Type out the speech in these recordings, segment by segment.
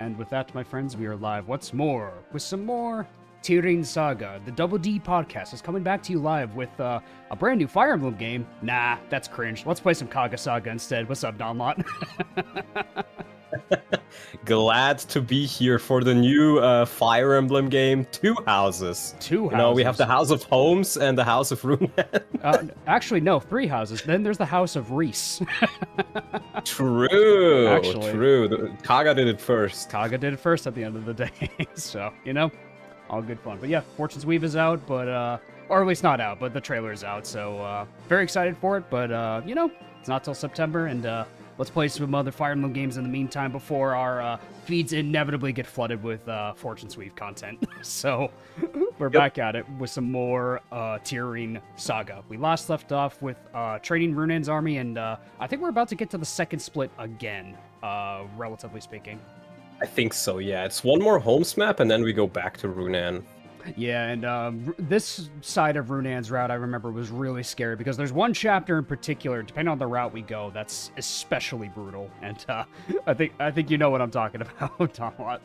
And with that, my friends, we are live once more with some more Tinman Saga. The Double D podcast is coming back to you live with a brand new Fire Emblem game. Nah, that's cringe. Let's play some Kaga Saga instead. What's up, Donlot? Glad to be here for the new Fire Emblem game, Two Houses. Two houses. You know, we have the House of Homes and the House of Runan. Actually, no, 3 houses. Then there's the House of Reese. True, Actually. true. Kaga did it first. Kaga did it first at the end of the day. So, you know, all good fun. But yeah, Fortune's Weave is out, but, or at least not out, but the trailer is out. So, very excited for it. But, you know, it's not till September, and, let's play some other Fire Emblem games in the meantime before our feeds inevitably get flooded with Fortune's Weave content. So we're back at it with some more Tinman Saga. We last left off with training Runan's army, and I think we're about to get to the second split again, relatively speaking. I think so, yeah. It's one more homes map, and then we go back to Runan. Yeah, and this side of Runan's route, I remember, was really scary because there's one chapter in particular, depending on the route we go, that's especially brutal. And I think you know what I'm talking about, Donlot.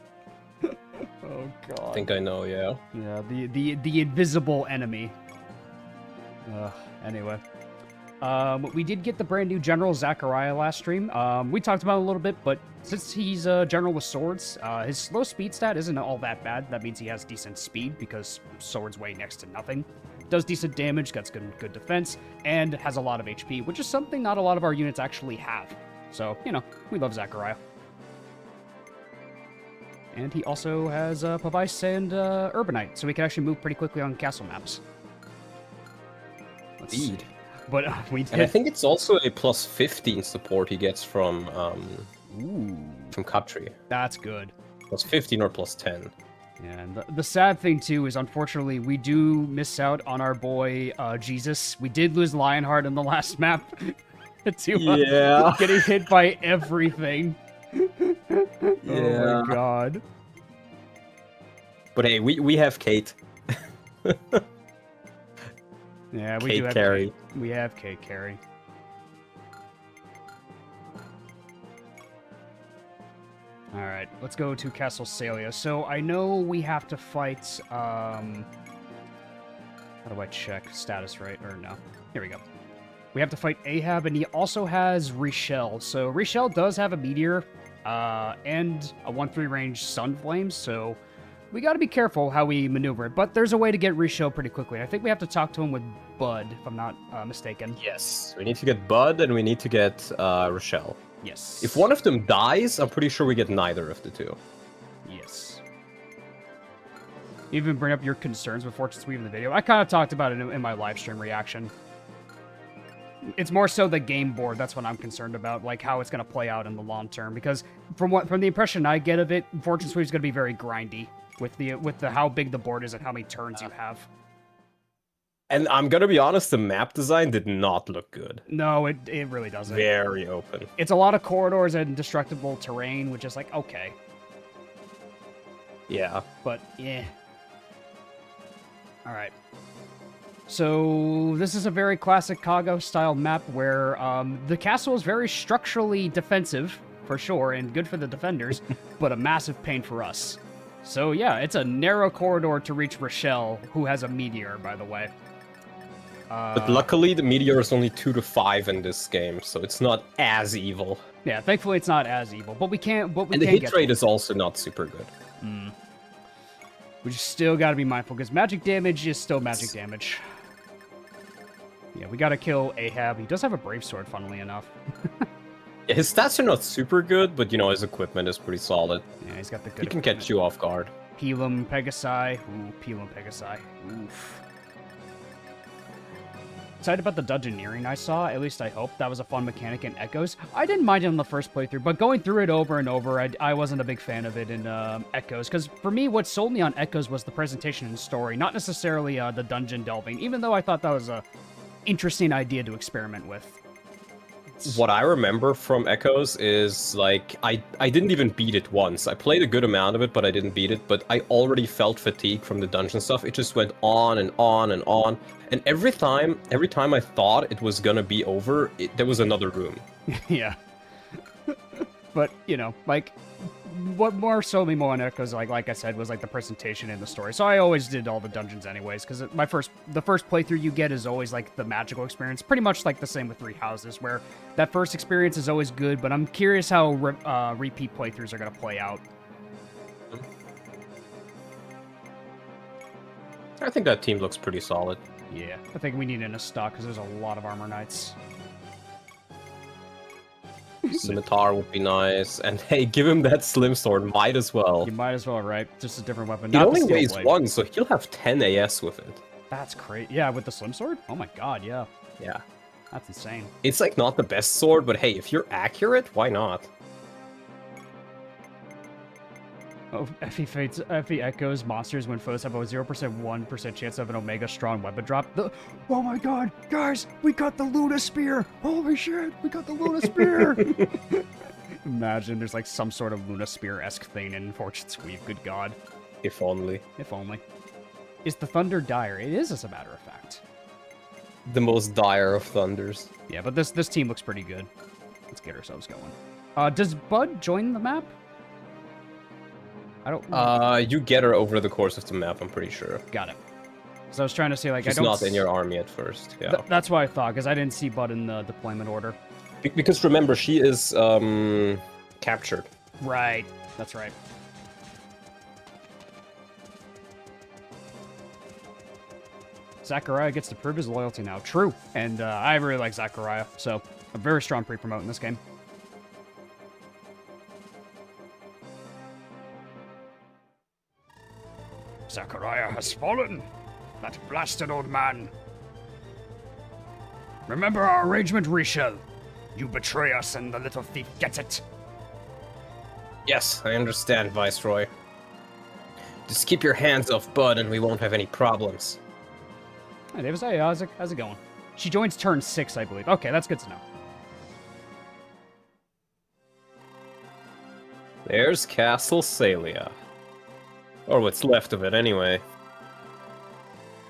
Oh god. I think I know, yeah. Yeah, the invisible enemy. Anyway. We did get the brand new General Zachariah last stream. We talked about it a little bit, but since he's a general with swords, his slow speed stat isn't all that bad. That means he has decent speed because swords weigh next to nothing. Does decent damage, gets good defense, and has a lot of HP, which is something not a lot of our units actually have. So, you know, we love Zachariah. And he also has Pavice and Urbanite, so we can actually move pretty quickly on castle maps. Let's see. But we did. And I think it's also a plus 15 support he gets from Katri. That's good. Plus 15 or plus 10. Yeah, and the sad thing, too, is unfortunately we do miss out on our boy, Jesus. We did lose Lionheart in the last map to getting hit by everything. Oh my god. But hey, we have Kate. Yeah, we Kate do have carry. Kate. We have Kate carry. Alright, let's go to Castle Salia. So I know we have to fight, how do I check status right? Or no. Here we go. We have to fight Ahab, and he also has Richelle. So Richelle does have a meteor, and a 1-3 range Sun Flames, so we gotta be careful how we maneuver it, but there's a way to get Richelle pretty quickly. I think we have to talk to him with Bud, if I'm not mistaken. Yes, we need to get Bud and we need to get Richelle. Yes. If one of them dies, I'm pretty sure we get neither of the two. Yes. You even bring up your concerns with Fortune's Weave in the video. I kind of talked about it in my live stream reaction. It's more so the game board. That's what I'm concerned about, like how it's going to play out in the long term. Because from the impression I get of it, Fortune's Weave is going to be very grindy with the how big the board is and how many turns you have. And I'm gonna be honest, the map design did not look good. No, it really doesn't. Very open. It's a lot of corridors and destructible terrain, which is like, okay. Yeah. But, yeah. Alright. So, this is a very classic Kaga-style map where the castle is very structurally defensive, for sure, and good for the defenders, but a massive pain for us. So, yeah, it's a narrow corridor to reach Richelle, who has a meteor, by the way. But luckily, the meteor is only 2 to 5 in this game, so it's not as evil. Yeah, thankfully it's not as evil, but we can't. And the hit rate is also not super good. We just still got to be mindful because magic damage is still magic damage. Yeah, we got to kill Ahab. He does have a brave sword, funnily enough. Yeah, his stats are not super good, but you know his equipment is pretty solid. Yeah, he's got the good. He can catch you off guard. Pelum Pegasi. Ooh, Pelum Pegasi. Oof. Excited about the dungeoneering I saw, at least I hope. That was a fun mechanic in Echoes. I didn't mind it on the first playthrough, but going through it over and over, I wasn't a big fan of it in Echoes, because for me, what sold me on Echoes was the presentation and story, not necessarily the dungeon delving, even though I thought that was a interesting idea to experiment with. What I remember from Echoes is, like, I didn't even beat it once. I played a good amount of it, but I didn't beat it, but I already felt fatigue from the dungeon stuff. It just went on and on and on. And every time I thought it was gonna be over, there was another room. Yeah. But, you know, like, what more so me more on Echoes, like I said, was like the presentation and the story. So I always did all the dungeons anyways, because the first playthrough you get is always like the magical experience. Pretty much like the same with Three Houses, where that first experience is always good, but I'm curious how repeat playthroughs are going to play out. I think that team looks pretty solid. Yeah, I think we need it in a stock, because there's a lot of Armor Knights. Scimitar would be nice, and hey, give him that slim sword, might as well. You might as well, right? Just a different weapon. It Not only the steel weighs blade. 1, so he'll have 10 AS with it. That's great. Yeah, with the slim sword? Oh my god, yeah. Yeah. That's insane. It's like not the best sword, but hey, if you're accurate, why not? Oh, FE echoes monsters when foes have a 0% 1% chance of an Omega strong weapon drop. Oh my god, guys, we got the Luna Spear! Holy shit, we got the Luna Spear! Imagine there's like some sort of Luna Spear-esque thing in Fortune's Weave, good god. If only. If only. Is the thunder dire? It is, as a matter of fact. The most dire of thunders. Yeah, but this team looks pretty good. Let's get ourselves going. Does Bud join the map? I don't... You get her over the course of the map, I'm pretty sure. Got it. So I was trying to say, like, She's I don't... not in your army at first, yeah. That's what I thought, because I didn't see Bud in the deployment order. Because remember, she is, captured. Right. That's right. Zachariah gets to prove his loyalty now. True. And I really like Zachariah, so a very strong pre-promote in this game. Zachariah has fallen. That blasted old man. Remember our arrangement, Richel. You betray us and the little thief gets it. Yes, I understand, Viceroy. Just keep your hands off Bud and we won't have any problems. Hi, Davis. Hey, how's it going? She joins turn 6, I believe. Okay, that's good to know. There's Castle Salia. Or what's left of it, anyway.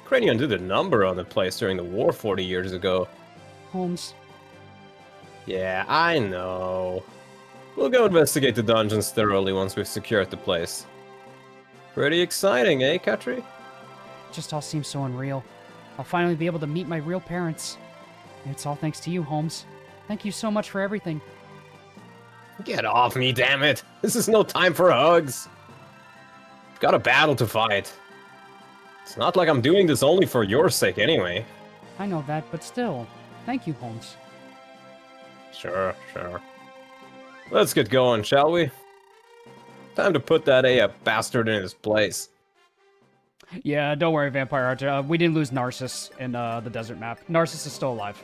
Cranion did a number on the place during the war 40 years ago. Holmes. Yeah, I know. We'll go investigate the dungeons thoroughly once we've secured the place. Pretty exciting, eh, Katri? It just all seems so unreal. I'll finally be able to meet my real parents. And it's all thanks to you, Holmes. Thank you so much for everything. Get off me, damn it! This is no time for hugs! I've got a battle to fight. It's not like I'm doing this only for your sake anyway. I know that, but still. Thank you, Holmes. Sure. Let's get going, shall we? Time to put that bastard in his place. Yeah, don't worry, Vampire Archer. We didn't lose Narcissus in the desert map. Narcissus is still alive.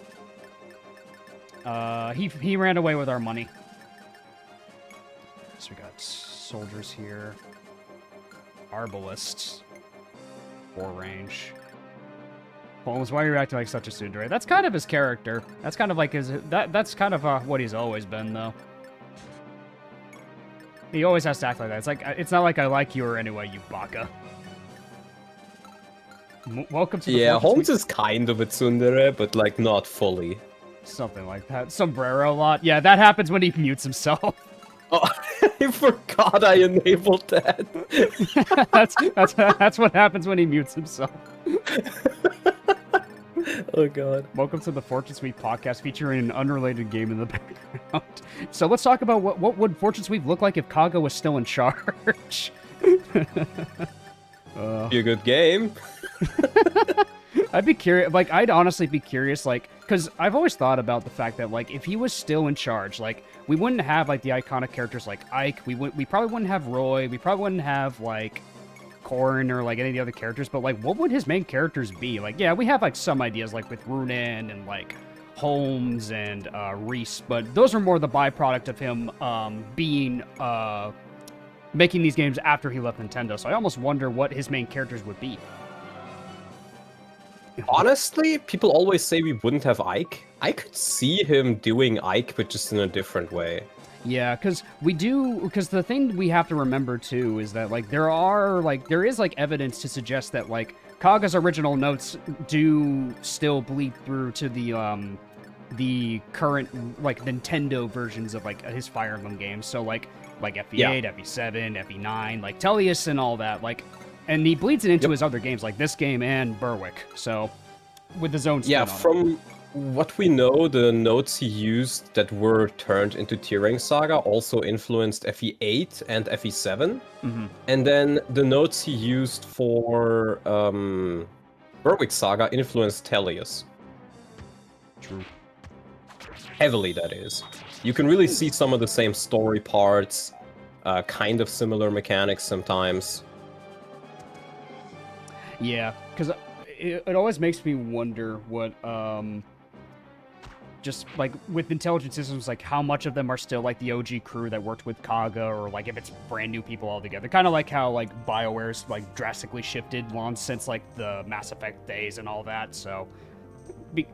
He ran away with our money. So we got soldiers here. Arbalists. 4 range. Holmes, why are you acting like such a tsundere? That's kind of his character. That's kind of like his... That's kind of what he's always been, though. He always has to act like that. It's not like I like you or anyway, you baka. Welcome to the... Yeah, Holmes is kind of a tsundere, but like not fully. Something like that. Sombrero a lot. Yeah, that happens when he mutes himself. Oh, I forgot I enabled that. that's what happens when he mutes himself. Oh god. Welcome to the Fortune Sweep podcast featuring an unrelated game in the background. So let's talk about what would Fortune Sweep look like if Kaga was still in charge. Be a good game. I'd be curious, like, I'd honestly be curious, like, because I've always thought about the fact that, like, if he was still in charge, like, we wouldn't have, like, the iconic characters like Ike, we probably wouldn't have Roy, we probably wouldn't have, like, Corrin or, like, any of the other characters, but, like, what would his main characters be? Like, yeah, we have, like, some ideas, like, with Runan and, like, Holmes and Reese, but those are more the byproduct of him making these games after he left Nintendo, so I almost wonder what his main characters would be. Honestly, people always say we wouldn't have Ike. I could see him doing Ike, but just in a different way. Yeah, because the thing we have to remember, too, is that, like, there is, like, evidence to suggest that, like, Kaga's original notes do still bleed through to the the current like Nintendo versions of like his Fire Emblem games. So like FE8, FE7, FE9, like Tellius and all that. Like, and he bleeds it into his other games like this game and Berwick. So with his own spin on it. From what we know, the notes he used that were turned into Tearing Saga also influenced FE8 and FE7. And then the notes he used for Berwick Saga influenced Tellius. True. Heavily, that is. You can really see some of the same story parts, kind of similar mechanics sometimes. Yeah, because it always makes me wonder what, just like with intelligent systems, like how much of them are still like the OG crew that worked with Kaga, or like if it's brand new people altogether. Kind of like how like BioWare's like drastically shifted long since like the Mass Effect days and all that. So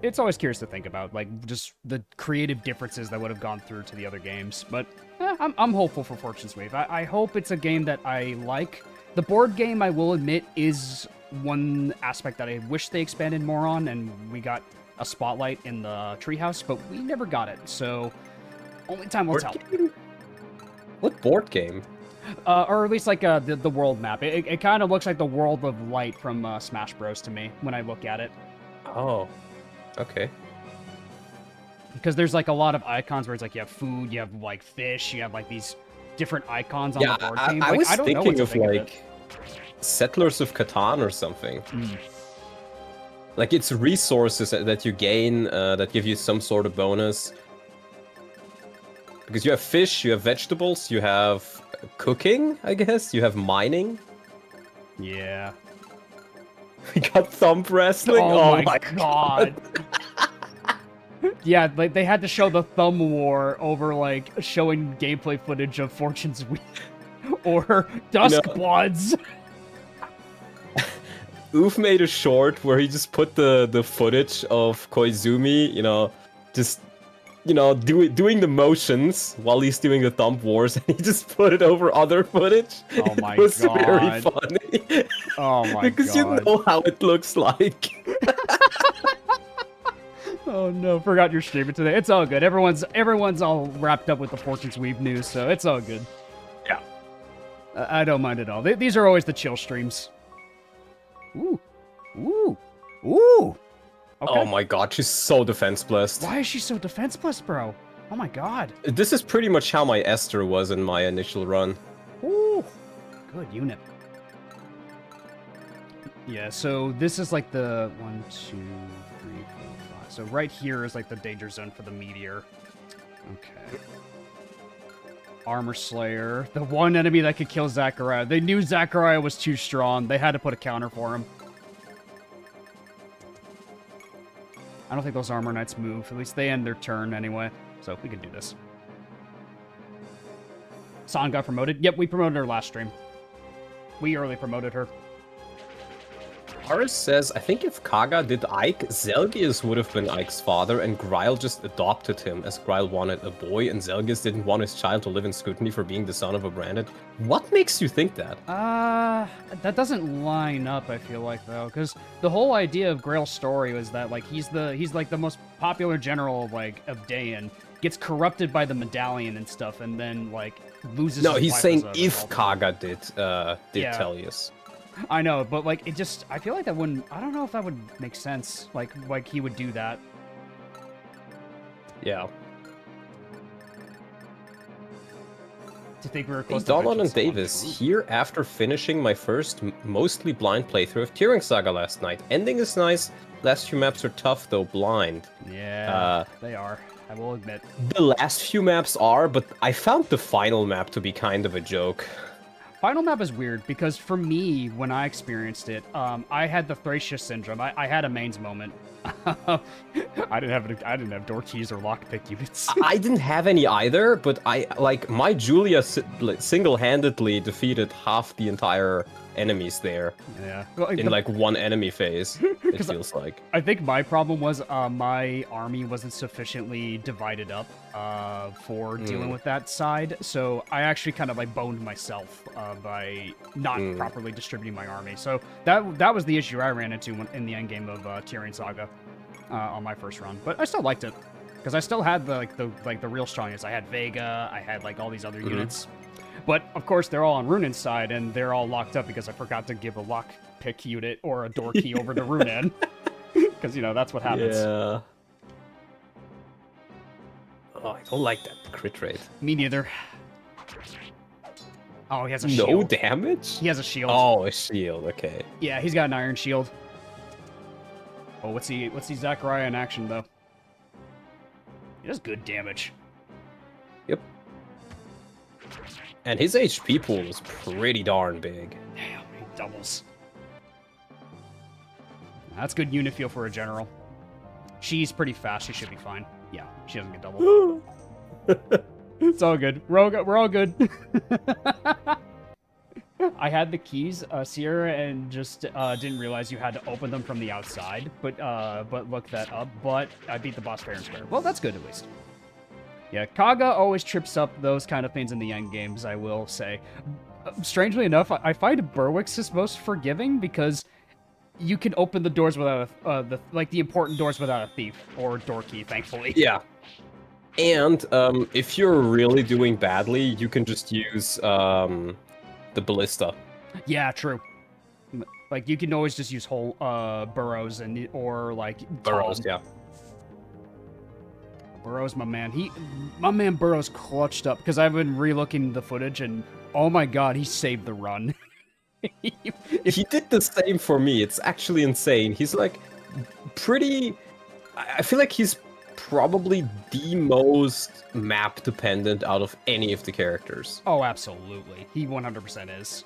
it's always curious to think about like just the creative differences that would have gone through to the other games. But I'm hopeful for Fortune's Wave. I hope it's a game that I like. The board game, I will admit, is one aspect that I wish they expanded more on, and we got a spotlight in the treehouse, but we never got it, so only time will tell. What board game? Or at least like the world map. It kind of looks like the World of Light from Smash Bros. To me when I look at it. Oh, okay. Because there's like a lot of icons where it's like you have food, you have like fish, you have like these different icons on the board game. I was don't know thinking what to of think like Settlers of Catan or something. Like it's resources that you gain that give you some sort of bonus. Because you have fish, you have vegetables, you have cooking, I guess. You have mining. Yeah. We got thump wrestling. Oh my god. Yeah, like they had to show the thumb war over like showing gameplay footage of Fortune's Wheel or Duskbloods. Oof made a short where he just put the footage of Koizumi, just doing the motions while he's doing the thump wars, and he just put it over other footage. Oh my god. It was god. very funny. Oh my because god. you know how it looks like. Oh no, forgot you're streaming today. It's all good. Everyone's all wrapped up with the Fortune's Weave news, so it's all good. Yeah. I don't mind at all. These are always the chill streams. Ooh. Ooh. Ooh. Okay. Oh my god, she's so defense blessed. Why is she so defense blessed, bro? Oh my god. This is pretty much how my Esther was in my initial run. Ooh. Good unit. Yeah, so this is like the 1, 2, 3, 4, 5. So right here is like the danger zone for the meteor. Okay. Armor Slayer. The one enemy that could kill Zachariah. They knew Zachariah was too strong. They had to put a counter for him. I don't think those Armor Knights move. At least they end their turn anyway. So we can do this. San got promoted. Yep, we promoted her last stream. We early promoted her. Aris says, I think if Kaga did Ike, Zelgius would have been Ike's father, and Gryle just adopted him, as Gryle wanted a boy, and Zelgius didn't want his child to live in scrutiny for being the son of a branded. What makes you think that? That doesn't line up, I feel like, though, because the whole idea of Grail's story was that, like, he's like the most popular general, like, of Dayan, gets corrupted by the medallion and stuff, and then, like, loses No, his he's life saying as a if result. Kaga did Tellius. I know, but like it just I feel like that wouldn't I don't know if that would make sense. Like he would do that. Yeah. To think we were close Hey, to Donald and Vengeance Davis, Launch. here after finishing my first mostly blind playthrough of Tearing Saga last night. Ending is nice, last few maps are tough though blind. Yeah, they are. I will admit. The last few maps are, but I found the final map to be kind of a joke. Final map is weird because for me, when I experienced it, I had the Thracia syndrome. I had a mains moment. I didn't have door keys or lockpick units. I didn't have any either, but my Julia single-handedly defeated half the entire enemies there. Yeah. In like one enemy phase, it feels like. I think my problem was my army wasn't sufficiently divided up for dealing with that side, so I actually kind of like boned myself by not properly distributing my army. So that was the issue I ran into in the endgame of Tearing Saga on my first run, but I still liked it. because I still had the real strong units. I had Vega, I had like all these other units, but of course they're all on Runen side and they're all locked up because I forgot to give a lock pick unit or a door key over the Runen, because you know that's what happens. Yeah. Oh, I don't like that crit rate. Me neither. Oh, he has a No shield. damage? He has a shield. Oh, a shield. Okay. Yeah, he's got an iron shield. Oh, what's he Zachariah in action though? He does good damage. Yep. And his HP pool is pretty darn big. Damn, he doubles. That's good unit feel for a general. She's pretty fast. She should be fine. Yeah, she doesn't get doubled. It's all good. We're all good. I had the keys, Sierra, and just didn't realize you had to open them from the outside. But looked that up. But I beat the boss fair and square. Well, that's good at least. Yeah, Kaga always trips up those kind of things in the end games, I will say. Strangely enough, I find Berwick's is most forgiving because you can open the doors without the important doors without a thief or door key, thankfully. Yeah. And if you're really doing badly, you can just use the ballista. Yeah, true. Like you can always just use whole burrows or like Burrows, yeah. Burrows, my man Burrows clutched up because I've been relooking the footage and oh my god, he saved the run. He did the same for me. It's actually insane. He's like pretty. I feel like he's probably the most map dependent out of any of the characters. Oh, absolutely. He 100% is.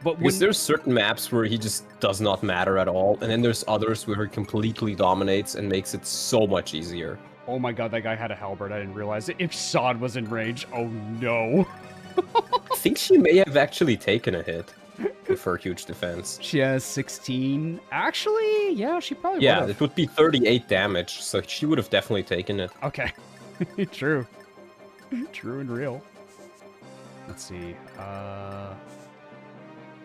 But because there's certain maps where he just does not matter at all, and then there's others where he completely dominates and makes it so much easier. Oh my god, that guy had a halberd. I didn't realize it. If Sod was in range, oh no. I think she may have actually taken a hit with her huge defense. She has 16. Actually, yeah, she probably would Yeah, have. it would be 38 damage, so she would have definitely taken it. Okay. True. True and real. Let's see.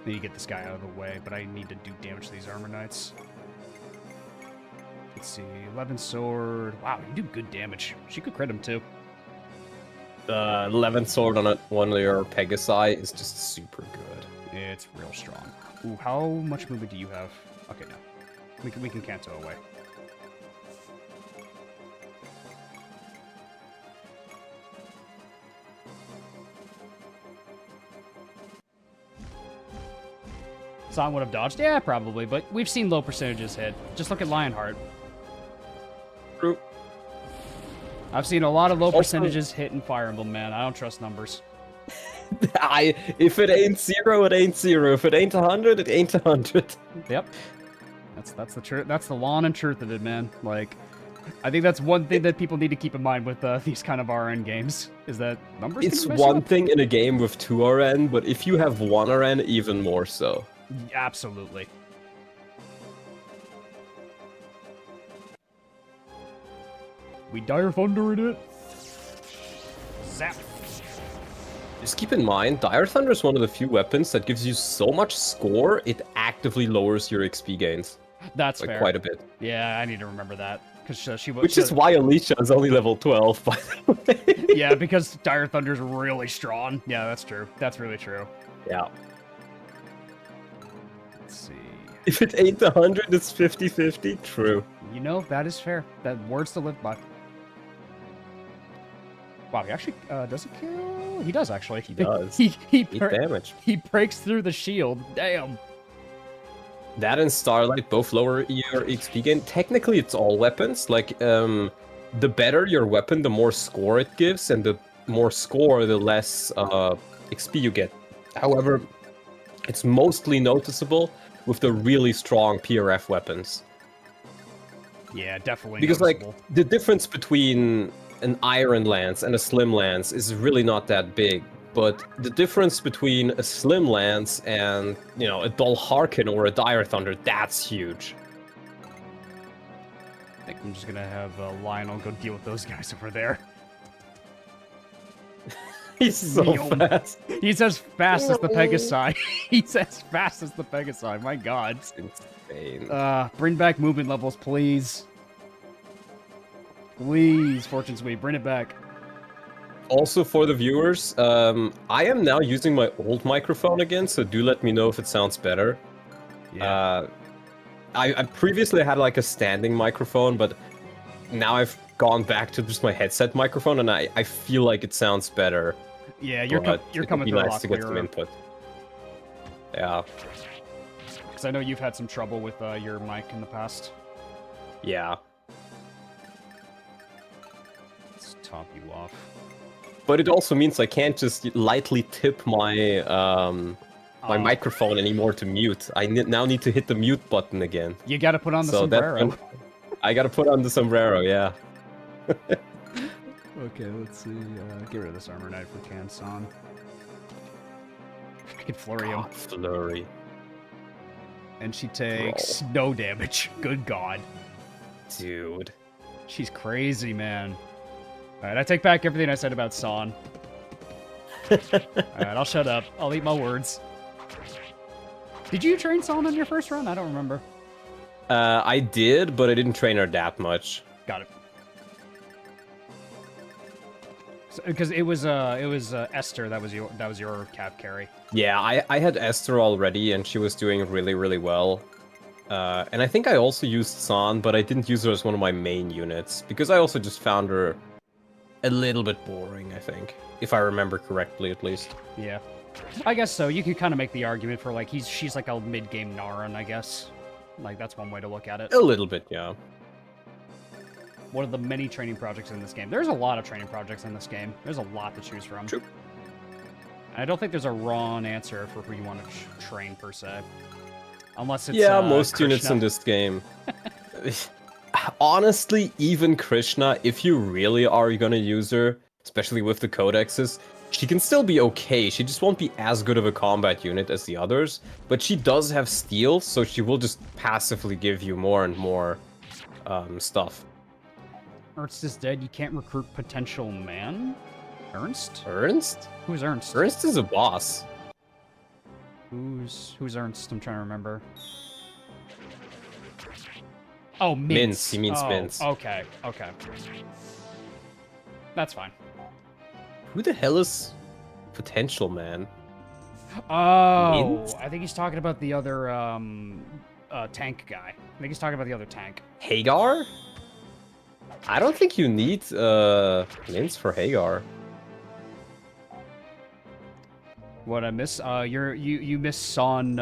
Need to get this guy out of the way, but I need to do damage to these armor knights. Let's see. 11 sword. Wow, you do good damage. She could crit him too. The 11th sword on one of your Pegasi is just super good. It's real strong. Ooh, how much movement do you have? Okay, no. We can Kanto away. Song would have dodged? Yeah, probably, but we've seen low percentages hit. Just look at Lionheart. True. I've seen a lot of low percentages hit in Fire Emblem, man. I don't trust numbers. If it ain't 0, it ain't 0. If it ain't 100, it ain't 100. Yep. That's the truth. That's the law and truth of it, man. Like, I think that's one thing that people need to keep in mind with these kind of RN games, is that numbers It's can mess you one up. thing in a game with 2 RN, but if you have 1 RN, even more so. Absolutely. We Dire Thunder in it. Zap. Just keep in mind, Dire Thunder is one of the few weapons that gives you so much score, it actively lowers your XP gains. That's like fair. Quite a bit. Yeah, I need to remember that. Because she was. Which is why Alicia is only level 12, by the way. Yeah, because Dire Thunder's really strong. Yeah, that's true. That's really true. Yeah. Let's see. If it ain't 100, it's 50-50. True. You know, that is fair. That words to live by. Wow, he actually does it kill? He does, actually. He does. He 8 damage. He breaks through the shield. Damn. That and Starlight both lower your XP gain. Technically, it's all weapons. Like, the better your weapon, the more score it gives, and the more score, the less XP you get. However, it's mostly noticeable with the really strong PRF weapons. Yeah, definitely. Because, noticeable. like, the difference between an Iron Lance and a Slim Lance is really not that big. But the difference between a Slim Lance and, you know, a Dull Harkin or a Dire Thunder, that's huge. I think I'm just gonna have Lionel go deal with those guys over there. He's so fast. He's as fast as the Pegasi. He's as fast as the Pegasi. My God. It's insane. Bring back movement levels, please. Please, Fortune Sweep, bring it back. Also, for the viewers, I am now using my old microphone again, so do let me know if it sounds better. Yeah. I previously had like a standing microphone, but now I've gone back to just my headset microphone, and I feel like it sounds better. Yeah, you're coming through a lot clearer. Get some input. Yeah. Because I know you've had some trouble with your mic in the past. Yeah. Let's top you off. But it also means I can't just lightly tip my my microphone anymore to mute. I now need to hit the mute button again. You gotta put on the sombrero. I gotta put on the sombrero, yeah. Okay, let's see. Get rid of this armor knight if we can, San. I can flurry him. Flurry. And she takes no damage. Good God. Dude. She's crazy, man. Alright, I take back everything I said about San. Alright, I'll shut up. I'll eat my words. Did you train San on your first run? I don't remember. I did, but I didn't train her that much. Got it. Because it was Esther that was your cap carry. Yeah, I had Esther already, and she was doing really, really well. And I think I also used San, but I didn't use her as one of my main units, because I also just found her a little bit boring, I think. If I remember correctly, at least. Yeah. I guess so. You could kind of make the argument for, like, she's like a mid-game Naran, I guess. Like, that's one way to look at it. A little bit, yeah. One of the many training projects in this game. There's a lot of training projects in this game. There's a lot to choose from. True. I don't think there's a wrong answer for who you want to train, per se. Unless it's most Krishna. units in this game. Honestly, even Krishna, if you really are gonna use her, especially with the codexes, she can still be okay. She just won't be as good of a combat unit as the others, but she does have steal, so she will just passively give you more and more stuff. Ernst is dead. You can't recruit potential man? Ernst? Ernst? Who's Ernst? Ernst is a boss. Who's Ernst? I'm trying to remember. Oh, Mince. Mince. He means Mince. Okay. Okay. That's fine. Who the hell is potential man? Oh, Mince? I think he's talking about the other tank guy. I think he's talking about the other tank. Hagar? I don't think you need Mince for Hagar. What I miss? You miss San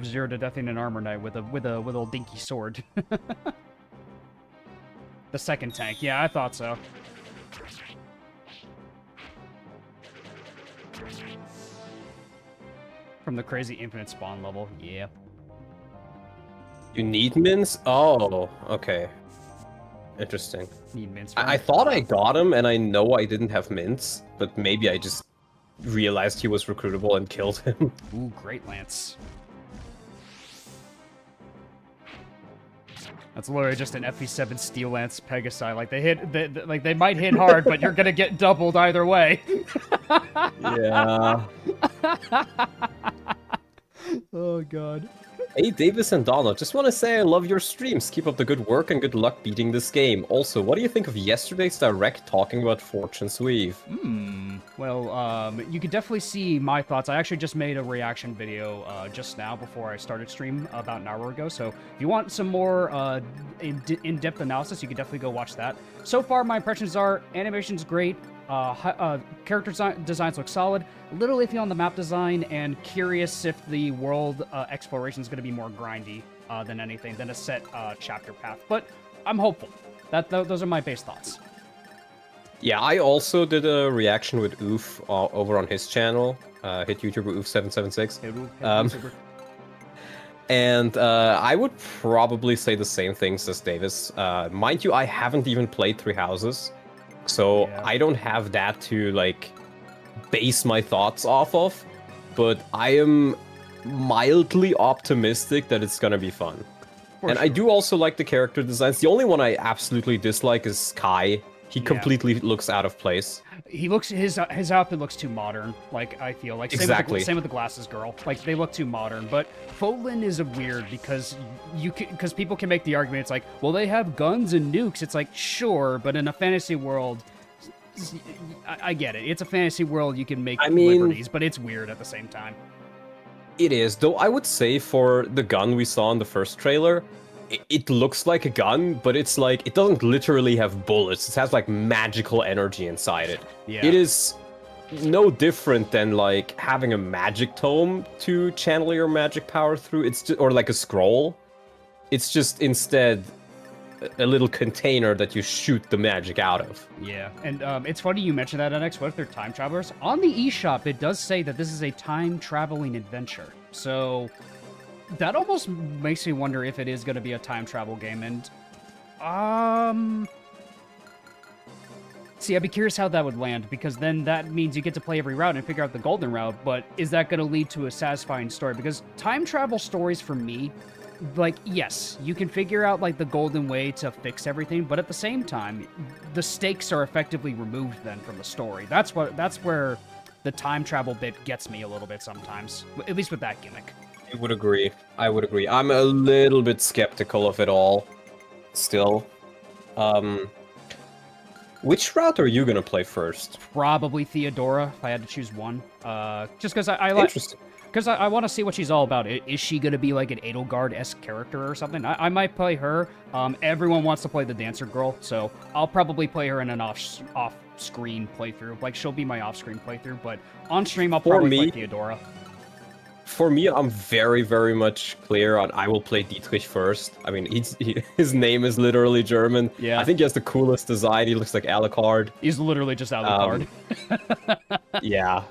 zero to death in an armor knight with a dinky sword. The second tank. Yeah, I thought so. From the crazy infinite spawn level. Yeah. You need Mince? Oh, okay. Interesting. Need Mince. I thought I got him, and I know I didn't have Mince, but maybe I just realized he was recruitable and killed him. Ooh, great lance. That's literally just an FE7 Steel Lance Pegasi. Like they might hit hard, but you're gonna get doubled either way. Yeah. Oh god. Hey, Davis and Donald, just want to say I love your streams. Keep up the good work and good luck beating this game. Also, what do you think of yesterday's direct talking about Fortune's Weave? Well, you can definitely see my thoughts. I actually just made a reaction video just now before I started stream about an hour ago. So if you want some more in-depth analysis, you can definitely go watch that. So far, my impressions are animation's great. Character designs look solid, a little iffy on the map design, and curious if the world exploration is going to be more grindy than anything, than a set chapter path. But I'm hopeful. Those are my base thoughts. Yeah, I also did a reaction with Oof over on his channel, hit YouTuber Oof776. And I would probably say the same things as Davis. Mind you, I haven't even played Three Houses. So yeah. I don't have that to, like, base my thoughts off of, but I am mildly optimistic that it's gonna be fun. And sure. I do also like the character designs. The only one I absolutely dislike is Kai. He completely looks out of place. He looks his outfit looks too modern. Like I feel like same with the glasses girl. Like they look too modern. But Folin is a weird because because people can make the argument. It's like, well, they have guns and nukes. It's like sure, but in a fantasy world, I get it. It's a fantasy world. You can make liberties, but it's weird at the same time. It is, though. I would say for the gun we saw in the first trailer, it looks like a gun, but it's like, it doesn't literally have bullets. It has like magical energy inside it. Yeah. It is no different than like having a magic tome to channel your magic power through. It's just, or like a scroll. It's just instead a little container that you shoot the magic out of. Yeah, and it's funny you mentioned that, NX. What if they're time travelers? On the eShop, it does say that this is a time-traveling adventure. So that almost makes me wonder if it is going to be a time travel game. And see, I'd be curious how that would land, because then that means you get to play every route and figure out the golden route. But is that going to lead to a satisfying story? Because time travel stories for me, like, yes, you can figure out like the golden way to fix everything, but at the same time, the stakes are effectively removed then from the story. That's where the time travel bit gets me a little bit sometimes, at least with that gimmick. I would agree. I'm a little bit skeptical of it all, still. Which route are you gonna play first? Probably Theodora, if I had to choose one. Just because I like... Interesting. Because I want to see what she's all about. Is she going to be like an Edelgard-esque character or something? I might play her. Everyone wants to play the Dancer Girl, so I'll probably play her in an off-screen playthrough. Like, she'll be my off-screen playthrough, but on-stream I'll probably play Theodora. For me, I'm very, very much clear on I will play Dietrich first. I mean, his name is literally German. Yeah. I think he has the coolest design. He looks like Alucard. He's literally just Alucard. Yeah.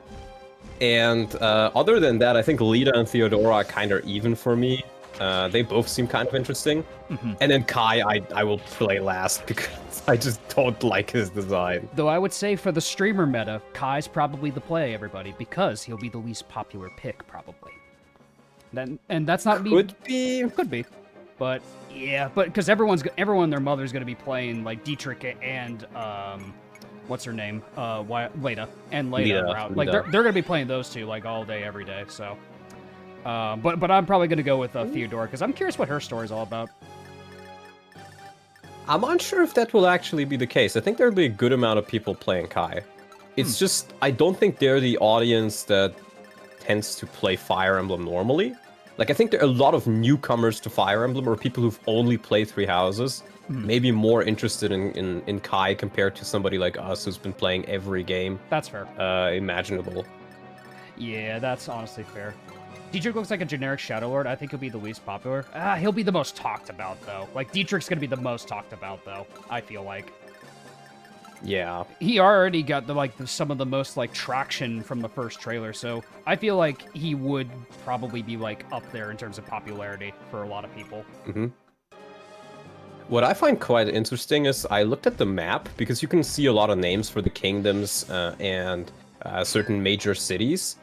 And other than that, I think Lita and Theodora are kind of even for me. They both seem kind of interesting. Mm-hmm. And then Kai, I will play last because I just don't like his design. Though I would say for the streamer meta, Kai's probably the play, everybody, because he'll be the least popular pick, probably. And that's not me. Could be. But yeah, but because everyone and their mother's going to be playing like Dietrich and what's her name? Leda and Leda route. Like they're gonna be playing those two like all day, every day. So, but I'm probably gonna go with Theodora because I'm curious what her story's all about. I'm unsure if that will actually be the case. I think there'll be a good amount of people playing Kai. It's just I don't think they're the audience that tends to play Fire Emblem normally. Like I think there are a lot of newcomers to Fire Emblem or people who've only played Three Houses. Maybe more interested in Kai compared to somebody like us who's been playing every game. That's fair. Imaginable. Yeah, that's honestly fair. Dietrich looks like a generic Shadow Lord. I think he'll be the least popular. He'll be the most talked about, though. Like, Dietrich's gonna be the most talked about, though, I feel like. Yeah. He already got some of the most like traction from the first trailer, so I feel like he would probably be like up there in terms of popularity for a lot of people. Mm-hmm. What I find quite interesting is I looked at the map because you can see a lot of names for the kingdoms and certain major cities.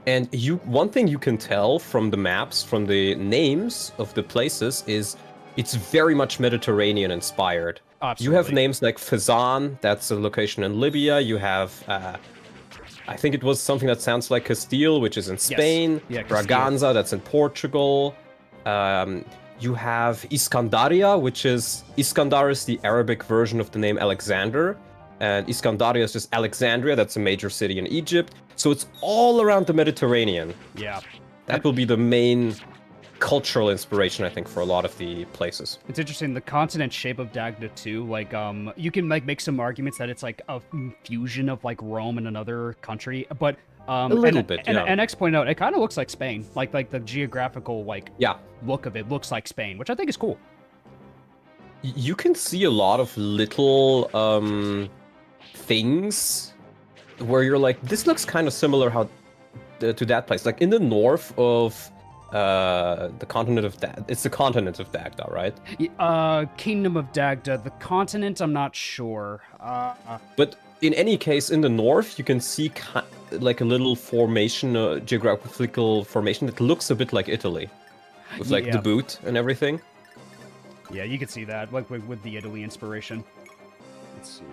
And one thing you can tell from the maps, from the names of the places, is it's very much Mediterranean inspired. Absolutely. You have names like Fezzan, that's a location in Libya. You have, I think it was something that sounds like Castile, which is in Spain. Yes. Yeah, Braganza, that's in Portugal. You have Iskandaria, which is... Iskandar is the Arabic version of the name Alexander. And Iskandaria is just Alexandria, that's a major city in Egypt. So it's all around the Mediterranean. Yeah. That will be the main cultural inspiration, I think, for a lot of the places. It's interesting, the continent shape of Dagda too, like, you can, like, make some arguments that it's, like, a fusion of, like, Rome and another country, but, a little bit, yeah. And NX pointed out, it kind of looks like Spain, like, the geographical, like, look of it looks like Spain, which I think is cool. You can see a lot of little, things where you're like, this looks kind of similar to that place. Like, in the north of... the continent of it's the continent of Dagda, right? Kingdom of Dagda. The continent, I'm not sure. But in any case, in the north, you can see like a little formation, geographical formation that looks a bit like Italy, with like the boot and everything. Yeah, you can see that, like with the Italy inspiration. Let's see.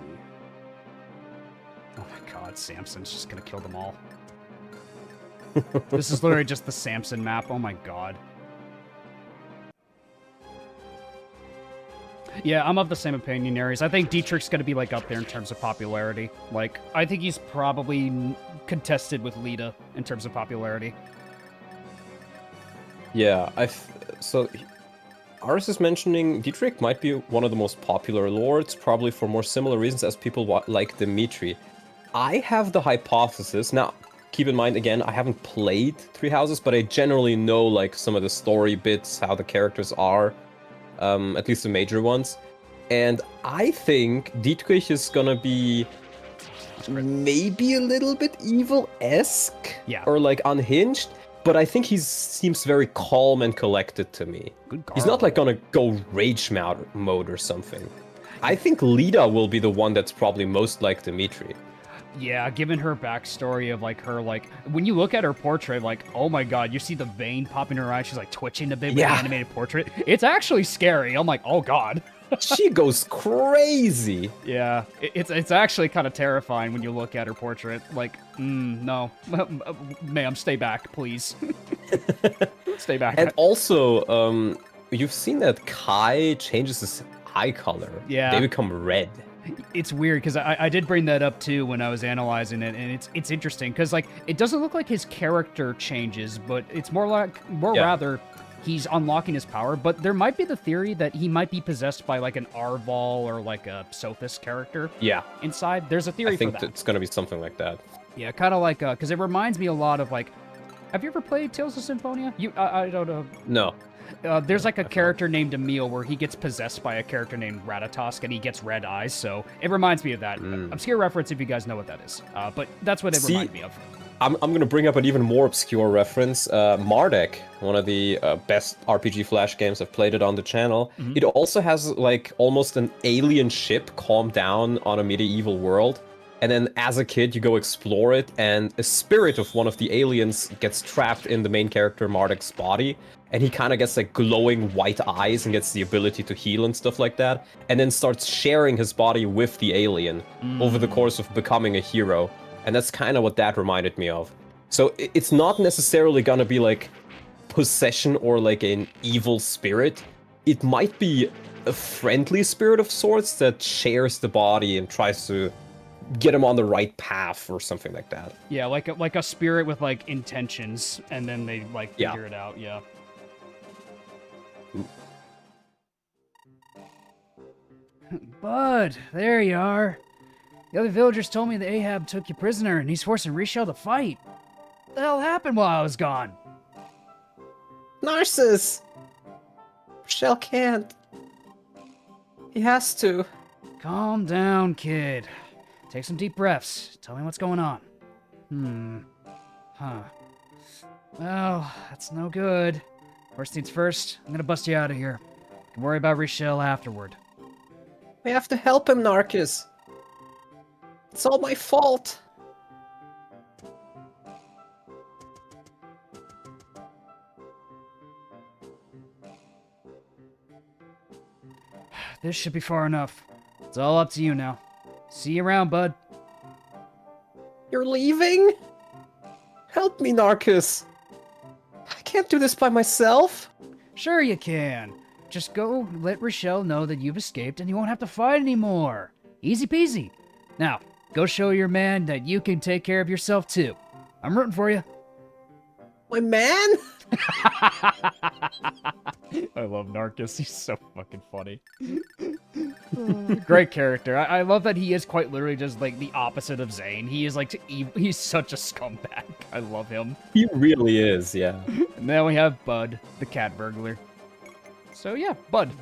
god, Samson's just gonna kill them all. This is literally just the Samson map. Oh my god. Yeah, I'm of the same opinion, Aries. I think Dietrich's gonna be, like, up there in terms of popularity. Like, I think he's probably contested with Lita in terms of popularity. Yeah, so Aris is mentioning Dietrich might be one of the most popular lords, probably for more similar reasons as people like Dimitri. I have the hypothesis, now, keep in mind, again, I haven't played Three Houses, but I generally know, like, some of the story bits, how the characters are. At least the major ones. And I think Dietrich is gonna be maybe a little bit evil-esque, yeah, or like unhinged, but I think he seems very calm and collected to me. He's not like gonna go rage mode or something. I think Lita will be the one that's probably most like Dimitri. Yeah, given her backstory of, like, her, like, when you look at her portrait, like, oh my god, you see the vein pop in her eye, she's, like, twitching a bit with the animated portrait. It's actually scary. I'm like, oh god. She goes crazy. Yeah, it's actually kind of terrifying when you look at her portrait. Like, no. Ma'am, stay back, please. Stay back. And also, you've seen that Kai changes his eye color. Yeah. They become red. It's weird, because I did bring that up, too, when I was analyzing it, and it's interesting, because, like, it doesn't look like his character changes, but it's rather he's unlocking his power, but there might be the theory that he might be possessed by, like, an Arval or, like, a Sothis character. Yeah. Inside. There's a theory for that. I think it's gonna be something like that. Yeah, kind of like, because it reminds me a lot of, like, have you ever played Tales of Symphonia? I don't know. No. There's like a character named Emil where he gets possessed by a character named Ratatosk and he gets red eyes, so it reminds me of that. Obscure reference if you guys know what that is. But that's what it reminds me of. I'm going to bring up an even more obscure reference. Mardek, one of the best RPG Flash games. I've played it on the channel. It also has like almost an alien ship calmed down on a medieval world. And then as a kid, you go explore it, and a spirit of one of the aliens gets trapped in the main character Mardek's body. And he kind of gets like glowing white eyes and gets the ability to heal and stuff like that. And then starts sharing his body with the alien over the course of becoming a hero. And that's kind of what that reminded me of. So it's not necessarily gonna be like possession or like an evil spirit. It might be a friendly spirit of sorts that shares the body and tries to get him on the right path or something like that. Yeah, like a spirit with like intentions, and then they like figure it out. Yeah. Bud, there you are. The other villagers told me that Ahab took you prisoner and he's forcing Rishel to fight. What the hell happened while I was gone? Narcissus! Rishel can't. He has to. Calm down, kid. Take some deep breaths. Tell me what's going on. Well, that's no good. First things first, I'm gonna bust you out of here. You can worry about Rishel afterward. We have to help him, Narcus. It's all my fault. This should be far enough. It's all up to you now. See you around, bud. You're leaving? Help me, Narcus. I can't do this by myself. Sure you can. Just go let Rishel know that you've escaped and you won't have to fight anymore. Easy peasy. Now, go show your man that you can take care of yourself too. I'm rooting for you. My man? I love Narcus. He's so fucking funny. Great character. I love that he is quite literally just like the opposite of Zane. He is like he's such a scumbag. I love him. He really is, yeah. And then we have Bud, the cat burglar. So yeah, Bud.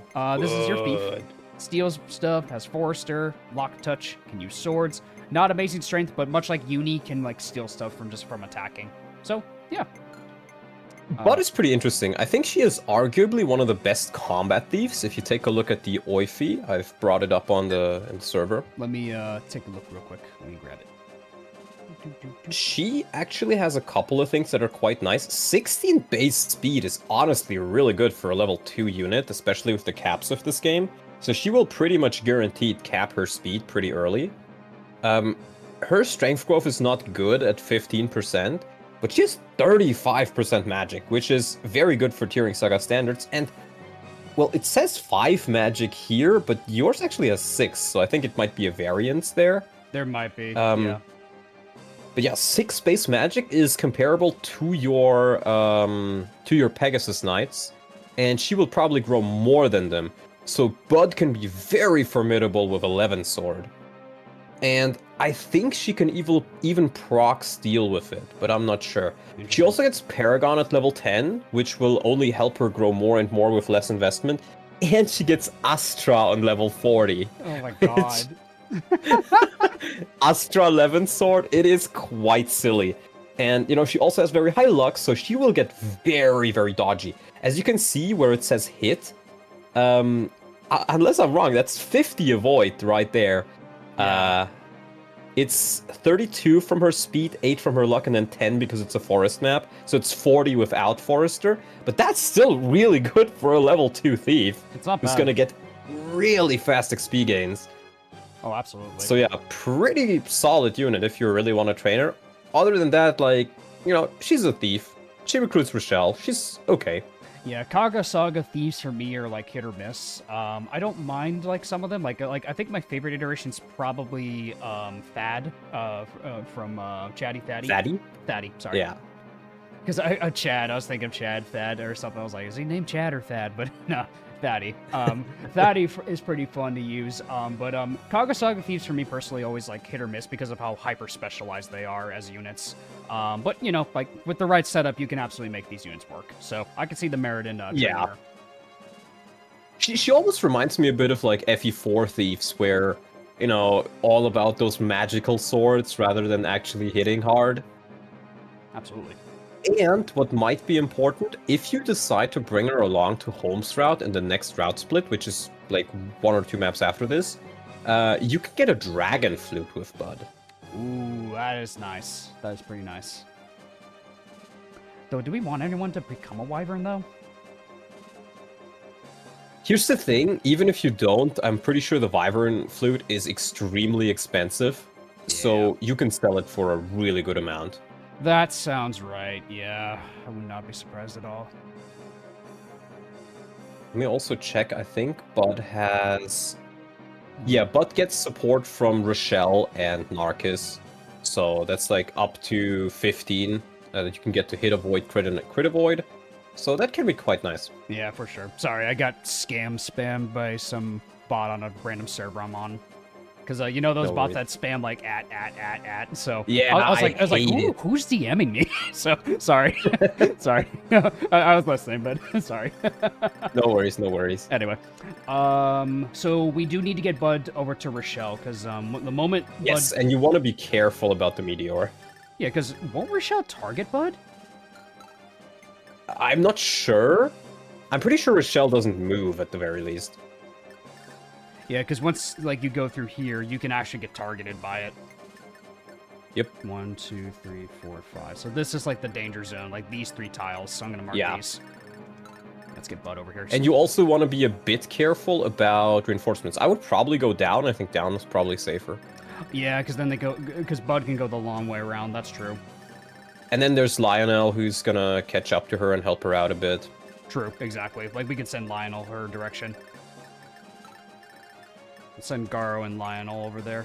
This is your thief. Steals stuff, has Forester, Lock Touch, can use swords. Not amazing strength, but much like Uni, can like steal stuff from attacking. So yeah. Bud is pretty interesting. I think she is arguably one of the best combat thieves. If you take a look at the Oifi, I've brought it up on the server. Let me take a look real quick. Let me grab it. She actually has a couple of things that are quite nice. 16 base speed is honestly really good for a level 2 unit, especially with the caps of this game. So she will pretty much guaranteed cap her speed pretty early. her strength growth is not good at 15%, but she has 35% magic, which is very good for tiering Saga standards. And, well, it says 5 magic here, but yours actually has 6, so I think it might be a variance there. There might be, yeah. But yeah, 6 base magic is comparable to your Pegasus Knights, and she will probably grow more than them. So Bud can be very formidable with 11 sword. And I think she can even proc steel with it, but I'm not sure. She also gets Paragon at level 10, which will only help her grow more and more with less investment. And she gets Astra on level 40. Oh my god. Astra 11 sword, it is quite silly. And, you know, she also has very high luck, so she will get very, very dodgy. As you can see where it says hit, unless I'm wrong, that's 50 avoid right there. It's 32 from her speed, 8 from her luck, and then 10 because it's a forest map. So it's 40 without Forester. But that's still really good for a level 2 thief. It's not bad. Who's gonna get really fast XP gains. Oh, absolutely. So yeah, pretty solid unit if you really want to train her. Other than that, like, you know, she's a thief. She recruits Rochelle. She's okay. Yeah, Kaga Saga thieves for me are like hit or miss. I don't mind like some of them. Like I think my favorite iteration's probably Thad from Chatty Thaddy. Thaddy? Thaddy, sorry. Yeah. Because Chad, I was thinking of Chad Thad or something. I was like, is he named Chad or Thad? But no, Thaddy. Thaddy is pretty fun to use. But Kaga Saga thieves for me personally always like hit or miss because of how hyper specialized they are as units. But you know, like with the right setup, you can absolutely make these units work. So I can see the merit in training her. She almost reminds me a bit of like FE4 thieves, where, you know, all about those magical swords rather than actually hitting hard. Absolutely. And what might be important, if you decide to bring her along to Holmes route in the next route split, which is like 1 or 2 maps after this, you can get a dragon flute with Bud. Ooh, that is nice. That is pretty nice. Though, do we want anyone to become a wyvern, though? Here's the thing, even if you don't, I'm pretty sure the wyvern flute is extremely expensive. Yeah. So you can sell it for a really good amount. That sounds right, yeah. I would not be surprised at all. Let me also check, I think Bud has... Yeah, Bud gets support from Rochelle and Narcus. So that's like up to 15 that you can get to hit avoid, crit, and crit avoid. So that can be quite nice. Yeah, for sure. Sorry, I got spammed by some bot on a random server I'm on. Because, you know those bots that spam, like, at. So, yeah, I was like, who's DMing me? So, sorry. Sorry. I was listening, but sorry. No worries, no worries. Anyway, so we do need to get Bud over to Rochelle, because the moment Yes, Bud... and you want to be careful about the Meteor. Yeah, because won't Rochelle target Bud? I'm not sure. I'm pretty sure Rochelle doesn't move, at the very least. Yeah, because once like you go through here, you can actually get targeted by it. Yep. 1, 2, 3, 4, 5. So this is like the danger zone, like these 3 tiles. So I'm gonna mark these. Let's get Bud over here. And you also want to be a bit careful about reinforcements. I would probably go down. I think down is probably safer. Yeah, because then because Bud can go the long way around. That's true. And then there's Lionel, who's gonna catch up to her and help her out a bit. True, exactly. Like we could send Lionel her direction. Let's send Garo and Lionel over there.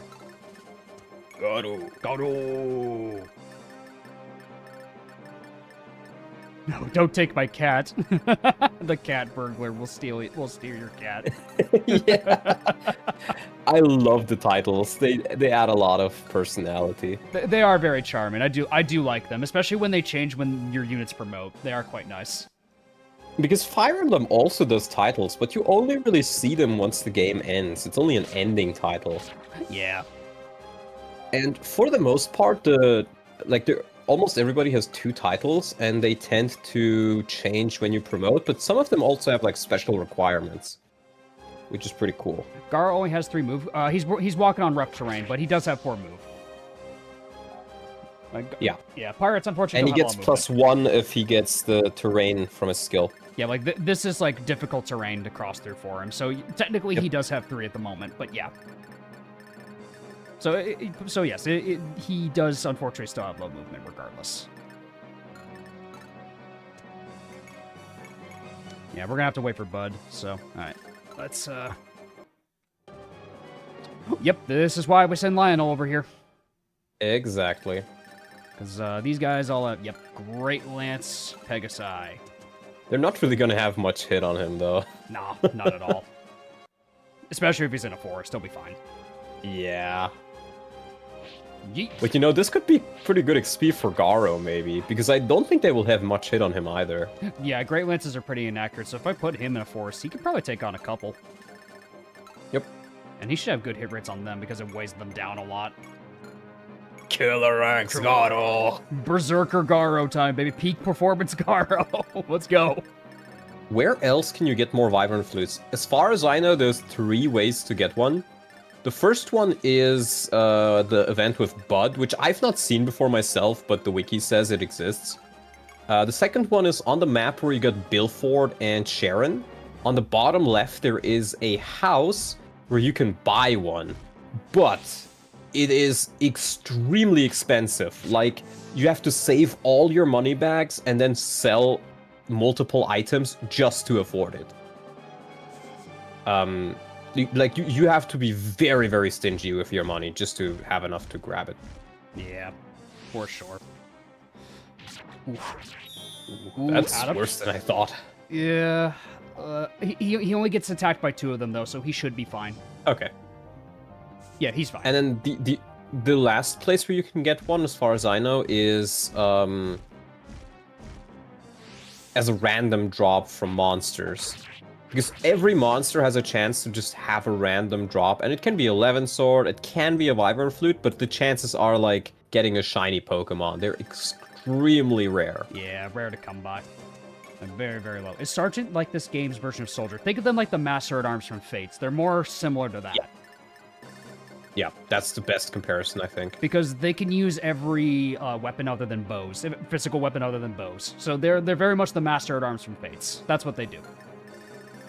Garo! No, don't take my cat. The cat burglar will steal your cat. Yeah. I love the titles. They add a lot of personality. They are very charming. I do like them, especially when they change when your units promote. They are quite nice. Because Fire Emblem also does titles, but you only really see them once the game ends. It's only an ending title. Yeah. And for the most part, almost everybody has 2 titles, and they tend to change when you promote, but some of them also have like special requirements, which is pretty cool. Gar only has 3 move. He's walking on rough terrain, but he does have 4 move. Yeah. Yeah, Pirates unfortunately and he gets +1 if he gets the terrain from his skill. Yeah, like this is like difficult terrain to cross through for him, so technically he does have 3 at the moment, but yeah. So yes, he does unfortunately still have low movement regardless. Yeah, we're gonna have to wait for Bud. So, all right, let's. Yep, this is why we send Lionel over here. Exactly. Because these guys all have, yep, Great Lance Pegasi. They're not really gonna have much hit on him, though. Nah, not at all. Especially if he's in a forest, he'll be fine. Yeah. Yeet. But you know, this could be pretty good XP for Garo, maybe, because I don't think they will have much hit on him either. Yeah, Great Lances are pretty inaccurate, so if I put him in a forest, he could probably take on a couple. Yep. And he should have good hit rates on them because it weighs them down a lot. Killer X Garo! Berserker Garo time, baby. Peak performance Garo. Let's go. Where else can you get more Vibrant Flutes? As far as I know, there's 3 ways to get one. The first one is the event with Bud, which I've not seen before myself, but the wiki says it exists. The second one is on the map where you got Bilford and Sharon. On the bottom left, there is a house where you can buy one, but it is extremely expensive. Like, you have to save all your money bags and then sell multiple items just to afford it. You have to be very, very stingy with your money just to have enough to grab it. Yeah, for sure. That's worse than I thought. Yeah. He only gets attacked by 2 of them, though, so he should be fine. Okay. Yeah, he's fine. And then the last place where you can get one, as far as I know, is as a random drop from monsters. Because every monster has a chance to just have a random drop, and it can be a Levin Sword, it can be a Vibrant Flute, but the chances are like getting a shiny Pokemon. They're extremely rare. Yeah, rare to come by. And very, very low. Is Sergeant like this game's version of Soldier? Think of them like the Master-at-Arms from Fates. They're more similar to that. Yeah, that's the best comparison, I think. Because they can use every weapon other than bows, physical weapon other than bows. So they're very much the Master-at-Arms from Fates. That's what they do.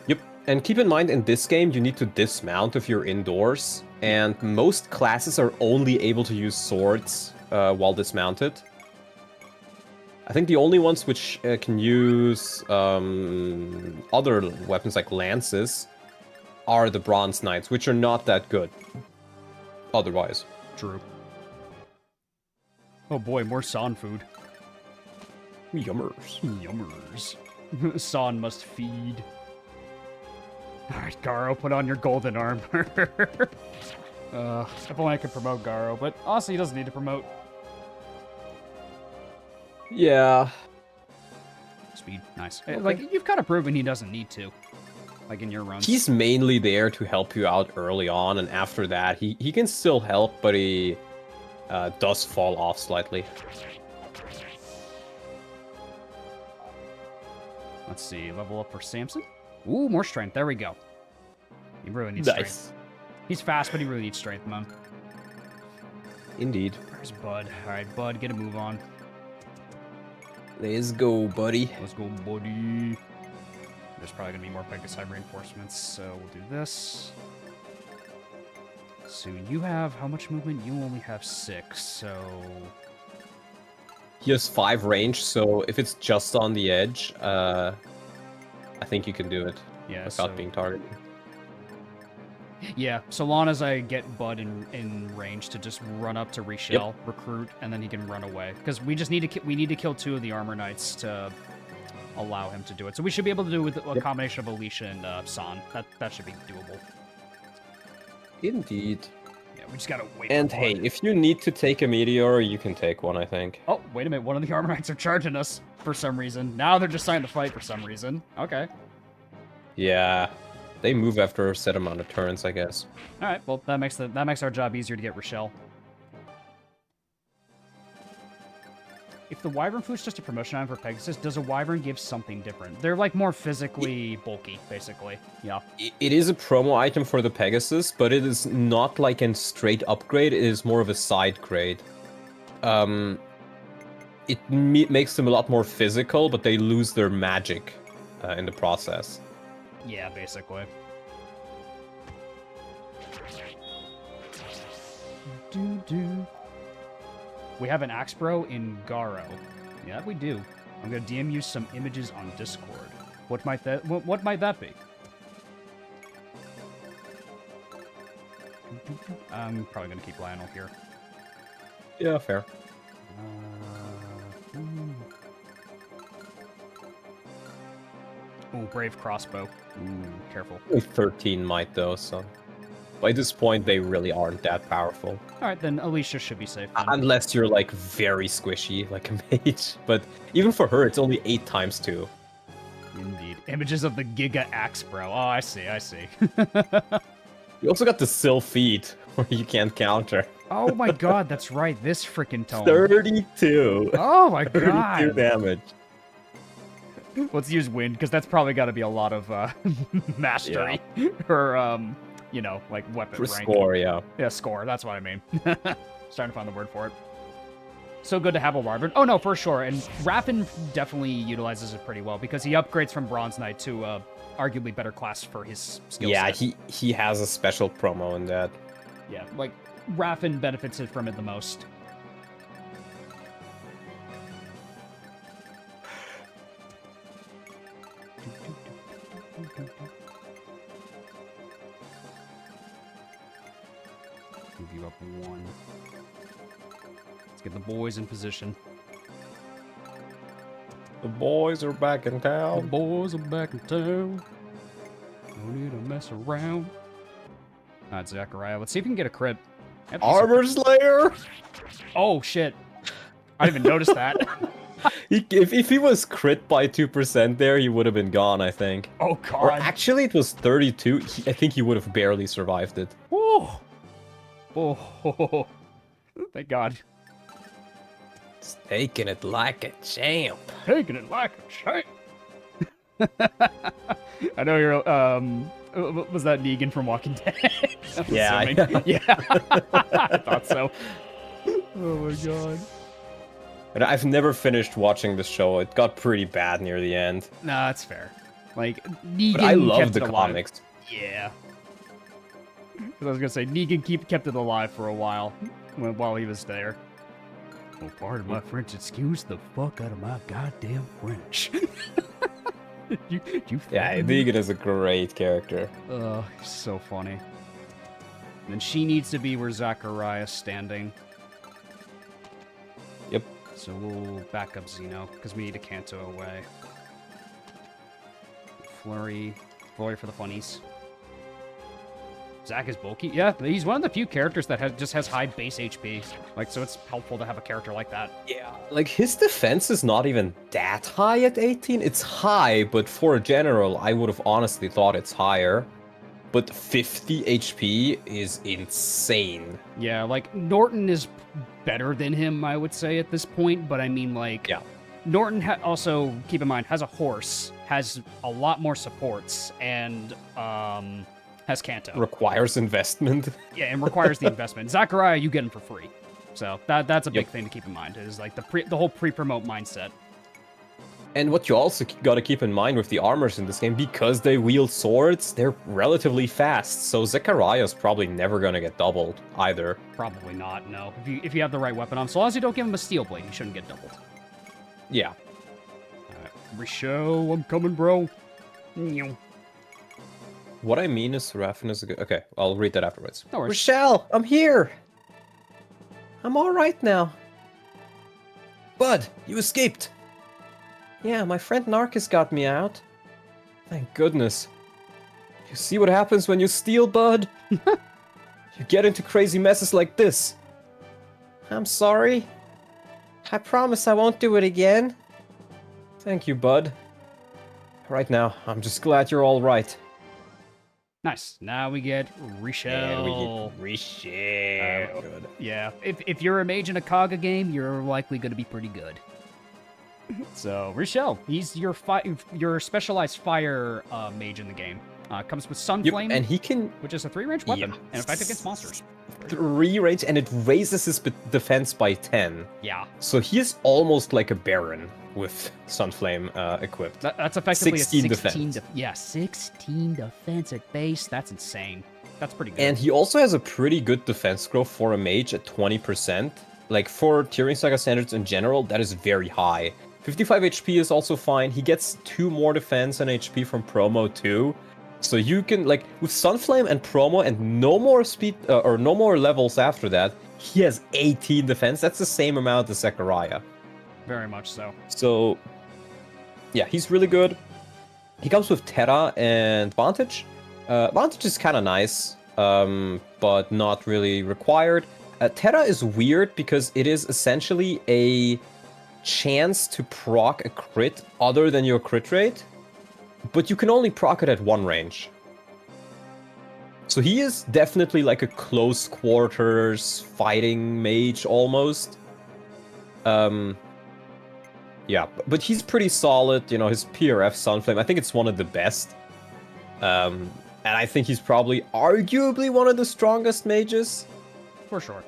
Yep, and keep in mind, in this game, you need to dismount if you're indoors, and most classes are only able to use swords while dismounted. I think the only ones which can use other weapons like lances are the Bronze Knights, which are not that good otherwise. True. Oh boy, more San food. Yummers. Yummers. San must feed. Alright, Garo, put on your golden armor. If only I could promote Garo, but honestly, he doesn't need to promote. Yeah. Speed, nice. Okay. Like, you've kind of proven he doesn't need to. Like, in your runs. He's mainly there to help you out early on, and after that, he can still help, but he does fall off slightly. Let's see, level up for Samson. Ooh, more strength. There we go. He really needs strength. He's fast, but he really needs strength, man. Indeed. Where's Bud? All right, Bud, get a move on. Let's go, buddy. Let's go, buddy. There's probably going to be more Pegasi reinforcements, so we'll do this. So you have how much movement? You only have 6, so... He has 5 range, so if it's just on the edge, I think you can do it. Yeah, without being targeted. Yeah, so long as I get Bud in range to just run up to reshell, recruit, and then he can run away. Because we just need to kill 2 of the Armor Knights to allow him to do it. So we should be able to do it with a combination of Alicia and San. That should be doable. Indeed. Yeah, we just gotta wait. And hey, if you need to take a meteor, you can take one, I think. Oh, wait a minute. One of the Armor Knights are charging us for some reason. Now they're just starting to fight for some reason. Okay. Yeah. They move after a set amount of turns, I guess. All right. Well, that makes our job easier to get Rochelle. If the Wyvern Flute's just a promotion item for Pegasus, does a Wyvern give something different? They're like more physically bulky, basically. Yeah. It is a promo item for the Pegasus, but it is not like a straight upgrade. It is more of a side grade. It makes them a lot more physical, but they lose their magic in the process. Yeah, basically. We have an Axe Bro in Garo. Yeah, we do. I'm gonna DM you some images on Discord. What might that be? I'm probably gonna keep Lionel here. Yeah, fair. Ooh, Brave Crossbow. Ooh, careful. Only 13 might though, so by this point they really aren't that powerful. Alright, then Alicia should be safe then. Unless you're like very squishy, like a mage. But even for her, it's only 8 times 2. Indeed. Images of the Giga Axe Bro. Oh, I see. You also got the Sill feat, where you can't counter. Oh my god, that's right. This freaking tome. 32. Oh my 32 god. damage. Let's use wind, because that's probably got to be a lot of mastery. Or, you know, like weapon For rank. score, yeah. Yeah, score. That's what I mean. Starting to find the word for it. So good to have a Wyvern. Oh no, for sure. And Raffin definitely utilizes it pretty well, because he upgrades from Bronze Knight to arguably better class for his skill set. Yeah, he has a special promo in that. Yeah, like, Raffin benefits it from it the most. Move you up 1. Let's get the boys in position. The boys are back in The town. boys are back in town. No need to mess around. Alright, Zachariah. Let's see if we can get a crit. Armor Slayer? Oh, shit. I didn't even notice that. If he was crit by 2% there, he would have been gone, I think. Oh, Or God. actually, it was 32. I think he would have barely survived it. Oh. Oh. Thank God. He's taking it like a champ. Taking it like a champ. I know you're, was that Negan from Walking Dead? I'm Yeah, assuming. Yeah. I thought so. Oh my God. But I've never finished watching the show. It got pretty bad near the end. Nah, that's fair. Like, Negan But I love kept the it alive. comics. Yeah. 'Cause I was gonna say, Negan kept it alive for a while, while he was there. Oh, pardon my French, excuse the fuck out of my goddamn French. you Yeah, fucking- Negan is a great character. Oh, so funny. And then she needs to be where Zachariah's standing. Yep. So we'll back up Zeno, because we need a Kanto away. Flurry for the funnies. Zach is bulky. Yeah, he's one of the few characters that just has high base HP. Like, so it's helpful to have a character like that. Yeah, like his defense is not even that high at 18. It's high, but for a general, I would have honestly thought it's higher. But 50 HP is insane. Yeah, like, Norton is better than him, I would say, at this point. But I mean, like, Yeah. Norton also, keep in mind, has a horse, has a lot more supports, and has Kanto. Requires investment. Yeah, and requires the investment. Zachariah, you get him for free. So that's a big Yep. thing to keep in mind, is like the whole pre-promote mindset. And what you also gotta keep in mind with the armors in this game, because they wield swords, they're relatively fast. So Zechariah's probably never gonna get doubled either. Probably not, no. If you have the right weapon on. So long as you don't give him a steel blade, he shouldn't get doubled. Yeah. Alright. Richo, I'm coming, bro. Meow. What I mean is Raffin is a good... Okay, I'll read that afterwards. No worries. Rochelle, I'm here! I'm alright now. Bud, you escaped! Yeah, my friend Narcus got me out. Thank goodness. You see what happens when you steal, Bud? You get into crazy messes like this. I'm sorry. I promise I won't do it again. Thank you, Bud. Right now, I'm just glad you're all right. Nice. Now we get Richelle. Richelle. Good. Yeah. If you're a mage in a Kaga game, you're likely going to be pretty good. So, Richelle, he's your specialized fire mage in the game. Comes with Sunflame, And he can... which is a 3-range weapon, and effective against monsters. 3 range, and it raises his defense by 10. Yeah. So he is almost like a Baron with Sunflame equipped. That's effectively 16 a 16 defense. Yeah, 16 defense at base. That's insane. That's pretty good. And he also has a pretty good defense growth for a mage at 20%. Like, for Tyrion Saga standards in general, that is very high. 55 HP is also fine. He gets 2 more defense and HP from promo too. So you can, like, with Sunflame and promo and no more speed, or no more levels after that, he has 18 defense. That's the same amount as Zechariah. Very much so. So, yeah, he's really good. He comes with Terra and Vantage. Vantage is kind of nice, but not really required. Terra is weird because it is essentially a chance to proc a crit other than your crit rate, but you can only proc it at one range. So he is definitely like a close quarters fighting mage almost. Yeah, but he's pretty solid. You know, his PRF Sunflame, I think it's one of the best. And I think he's probably arguably one of the strongest mages. For sure.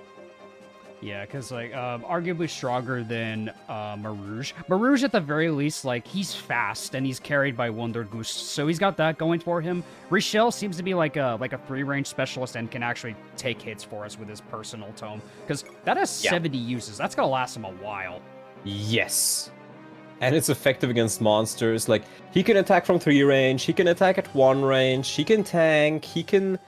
Yeah, because, like, arguably stronger than Marouge. Marouge, at the very least, like, he's fast, and he's carried by Wundergust, so he's got that going for him. Richelle seems to be like a 3-range specialist and can actually take hits for us with his personal tome, because that has 70 uses. That's gonna last him a while. Yes. And it's effective against monsters. Like, he can attack from 3 range, he can attack at 1 range, he can tank, he can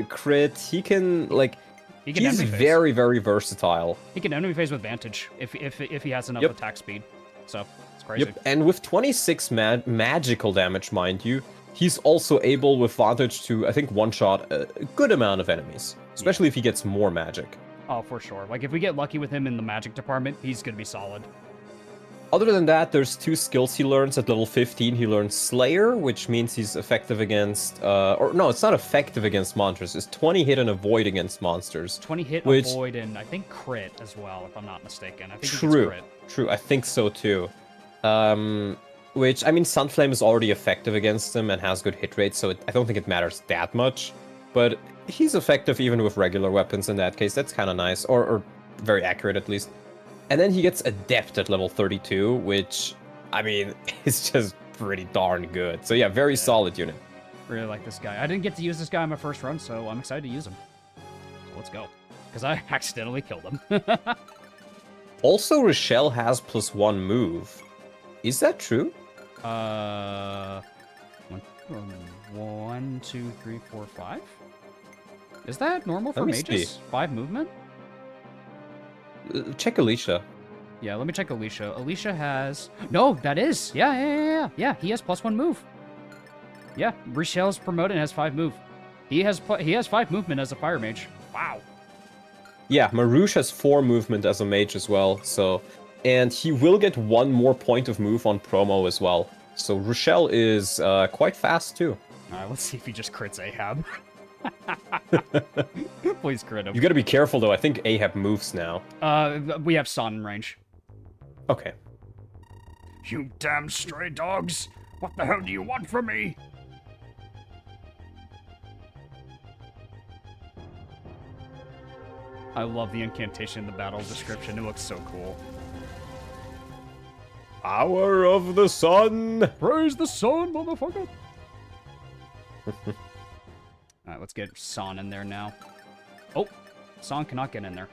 crit, he can, like... He's very, very versatile. He can enemy phase with Vantage if he has enough attack speed. So, it's crazy. Yep, and with 26 magical damage, mind you, he's also able with Vantage to, I think, one-shot a good amount of enemies. Especially if he gets more magic. Oh, for sure. Like, if we get lucky with him in the magic department, he's gonna be solid. Other than that, there's 2 skills he learns. At level 15, he learns Slayer, which means he's effective against... or no, it's not effective against monsters. It's 20 hit and avoid against monsters. 20 hit, avoid, and I think crit as well, if I'm not mistaken. I think he gets crit. True. I think so, too. Which, I mean, Sunflame is already effective against him and has good hit rate, so I don't think it matters that much. But he's effective even with regular weapons in that case. That's kind of nice, or very accurate, at least. And then he gets Adept at level 32, which, I mean, is just pretty darn good. So yeah, very solid unit. Really like this guy. I didn't get to use this guy on my first run, so I'm excited to use him. So let's go. Because I accidentally killed him. Also, Richelle has +1 move. Is that true? 1, 2, 3, 4, 5? Is that normal for mages? 5 movement? Check Alicia. Yeah, let me check Alicia. Alicia has... No, that is! Yeah, he has +1 move. Yeah, Richelle's promoted and has 5 move. He has 5 movement as a fire mage. Wow. Yeah, Marouche has 4 movement as a mage as well, so... And he will get 1 more point of move on promo as well. So Richelle is quite fast too. Alright, let's see if he just crits Ahab. Please crit him. You gotta be careful though, I think Ahab moves now. We have Son in range. Okay. You damn stray dogs! What the hell do you want from me? I love the incantation in the battle description. It looks so cool. Hour of the sun! Praise the sun, motherfucker! Alright, let's get Son in there now. Oh! Son cannot get in there.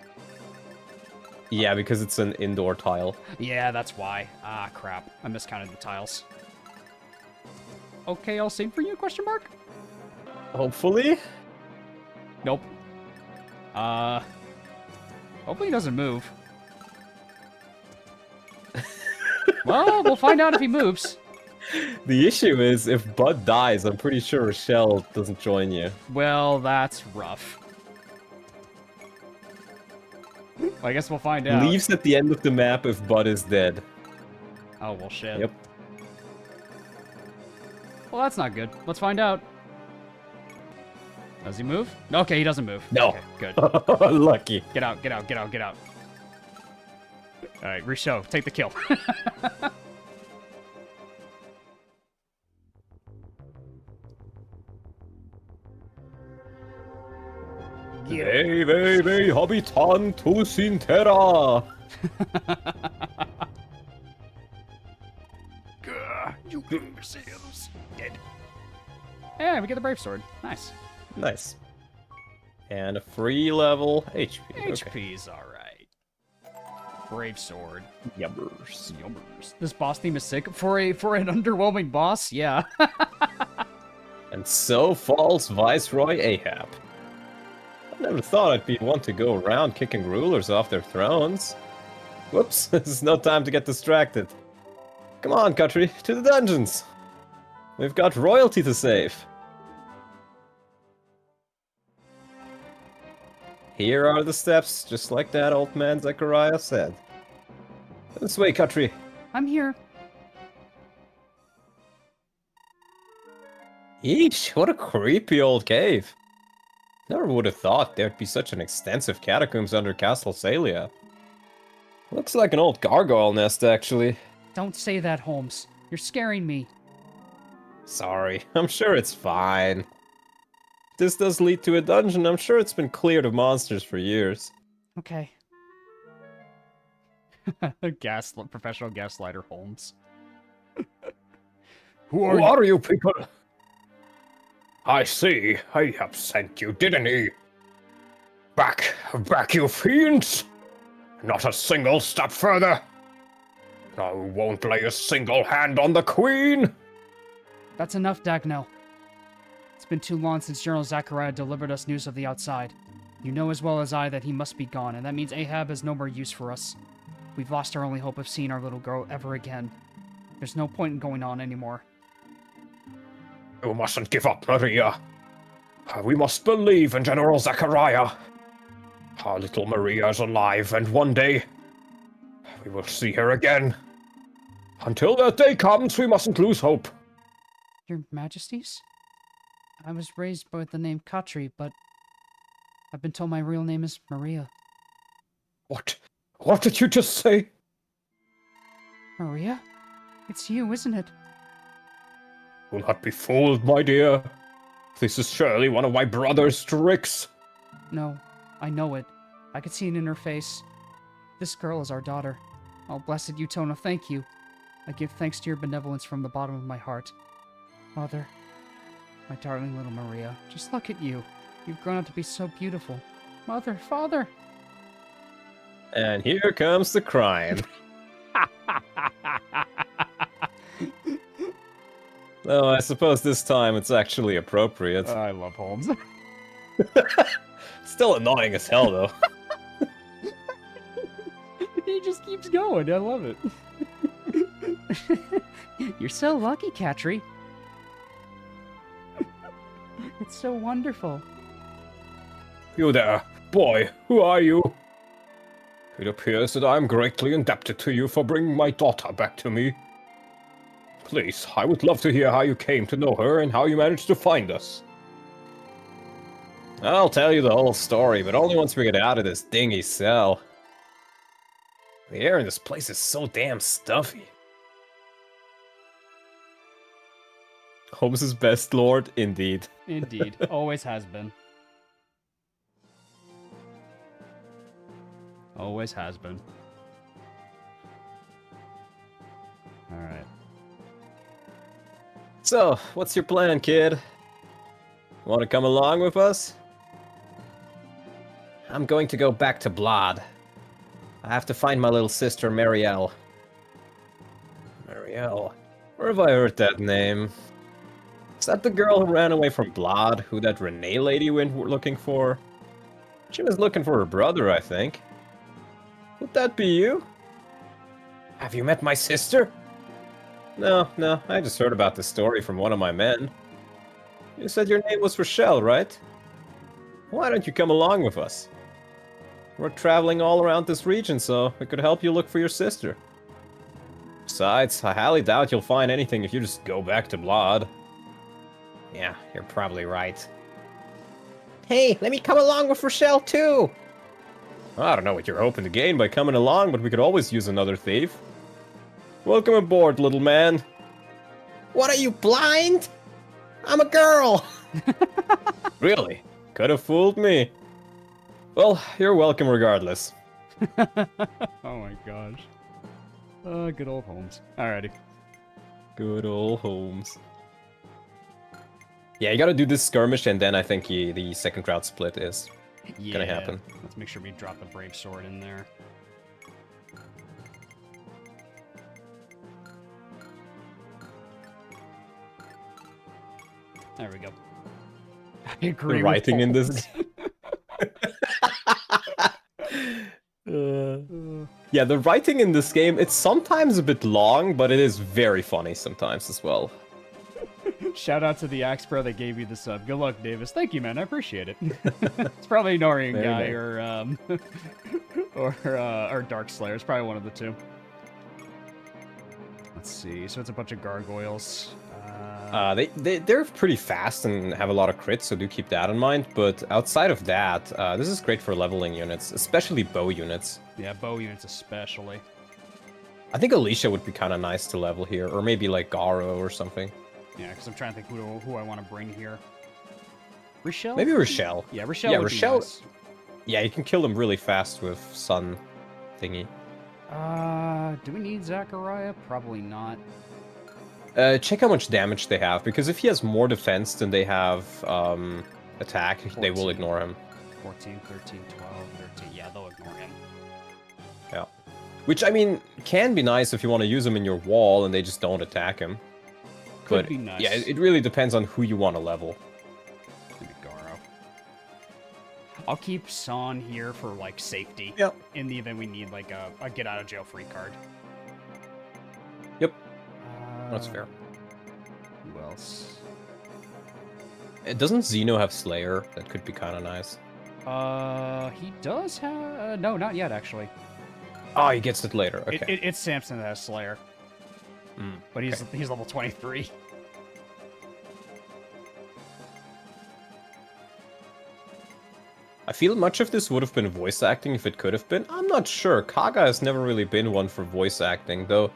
Yeah, because it's an indoor tile. Yeah, that's why. Ah, crap. I miscounted the tiles. Okay, I'll sing for you, question mark? Hopefully? Nope. Hopefully he doesn't move. Well, we'll find out if he moves. The issue is, if Bud dies, I'm pretty sure Richelle doesn't join you. Well, that's rough. Well, I guess we'll find out. Leaves at the end of the map if Bud is dead. Oh, well, shit. Yep. Well, that's not good. Let's find out. Does he move? Okay, he doesn't move. No. Okay, good. Lucky. Get out, get out, get out, get out. Alright, Richaud, take the kill. Vei habitantus in terra! You imbeciles. Dead. Yeah, we get the Brave Sword. Nice. Nice. And a free level HP. Okay. HP's alright. Brave sword. Yubbers. Yummers. This boss theme is sick. For an underwhelming boss, yeah. And so falls Viceroy Ahab. I never thought I'd be one to go around kicking rulers off their thrones. Whoops, this is no time to get distracted. Come on, country, to the dungeons. We've got royalty to save. Here are the steps, just like that old man Zechariah said. This way, country. I'm here. Yeesh, what a creepy old cave. Never would have thought there'd be such an extensive catacombs under Castle Salia. Looks like an old gargoyle nest, actually. Don't say that, Holmes. You're scaring me. Sorry, I'm sure it's fine. This does lead to a dungeon. I'm sure it's been cleared of monsters for years. Okay. Professional gaslighter Holmes. Who are you people? I see. I have sent you, didn't he? Back, you fiends! Not a single step further. I won't lay a single hand on the Queen. That's enough, Dagnell. It's been too long since General Zachariah delivered us news of the outside. You know as well as I that he must be gone, and that means Ahab has no more use for us. We've lost our only hope of seeing our little girl ever again. There's no point in going on anymore. You mustn't give up, Maria. We must believe in General Zachariah. Our little Maria is alive, and one day we will see her again. Until that day comes, we mustn't lose hope. Your Majesties? I was raised with the name Katri, but I've been told my real name is Maria. What? What did you just say? Maria? It's you, isn't it? Do not be fooled, my dear. This is surely one of my brother's tricks. No, I know it. I could see it in her face. This girl is our daughter. Oh, blessed Utona, thank you. I give thanks to your benevolence from the bottom of my heart. Mother, my darling little Maria, just look at you. You've grown up to be so beautiful. Mother, father! And here comes the crime. Oh, I suppose this time it's actually appropriate. I love Holmes. Still annoying as hell, though. He just keeps going. I love it. You're so lucky, Katri. It's so wonderful. You there, boy, who are you? It appears that I'm greatly indebted to you for bringing my daughter back to me. Please, I would love to hear how you came to know her and how you managed to find us. I'll tell you the whole story, but only once we get out of this dingy cell. The air in this place is so damn stuffy. Holmes's best lord, indeed. Indeed. Always has been. Always has been. Alright. So, what's your plan, kid? Want to come along with us? I'm going to go back to Blod. I have to find my little sister, Marielle. Marielle? Where have I heard that name? Is that the girl who ran away from Blod, who that Renee lady went looking for? She was looking for her brother, I think. Would that be you? Have you met my sister? No, I just heard about the story from one of my men. You said your name was Rochelle, right? Why don't you come along with us? We're traveling all around this region, so we could help you look for your sister. Besides, I highly doubt you'll find anything if you just go back to Blod. Yeah, you're probably right. Hey, let me come along with Rochelle, too! I don't know what you're hoping to gain by coming along, but we could always use another thief. Welcome aboard, little man. What are you, blind? I'm a girl! Really? Could have fooled me. Well, you're welcome regardless. Oh my gosh. Good old Holmes. Alrighty. Good old Holmes. Yeah, you gotta do this skirmish, and then I think the second route split is gonna happen. Let's make sure we drop the Brave Sword in there. There we go. I agree. The writing in this. Yeah, the writing in this game, it's sometimes a bit long, but it is very funny sometimes as well. Shout out to the Axe Pro that gave you the sub. Good luck, Davis. Thank you, man. I appreciate it. It's probably an Orion guy or Dark Slayer. It's probably one of the two. Let's see. So it's a bunch of gargoyles. They're pretty fast and have a lot of crits, so do keep that in mind. But outside of that, this is great for leveling units, especially bow units. Yeah, bow units especially. I think Alicia would be kind of nice to level here, or maybe like Garo or something. Yeah, because I'm trying to think who I want to bring here. Rochelle? Maybe Rochelle. Yeah, Rochelle. Yeah, would Rochelle. Be nice. Yeah, you can kill them really fast with Sun thingy. Do we need Zachariah? Probably not. Check how much damage they have, because if he has more defense than they have attack, 14. they will ignore him. 14, 13, 12, 13. Yeah, they'll ignore him. Yeah. Which, I mean, can be nice if you want to use him in your wall and they just don't attack him. Could be nice. Yeah, it really depends on who you want to level. Maybe Garo. I'll keep Son here for, like, safety. Yep. In the event we need, like, a get-out-of-jail-free card. Yep. That's fair. Who else? Doesn't Xeno have Slayer? That could be kind of nice. He does have... no, not yet, actually. Oh, he gets it later. Okay. It's Samson that has Slayer. But he's level 23. I feel much of this would have been voice acting if it could have been. I'm not sure. Kaga has never really been one for voice acting, though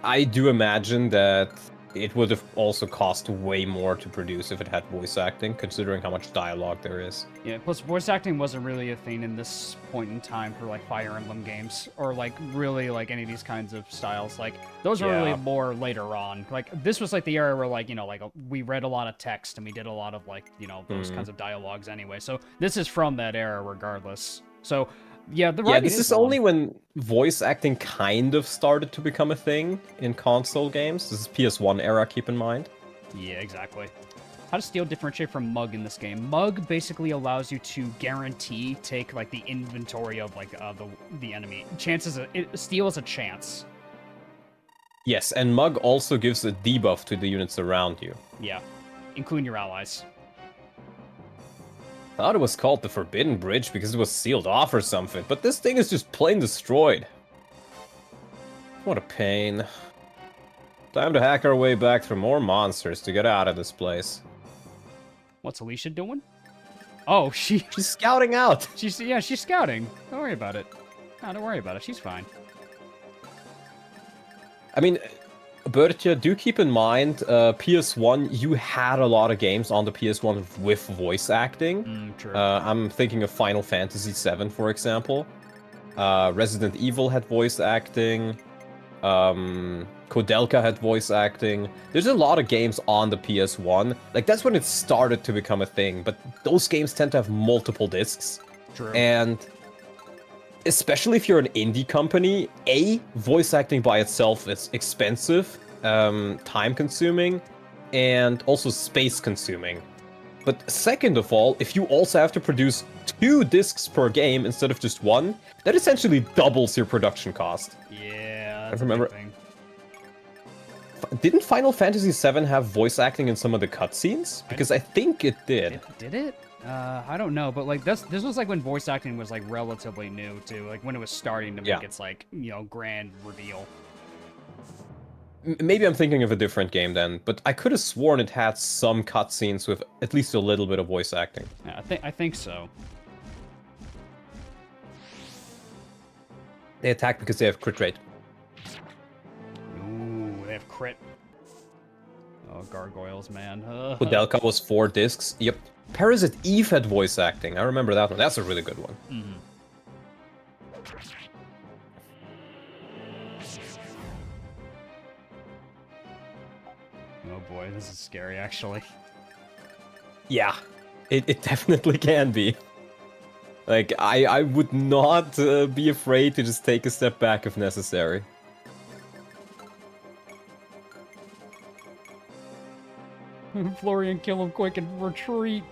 I do imagine that it would have also cost way more to produce if it had voice acting, considering how much dialogue there is. Yeah, plus voice acting wasn't really a thing in this point in time for, like, Fire Emblem games, or, like, really, like, any of these kinds of styles. Like, those were really more later on. Like, this was, like, the era where, like, you know, like, we read a lot of text, and we did a lot of, like, you know, those kinds of dialogues anyway. So, this is from that era regardless. So, yeah, this is only when voice acting kind of started to become a thing in console games. This is PS1 era, keep in mind. Yeah, exactly. How does Steel differentiate from Mug in this game? Mug basically allows you to guarantee take, like, the inventory of, like, the enemy. Steel is a chance. Yes, and Mug also gives a debuff to the units around you. Yeah, including your allies. Thought it was called the Forbidden Bridge because it was sealed off or something, but this thing is just plain destroyed. What a pain. Time to hack our way back through more monsters to get out of this place. What's Alicia doing? Oh, she's scouting out. She's scouting. Don't worry about it. No, don't worry about it. She's fine. I mean, Bertja, do keep in mind, PS1, you had a lot of games on the PS1 with voice acting. True. I'm thinking of Final Fantasy VII, for example. Resident Evil had voice acting. Kodelka had voice acting. There's a lot of games on the PS1. Like, that's when it started to become a thing, but those games tend to have multiple discs. True. And especially if you're an indie company, voice acting by itself is expensive, time-consuming, and also space-consuming. But second of all, if you also have to produce 2 discs per game instead of just 1, that essentially doubles your production cost. Yeah, that's a big thing. Didn't Final Fantasy VII have voice acting in some of the cutscenes? Because I think it did. Did it? I don't know, but like this was like when voice acting was like relatively new too, like when it was starting to make its like, you know, grand reveal. Maybe I'm thinking of a different game then, but I could have sworn it had some cutscenes with at least a little bit of voice acting. Yeah, I think so. They attack because they have crit rate. Ooh, they have crit. Oh, gargoyles, man. Kodelka was 4 discs. Yep. Parasite Eve had voice acting. I remember that one. That's a really good one. Oh boy, this is scary, actually. Yeah, it definitely can be. Like, I would not be afraid to just take a step back if necessary. Florian, kill him quick and retreat.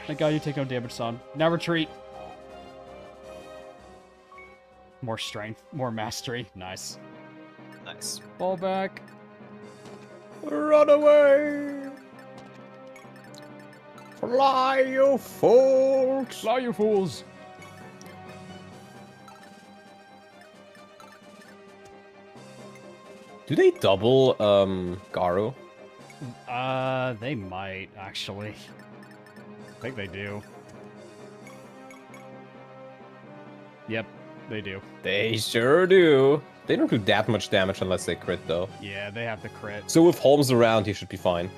Thank God you take no damage, son. Now retreat. More strength, more mastery. Nice. Nice. Fall back. Run away! Fly, you fools! Fly, you fools! Do they double, Garu? They might, actually. I think they do. Yep, they do. They sure do. They don't do that much damage unless they crit, though. Yeah, they have to crit. So with Holmes around, he should be fine.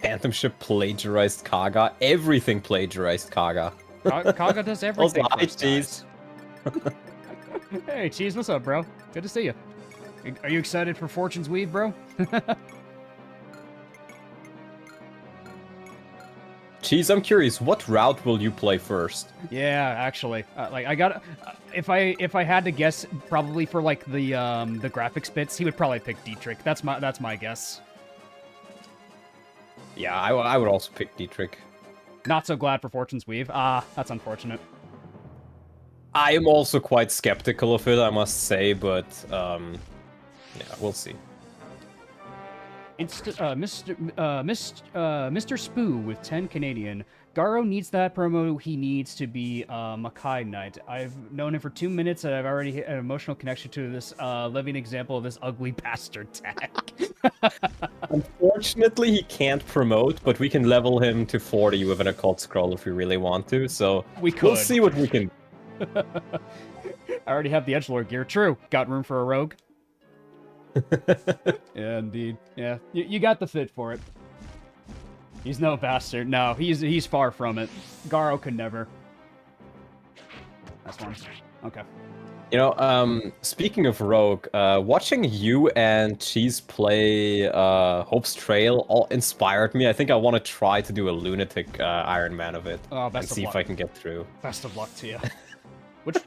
Phantom Ship plagiarized Kaga. Everything plagiarized Kaga. Kaga does everything. Also, hi, Cheese. Hey, Cheese, what's up, bro? Good to see you. Are you excited for Fortune's Weave, bro? Cheese, I'm curious, what route will you play first? Yeah, actually, like I got, if I had to guess, probably for like the graphics bits, he would probably pick Dietrich. That's my guess. Yeah, I would also pick Dietrich. Not so glad for Fortune's Weave. Ah, that's unfortunate. I am also quite skeptical of it, I must say, but yeah, we'll see. Mr. Spoo with 10 Canadian. Garo needs that promo. He needs to be Makai Knight. I've known him for 2 minutes, and I've already hit an emotional connection to this living example of this ugly bastard tag. Unfortunately, he can't promote, but we can level him to 40 with an occult scroll if we really want to. So we'll see what we can. I already have the edgelord gear. True. Got room for a rogue. Yeah, indeed. Yeah, you got the fit for it. He's no bastard. No, he's far from it. Garo could never. That's one. Okay. You know, speaking of rogue, watching you and Cheese play Hope's Trail all inspired me. I think I want to try to do a lunatic Ironman of it. Oh, and see if I can get through. Best of luck to you. Which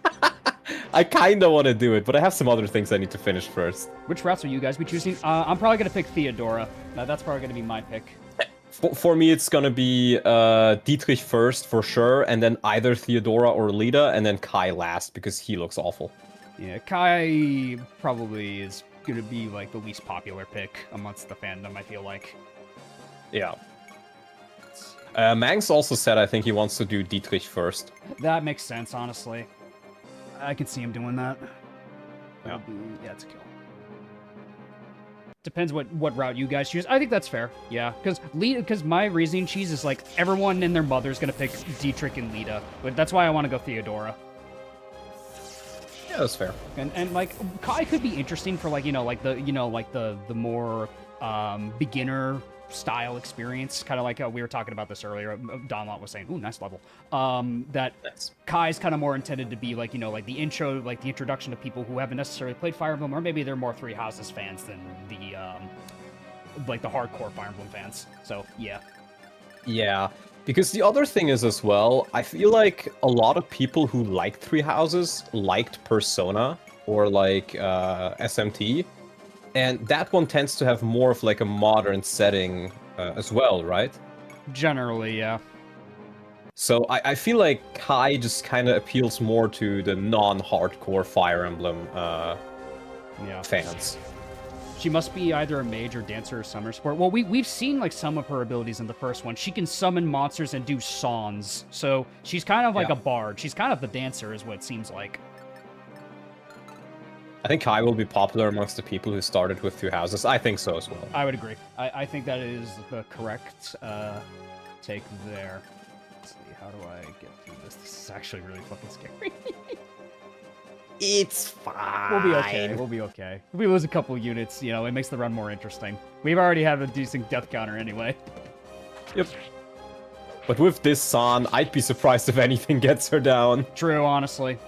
I kind of want to do it, but I have some other things I need to finish first. Which routes will you guys be choosing? I'm probably going to pick Theodora. That's probably going to be my pick. For me, it's going to be Dietrich first, for sure, and then either Theodora or Lita, and then Kai last, because he looks awful. Yeah, Kai probably is going to be, like, the least popular pick amongst the fandom, I feel like. Yeah. Mangs also said I think he wants to do Dietrich first. That makes sense, honestly. I can see him doing that. Yeah. Yeah, it's a kill. Depends what route you guys choose. I think that's fair. Yeah, because my reasoning, Cheese, is like everyone and their mother's gonna pick Dietrich and Lita, but that's why I want to go Theodora. Yeah, that's fair. And like Kai could be interesting for like the more beginner style experience, kind of like we were talking about this earlier. Donlot was saying, "Ooh, nice level." That Nice. Kai's kind of more intended to be like like the intro, like the introduction to people who haven't necessarily played Fire Emblem, or maybe they're more Three Houses fans than the like the hardcore Fire Emblem fans. So yeah. Yeah, because the other thing is as well, I feel like a lot of people who liked Three Houses liked Persona or like SMT. And that one tends to have more of like a modern setting as well, right? Generally, yeah. So I feel like Kai just kind of appeals more to the non-hardcore Fire Emblem fans. She must be either a mage or dancer or summer sport. Well, we've seen like some of her abilities in the first one. She can summon monsters and do songs. So she's kind of like a bard. She's kind of the dancer is what it seems like. I think Kai will be popular amongst the people who started with Two Houses. I think so as well. I would agree. I think that is the correct take there. Let's see, how do I get through this? This is actually really fucking scary. It's fine. We'll be okay. We'll be okay. If we lose a couple units, it makes the run more interesting. We've already had a decent death counter anyway. Yep. But with this San, I'd be surprised if anything gets her down. True, honestly.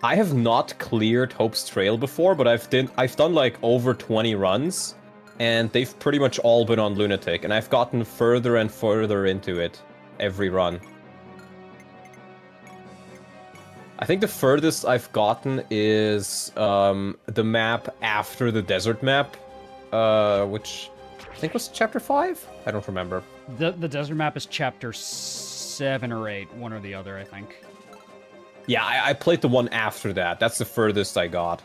I have not cleared Hope's Trail before, but I've done like over 20 runs, and they've pretty much all been on Lunatic, and I've gotten further and further into it every run. I think the furthest I've gotten is the map after the desert map, which I think was chapter 5? I don't remember. The desert map is chapter 7 or 8, one or the other, I think. Yeah, I played the one after that. That's the furthest I got.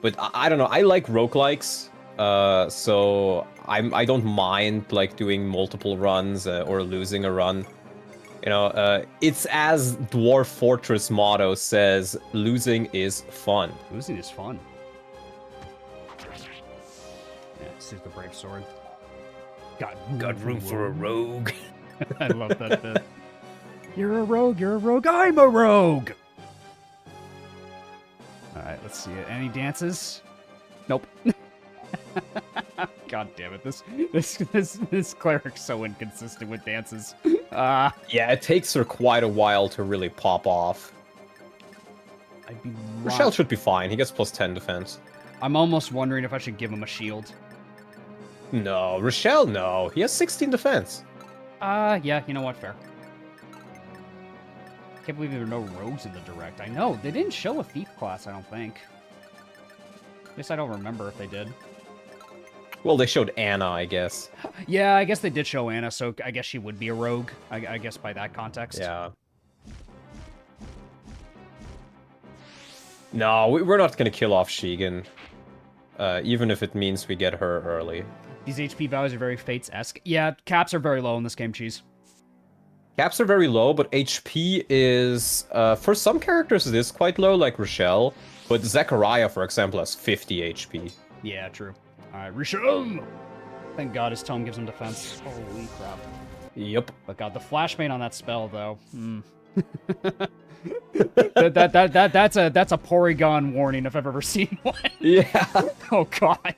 But I don't know. I like roguelikes, so I don't mind like doing multiple runs or losing a run. You know, it's as Dwarf Fortress motto says, losing is fun. Losing is fun. Yeah, let's use the Brave Sword. Got room for a rogue. I love that bit. You're a rogue, I'm a rogue! Alright, let's see it. Any dances? Nope. God damn it, this cleric's so inconsistent with dances. Yeah, it takes her quite a while to really pop off. Rochelle should be fine. He gets +10 defense. I'm almost wondering if I should give him a shield. No, Rochelle, no. He has 16 defense. Yeah, you know what, fair. Can't believe there were no rogues in the direct. I know, they didn't show a thief class, I don't think. At least I don't remember if they did. Well, they showed Anna, I guess. Yeah, I guess they did show Anna, so I guess she would be a rogue, I guess by that context. Yeah. No, we're not gonna kill off Shigen. Even if it means we get her early. These HP values are very Fates-esque. Yeah, caps are very low in this game, Cheese. Caps are very low, but HP is... for some characters it is quite low, like Rochelle. But Zechariah, for example, has 50 HP. Yeah, true. Alright, Rochelle! Thank God his tome gives him defense. Holy crap. Yep. But God, the flashbang on that spell, though. That's a Porygon warning if I've ever seen one. Yeah. Oh God.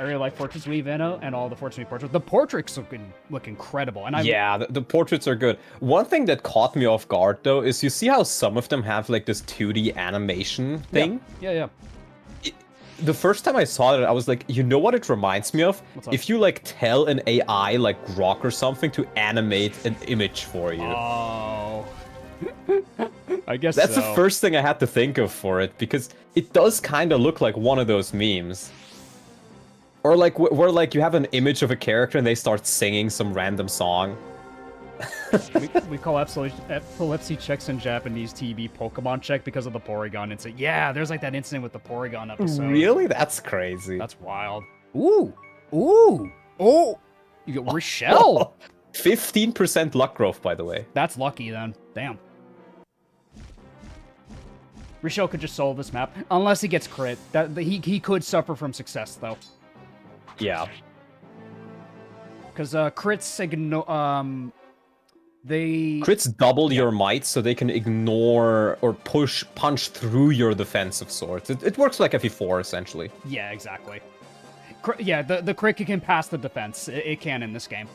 I really like Fortress Weave and all the Fortress Weave portraits. The portraits look incredible, and yeah, the portraits are good. One thing that caught me off guard though is you see how some of them have like this 2D animation thing. Yeah. The first time I saw it, I was like, you know what it reminds me of? If you like tell an AI like Grok or something to animate an image for you. Oh. I guess that's so. The first thing I had to think of for it, because it does kind of look like one of those memes. Or like where like you have an image of a character and they start singing some random song. we call epilepsy checks in Japanese TV Pokemon check because of the Porygon incident. Yeah, there's like that incident with the Porygon episode. Really? That's crazy. That's wild. Ooh! Oh! You got Rochelle! 15% luck growth, by the way. That's lucky then. Damn. Rochelle could just solo this map, unless he gets crit. He could suffer from success though. Yeah. Because crits ignore crits double your might, so they can ignore or punch through your defensive swords. It works like FE4 essentially. Yeah, exactly. The crit can pass the defense. It can in this game.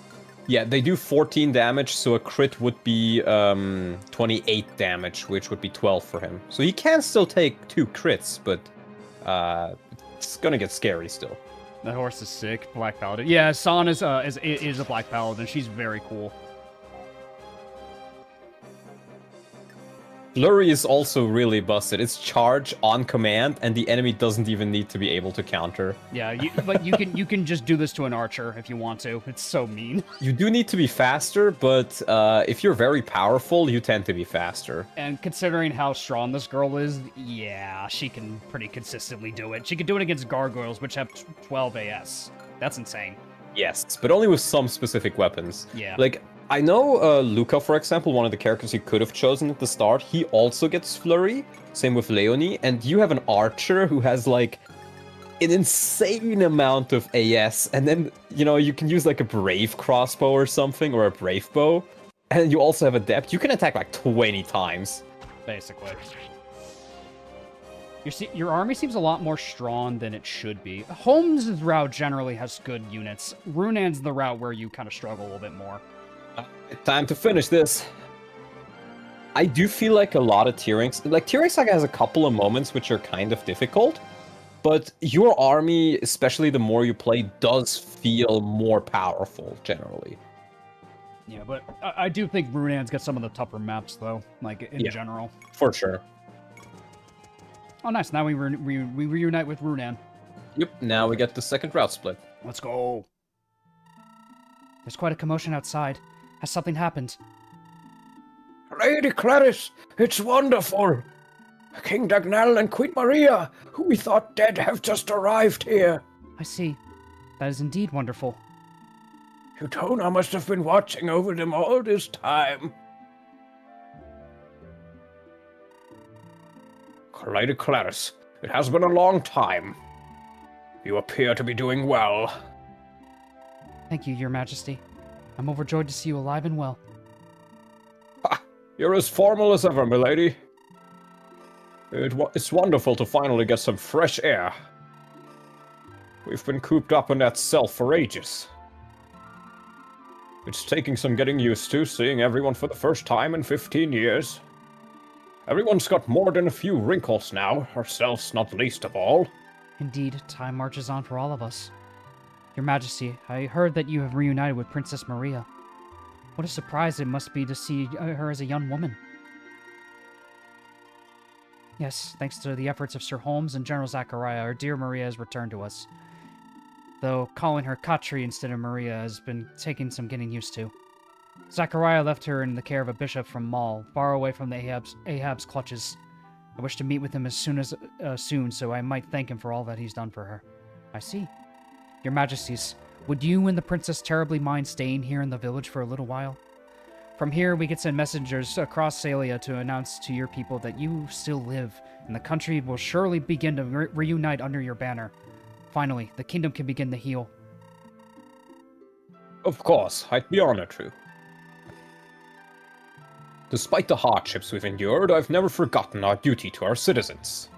Yeah, they do 14 damage, so a crit would be 28 damage, which would be 12 for him. So he can still take 2 crits, but it's gonna get scary still. That horse is sick, Black Paladin. Yeah, San is a Black Paladin. She's very cool. Flurry is also really busted. It's charge on command, and the enemy doesn't even need to be able to counter. Yeah, but you can just do this to an archer if you want to. It's so mean. You do need to be faster, but if you're very powerful, you tend to be faster. And considering how strong this girl is, yeah, she can pretty consistently do it. She can do it against gargoyles, which have 12 AS. That's insane. Yes, but only with some specific weapons. Yeah. Like, I know Luca, for example, one of the characters you could have chosen at the start, he also gets Flurry. Same with Leonie. And you have an archer who has, like, an insane amount of AS. And then, you know, you can use, like, a Brave crossbow or something, or a Brave bow. And you also have Adept. You can attack, like, 20 times. Basically. Your army seems a lot more strong than it should be. Holmes' route generally has good units. Runan's the route where you kind of struggle a little bit more. Time to finish this. I do feel like a lot of T-Rex Saga has a couple of moments which are kind of difficult, but your army, especially the more you play, does feel more powerful generally. Yeah, but I do think Runan's got some of the tougher maps, though, like, in general. For sure. Oh, nice. Now we reunite with Runan. Yep, now we get the second route split. Let's go. There's quite a commotion outside. Has something happened? Lady Clarice, it's wonderful. King Dagnall and Queen Maria, who we thought dead, have just arrived here. I see. That is indeed wonderful. Utona must have been watching over them all this time. Lady Clarice, it has been a long time. You appear to be doing well. Thank you, Your Majesty. I'm overjoyed to see you alive and well. Ha! You're as formal as ever, milady. It's wonderful to finally get some fresh air. We've been cooped up in that cell for ages. It's taking some getting used to, seeing everyone for the first time in 15 years. Everyone's got more than a few wrinkles now, ourselves not least of all. Indeed, time marches on for all of us. Your Majesty, I heard that you have reunited with Princess Maria. What a surprise it must be to see her as a young woman. Yes, thanks to the efforts of Sir Holmes and General Zachariah, our dear Maria has returned to us. Though calling her Katri instead of Maria has been taking some getting used to. Zachariah left her in the care of a bishop from Maul, far away from the Ahab's clutches. I wish to meet with him as soon, so I might thank him for all that he's done for her. I see. Your Majesties, would you and the princess terribly mind staying here in the village for a little while? From here, we could send messengers across Salia to announce to your people that you still live, and the country will surely begin to reunite under your banner. Finally, the kingdom can begin to heal. Of course, I'd be honored to. Despite the hardships we've endured, I've never forgotten our duty to our citizens.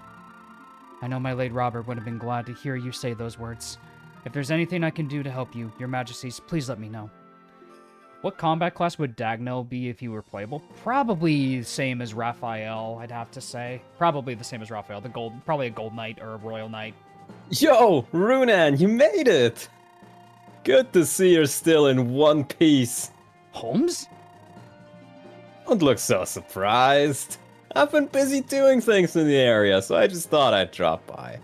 I know my late Robert would have been glad to hear you say those words. If there's anything I can do to help you, Your Majesties, please let me know. What combat class would Dagnall be if he were playable? Probably the same as Raphael, I'd have to say. Probably the same as Raphael. Probably a Gold Knight or a Royal Knight. Yo, Runan, you made it! Good to see you're still in one piece. Holmes? Don't look so surprised. I've been busy doing things in the area, so I just thought I'd drop by.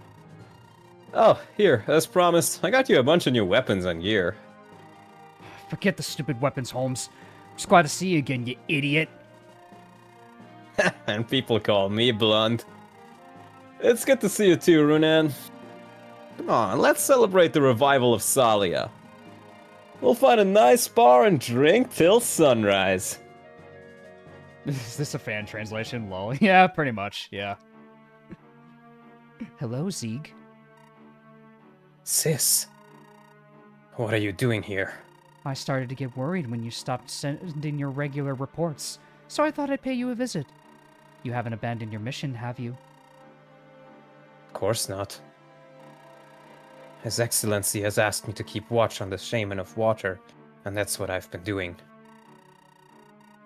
Oh, here, as promised, I got you a bunch of new weapons and gear. Forget the stupid weapons, Holmes. Just glad to see you again, you idiot. And people call me blunt. It's good to see you too, Runan. Come on, let's celebrate the revival of Salia. We'll find a nice bar and drink till sunrise. Is this a fan translation? Lol. Yeah, pretty much, yeah. Hello, Zieg. Sis, what are you doing here? I started to get worried when you stopped sending your regular reports, so I thought I'd pay you a visit. You haven't abandoned your mission, have you? Of course not. His Excellency has asked me to keep watch on the Shaman of Water, and that's what I've been doing.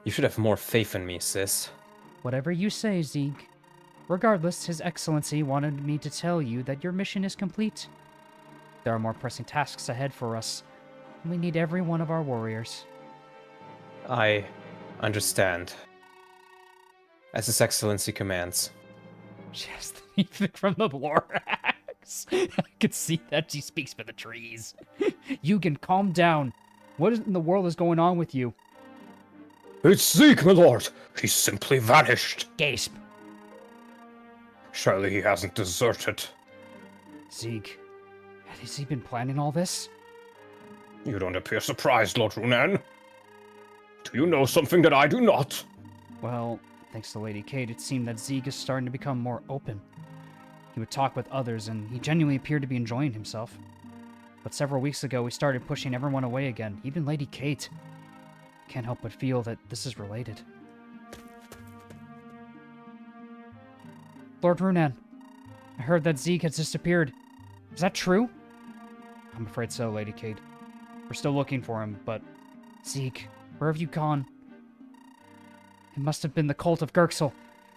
You should have more faith in me, sis. Whatever you say, Zieg. Regardless, His Excellency wanted me to tell you that your mission is complete. There are more pressing tasks ahead for us. We need every one of our warriors. I understand. As His Excellency commands. Just from the Lorax. I could see that she speaks for the trees. You can calm down. What in the world is going on with you? It's Zeke, my lord! He's simply vanished! Gasp. Surely he hasn't deserted. Zieg, has he been planning all this? You don't appear surprised, Lord Runan. Do you know something that I do not? Well, thanks to Lady Kate, it seemed that Zieg is starting to become more open. He would talk with others, and he genuinely appeared to be enjoying himself. But several weeks ago, he started pushing everyone away again, even Lady Kate. Can't help but feel that this is related. Lord Runan. I heard that Zeke has disappeared. Is that true? I'm afraid so, Lady Kate. We're still looking for him, but... Zeke, where have you gone? It must have been the cult of Gerxel.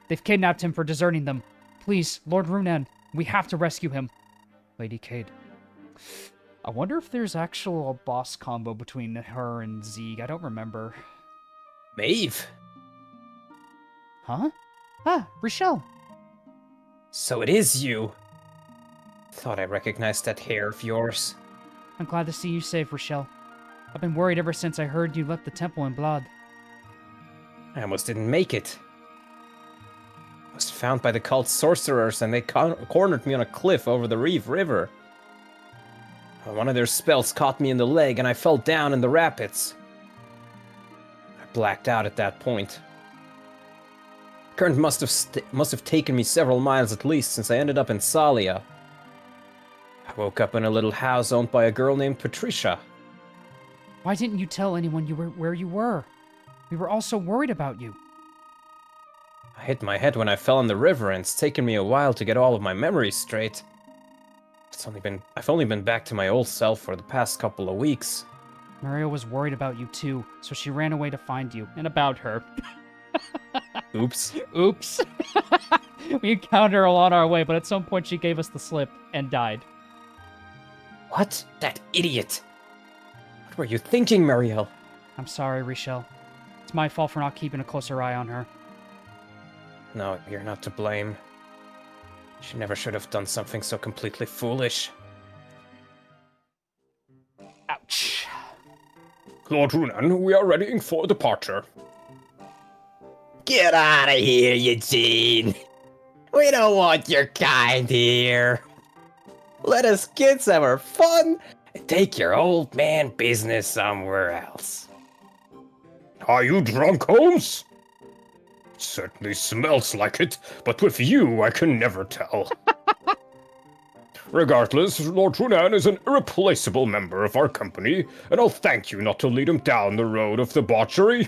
They've kidnapped him for deserting them. Please, Lord Runan, we have to rescue him. Lady Kate. I wonder if there's actual a boss combo between her and Zeke. I don't remember. Maeve? Huh? Ah, Rochelle. So it is you. Thought I recognized that hair of yours. I'm glad to see you safe, Rochelle. I've been worried ever since I heard you left the temple in blood. I almost didn't make it. I was found by the cult sorcerers and they cornered me on a cliff over the Reeve River. One of their spells caught me in the leg and I fell down in the rapids. I blacked out at that point. Current must have taken me several miles at least since I ended up in Salia. I woke up in a little house owned by a girl named Patricia. Why didn't you tell anyone where you were? We were all so worried about you. I hit my head when I fell in the river and it's taken me a while to get all of my memories straight. I've only been back to my old self for the past couple of weeks. Maria was worried about you too, so she ran away to find you, and about her. Oops. Oops. We encountered her along our way, but at some point she gave us the slip and died. What? That idiot! What were you thinking, Marielle? I'm sorry, Rochelle. It's my fault for not keeping a closer eye on her. No, you're not to blame. She never should have done something so completely foolish. Ouch. Lord Runan, we are readying for departure. Get out of here, Eugene! We don't want your kind here. Let us kids have our fun and take your old man business somewhere else. Are you drunk, Holmes? Certainly smells like it, but with you I can never tell. Regardless, Lord Runan is an irreplaceable member of our company, and I'll thank you not to lead him down the road of debauchery.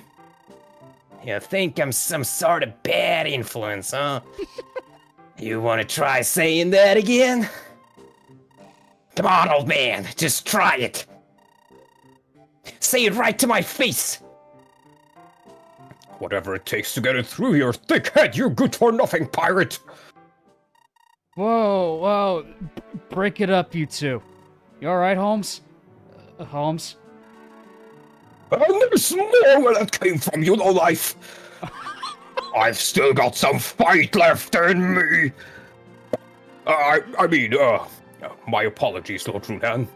You think I'm some sort of bad influence, huh? You want to try saying that again? Come on, old man, just try it. Say it right to my face. Whatever it takes to get it through your thick head, you good-for-nothing pirate! Whoa, whoa. Break it up, you two. You alright, Holmes? Holmes? And there's more where that came from, you lowlife! I've still got some fight left in me! My apologies, Lord Runan.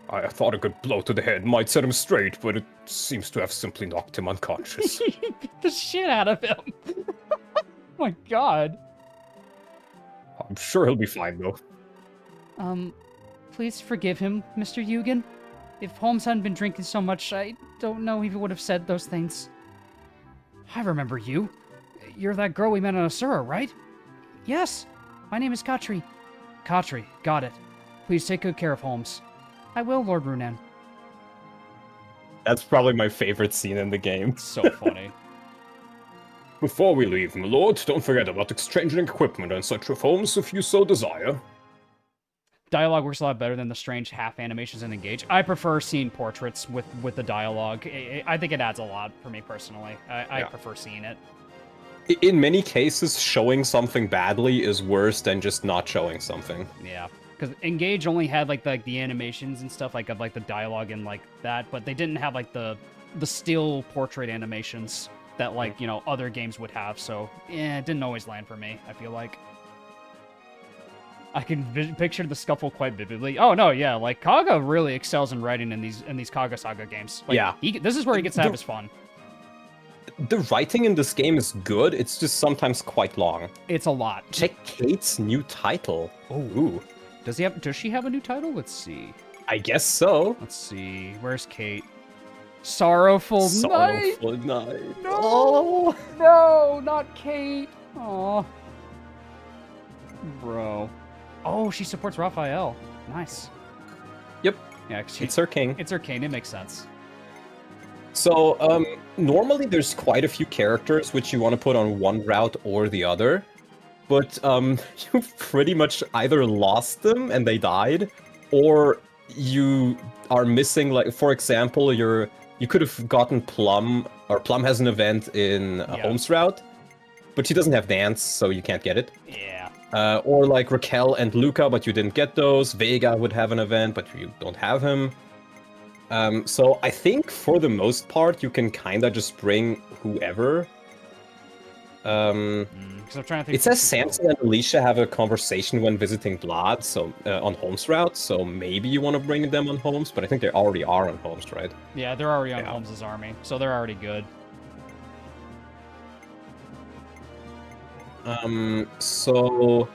I thought a good blow to the head might set him straight, but it seems to have simply knocked him unconscious. You beat the shit out of him. Oh my god. I'm sure he'll be fine, though. Please forgive him, Mr. Eugen. If Holmes hadn't been drinking so much, I don't know if he would have said those things. I remember you. You're that girl we met on Asura, right? Yes. My name is Katri. Katri, got it. Please take good care of Holmes. I will, Lord Runan. That's probably my favorite scene in the game. So funny. Before we leave, my lord, don't forget about exchanging equipment and such with Holmes if you so desire. Dialogue works a lot better than the strange half animations in Engage. I prefer seeing portraits with the dialogue. I think it adds a lot for me personally. I prefer seeing it. In many cases, showing something badly is worse than just not showing something. Yeah, because Engage only had like the animations and stuff of like the dialogue and like that, but they didn't have like the still portrait animations that like other games would have. So yeah, it didn't always land for me. I feel like I can picture the scuffle quite vividly. Oh no, yeah, like Kaga really excels in writing in these Kaga Saga games. Like, yeah, this is where he gets to have his fun. The writing in this game is good, it's just sometimes quite long. It's a lot. Check Kate's new title. Oh, ooh. Does she have a new title? Let's see. I guess so. Let's see. Where's Kate? Sorrowful Night. Night. No, no, not Kate. Aw. Bro. Oh, she supports Raphael. Nice. Yep. Yeah, it's her king. It's her king. It makes sense. So, normally there's quite a few characters which you want to put on one route or the other, but you pretty much either lost them and they died, or you are missing, like, for example, you could have gotten Plum, or Plum has an event in Home's Route, but she doesn't have Dance, so you can't get it. Yeah. Or like Raquel and Luca, but you didn't get those. Vega would have an event, but you don't have him. So I think for the most part, you can kind of just bring whoever. 'Cause I'm trying to think. It says Samson and Alicia have a conversation when visiting Vlad, so on Holmes route. So maybe you want to bring them on Holmes, but I think they already are on Holmes, right? Yeah, they're already on Holmes' army, so they're already good. So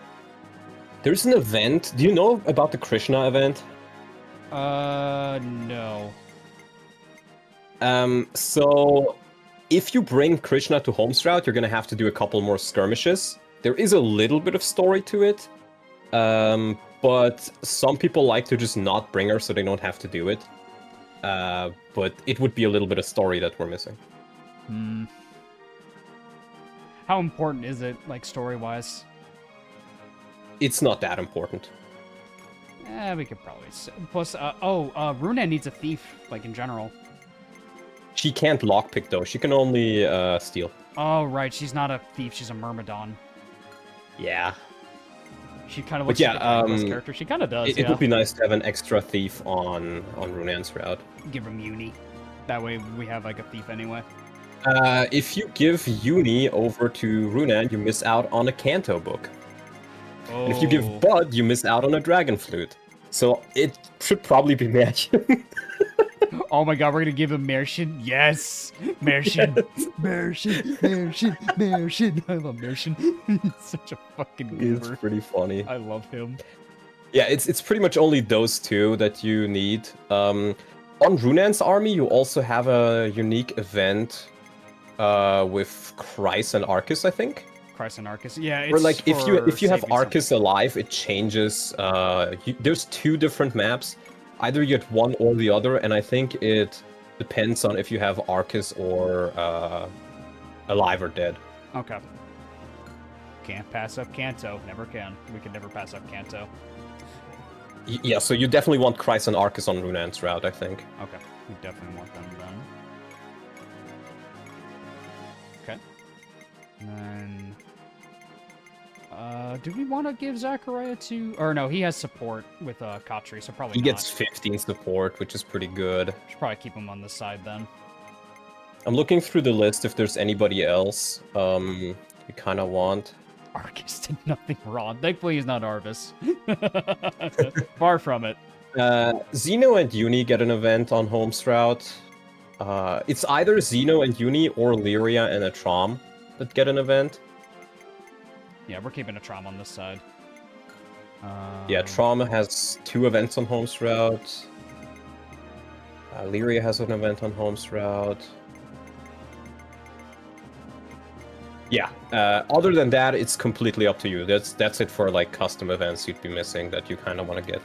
there's an event. Do you know about the Krishna event? No. So if you bring Krishna to Holmes route, you're gonna have to do a couple more skirmishes. There is a little bit of story to it, but some people like to just not bring her so they don't have to do it. But it would be a little bit of story that we're missing. How important is it, like, story-wise? It's not that important. We could probably... Plus, Runan needs a thief, like, in general. She can't lockpick, though. She can only steal. Oh, right. She's not a thief. She's a Myrmidon. Yeah. She kind of looks like a Quest character. She kind of does, It would be nice to have an extra thief on Runan's route. Give him Uni. That way we have, like, a thief anyway. If you give Uni over to Runan, you miss out on a Kanto book. Oh. And if you give Bud, you miss out on a Dragon Flute. So it should probably be Merchant. Oh my god, we're gonna give him Merchant? Yes! Merchant! Merchant! I love Merchant. He's such a fucking goober. It's pretty funny. I love him. Yeah, it's pretty much only those two that you need. On Runan's army, you also have a unique event with Chryse and Arcus, I think. Chryse and Arcus, yeah. It's or like if you have saving Arcus alive, it changes. There's two different maps. Either you get one or the other, and I think it depends on if you have Arcus or alive or dead. Okay. Can't pass up Kanto. Never can. We can never pass up Kanto. Yeah, so you definitely want Chryse and Arcus on Runan's route, I think. Okay. We definitely want them then. Okay. And then... do we want to give Zachariah to... Or no, he has support with Khatri, so probably He not. gets 15 support, which is pretty good. Should probably keep him on the side then. I'm looking through the list if there's anybody else you kind of want. Arcus did nothing wrong. Thankfully, he's not Arvis. Far from it. Zeno and Uni get an event on Holmes route. It's either Zeno and Uni or Lyria and Atrom that get an event. Yeah, we're keeping a trauma on this side. Yeah, Trauma has 2 events on Holmes route. Lyria has an event on Holmes route. Yeah, other than that, it's completely up to you. That's it for like custom events you'd be missing that you kind of want to get.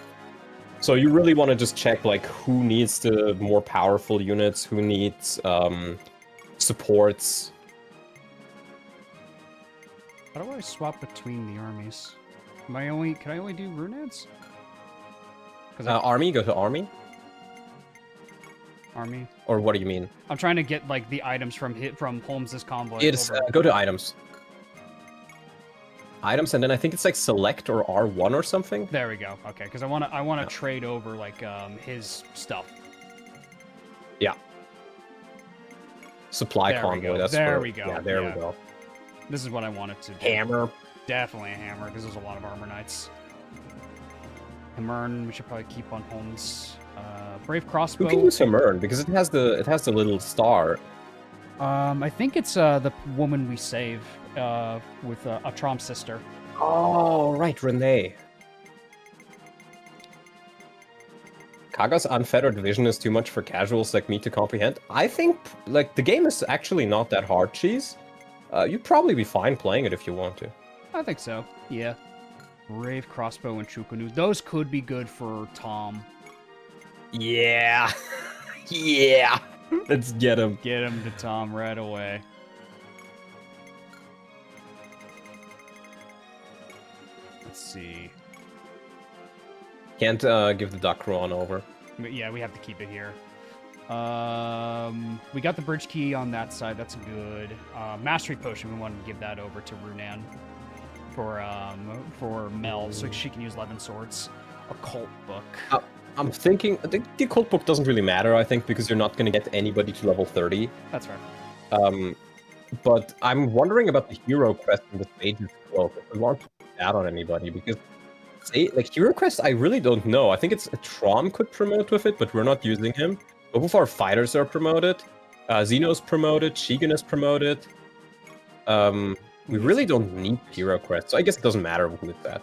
So you really want to just check like who needs the more powerful units, who needs supports. How do I swap between the armies? Can I only do Runads? Army, go to army? Army? Or what do you mean? I'm trying to get like the items from Holmes's convoy. It's go to items. Items, and then I think it's like select or R1 or something. There we go. Okay, because I want to trade over like his stuff. Yeah. Supply convoy. That's there where, we go. Yeah, there we go. This is what I wanted to do. Hammer. Definitely a hammer, because there's a lot of armor knights. Hammer, we should probably keep on Holmes. Brave crossbow. Who can use Hammer? Because it has the little star. I think it's the woman we save with Atrom's sister. Oh, right, Renee. Kaga's unfettered vision is too much for casuals like me to comprehend. I think like the game is actually not that hard, Cheese. You'd probably be fine playing it if you want to. I think so. Yeah. Brave crossbow and Chukunu. Those could be good for Tom. Yeah. Yeah. Let's get him. Get him to Tom right away. let's see. Can't give the duck run over. Yeah, we have to keep it here. We got the bridge key on that side. That's good. Mastery potion. We wanted to give that over to Runan for Mel, so she can use 11 swords. Occult book. I'm thinking the occult book doesn't really matter. I think because you're not going to get anybody to level 30. That's fair. But I'm wondering about the hero crest and the sage's cloak. If we want to put that on anybody, because like hero crest, I really don't know. I think it's Trom could promote with it, but we're not using him. Both of our fighters are promoted. Xeno's promoted. Shigen is promoted. We really don't need hero crest, so I guess it doesn't matter who it's at.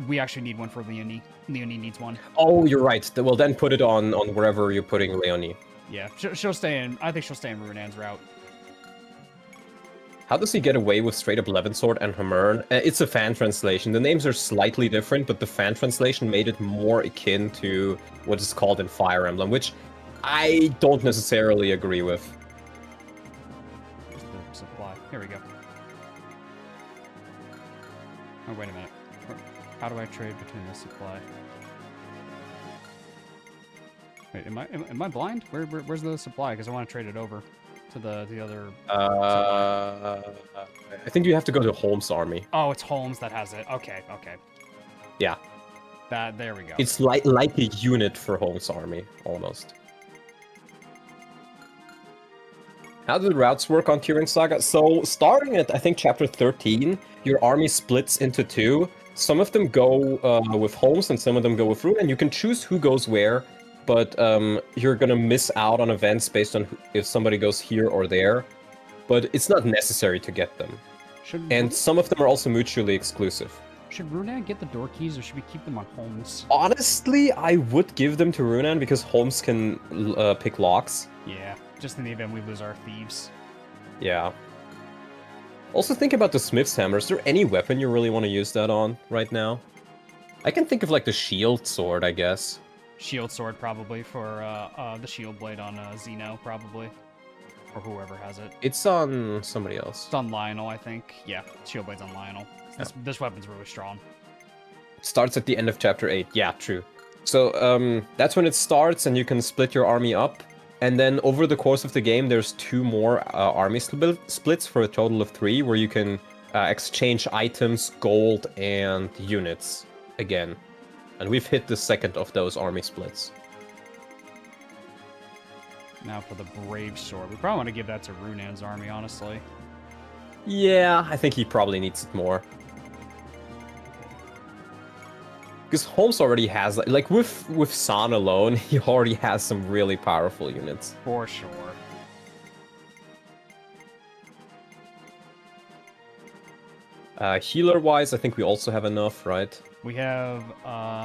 We actually need one for Leonie. Leonie needs one. Oh, you're right. Well, then put it on wherever you're putting Leonie. Yeah, she'll stay in. I think she'll stay in Runan's route. How does he get away with straight up Levensword and Hamern? It's a fan translation. The names are slightly different, but the fan translation made it more akin to what is called in Fire Emblem, which I don't necessarily agree with. Where's the supply? Here we go. Oh, wait a minute. How do I trade between the supply? Wait, am I blind? Where's the supply? Because I want to trade it over to the other. I think you have to go to Holmes' army. Oh, it's Holmes that has it. Okay. Yeah. There we go. It's like a unit for Holmes' army, almost. How do the routes work on Turing Saga? So, starting at, I think, chapter 13, your army splits into two. Some of them go with Holmes and some of them go with Rune, and you can choose who goes where, but you're gonna miss out on events based on if somebody goes here or there. But it's not necessary to get them. And some of them are also mutually exclusive. Should Runan get the door keys, or should we keep them on Holmes? Honestly, I would give them to Runan because Holmes can pick locks. Yeah, just in the event we lose our thieves. Yeah. Also think about the Smith's Hammer. Is there any weapon you really want to use that on right now? I can think of like the shield sword, I guess. Shield sword probably for the shield blade on Xeno probably. Or whoever has it. It's on somebody else. It's on Lionel, I think. Yeah, shield blade's on Lionel. This weapon's really strong. Starts at the end of chapter 8. Yeah, true. So that's when it starts and you can split your army up. And then over the course of the game, there's 2 more army splits for a total of 3, where you can exchange items, gold, and units again. And we've hit the second of those army splits. Now for the Brave Sword. We probably want to give that to Runan's army, honestly. Yeah, I think he probably needs it more. Because Holmes already has, like with San alone, he already has some really powerful units. For sure. Healer-wise, I think we also have enough, right? We have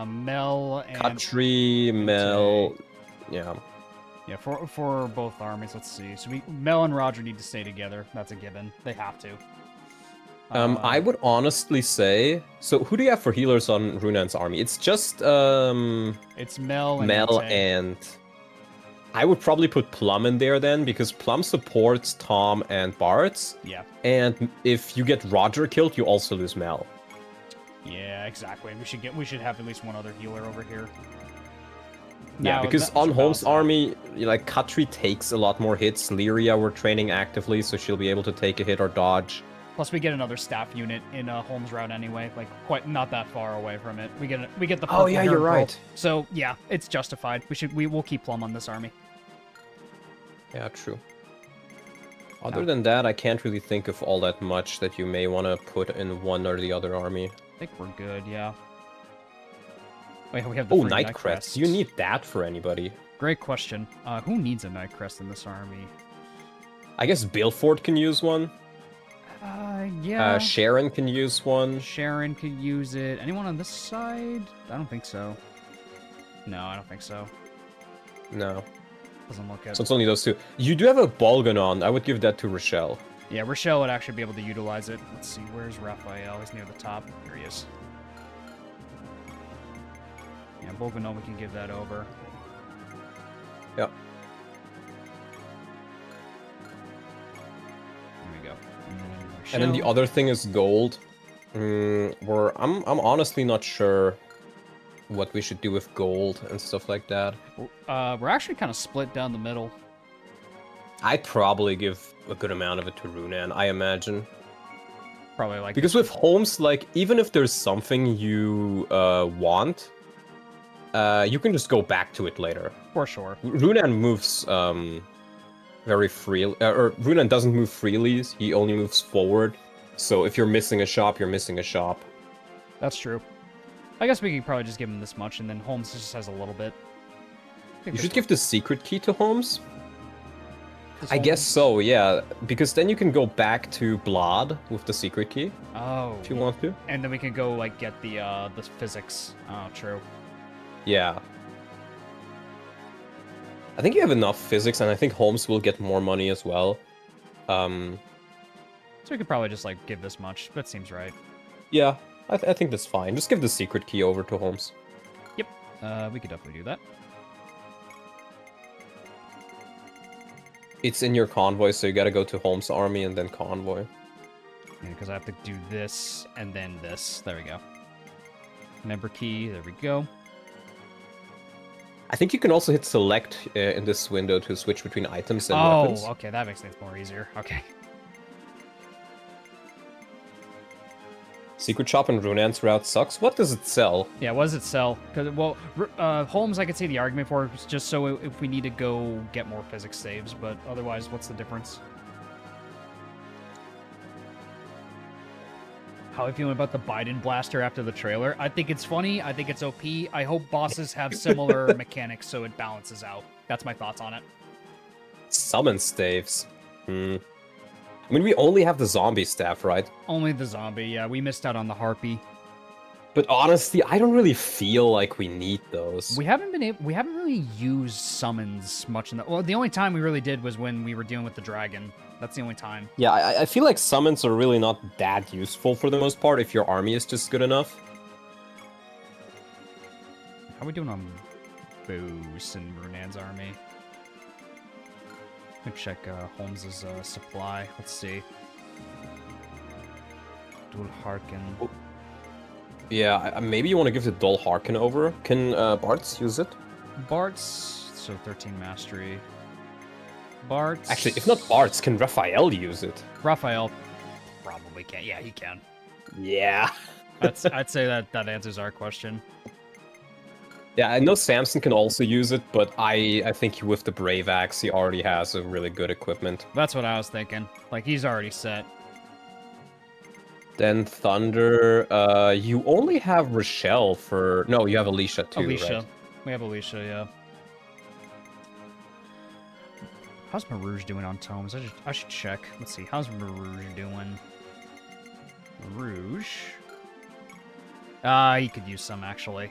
Mel and... Katri, Mel... Yeah. Yeah, for both armies, let's see. So Mel and Roger need to stay together. That's a given. They have to. I would honestly say... So, who do you have for healers on Runan's army? It's just... It's Mel and... I would probably put Plum in there then, because Plum supports Tom and Bart's. Yeah. And if you get Roger killed, you also lose Mel. Yeah, exactly. We should have at least one other healer over here. Yeah, because on Holmes' army, like, Katri takes a lot more hits. Lyria we're training actively, so she'll be able to take a hit or dodge. Plus, we get another staff unit in Holmes' route anyway, like quite not that far away from it. We get the purple. Oh yeah, you're right. So yeah, it's justified. We'll keep Plum on this army. Yeah, true. Other than that, I can't really think of all that much that you may want to put in one or the other army. I think we're good. Yeah. Wait, we have the Night Crest. Do you need that for anybody? Great question. Who needs a Night Crest in this army? I guess Bilford can use one. Yeah. Sharon can use one. Sharon could use it. Anyone on this side? I don't think so. No, I don't think so. No. Doesn't look it. So it's only those 2. You do have a Bolganon. I would give that to Rochelle. Yeah, Rochelle would actually be able to utilize it. Let's see, where's Raphael? He's near the top. Here he is. Yeah, Bolganon, we can give that over. Yep. There we go. And then the other thing is gold. I'm honestly not sure what we should do with gold and stuff like that. We're actually kind of split down the middle. I'd probably give a good amount of it to Runan, I imagine. Probably like Because with homes, like, even if there's something you want, you can just go back to it later. for sure. Runan moves very freely, or Runan doesn't move freely, he only moves forward. So if you're missing a shop, you're missing a shop. That's true. I guess we could probably just give him this much, and then Holmes just has a little bit. You should give the secret key to Holmes. I guess so, yeah. Because then you can go back to Blood with the secret key. Oh. If you want to. And then we can go like get the physics. Oh, true. Yeah. I think you have enough physics, and I think Holmes will get more money as well. So we could probably just like give this much. That seems right. Yeah, I think that's fine. Just give the secret key over to Holmes. Yep. We could definitely do that. It's in your convoy, so you gotta go to Holmes' army and then convoy. Yeah, because I have to do this and then this. There we go. Member key. There we go. I think you can also hit select in this window to switch between items and weapons. Oh, okay. That makes things more easier. Okay. Secret shop and Runan's route sucks. What does it sell? Yeah, what does it sell? Because, well, Holmes, I could see the argument for, just so if we need to go get more physics saves, but otherwise, what's the difference? How are you feeling about the Biden blaster after the trailer? I think it's funny. I think it's OP. I hope bosses have similar mechanics so it balances out. That's my thoughts on it. Summon staves. I mean, we only have the zombie staff, right? Only the zombie, yeah. We missed out on the harpy. But honestly, I don't really feel like we need those. We haven't really used summons much in the. Well, the only time we really did was when we were dealing with the dragon. That's the only time. Yeah, I feel like summons are really not that useful for the most part if your army is just good enough. How are we doing on Boost and Runan's army? Let me check Holmes's supply. Let's see. Dual Harkin. Yeah, maybe you want to give the Dull Harkin over. Can Bartz use it? Bartz, so 13 mastery. Bartz. Actually, if not Bartz, can Raphael use it? Raphael probably can. Yeah, he can. Yeah. I'd say that answers our question. Yeah, I know Samson can also use it, but I think with the Brave Axe, he already has a really good equipment. That's what I was thinking. Like, he's already set. Then Thunder, you only have Rochelle for... No, you have Alicia too, Alicia. right? We have Alicia, yeah. How's Marouge doing on tomes? I should check. Let's see. How's Marouge doing? Marouge? He could use some, actually.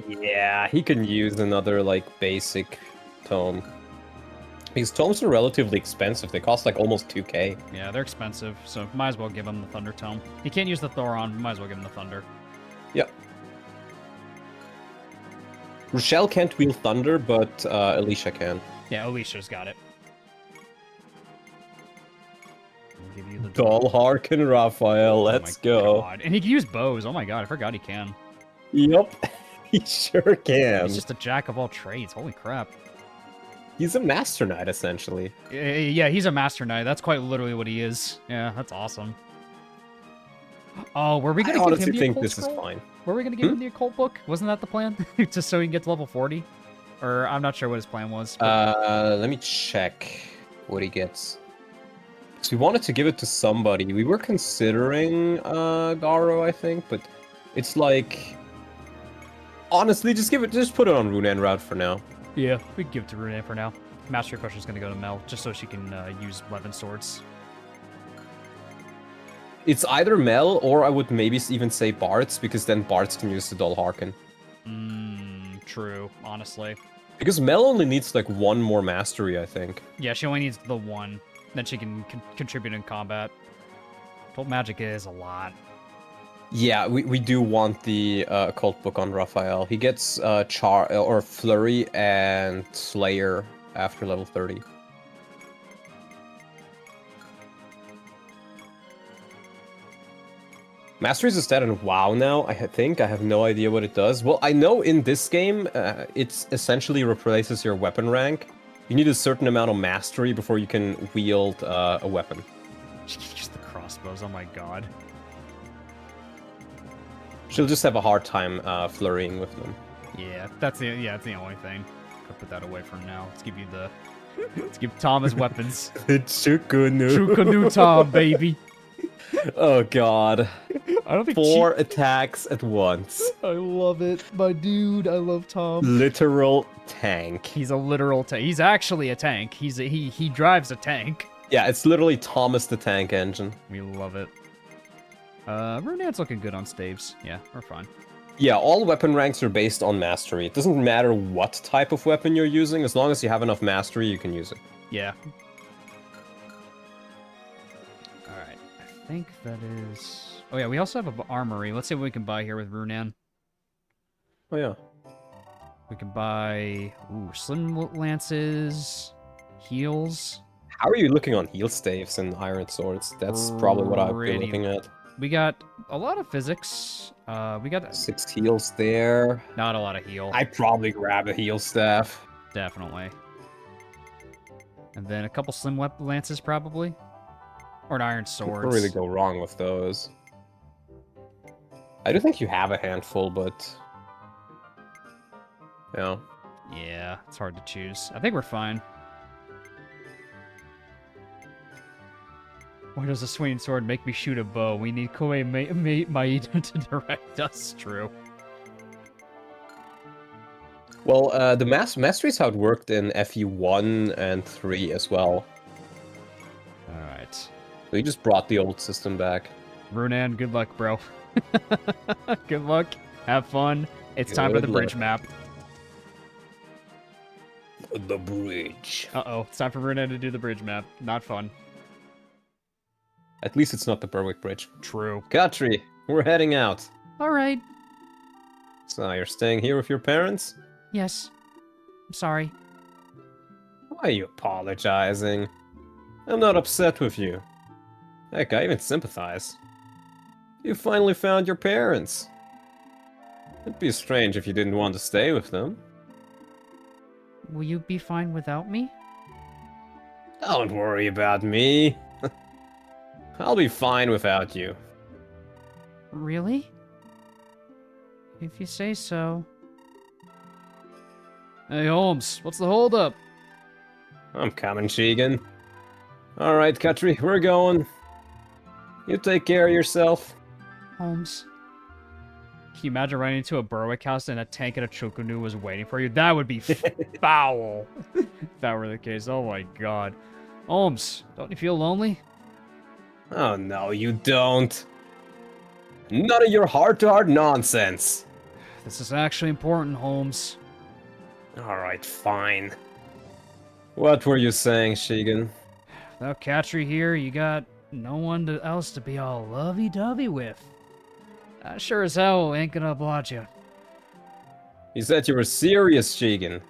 Yeah, he can use another, like, basic tome. These tomes are relatively expensive. They cost, like, almost 2k. Yeah, they're expensive, so might as well give him the Thunder Tome. He can't use the Thoron, might as well give him the Thunder. Yep. Rochelle can't wield Thunder, but Alicia can. Yeah, Alicia's got it. We'll give you the Dull Harkin Raphael, let's go. God. And he can use bows. Oh my god, I forgot he can. Yep, he sure can. He's just a jack of all trades. Holy crap. He's a Master Knight, essentially. Yeah, he's a Master Knight. That's quite literally what he is. Yeah, that's awesome. Oh, were we gonna I give him honestly the think occult this scroll? is fine. Were we gonna give him the occult book? Wasn't that the plan? Just so he can get to level 40? Or I'm not sure what his plan was. Let me check what he gets. Because we wanted to give it to somebody. We were considering Garo, I think, but it's like... Honestly, just put it on Runan route for now. Yeah, we can give it to Runan for now. Master Crusher's gonna go to Mel, just so she can use 11 swords. It's either Mel, or I would maybe even say Bartz, because then Bartz can use the Dull Harkin. True, honestly. Because Mel only needs like one more mastery, I think. Yeah, she only needs the one. Then she can contribute in combat. Occult magic is a lot. Yeah, we do want the occult book on Raphael. He gets or Flurry and Slayer after level 30. Mastery's a stat in WoW now, I think. I have no idea what it does. Well, I know in this game, it essentially replaces your weapon rank. You need a certain amount of mastery before you can wield a weapon. Just the crossbows, oh my god. She'll just have a hard time flurrying with them. Yeah, that's the only thing. I'll put that away for now. Let's give you the... Let's give Tom his weapons. True canoe Tom, baby. Oh god. I don't think 4 attacks at once. I love it, my dude. I love Tom. Literal tank. He's a literal tank. He's actually a tank. He drives a tank. Yeah, it's literally Thomas the Tank Engine. We love it. Runan's looking good on staves. Yeah, we're fine. Yeah, all weapon ranks are based on mastery. It doesn't matter what type of weapon you're using, as long as you have enough mastery, you can use it. Yeah. Alright, I think that is... Oh yeah, we also have an armory. Let's see what we can buy here with Runan. Oh yeah. We can buy... Ooh, slim lances, heals. How are you looking on heal staves and iron swords? That's probably what I'd be looking at. We got a lot of physics. We got 6 heals there. not a lot of heal. I'd probably grab a heal staff. Definitely. And then a couple slim lances, probably. Or an iron sword. Can't really go wrong with those. I do think you have a handful, but... Yeah. Yeah, it's hard to choose. I think we're fine. Why does a swinging sword make me shoot a bow? We need Koei Maeda to direct us. True. Well, the mastery is how it worked in FE1 and 3 as well. Alright. So you just brought the old system back. Runan, good luck, bro. Good luck. Have fun. It's time for the bridge map. The bridge. Uh-oh. It's time for Runan to do the bridge map. Not fun. At least it's not the Berwick Bridge. True. Katri, we're heading out. Alright. So you're staying here with your parents? Yes. I'm sorry. Why are you apologizing? I'm not upset with you. Heck, I even sympathize. You finally found your parents. It'd be strange if you didn't want to stay with them. Will you be fine without me? Don't worry about me. I'll be fine without you. Really? If you say so. Hey, Holmes, what's the holdup? I'm coming, Sheegan. Alright, Katri, we're going. You take care of yourself. Holmes. Can you imagine running into a Berwick house and a tank and a Chukunu was waiting for you? That would be foul. If that were the case. Oh my god. Holmes, don't you feel lonely? Oh no, you don't. None of your heart-to-heart nonsense. This is actually important, Holmes. Alright, fine. What were you saying, Sheegan? Without Katri here, you got no one else to be all lovey-dovey with. I sure as hell ain't gonna oblige you. You said you were serious, Sheegan.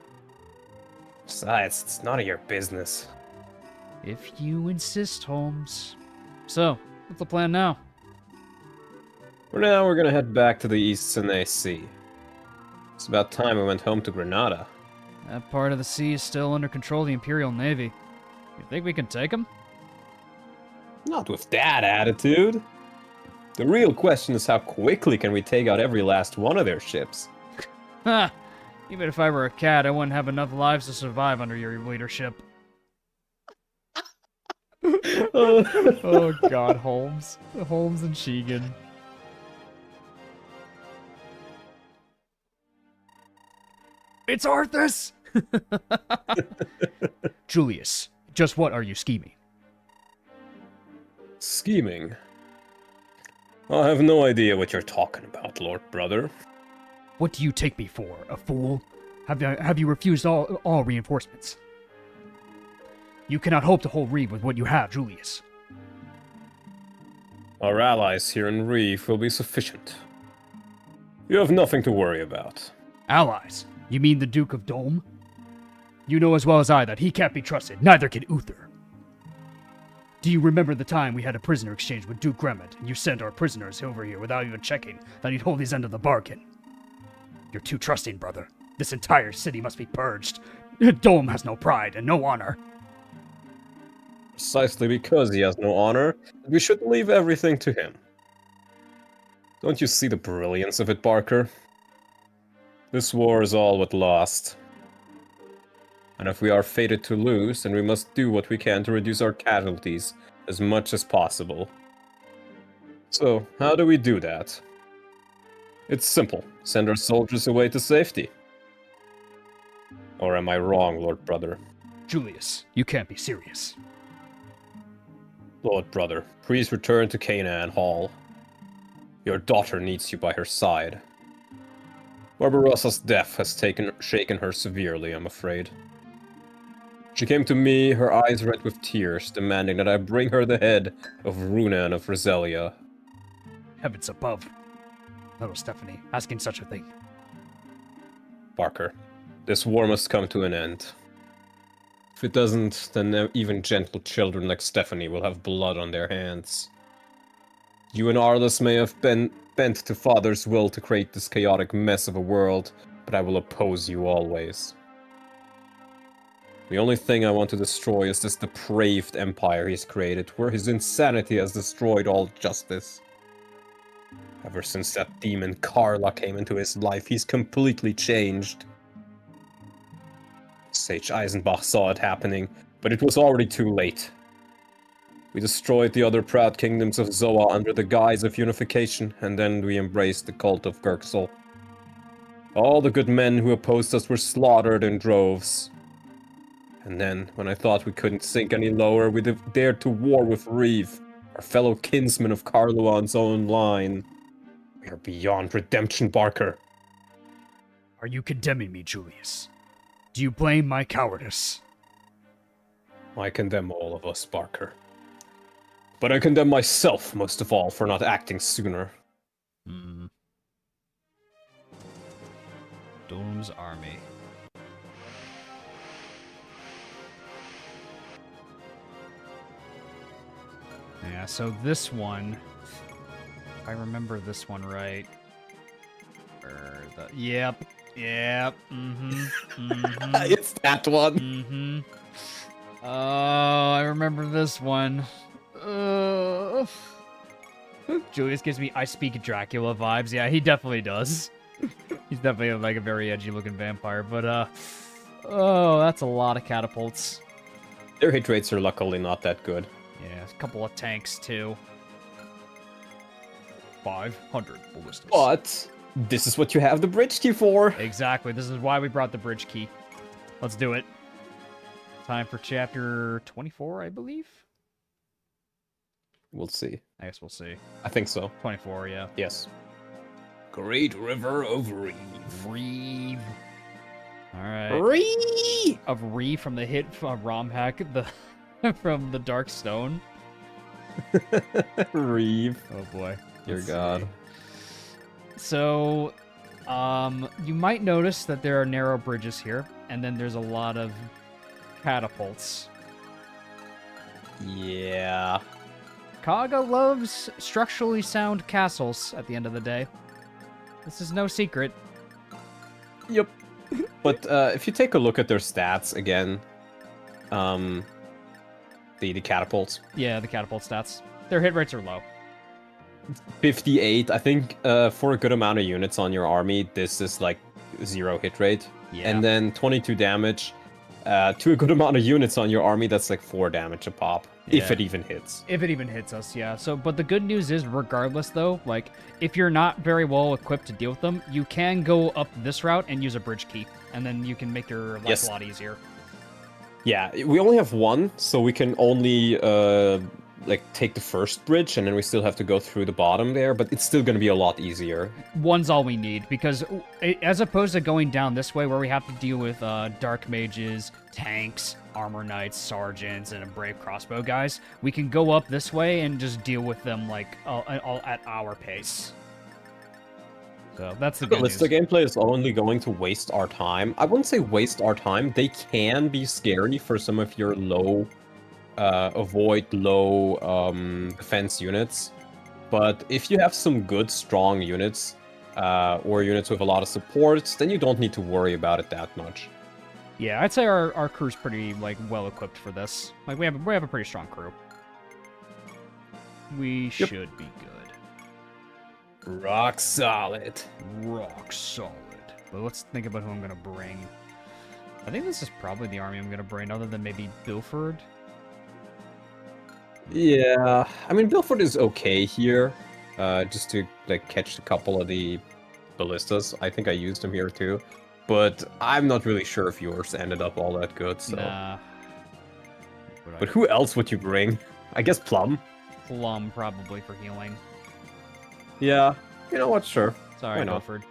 Besides, it's none of your business. If you insist, Holmes. So, what's the plan now? For now, we're gonna head back to the East Sinai Sea. It's about time we went home to Granada. That part of the sea is still under control of the Imperial Navy. You think we can take them? Not with that attitude. The real question is how quickly can we take out every last one of their ships? Ha! Even if I were a cat, I wouldn't have enough lives to survive under your leadership. Oh god, Holmes. Holmes and Sheegan. It's Arthas! Julius, just what are you scheming? Scheming? I have no idea what you're talking about, Lord Brother. What do you take me for, a fool? Have you refused all reinforcements? You cannot hope to hold Reeve with what you have, Julius. Our allies here in Reeve will be sufficient. You have nothing to worry about. Allies? You mean the Duke of Dome? You know as well as I that he can't be trusted, neither can Uther. Do you remember the time we had a prisoner exchange with Duke Gremmet, and you sent our prisoners over here without even checking that he'd hold his end of the bargain? You're too trusting, brother. This entire city must be purged. Dome has no pride and no honor. Precisely because he has no honor, we should leave everything to him. Don't you see the brilliance of it, Barker? This war is all but lost. And if we are fated to lose, then we must do what we can to reduce our casualties as much as possible. So, how do we do that? It's simple. Send our soldiers away to safety. Or am I wrong, Lord Brother? Julius, you can't be serious. Lord Brother, please return to Canaan Hall. Your daughter needs you by her side. Barbarossa's death has shaken her severely, I'm afraid. She came to me, her eyes red with tears, demanding that I bring her the head of Runan of Roselia. Heavens above. Little Stephanie, asking such a thing. Barker, this war must come to an end. If it doesn't, then even gentle children like Stephanie will have blood on their hands. You and Arliss may have been bent to Father's will to create this chaotic mess of a world, but I will oppose you always. The only thing I want to destroy is this depraved empire he's created, where his insanity has destroyed all justice. Ever since that demon Carla came into his life, he's completely changed. Sage Eisenbach saw it happening, but it was already too late. We destroyed the other proud kingdoms of Zoa under the guise of unification, and then we embraced the cult of Gerxel. All the good men who opposed us were slaughtered in droves. And then, when I thought we couldn't sink any lower, we dared to war with Reeve, our fellow kinsman of Carluan's own line. We are beyond redemption, Barker. Are you condemning me, Julius? Do you blame my cowardice? I condemn all of us, Barker. But I condemn myself, most of all, for not acting sooner. Doom's army. Yeah, so this one, if I remember this one right, yep, It's that one. Oh, I remember this one. Julius gives me I Speak Dracula vibes. Yeah, he definitely does. He's definitely like a very edgy looking vampire, but oh, that's a lot of catapults. Their hit rates are luckily not that good. Yeah, a couple of tanks too. 500 ballistas. But this is what you have the bridge key for. Exactly. This is why we brought the bridge key. Let's do it. Time for chapter 24, I believe. We'll see. I guess we'll see. I think so. 24, yeah. Yes. Great River of Reeve. Reeve. All right. Reeve! Of Reeve from the hit ROM hack, from the Dark Stone. Reeve. Oh boy. Dear Let's God. see. So, you might notice that there are narrow bridges here, and then there's a lot of catapults. Yeah. Kaga loves structurally sound castles at the end of the day. This is no secret. Yep. But if you take a look at their stats again, the catapults. Yeah, the catapult stats. Their hit rates are low. 58, I think for a good amount of units on your army, this is like 0 hit rate. Yeah. And then 22 damage. To a good amount of units on your army, that's like 4 damage a pop. If Yeah. it even hits. If it even hits us, yeah. So, but the good news is, regardless though, like, if you're not very well equipped to deal with them, you can go up this route and use a bridge key. And then you can make your life Yes. a lot easier. Yeah, we only have one, so we can only like take the first bridge, and then we still have to go through the bottom there, but it's still going to be a lot easier. One's all we need, because as opposed to going down this way where we have to deal with dark mages, tanks, armor knights, sergeants, and a brave crossbow guys, we can go up this way and just deal with them like all at our pace. So that's the good news. The gameplay is only going to waste our time. I wouldn't say waste our time. They can be scary for some of your low avoid low defense units. But if you have some good, strong units, or units with a lot of support, then you don't need to worry about it that much. Yeah, I'd say our crew's pretty, like, well-equipped for this. Like, we have a pretty strong crew. We should be good. Rock solid. Rock solid. But let's think about who I'm gonna bring. I think this is probably the army I'm gonna bring, other than maybe Bilford. Yeah, I mean, Bilford is okay here, just to, like, catch a couple of the ballistas. I think I used them here, too. But I'm not really sure if yours ended up all that good, so... Nah. But who else would you bring? I guess Plum? Plum, probably, for healing. Yeah, you know what, sure. Sorry, Why not? Bilford.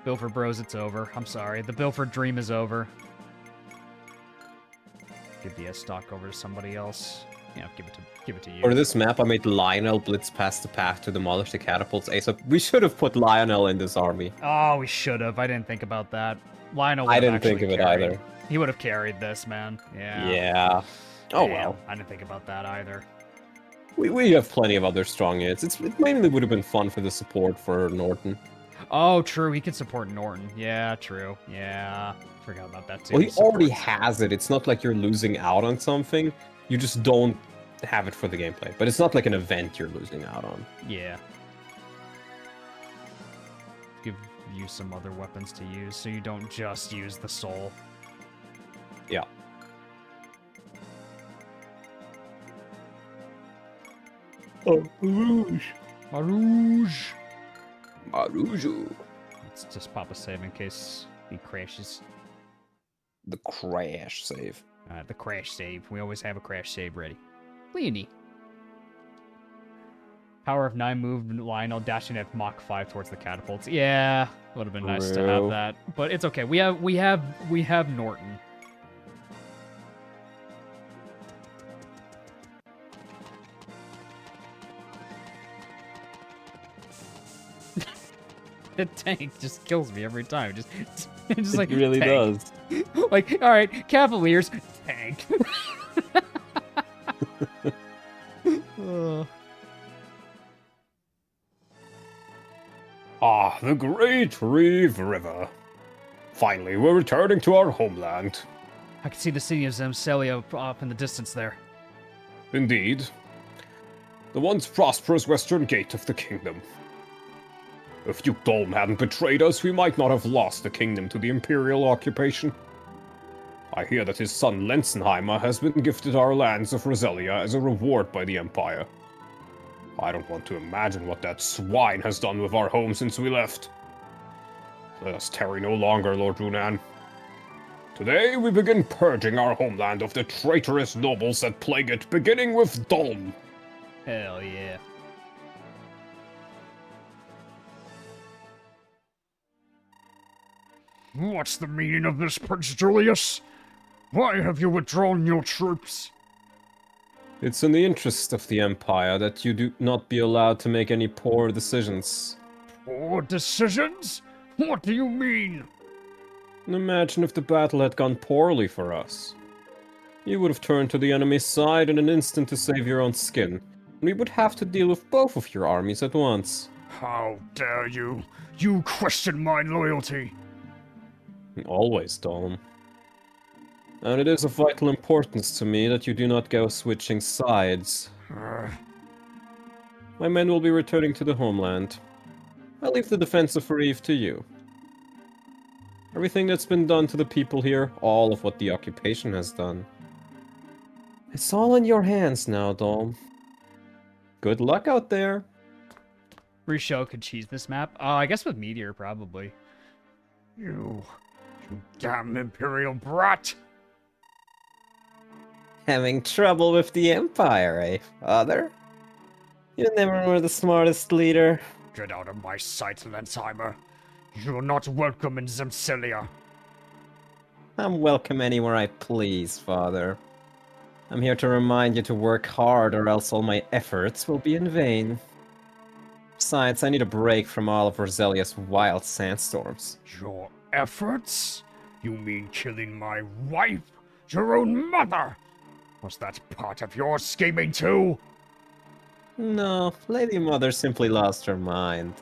Bilford bros, it's over. I'm sorry. The Bilford dream is over. Give the stock over to somebody else. Yeah, give it to you. For this map, I made Lionel blitz past the path to demolish the catapults ASAP. We should have put Lionel in this army. Oh, we should have. I didn't think about that. Lionel would I have didn't actually think of it carried. either. He would have carried this, man. Yeah. Yeah. Oh Damn, well. I didn't think about that either. We have plenty of other strong units. It mainly would have been fun for the support for Norton. Oh, true. He can support Norton. Yeah, true. Yeah. Forgot about that too. Well, he already has it. It's not like you're losing out on something. You just don't have it for the gameplay. But it's not like an event you're losing out on. Yeah. Give you some other weapons to use, so you don't just use the soul. Yeah. Oh, Rouge. Marouge! Maruju. Let's just pop a save in case he crashes. The crash save. The crash save. We always have a crash save ready. Leonie. Power of 9 moved Lionel dashing at Mach 5 towards the catapults. Yeah, would have been nice to have that, but it's okay. We have Norton. The tank just kills me every time. Just like It really tank. does. Like, all right, Cavaliers, tank. Ah, the Great Reeve River. Finally, we're returning to our homeland. I can see the city of Zemcelia up in the distance there. Indeed. The once prosperous western gate of the kingdom. If Duke Dolm hadn't betrayed us, we might not have lost the kingdom to the Imperial occupation. I hear that his son Lenzenheimer has been gifted our lands of Roselia as a reward by the Empire. I don't want to imagine what that swine has done with our home since we left. Let us tarry no longer, Lord Runan. Today we begin purging our homeland of the traitorous nobles that plague it, beginning with Dolm. Hell yeah. What's the meaning of this, Prince Julius? Why have you withdrawn your troops? It's in the interest of the Empire that you do not be allowed to make any poor decisions. Poor decisions? What do you mean? Imagine if the battle had gone poorly for us. You would have turned to the enemy's side in an instant to save your own skin, and we would have to deal with both of your armies at once. How dare you? You question my loyalty. Always, Dolm. And it is of vital importance to me that you do not go switching sides. My men will be returning to the homeland. I leave the defense of Reeve to you. Everything that's been done to the people here, all of what the occupation has done. It's all in your hands now, Dolm. Good luck out there. Risho could cheese this map. I guess with Meteor, probably. You damn Imperial brat! Having trouble with the Empire, eh, father? You never were the smartest leader. Get out of my sight, Lensheimer. You're not welcome in Zemcelia. I'm welcome anywhere I please, father. I'm here to remind you to work hard, or else all my efforts will be in vain. Besides, I need a break from all of Roselia's wild sandstorms. Your efforts? You mean killing my wife? Your own mother? Was that part of your scheming too? No, Lady Mother simply lost her mind.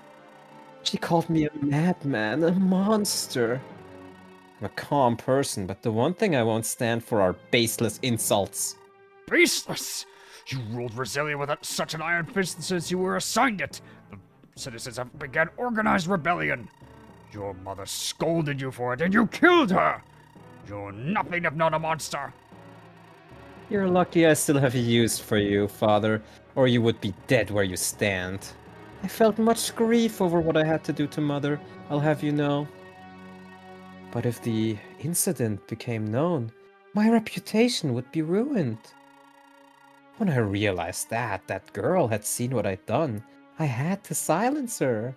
She called me a madman, a monster. I'm a calm person, but the one thing I won't stand for are baseless insults. Beastless! You ruled Roselia with such an iron fist since you were assigned it. The citizens have begun organized rebellion. Your mother scolded you for it, and you killed her! You're nothing if not a monster. You're lucky I still have use for you, father, or you would be dead where you stand. I felt much grief over what I had to do to mother, I'll have you know. But if the incident became known, my reputation would be ruined. When I realized that girl had seen what I'd done, I had to silence her.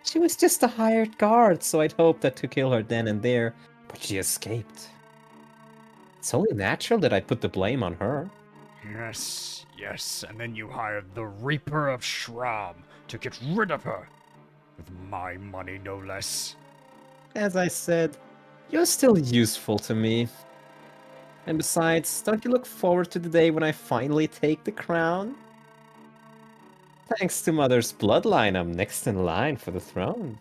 She was just a hired guard, so I'd hoped that to kill her then and there, but she escaped. It's only natural that I'd put the blame on her. Yes, and then you hired the Reaper of Shram to get rid of her. With my money, no less. As I said, you're still useful to me. And besides, don't you look forward to the day when I finally take the crown? Thanks to Mother's bloodline, I'm next in line for the throne.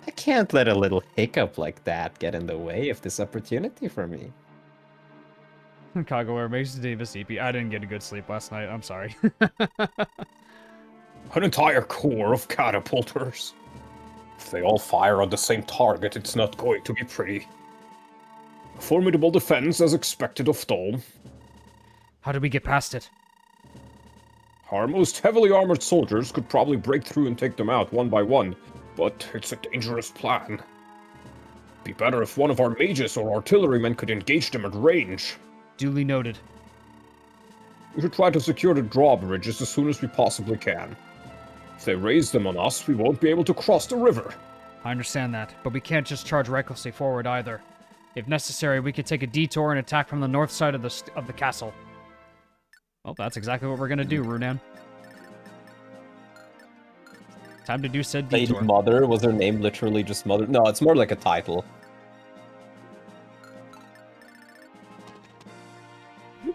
I can't let a little hiccup like that get in the way of this opportunity for me. Kagaware makes Davis EP. I didn't get a good sleep last night. I'm sorry. An entire corps of catapulters. If they all fire on the same target, it's not going to be pretty. A formidable defense as expected of Dome. How did we get past it? Our most heavily armored soldiers could probably break through and take them out one by one, but it's a dangerous plan. Be better if one of our mages or artillerymen could engage them at range. Duly noted. We should try to secure the drawbridges as soon as we possibly can. If they raise them on us, we won't be able to cross the river. I understand that, but we can't just charge recklessly forward either. If necessary, we could take a detour and attack from the north side of the castle. Well, that's exactly what we're gonna do, Runan. Time to do said Lady detour. Mother? Was her name literally just Mother? No, it's more like a title.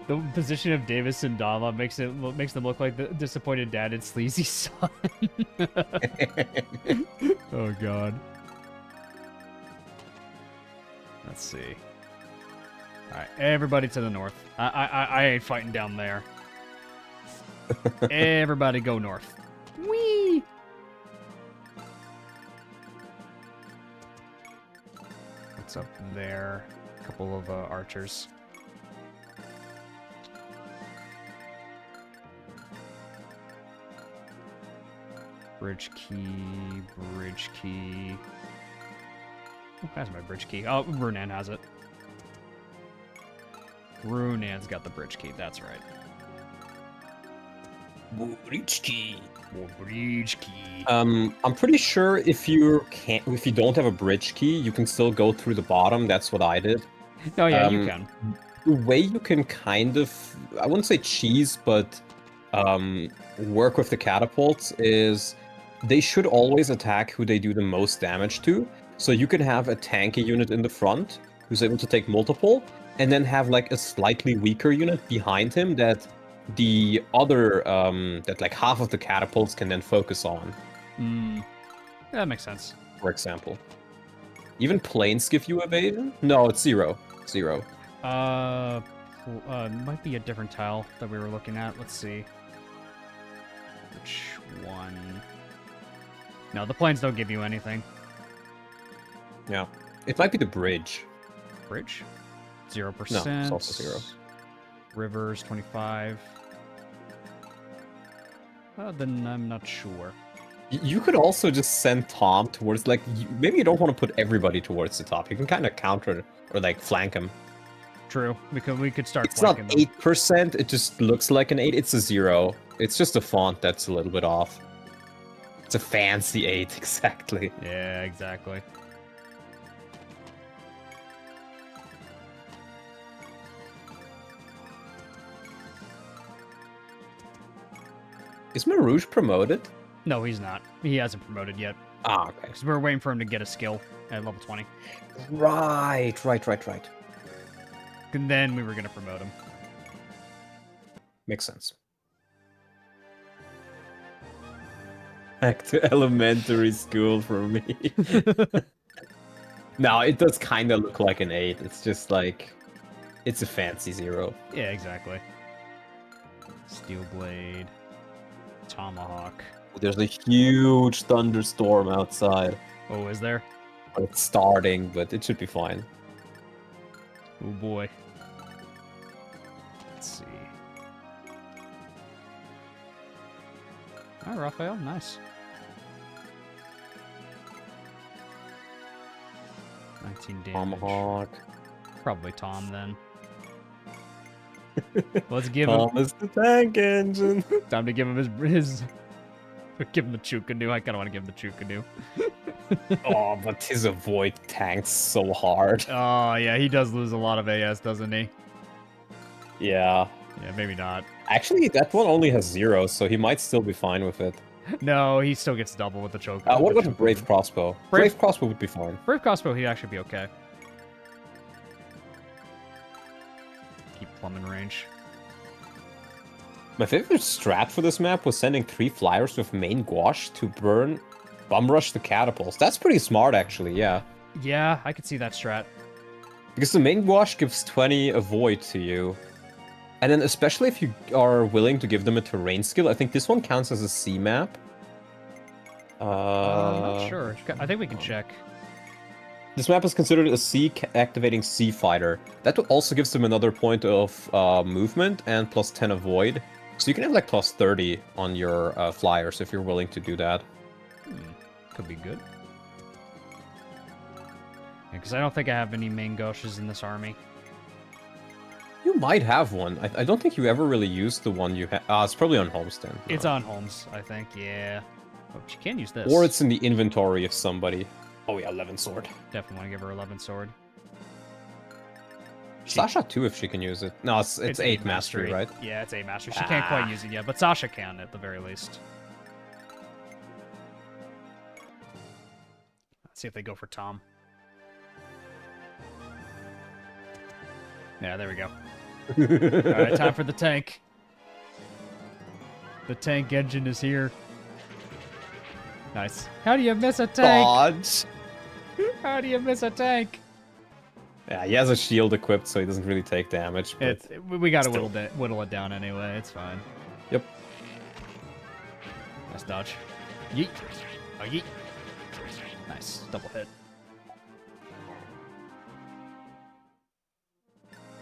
The position of Davis and Dama makes them look like the disappointed dad and sleazy son. Oh god. Let's see. All right, everybody to the north. I ain't fighting down there. Everybody go north. Whee! What's up there? A couple of archers. Bridge key, bridge key. Who has my bridge key? Oh, Runan has it. Runan's got the bridge key, that's right. Bridge key. Bridge key. I'm pretty sure if you don't have a bridge key, you can still go through the bottom. That's what I did. Oh yeah, you can. The way you can kind of, I wouldn't say cheese, but work with the catapults is they should always attack who they do the most damage to. So you can have a tanky unit in the front who's able to take multiple, and then have like a slightly weaker unit behind him that the other, that like half of the catapults can then focus on. That makes sense. For example. Even planes give you evasion? No, it's 0. 0. Might be a different tile that we were looking at. Let's see. Which one? No, the planes don't give you anything. Yeah. It might be the bridge. Bridge? 0%. No, it's also 0. Rivers, 25. Then I'm not sure. You could also just send Tom towards, like, maybe you don't want to put everybody towards the top. You can kind of counter or, like, flank him. True, because we could start It's not flanking them. 8%, it just looks like an 8. It's a 0. It's just a font that's a little bit off. It's a fancy 8, exactly. Yeah, exactly. Is Marouge promoted? No, he's not. He hasn't promoted yet. Ah, okay. Because we're waiting for him to get a skill at level 20. Right. And then we were gonna promote him. Makes sense. Back to elementary school for me. No, it does kind of look like an 8. It's just like, it's a fancy 0. Yeah, exactly. Steel blade, tomahawk. There's a huge thunderstorm outside. Oh, is there? It's starting, but it should be fine. Oh boy. Let's see. Oh, Raphael, nice. 19 damage. Tomahawk. Probably Tom then. Let's give him Thomas the Tank Engine. time to give him his give him the Chukanu. I kind of want to give him the Chukanu. Oh, but his avoid tanks so hard. Oh yeah, he does lose a lot of AS, doesn't he? Yeah. Yeah, maybe not. Actually, that one only has 0, so he might still be fine with it. No, he still gets double with the choke. What the about the Brave Crossbow? Brave- Brave Crossbow would be fine. Brave crossbow? He'd actually be okay. Keep plumbing range. My favorite strat for this map was sending 3 flyers with main gouache to bum rush the catapults. That's pretty smart, actually, yeah. Yeah, I could see that strat. Because the main gouache gives 20 avoid to you. And then especially if you are willing to give them a terrain skill, I think this one counts as a C map. I'm not sure. I think we can check. This map is considered a C activating C fighter. That also gives them another point of movement and plus 10 avoid. So you can have like plus 30 on your flyers if you're willing to do that. Could be good. Because I don't think I have any main gauches in this army. You might have one. I don't think you ever really used the one you had. It's probably on Homestead. It's on Holmes, I think. Yeah. Oh, she can use this. Or it's in the inventory of somebody. Oh yeah, 11 sword. Definitely want to give her 11 sword. Sasha too, if she can use it. No, it's 8 mastery, right? Yeah, it's 8 mastery. She can't quite use it yet, but Sasha can at the very least. Let's see if they go for Tom. Yeah, there we go. Alright, time for the tank. The tank engine is here. Nice. How do you miss a tank? Dodge! How do you miss a tank? Yeah, he has a shield equipped, so he doesn't really take damage. But We gotta still. whittle it down anyway. It's fine. Yep. Nice dodge. Yeet. Oh, yeet. Nice. Double hit.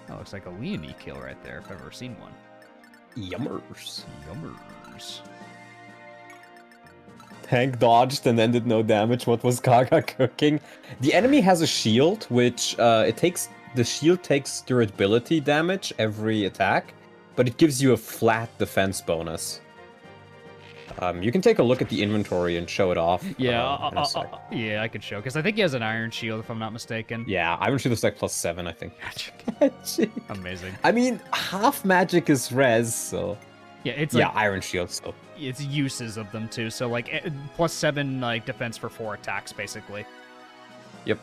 That looks like a Leonie kill right there, if I've ever seen one. Yummers. Yummers. Tank dodged and then did no damage. What was Saga cooking? The enemy has a shield, which the shield takes durability damage every attack, but it gives you a flat defense bonus. You can take a look at the inventory and show it off. Yeah, in a sec. yeah, I could show, because I think he has an iron shield, if I'm not mistaken. Yeah, Iron Shield is like plus 7, I think. Amazing. I mean, half magic is res, so Yeah, it's yeah, like, Iron Shield. So it's uses of them too. So like plus 7 like defense for 4 attacks basically. Yep.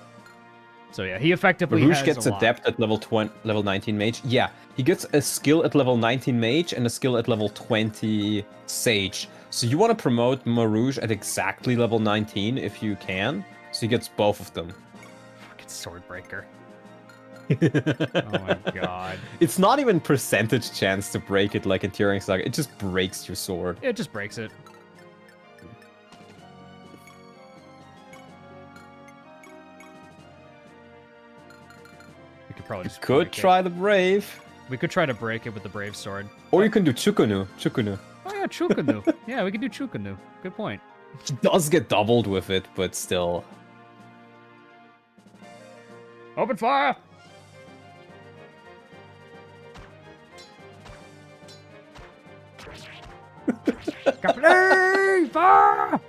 So yeah, he effectively Rouge has gets a lot. adept at level 19 mage. Yeah, he gets a skill at level 19 mage and a skill at level 20 sage. So you want to promote Marouge at exactly level 19 if you can. So he gets both of them. Fucking Swordbreaker. Oh my god. It's not even percentage chance to break it like in Turing Saga. It just breaks your sword. It just breaks it. We could probably just Could break it. try the Brave. We could try to break it with the Brave Sword. Or you can do Chukunu. Chukunu. Oh yeah, Chukanu. Yeah, we could do Chukanu. Good point. He does get doubled with it, but still. Open fire! Captain! Fire!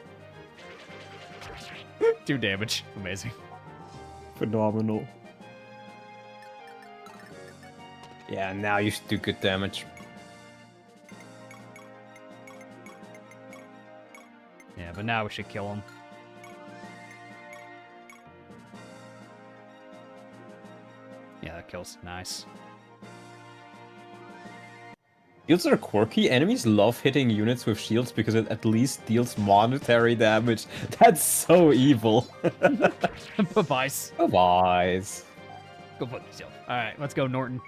2 damage. Amazing. Phenomenal. Yeah, now you should do good damage. Yeah, but now we should kill him. Yeah, that kills. Nice. Shields are quirky. Enemies love hitting units with shields because it at least deals monetary damage. That's so evil. Device. Wise. Go fuck yourself. All right, let's go, Norton.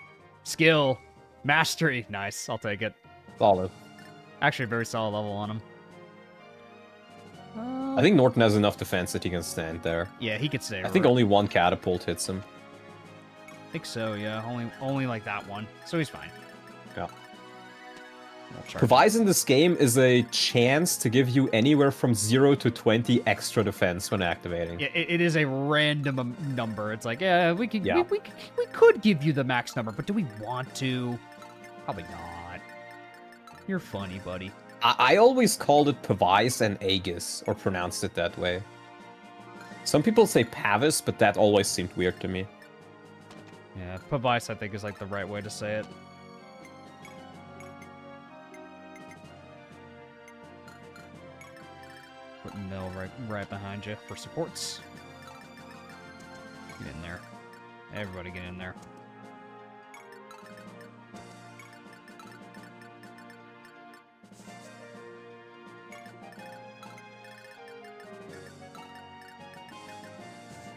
Skill, mastery. Nice. I'll take it. Solid. Actually, a very solid level on him. I think Norton has enough defense that he can stand there. Yeah, he could stay. I think only one catapult hits him. I think so. Yeah, only like that one. So he's fine. Yeah. I'll charge him. Provides in this game is a chance to give you anywhere from 0 to 20 extra defense when activating. Yeah, it is a random number. It's like, yeah, we could Yeah. we could give you the max number, but do we want to? Probably not. You're funny, buddy. I always called it Pavis and Aegis, or pronounced it that way. Some people say Pavis, but that always seemed weird to me. Yeah, Pavice, I think, is like the right way to say it. Put Mill right behind you for supports. Get in there. Everybody get in there.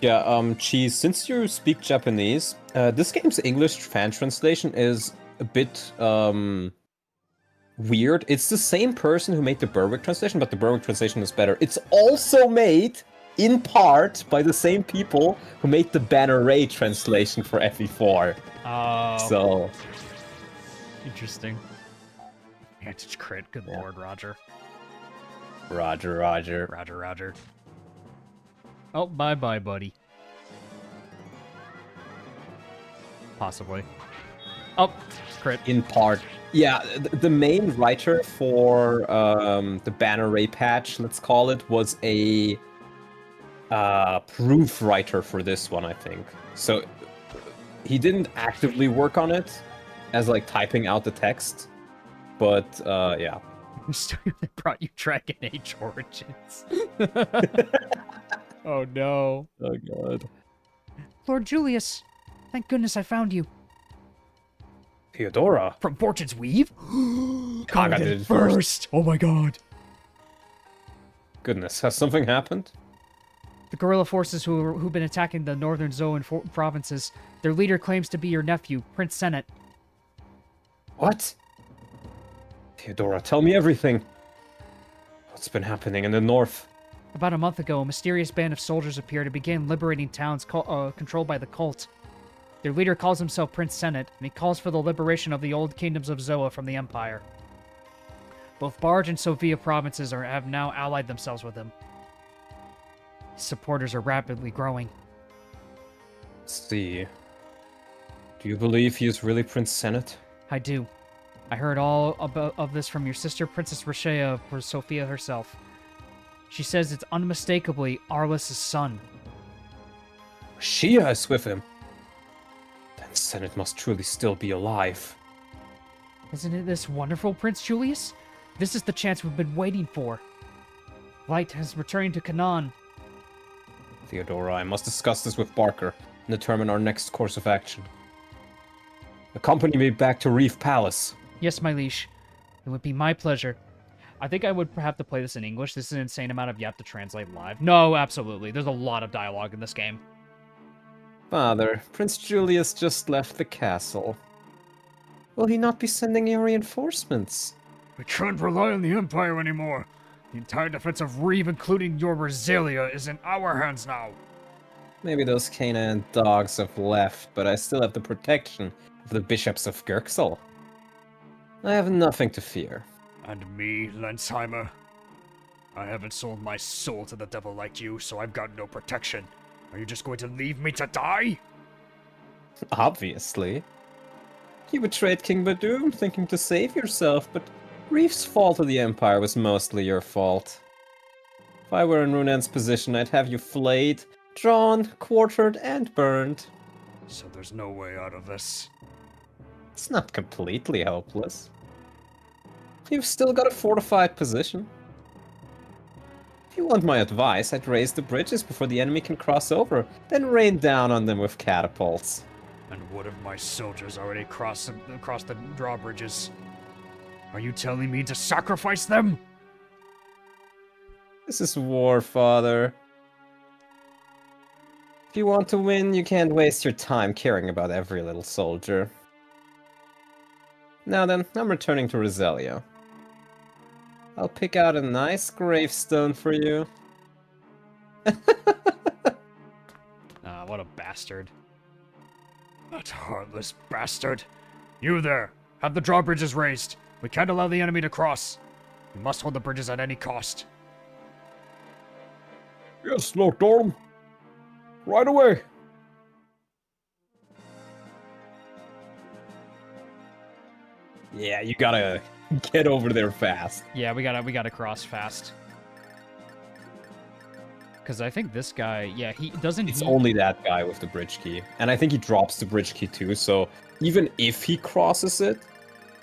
Yeah, Cheese, since you speak Japanese, this game's English fan translation is a bit, weird. It's the same person who made the Berwick translation, but the Berwick translation is better. It's also made, in part, by the same people who made the Banner Ray translation for FE4. Oh, So, interesting. Vantage crit, good lord, Roger. Roger. Roger. Oh, bye-bye, buddy. Possibly. Oh, crit. In part. Yeah, the main writer for the Banner Ray patch, let's call it, was a proof writer for this one, I think. So he didn't actively work on it as like typing out the text, but yeah. They brought you Dragon Age Origins. Oh no. Oh god. Lord Julius, thank goodness I found you. Theodora. From Fortune's Weave? Saga did it first. Oh my god. Goodness, has something happened? The guerrilla forces who've been attacking the northern Zoan provinces, their leader claims to be your nephew, Prince Senet. What? Theodora, tell me everything. What's been happening in the north? About a month ago, a mysterious band of soldiers appeared and began liberating towns controlled by the cult. Their leader calls himself Prince Senet, and he calls for the liberation of the old kingdoms of Zoa from the Empire. Both Barge and Sofia provinces have now allied themselves with him. His supporters are rapidly growing. Let's see. Do you believe he is really Prince Senet? I do. I heard all of this from your sister, Princess Rashea, or Sophia herself. She says it's unmistakably Arliss' son. Shia is with him. Then Senet must truly still be alive. Isn't it this wonderful, Prince Julius? This is the chance we've been waiting for. Light has returned to Canaan. Theodora, I must discuss this with Barker and determine our next course of action. Accompany me back to Reef Palace. Yes, my liege. It would be my pleasure. I think I would have to play this in English. This is an insane amount of you have to translate live. No, absolutely. There's a lot of dialogue in this game. Father, Prince Julius just left the castle. Will he not be sending you reinforcements? We can't rely on the Empire anymore. The entire defense of Reeve, including your Rosalia, is in our hands now. Maybe those Canaan dogs have left, but I still have the protection of the bishops of Gerxel. I have nothing to fear. And me, Lensheimer. I haven't sold my soul to the devil like you, so I've got no protection. Are you just going to leave me to die? Obviously. You betrayed King Badoom thinking to save yourself, but Reef's fall to the Empire was mostly your fault. If I were in Runan's position, I'd have you flayed, drawn, quartered, and burned. So there's no way out of this. It's not completely hopeless. You've still got a fortified position. If you want my advice, I'd raise the bridges before the enemy can cross over, then rain down on them with catapults. And what if my soldiers already crossed the drawbridges? Are you telling me to sacrifice them? This is war, father. If you want to win, you can't waste your time caring about every little soldier. Now then, I'm returning to Roselia. I'll pick out a nice gravestone for you. Ah, what a bastard. That heartless bastard. You there, have the drawbridges raised. We can't allow the enemy to cross. We must hold the bridges at any cost. Yes, Lord Dorm. Right away. Yeah, you gotta get over there fast. Yeah, we gotta cross fast. Because I think this guy, yeah, he doesn't. It's only that guy with the bridge key. And I think he drops the bridge key too, so even if he crosses it,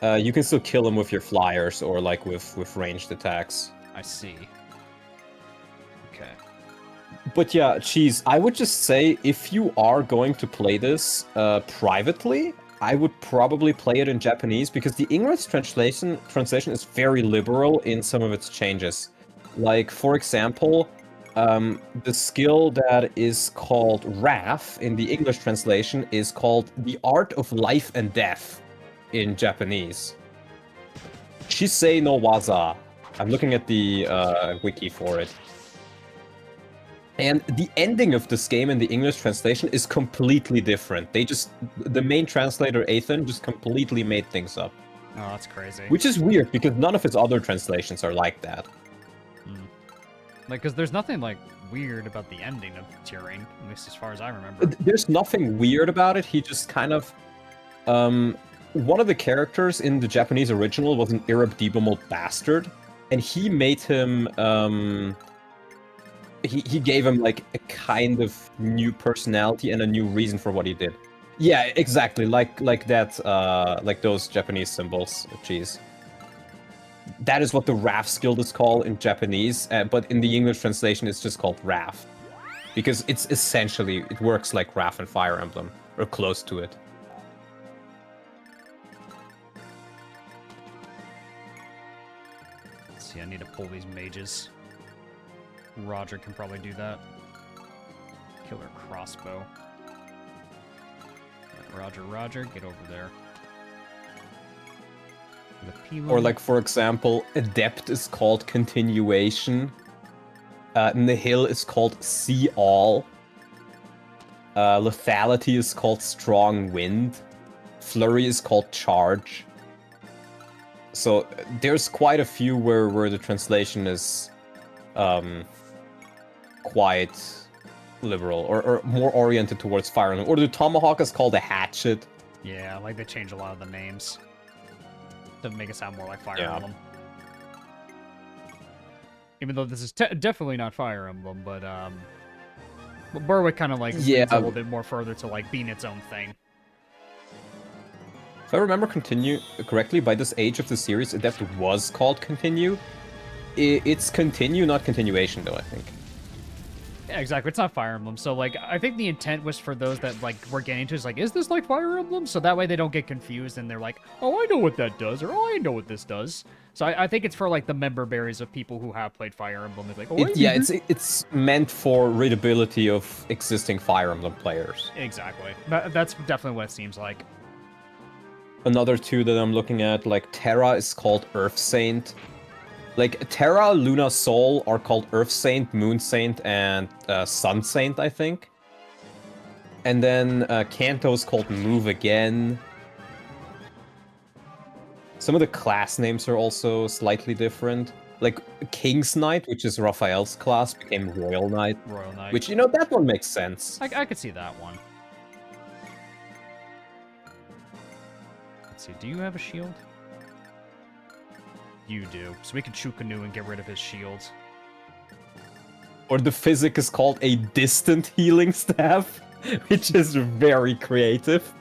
you can still kill him with your flyers or like with ranged attacks. I see. Okay. But yeah, Cheese, I would just say if you are going to play this privately, I would probably play it in Japanese because the English translation is very liberal in some of its changes. Like, for example, the skill that is called Wrath in the English translation is called the Art of Life and Death in Japanese. Shisei no Waza. I'm looking at the wiki for it. And the ending of this game in the English translation is completely different. The main translator, Ethan, just completely made things up. Oh, that's crazy. Which is weird, because none of his other translations are like that. Like, because there's nothing, like, weird about the ending of Turing, at least as far as I remember. There's nothing weird about it, he just kind of... one of the characters in the Japanese original was an irredeemable bastard, and he made him, He gave him, like, a kind of new personality and a new reason for what he did. Yeah, exactly, like that, like those Japanese symbols. Jeez. That is what the Wrath skill is called in Japanese, but in the English translation it's just called Wrath. Because it's essentially, it works like Wrath and Fire Emblem, or close to it. Let's see, I need to pull these mages. Roger can probably do that. Killer crossbow. Roger, get over there. Or like, for example, Adept is called Continuation. Nihil is called See All. Lethality is called Strong Wind. Flurry is called Charge. So there's quite a few where the translation is quite liberal or more oriented towards Fire Emblem. Or the Tomahawk is called a Hatchet. Yeah, like they change a lot of the names. Doesn't make it sound more like Fire Emblem. Even though this is definitely not Fire Emblem, but Berwick kind of like leans a little bit more further to like being its own thing. If I remember correctly, by this age of the series, Adept was called Continue. It's Continue, not Continuation, though, I think. Yeah, exactly. It's not Fire Emblem. So, like, I think the intent was for those that, like, were getting into it, is like, is this like Fire Emblem? So that way they don't get confused and they're like, oh, I know what that does, or oh, I know what this does. So I think it's for, like, the member berries of people who have played Fire Emblem. It's like, oh, yeah, it's meant for readability of existing Fire Emblem players. Exactly. That's definitely what it seems like. Another two that I'm looking at, like, Terra is called Earth Saint. Like, Terra, Luna, Sol are called Earth Saint, Moon Saint, and Sun Saint, I think. And then Kanto is called Move Again. Some of the class names are also slightly different. Like, King's Knight, which is Raphael's class, became Royal Knight. Royal Knight. Which, you know, that one makes sense. I could see that one. Let's see, do you have a shield? You do. So we can Chukanu and get rid of his shields. Or the physic is called a Distant Healing Staff, which is very creative.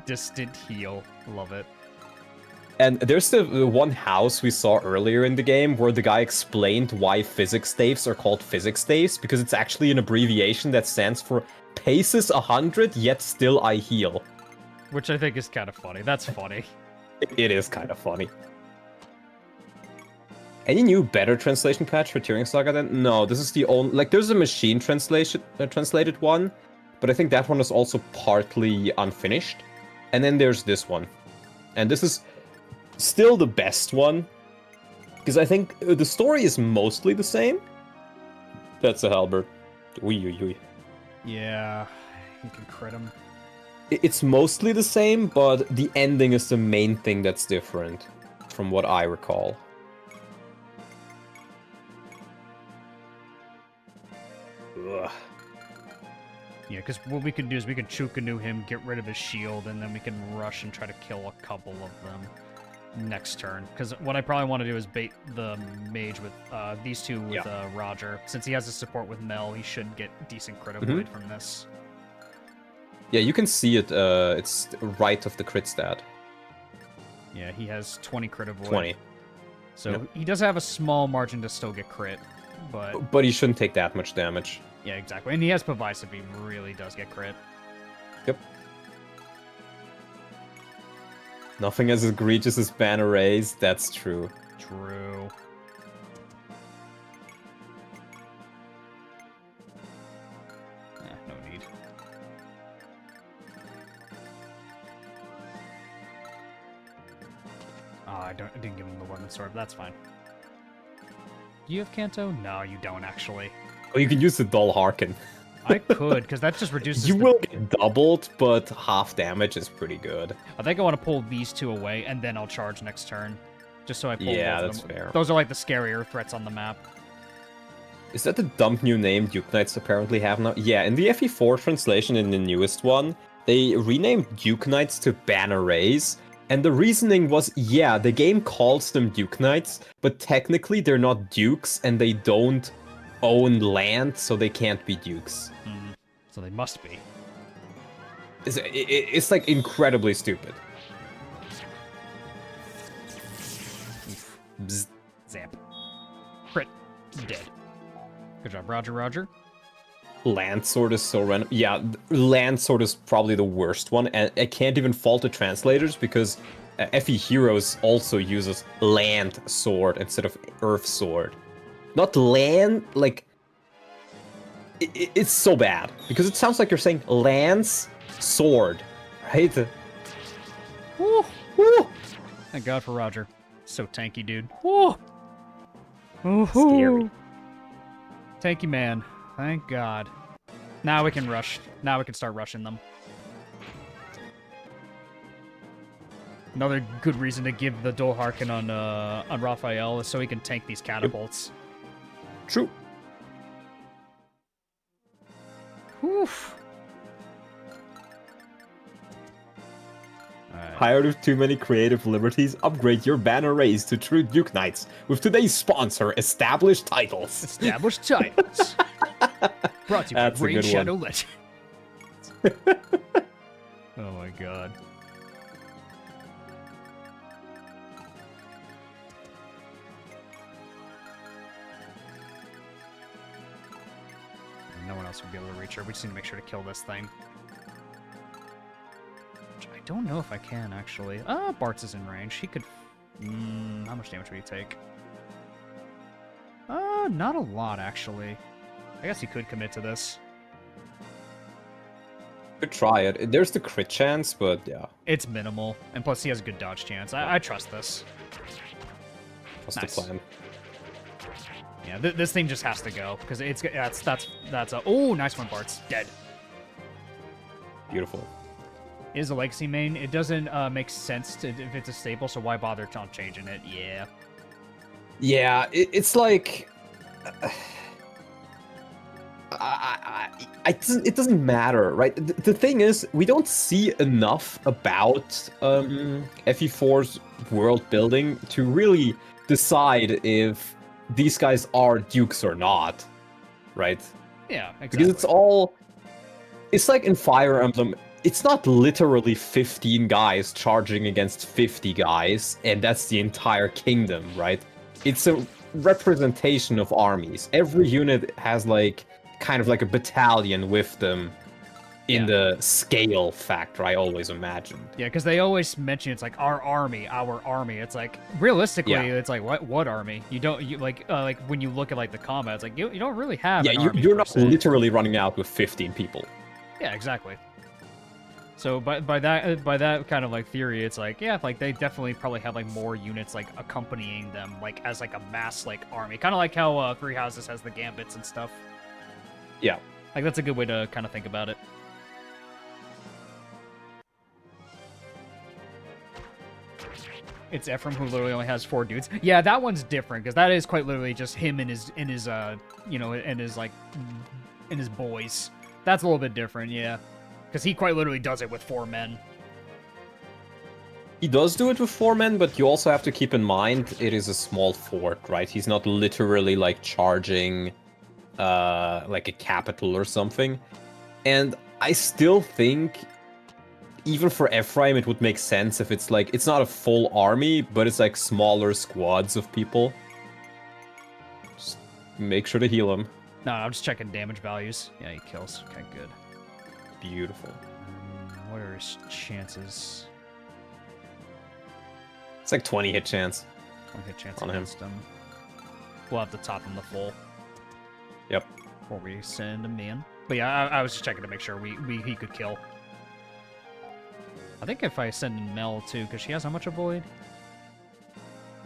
Distant heal. Love it. And there's the one house we saw earlier in the game where the guy explained why physics staves are called physics staves, because it's actually an abbreviation that stands for Paces 100, yet still I heal. Which I think is kind of funny. That's funny. It is kind of funny. Any new better translation patch for Turing Saga then? No, this is the only... Like, there's a machine translation translated one, but I think that one is also partly unfinished. And then there's this one. And this is still the best one, because I think the story is mostly the same. That's a halberd. Ui. Yeah, you can crit him. It's mostly the same, but the ending is the main thing that's different, from what I recall. Ugh. Yeah, because what we can do is we can Chukanu him, get rid of his shield, and then we can rush and try to kill a couple of them next turn. Because what I probably want to do is bait the mage with these two with Roger. Since he has a support with Mel, he should get decent crit avoid from this. Yeah, you can see it. It's right of the crit stat. Yeah, he has 20 crit avoid. 20. So he does have a small margin to still get crit, but... But he shouldn't take that much damage. Yeah, exactly. And he has Pavise if he really does get crit. Yep. Nothing as egregious as banner raise, that's true. True. No need. Oh, I didn't give him the Woman's Sword, but that's fine. Do you have Kanto? No, you don't, actually. Well, you can use the Dull Harken. I could, because that just reduces You will get doubled, but half damage is pretty good. I think I want to pull these two away, and then I'll charge next turn. Just so I pull both of them. That's fair. Those are like the scarier threats on the map. Is that the dumb new name Duke Knights apparently have now? Yeah, in the FE4 translation in the newest one, they renamed Duke Knights to Banner Rays. And the reasoning was, yeah, the game calls them Duke Knights, but technically they're not dukes, and they don't own land, so they can't be dukes. So they must be. It's like incredibly stupid. Bzz. Zap. Crit. Dead. Good job, Roger. Land Sword is so random. Yeah, Land Sword is probably the worst one, and I can't even fault the translators because FE Heroes also uses Land Sword instead of Earth Sword. Not land, like... It's so bad, because it sounds like you're saying Lance Sword, right? Woo! Woo! Thank God for Roger. So tanky, dude. Woo! Scary. Tanky man. Thank God. Now we can rush. Now we can start rushing them. Another good reason to give the Dull Harken on Raphael is so he can tank these catapults. True. Oof. Tired of too many creative liberties? Upgrade your banner raise to true Duke Knights with today's sponsor, Established Titles. Established Titles. Brought to you by Raid Shadow Legends. Oh my God. No one else would be able to reach her. We just need to make sure to kill this thing. Which I don't know if I can, actually. Bartz is in range. He could... how much damage would he take? Not a lot, actually. I guess he could commit to this. Could try it. There's the crit chance, but yeah. It's minimal. And plus, he has a good dodge chance. I trust this. Trust Nice. the plan. Yeah, this thing just has to go because that's a nice one, Bart's dead. Beautiful. It is a legacy main. It doesn't make sense if it's a staple, so why bother on changing it? Yeah. Yeah, it's like it doesn't matter, right? The thing is, we don't see enough about FE4's world building to really decide if these guys are dukes or not, right? Yeah, exactly. Because it's like in Fire Emblem, it's not literally 15 guys charging against 50 guys, and that's the entire kingdom, right? It's a representation of armies. Every unit has like kind of like a battalion with them, in Yeah. the scale factor I always imagined. Yeah, because they always mention it's like our army. It's like realistically, Yeah. it's like what army? You don't like when you look at like the combat, it's like you don't really have Yeah, an army. you're per not se. literally running out with 15 people. Yeah, exactly. So by that kind of like theory, it's like yeah, like they definitely probably have like more units like accompanying them like as like a mass like army, kind of like how Three Houses has the gambits and stuff. Yeah. Like that's a good way to kind of think about it. It's Ephraim who literally only has 4 dudes. Yeah, that one's different because that is quite literally just him and his you know, and his like and his boys. That's a little bit different, yeah. Because he quite literally does it with 4 men. He does do it with 4 men, but you also have to keep in mind it is a small fort, right? He's not literally like charging like a capital or something. And I still think even for Ephraim it would make sense if it's like it's not a full army, but it's like smaller squads of people. Just make sure to heal him. No, I'm just checking damage values. Yeah, he kills. Okay, good. Beautiful. What are his chances? It's like 20 hit chance. One hit chance On him. against him. We'll have to top him the full Yep. before we send him in. But yeah, I was just checking to make sure he could kill. I think if I send in Mel too, because she has how much avoid?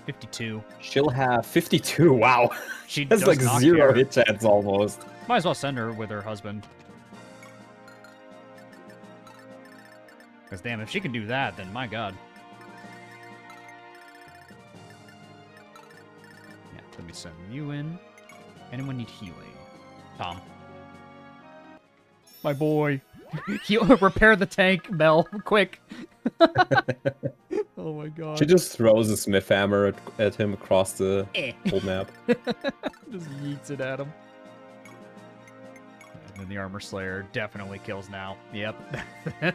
52. She'll have 52. Wow. She That's does like not 0 care. hit chance almost. Might as well send her with her husband. Because damn, if she can do that, then my god. Yeah, let me send you in. Anyone need healing? Tom. My boy. Heal, repair the tank, Mel, quick. Oh my god. She just throws a smith hammer at him across the whole map. Just yeets it at him. And then the Armor Slayer definitely kills now. Yep.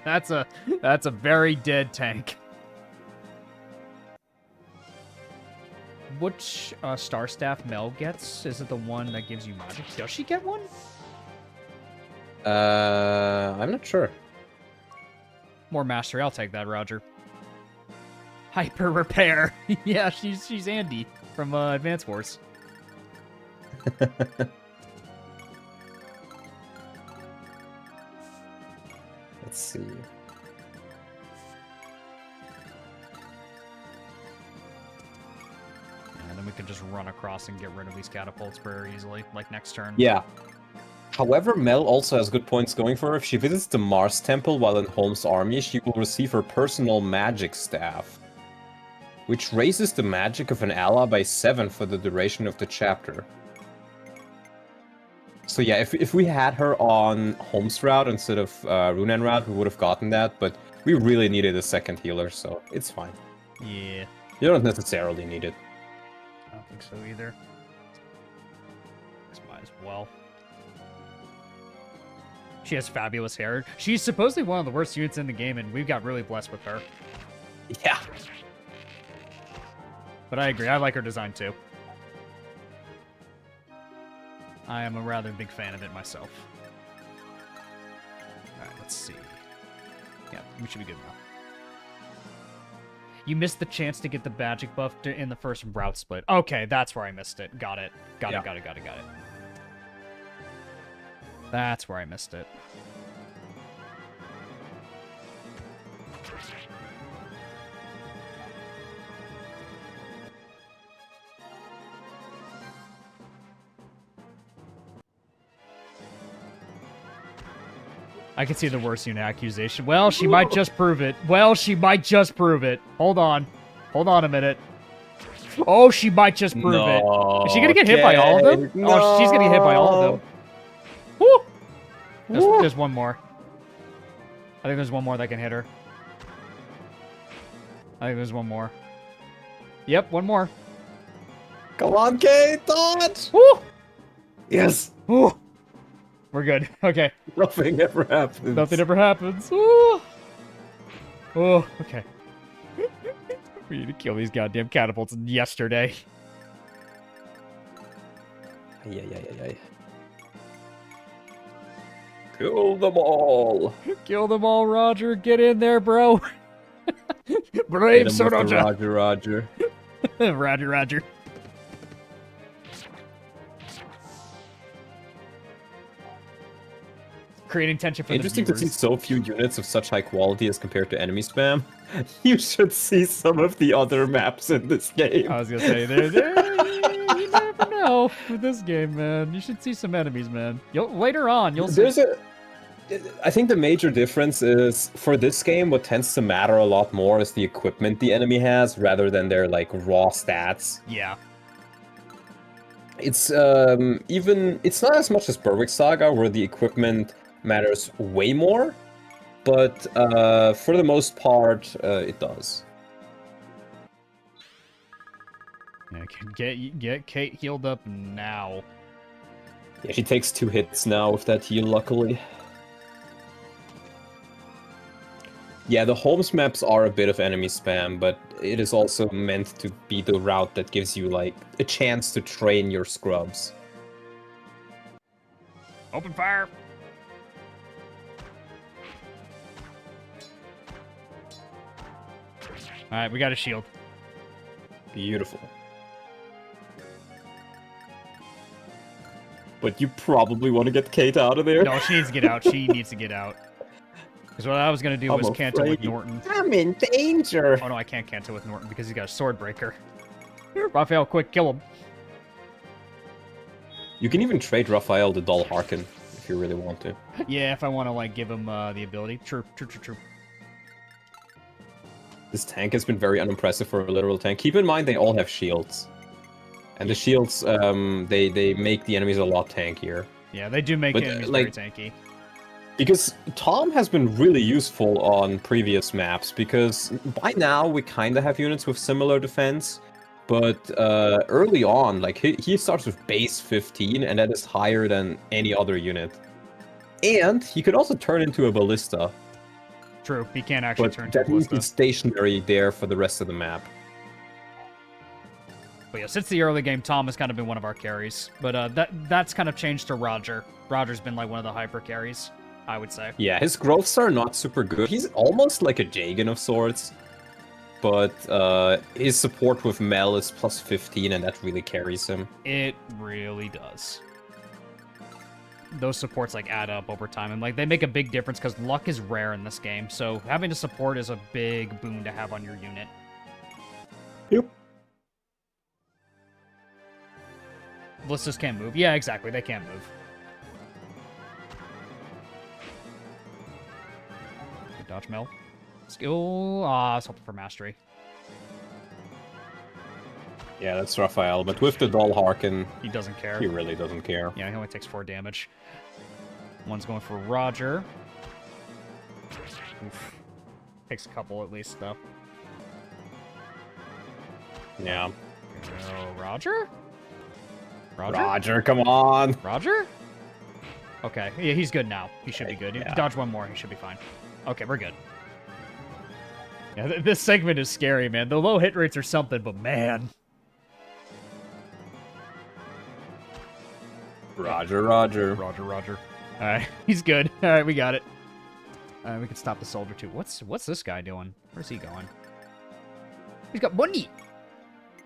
that's a very dead tank. Which Star Staff Mel gets? Is it the one that gives you magic? Does she get one? I'm not sure. More mastery. I'll take that, Roger. Hyper repair. Yeah, she's Andy from Advance Wars. Let's see. And then we can just run across and get rid of these catapults very easily, like next turn. Yeah. However, Mel also has good points going for her. If she visits the Mars Temple while in Holmes' army, she will receive her personal magic staff, which raises the magic of an ally by 7 for the duration of the chapter. So yeah, if we had her on Holmes' route instead of Runan route, we would have gotten that, but we really needed a second healer, so it's fine. Yeah. You don't necessarily need it. I don't think so either. This might as well. She has fabulous hair. She's supposedly one of the worst units in the game, and we've got really blessed with her. Yeah. But I agree. I like her design, too. I am a rather big fan of it myself. Alright, let's see. Yeah, we should be good now. You missed the chance to get the magic buff in the first route split. Okay, that's where I missed it. Got it. Got it. That's where I missed it. I can see the worst unit accusation. Well, she might just prove it. Hold on. Hold on a minute. Oh, she might just prove it. Is she gonna get hit by all of them? No. Oh, she's gonna get hit by all of them. Woo! There's one more. I think there's one more that can hit her. I think there's one more. Yep, one more. Come on, Kate, dodge! Woo! Yes! Woo! We're good. Okay. Nothing ever happens. Nothing ever happens. Woo! Oh, okay. We need to kill these goddamn catapults yesterday. Yeah. Kill them all. Kill them all, Roger. Get in there, bro. Brave Hit him with the Sonoja. Roger, Roger. Roger, Roger. Creating tension for Interesting the to see viewers. so few units of such high quality as compared to enemy spam. You should see some of the other maps in this game. I was gonna say, you never know with this game, man. You should see some enemies, man. Later on, you'll see. I think the major difference is, for this game, what tends to matter a lot more is the equipment the enemy has, rather than their, like, raw stats. Yeah. It's, it's not as much as Berwick Saga, where the equipment matters way more, but, for the most part, it does. Yeah, get Kate healed up now. Yeah, she takes 2 hits now with that heal, luckily. Yeah, the Holmes maps are a bit of enemy spam, but it is also meant to be the route that gives you, like, a chance to train your scrubs. Open fire! Alright, we got a shield. Beautiful. But you probably want to get Kate out of there. No, she needs to get out. She needs to get out. Because what I was going to do was I'm cancel with afraid. Norton. I'm in danger. Oh no, I can't cancel with Norton because he's got a sword breaker. Raphael, quick, kill him. You can even trade Raphael the Dull Harkin if you really want to. Yeah, if I want to, like, give him the ability. True. This tank has been very unimpressive for a literal tank. Keep in mind they all have shields. And the shields, they make the enemies a lot tankier. Yeah, they do make But, enemies like, very tanky. Because Tom has been really useful on previous maps, because by now we kind of have units with similar defense, but early on, like, he starts with base 15, and that is higher than any other unit. And he could also turn into a ballista, True, he can't actually but turn to a that means ballista. he's stationary there for the rest of the map. But yeah, since the early game, Tom has kind of been one of our carries. But that's kind of changed to Roger. Roger's been like one of the hyper carries, I would say. Yeah, his growths are not super good. He's almost like a Jagan of sorts, but his support with Mel is plus 15, and that really carries him. It really does. Those supports like add up over time, and like they make a big difference because luck is rare in this game. So having a support is a big boon to have on your unit. Yep. Ballistas can't move. Yeah, exactly. They can't move. Good dodge mill. Skill. I was hoping for mastery. Yeah, that's Raphael, but with the Dull Harkin, He doesn't care. he really doesn't care. Yeah, he only takes 4 damage. One's going for Roger. Oof. Takes a couple at least, though. Yeah. Oh, Roger? Roger? Roger, come on! Roger? Okay, yeah, he's good now. He should be good. Yeah. Dodge one more, he should be fine. Okay, we're good. Yeah, this segment is scary, man. The low hit rates are something, but man. Roger, Roger. Roger. Alright, he's good. Alright, we got it. We can stop the soldier too. What's this guy doing? Where's he going? He's got money!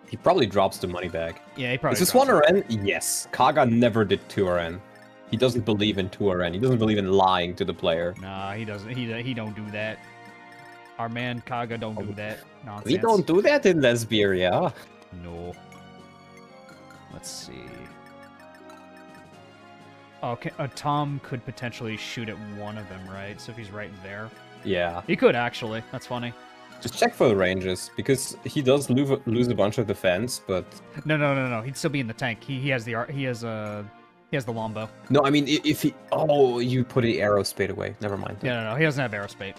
He probably drops the money bag. Yeah, he probably Is this drops 1 it. RN? Yes. Kaga never did 2 RN. He doesn't believe in 2 RN. He doesn't believe in lying to the player. Nah, he doesn't. He don't do that. Our man Kaga don't do that nonsense. We don't do that in Lesbia. No. Let's see. Okay, Tom could potentially shoot at one of them, right? So if he's right there. Yeah. He could, actually. That's funny. Just check for the ranges, because he does lose a bunch of defense, but... No. He'd still be in the tank. He has the the longbow. No, I mean, if he... Oh, you put the arrow spade away. Never mind. Yeah, no. He doesn't have aerospate.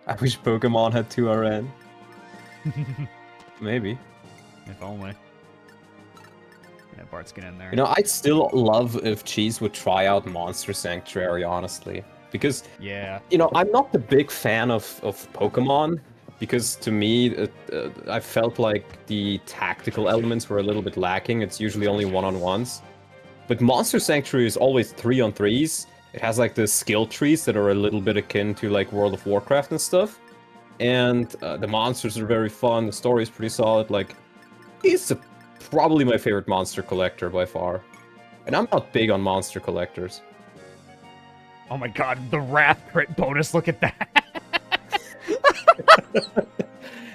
I wish Pokemon had 2 RN. Maybe. If only. Yeah, Bart's get in there. You know, I'd still love if Cheese would try out Monster Sanctuary, honestly. Because, Yeah. you know, I'm not the big fan of Pokemon, because to me, I felt like the tactical elements were a little bit lacking. It's usually only one-on-ones. But Monster Sanctuary is always 3-on-3s. It has like the skill trees that are a little bit akin to like World of Warcraft and stuff. And the monsters are very fun. The story is pretty solid. Like, he's probably my favorite monster collector by far. And I'm not big on monster collectors. Oh my god, the Wrath crit bonus, look at that!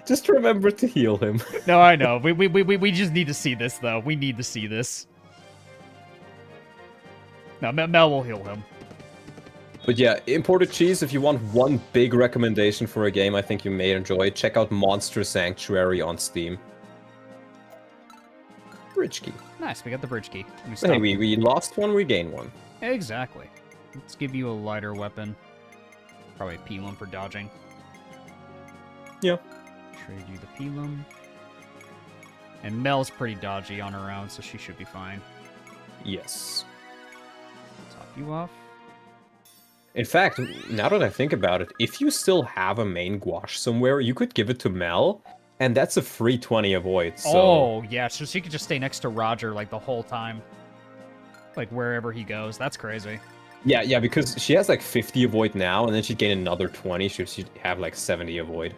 Just remember to heal him. No, I know. We just need to see this, though. We need to see this. No, Mel will heal him. But yeah, imported cheese, if you want one big recommendation for a game I think you may enjoy, check out Monster Sanctuary on Steam. Bridge key. Nice, we got the bridge key. Hey, we lost one, we gained one. Exactly. Let's give you a lighter weapon. Probably a Pelum for dodging. Yeah. Trade you the Pelum. And Mel's pretty dodgy on her own, so she should be fine. Yes. Top you off. In fact, now that I think about it, if you still have a main gouache somewhere, you could give it to Mel, and that's a free 20 avoid, so... Oh, yeah, so she could just stay next to Roger, like, the whole time. Like, wherever he goes. That's crazy. Yeah, because she has, like, 50 avoid now, and then she'd gain another 20, so she'd have, like, 70 avoid.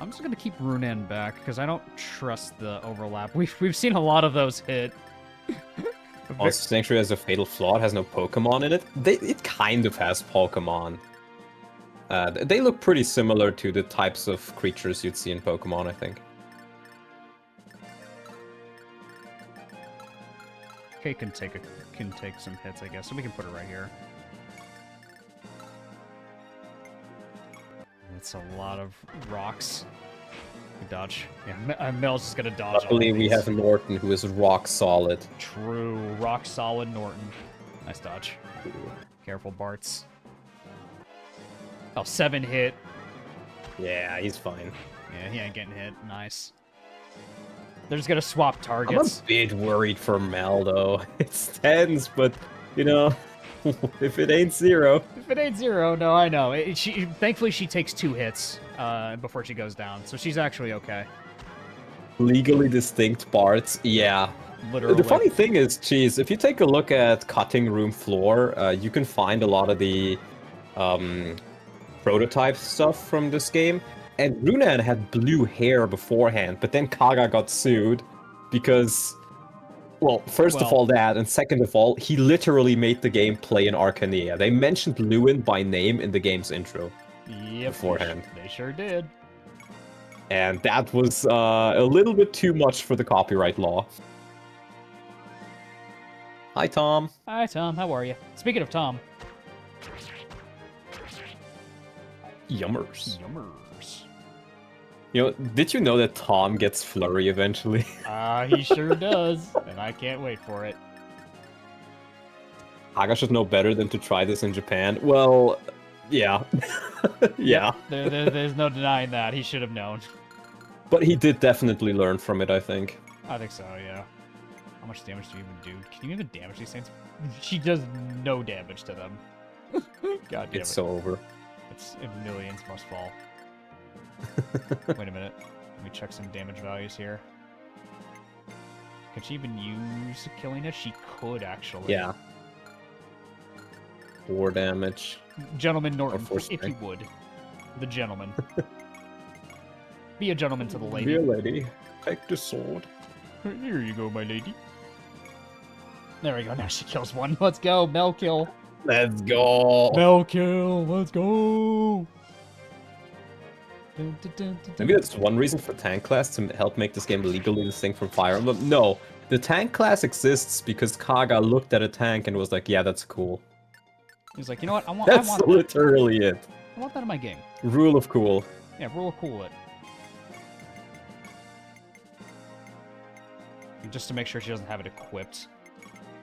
I'm just gonna keep Runan back, because I don't trust the overlap. We've seen a lot of those hit. Monster Sanctuary has a fatal flaw, it has no Pokemon in it. It kind of has Pokemon. They look pretty similar to the types of creatures you'd see in Pokemon, I think. Okay, can take some hits, I guess, so we can put it right here. That's a lot of rocks. Good dodge. Yeah, Mel's just gonna dodge. Luckily, we have Norton, who is rock solid. True, rock solid Norton. Nice dodge. Careful, Bartz. Oh, 7 hit. Yeah, he's fine. Yeah, he ain't getting hit. Nice. They're just gonna swap targets. I'm a bit worried for Mel, though. It's tens, but, you know, if it ain't 0. If it ain't 0, no, I know. Thankfully, she takes 2 hits before she goes down, so she's actually okay. Legally distinct parts, yeah. Literally. The funny thing is, geez, if you take a look at Cutting Room Floor, you can find a lot of the prototype stuff from this game. And Runan had blue hair beforehand, but then Kaga got sued because, well, first of all that, and second of all, he literally made the game play in Arcanea. They mentioned Lewin by name in the game's intro beforehand. They sure did. And that was a little bit too much for the copyright law. Hi, Tom. Hi, Tom. How are you? Speaking of Tom. Yummers. Yummers. You know, did you know that Tom gets Flurry eventually? He sure does, and I can't wait for it. Haga should know better than to try this in Japan. Well, yeah. Yeah. There's no denying that. He should have known. But he did definitely learn from it, I think. I think so, yeah. How much damage do you even do? Can you even damage these things? She does no damage to them. God damn it. It's so over. It's millions must fall. Wait a minute. Let me check some damage values here. Can she even use killing it? She could, actually. Yeah. 4 damage. Gentleman Norton, Or if 4 you would. The gentleman. Be a gentleman to the lady. Be a lady. Take the sword. Here you go, my lady. There we go. Now she kills one. Let's go. Mel kill. Let's go. Mel kill. Let's go. Maybe that's one reason for tank class to help make this game legally distinct from Fire Emblem. No, the tank class exists because Kaga looked at a tank and was like, "Yeah, that's cool." He's like, you know what? I want That's literally it. I want that in my game. Rule of cool. Yeah, rule of cool it. Just to make sure she doesn't have it equipped.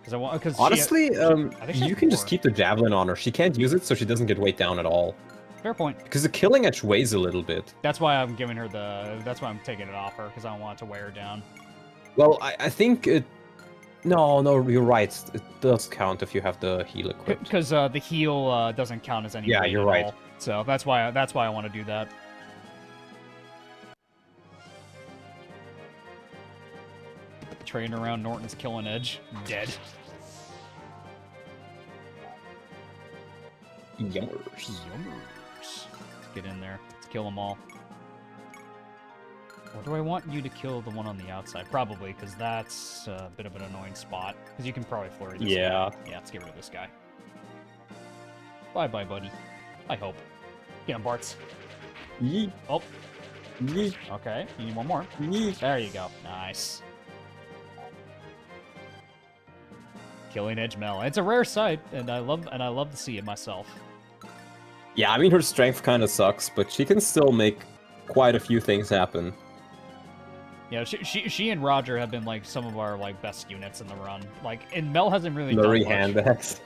Because honestly, you can just 4. keep the javelin on her. She can't use it, so she doesn't get weighed down at all. Fair point. Because the killing edge weighs a little bit. That's why I'm giving her the. That's why I'm taking it off her, because I don't want it to weigh her down. Well, I think it No, you're right. It does count if you have the heal equipped. Because the heal doesn't count as any Yeah, weight you're at right. all. So that's why I want to do that. Trading around Norton's killing edge. Dead. Yummers. Yummers. Let's get in there. Let's kill them all. Or do I want you to kill the one on the outside? Probably, because that's a bit of an annoying spot. Because you can probably flurry this Yeah. guy. Yeah, let's get rid of this guy. Bye-bye, buddy. I hope. Get him, Bartz. Yeet. Oh, Yeet. okay. You need one more. Yeet. There you go. Nice. Killing Edge Mel. It's a rare sight, and I love to see it myself. Yeah, I mean, her strength kind of sucks, but she can still make quite a few things happen. Yeah, she and Roger have been like some of our like best units in the run. Like, and Mel hasn't really Flurry done much. hand axe.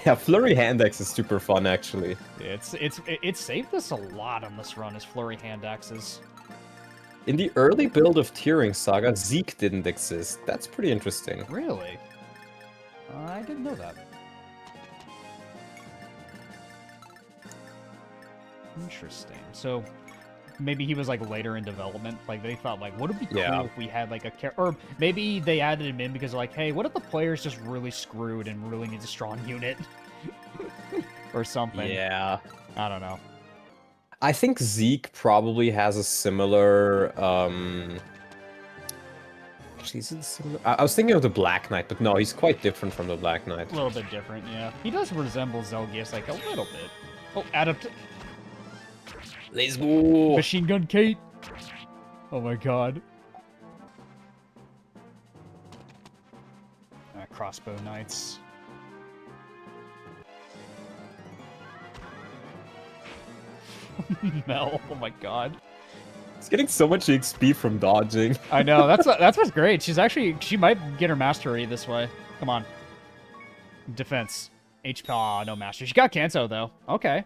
Yeah, Flurry hand axe is super fun, actually. It's saved us a lot on this run as Flurry hand axes. In the early build of Tearing Saga, Zeke didn't exist. That's pretty interesting. Really? I didn't know that. Interesting. So maybe he was like later in development. Like they thought like, what would be cool if we had like a character, or maybe they added him in because like, hey, what if the player's just really screwed and really needs a strong unit, or something. Yeah. I don't know. I think Zeke probably has a similar. Actually, is it similar? I was thinking of the Black Knight, but no, he's quite different from the Black Knight. A little bit different, yeah. He does resemble Zelgius like a little bit. Oh, adapt. Let's go. Machine Gun Kate. Oh my god. Crossbow Knights. Mel, oh my god. He's getting so much XP from dodging. I know, that's what's great. She might get her mastery this way. Come on. Defense. HP, aw, no mastery. She got Kanto though. Okay.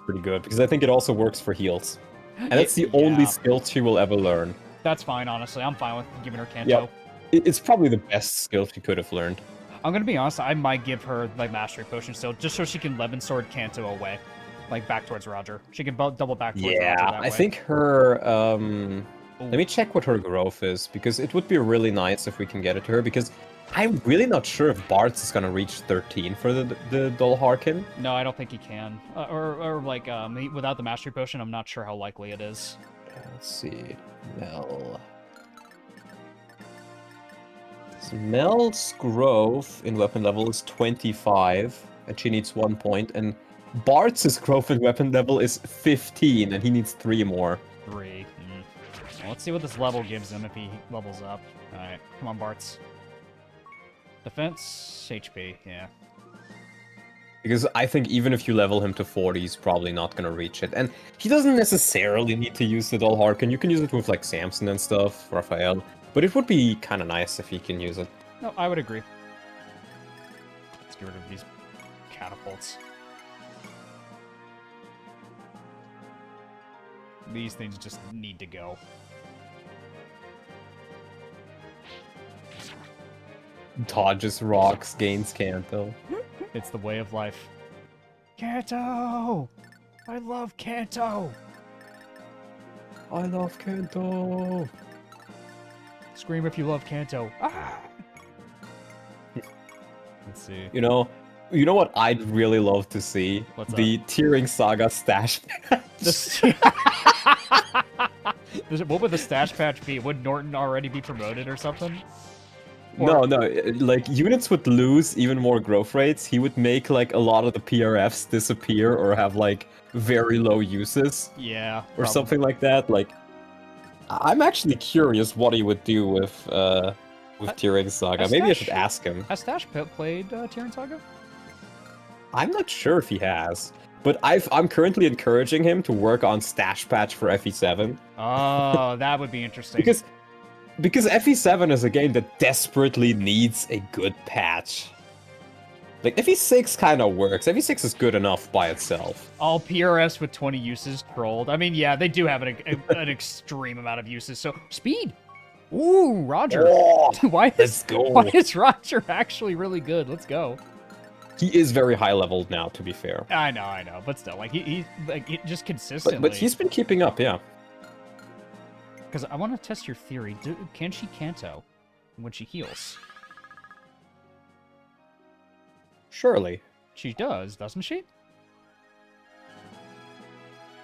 Pretty good, because I think it also works for heals. And that's the only skill she will ever learn. That's fine, honestly. I'm fine with giving her Kanto. Yep. It's probably the best skill she could have learned. I'm gonna be honest, I might give her like mastery potion still, just so she can Levin Sword Kanto away. Like back towards Roger. She can double back towards Roger that way. I think her let me check what her growth is, because it would be really nice if we can get it to her, because I'm really not sure if Bart's is gonna reach 13 for the Dull Harkin. No, I don't think he can. Or like without the mastery potion, I'm not sure how likely it is. Let's see. Mel. So Mel's growth in weapon level is 25, and she needs 1 point, and Bart's growth in weapon level is 15, and he needs 3 more. 3. Well, let's see what this level gives him if he levels up. Alright, come on, Bart's. Defense, HP, yeah. Because I think even if you level him to 40, he's probably not gonna reach it. And he doesn't necessarily need to use the Dull Harkin. You can use it with like Samson and stuff, Raphael. But it would be kind of nice if he can use it. No, I would agree. Let's get rid of these catapults. These things just need to go. Dodges rocks, gains Kanto. It's the way of life. Kanto! I love Kanto! I love Kanto! Scream if you love Kanto. Ah! Let's see. You know what I'd really love to see? What's the Tearing Saga stash patch. What would the stash patch be? Would Norton already be promoted or something? No, like, units would lose even more growth rates. He would make, like, a lot of the PRFs disappear or have, like, very low uses. Yeah. Or probably. something like that. Like, I'm actually curious what he would do with Tearing Saga. Maybe I should ask him. Has Stash played Tearing Saga? I'm not sure if he has. But I'm currently encouraging him to work on Stash Patch for FE7. Oh, that would be interesting. Because FE7 is a game that desperately needs a good patch. Like, FE6 kind of works. FE6 is good enough by itself. All PRS with 20 uses trolled. I mean, yeah, they do have an extreme amount of uses. So, speed. Ooh, Roger. Oh, why let's is go. why is Roger actually really good? Let's go. He is very high leveled now, to be fair. I know, but still, like he like just consistently. But he's been keeping up, yeah. Because I want to test your theory. Can she Kanto when she heals? Surely. She does, doesn't she?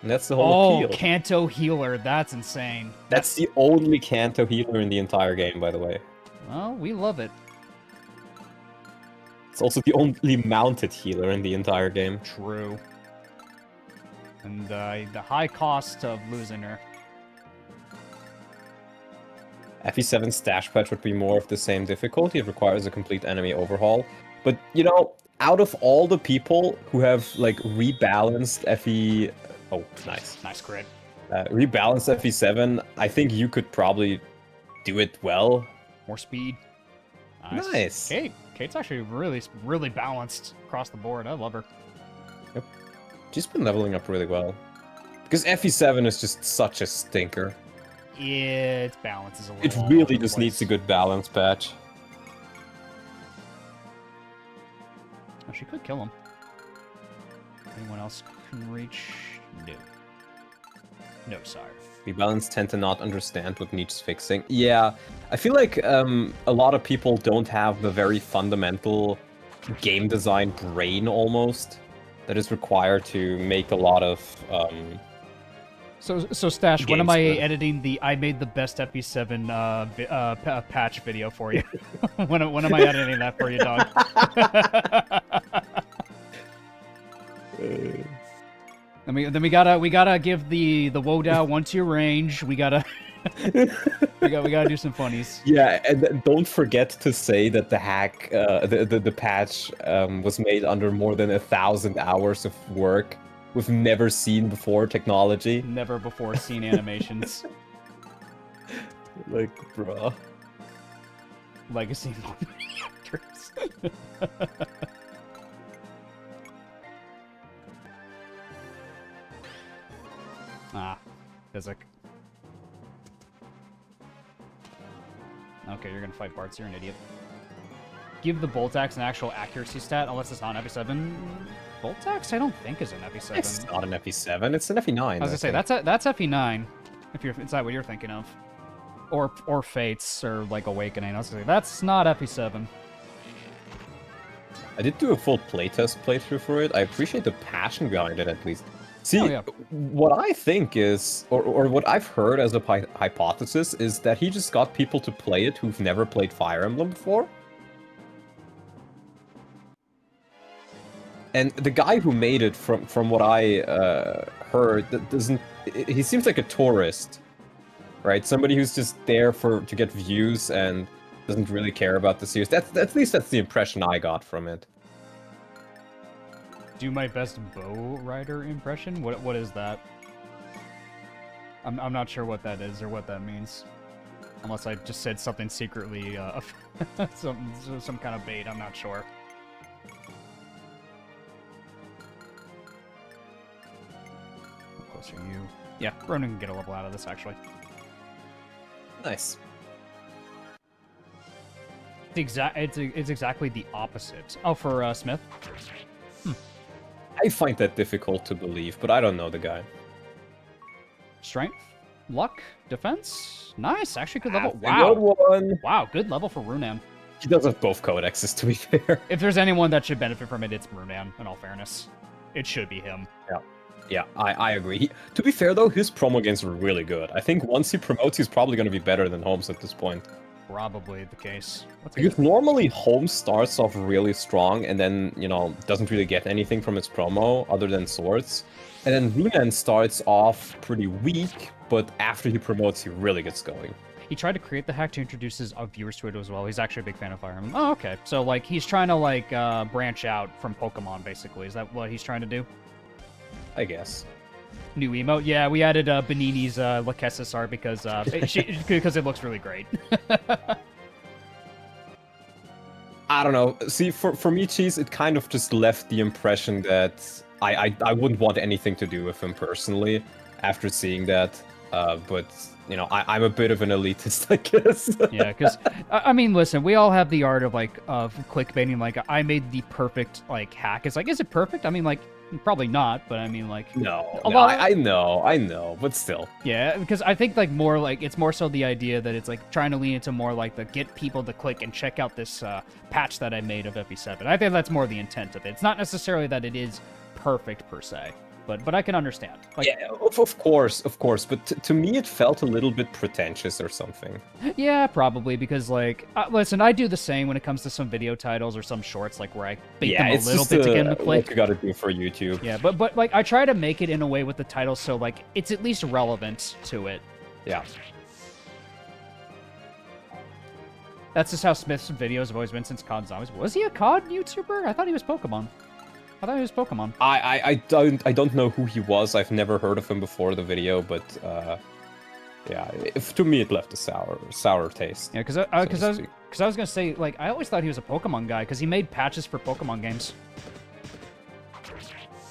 And that's the whole Oh, appeal. Kanto healer. That's insane. That's the only Kanto healer in the entire game, by the way. Well, we love it. It's also the only mounted healer in the entire game. True. And the high cost of losing her. FE7 Stash Patch would be more of the same difficulty. It requires a complete enemy overhaul. But, you know, out of all the people who have, like, rebalanced FE... Oh, nice. Nice crit. Rebalanced FE7, I think you could probably do it well. More speed. Nice. Kate's actually really balanced across the board. I love her. Yep. She's been leveling up really well. Because FE7 is just such a stinker. Yeah, its balance is a little It all over really the just place. needs a good balance patch. Oh, she could kill him. Anyone else can reach? No. No, sorry. Rebalanced tend to not understand what needs fixing. Yeah, I feel like a lot of people don't have the very fundamental game design brain almost that is required to make a lot of So Stash, when am Games I good. editing the I made the best FE7 patch video for you? when am I editing that for you, dog? Then we gotta give the Wodow 1-2 range. We gotta we gotta do some funnies. Yeah, and then don't forget to say that the hack, the patch was made under more than 1,000 hours of work with never seen before technology. Never before seen animations. Like, bruh. Legacy actors. Physic. Okay, you're gonna fight Bartz, you're an idiot. Give the Bolt Axe an actual accuracy stat, unless it's not an FE7. Bolt Axe, I don't think is an FE7. It's not an FE7, it's an FE9. I was gonna say, that's FE9, if is that what you're thinking of. Or Fates, or like Awakening. I was gonna say, that's not FE7. I did do a full playtest playthrough for it. I appreciate the passion behind it, at least. See, Oh, yeah. what I think is, or what I've heard as a hypothesis, is that he just got people to play it who've never played Fire Emblem before. And the guy who made it, from what I heard, that doesn't. He seems like a tourist, right? Somebody who's just there to get views and doesn't really care about the series. At least that's the impression I got from it. Do my best bow rider impression? What is that? I'm not sure what that is or what that means. Unless I just said something secretly, some kind of bait. I'm not sure. How close are you? Yeah, Ronan can get a level out of this actually. Nice. It's exactly the opposite. Oh, for Smith. I find that difficult to believe, but I don't know the guy. Strength, luck, defense. Nice, actually good level. That's a good one. Wow, good level for Runan. He does have both codexes, to be fair. If there's anyone that should benefit from it, it's Runan, in all fairness. It should be him. Yeah, I agree. To be fair, though, his promo games were really good. I think once he promotes, he's probably going to be better than Holmes at this point. Probably the case. Because normally Holmes starts off really strong and then, you know, doesn't really get anything from his promo other than swords. And then Runan starts off pretty weak, but after he promotes, he really gets going. He tried to create the hack to introduce his viewers to it as well. He's actually a big fan of Fire Emblem. Oh, okay. So, like, he's trying to, like, branch out from Pokemon, basically. Is that what he's trying to do? I guess. New emote? Yeah, we added Benini's Lachesis art because because it looks really great. I don't know. See, for me, Cheese, it kind of just left the impression that I wouldn't want anything to do with him personally after seeing that. But you know, I'm a bit of an elitist, I guess. Yeah, because I mean, listen, we all have the art of like of clickbaiting. Like, I made the perfect like hack. It's like, is it perfect? I mean, like, probably not. But I mean, like, I know, but still. Yeah, because I think like more like it's more so the idea that it's like trying to lean into more like the get people to click and check out this patch that I made of FE7. I think that's more the intent of it. It's not necessarily that it is perfect per se. But I can understand. Like, Yeah, of course. But to me, it felt a little bit pretentious or something. yeah, probably because like, listen, I do the same when it comes to some video titles or some shorts, like where I bait them a little bit to get them to click. What you gotta do for YouTube. Yeah, but like I try to make it in a way with the title so like it's at least relevant to it. Yeah. That's just how Smith's videos have always been since COD Zombies. Was he a COD YouTuber? I thought he was Pokemon. I don't know who he was. I've never heard of him before the video, but yeah, to me it left a sour taste. Yeah, because I was gonna say like I always thought he was a Pokemon guy because he made patches for Pokemon games.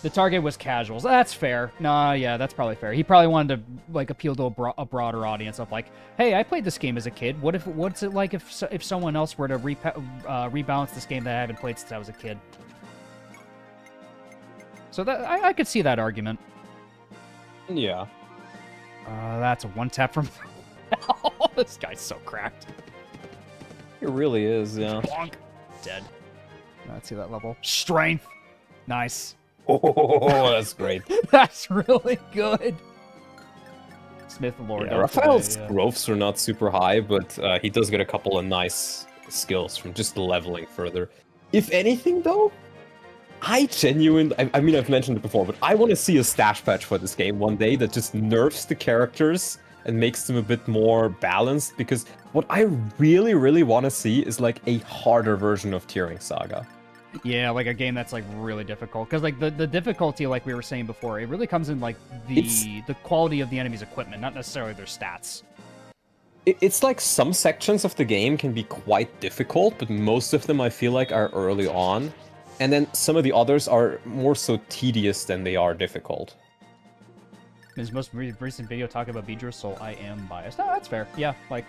The target was casuals. That's fair. Nah, yeah, that's probably fair. He probably wanted to like appeal to a broader audience of like, hey, I played this game as a kid. What's it like if someone else were to rebalance this game that I haven't played since I was a kid? So that I could see that argument. Yeah. That's a one tap from. This guy's so cracked. It really is, yeah. Bonk. Dead. Let's see that level. Strength. Nice. Oh, that's great. That's really good. Smith Lord. Yeah, Raphael's growths are not super high, but he does get a couple of nice skills from just leveling further. If anything, though, I mean, I've mentioned it before, but I want to see a stash patch for this game one day that just nerfs the characters and makes them a bit more balanced, because what I really, really want to see is like a harder version of tiering Saga. Yeah, like a game that's like really difficult, because like the difficulty, like we were saying before, it really comes in like the quality of the enemy's equipment, not necessarily their stats. It's like some sections of the game can be quite difficult, but most of them I feel like are early on. And then some of the others are more so tedious than they are difficult. His most recent video talking about Beedrill, so I am biased. No, that's fair. Yeah, like...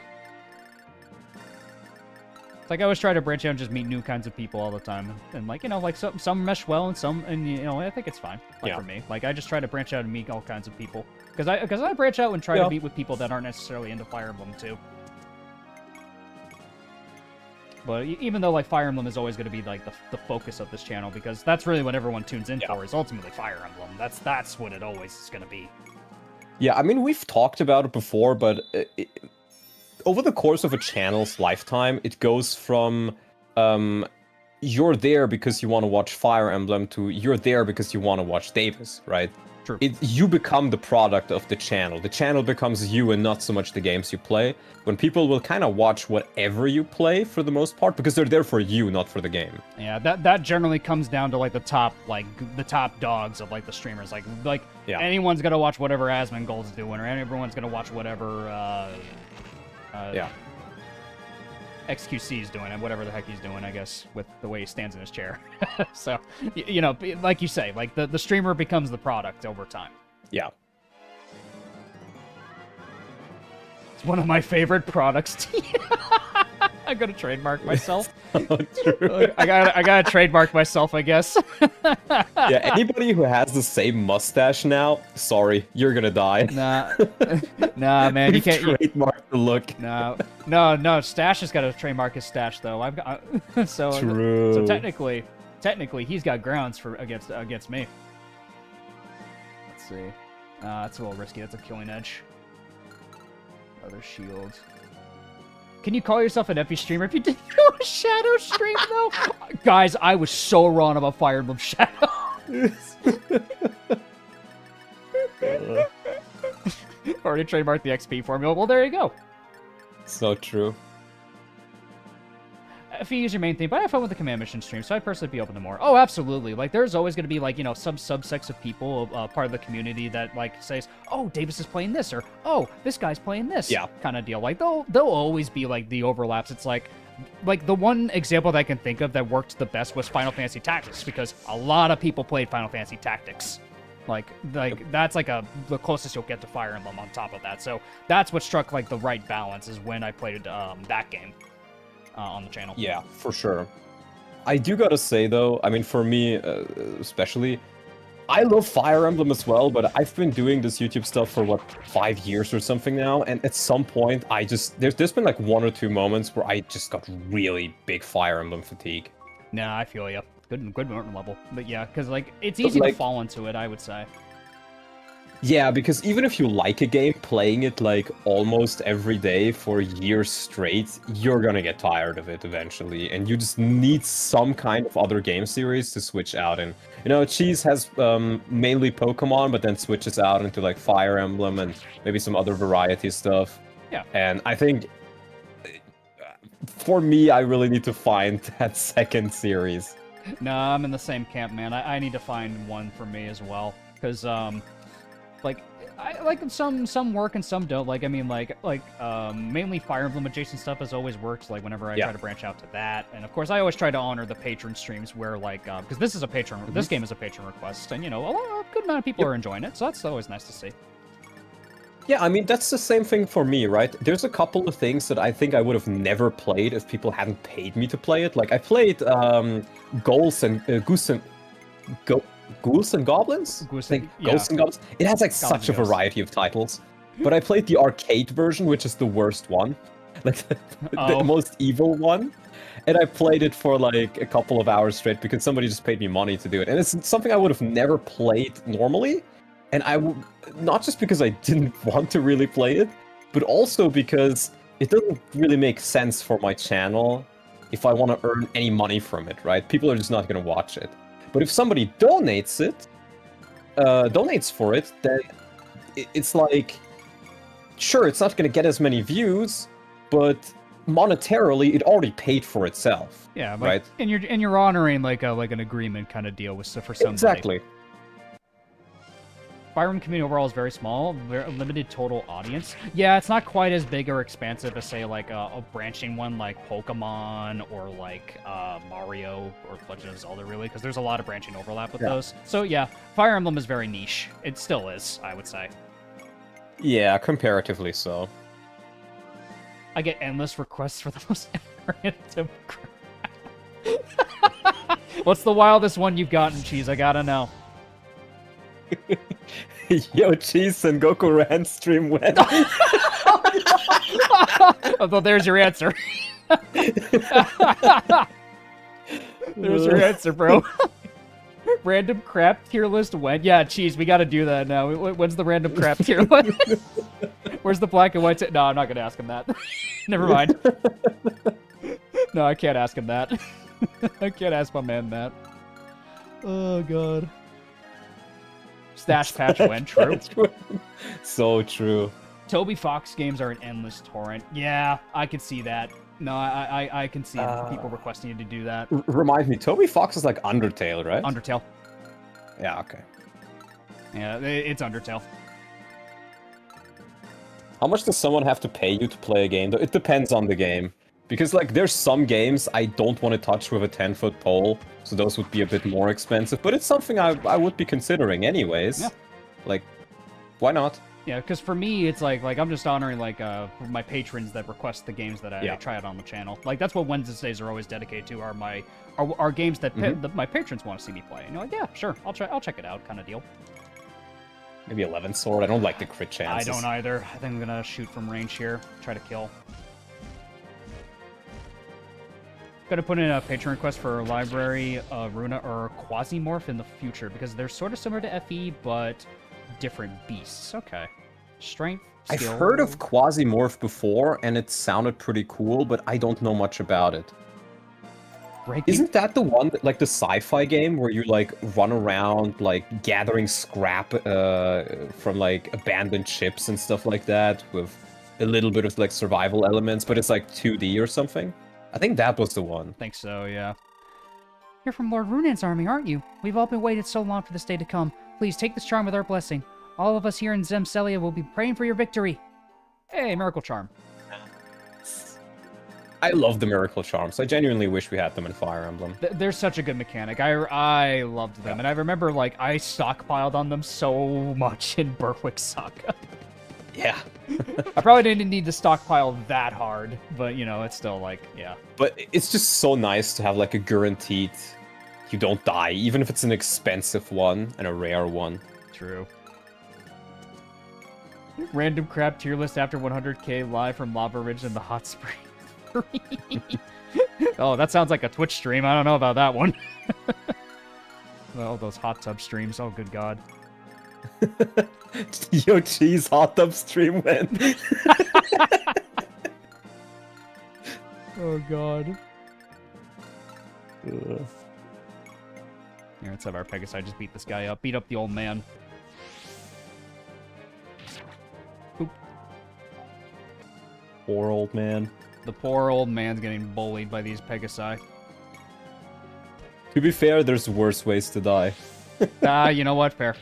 It's like I always try to branch out and just meet new kinds of people all the time. And like, you know, like some mesh well and you know, I think it's fine. Like, for me. Like, I just try to branch out and meet all kinds of people. Because I branch out and try to meet with people that aren't necessarily into Fire Emblem, too. But even though, like, Fire Emblem is always going to be, like, the focus of this channel, because that's really what everyone tunes in for, is ultimately Fire Emblem. That's what it always is going to be. Yeah, I mean, we've talked about it before, but over the course of a channel's lifetime, it goes from, you're there because you want to watch Fire Emblem to you're there because you want to watch Davis, right? True. You become the product of the channel. The channel becomes you and not so much the games you play. When people will kind of watch whatever you play for the most part, because they're there for you, not for the game. Yeah, that generally comes down to like the top dogs of like the streamers. Like yeah. Anyone's gonna watch whatever Asmongold's doing, or everyone's gonna watch whatever XQC's doing, and whatever the heck he's doing, I guess, with the way he stands in his chair. So, you know, like you say, like the streamer becomes the product over time. Yeah. It's one of my favorite products. I'm gonna trademark myself. True. I gotta trademark myself, I guess. Yeah, anybody who has the same mustache now, sorry, you're gonna die. Nah, man, you can't trademark the look. No. Stash has got to trademark his stash, though. I've got so True. So technically, he's got grounds for against me. Let's see. That's a little risky. That's a killing edge. Other shield. Can you call yourself an FE streamer if you didn't do a Shadow stream, though? Guys, I was so wrong about Fire Emblem Shadow. Already trademarked the XP formula. Well, there you go. So true. FE is your main thing, but I have fun with the command mission stream, so I'd personally be open to more. Oh, absolutely. Like, there's always going to be, like, you know, some subsects of people, part of the community that, like, says, oh, Davis is playing this, or, oh, this guy's playing this. Yeah. Kind of deal. Like, there'll always be, like, the overlaps. It's like the one example that I can think of that worked the best was Final Fantasy Tactics, because a lot of people played Final Fantasy Tactics. Like that's like the closest you'll get to Fire Emblem on top of that. So that's what struck like the right balance is when I played that game on the channel. Yeah, for sure. I do gotta say though, I mean, for me especially, I love Fire Emblem as well, but I've been doing this YouTube stuff for what 5 years or something now, and at some point I just there's been like 1 or 2 moments where I just got really big Fire Emblem fatigue. Nah, I feel you. Good level, but yeah, because like it's easy to fall into it, I would say. Yeah, because even if you like a game, playing it like almost every day for years straight, you're gonna get tired of it eventually, and you just need some kind of other game series to switch out in. You know, Cheese has mainly Pokemon, but then switches out into like Fire Emblem and maybe some other variety stuff. Yeah. And I think, for me, I really need to find that second series. No, I'm in the same camp, man. I need to find one for me as well, because like I like some work and some don't. Like I mean, mainly Fire Emblem adjacent stuff has always worked. Like whenever I try to branch out to that, and of course I always try to honor the patron streams where like because this is a patron, this game is a patron request, and you know a good amount of people are enjoying it, so that's always nice to see. Yeah, I mean, that's the same thing for me, right? There's a couple of things that I think I would have never played if people hadn't paid me to play it. Like, I played Ghouls and Goblins? Ghosts and Ghosts and Goblins. It has like such a variety of titles. But I played the arcade version, which is the worst one. Like, the most evil one. And I played it for like a couple of hours straight because somebody just paid me money to do it. And it's something I would have never played normally. And not just because I didn't want to really play it, but also because it doesn't really make sense for my channel if I want to earn any money from it, right? People are just not going to watch it. But if somebody donates for it, then it's like, sure, it's not going to get as many views, but monetarily, it already paid for itself. Yeah, like, right. And you're honoring like an agreement kind of deal with for somebody. Exactly. Fire Emblem community overall is very small, very limited total audience. Yeah, it's not quite as big or expansive as, say, like a branching one like Pokemon or like Mario or Legend of Zelda, really, because there's a lot of branching overlap with those. So yeah, Fire Emblem is very niche. It still is, I would say. Yeah, comparatively so. I get endless requests for the most random crap. What's the wildest one you've gotten, Cheese? I gotta know. Yo, Cheese and Goku ran stream when? Well, there's your answer. There's your answer, bro. Random crap tier list when? Yeah, Cheese, we gotta do that now. When's the random crap tier list? Where's the black and white? No, I'm not gonna ask him that. Never mind. No, I can't ask him that. I can't ask my man that. Oh, God. Stash patch when, true. So true. Toby Fox games are an endless torrent. Yeah, I can see that. No, I can see people requesting you to do that. Remind me, Toby Fox is like Undertale, right? Undertale. Yeah, okay. Yeah, it's Undertale. How much does someone have to pay you to play a game? It depends on the game. Because, like, there's some games I don't want to touch with a 10-foot pole, so those would be a bit more expensive, but it's something I would be considering anyways. Yeah. Like, why not? Yeah, because for me, it's like I'm just honoring, like, my patrons that request the games that I try out on the channel. Like, that's what Wednesdays are always dedicated to, are games that my patrons want to see me play. And you're like, yeah, sure, I'll check it out, kind of deal. Maybe 11 sword. I don't like the crit chances. I don't either. I think I'm gonna shoot from range here, try to kill. Gotta put in a patron request for Library, Runa, or Quasimorph in the future, because they're sort of similar to FE, but different beasts. Okay. Strength, skill... I've heard of Quasimorph before, and it sounded pretty cool, but I don't know much about it. Isn't that the one, like the sci-fi game, where you, like, run around, like, gathering scrap from, like, abandoned ships and stuff like that, with a little bit of, like, survival elements, but it's, like, 2D or something? I think that was the one. I think so, yeah. You're from Lord Runan's army, aren't you? We've all been waiting so long for this day to come. Please take this charm with our blessing. All of us here in Zemcelia will be praying for your victory. Hey, Miracle Charm. I love the Miracle Charms. I genuinely wish we had them in Fire Emblem. They're such a good mechanic. I loved them, and I remember like I stockpiled on them so much in Berwick Saga. Yeah. I probably didn't need to stockpile that hard, but you know, it's still like, yeah. But it's just so nice to have like a guaranteed you don't die, even if it's an expensive one and a rare one. True. Random crap tier list after 100k live from Lava Ridge and the Hot Spring. Oh, that sounds like a Twitch stream. I don't know about that one. Oh, those hot tub streams. Oh, good God. Yo, cheese hot tub stream went. Oh, God. Here, let's have our Pegasi just beat this guy up. Beat up the old man. Oop. Poor old man. The poor old man's getting bullied by these Pegasi. To be fair, there's worse ways to die. You know what? Fair.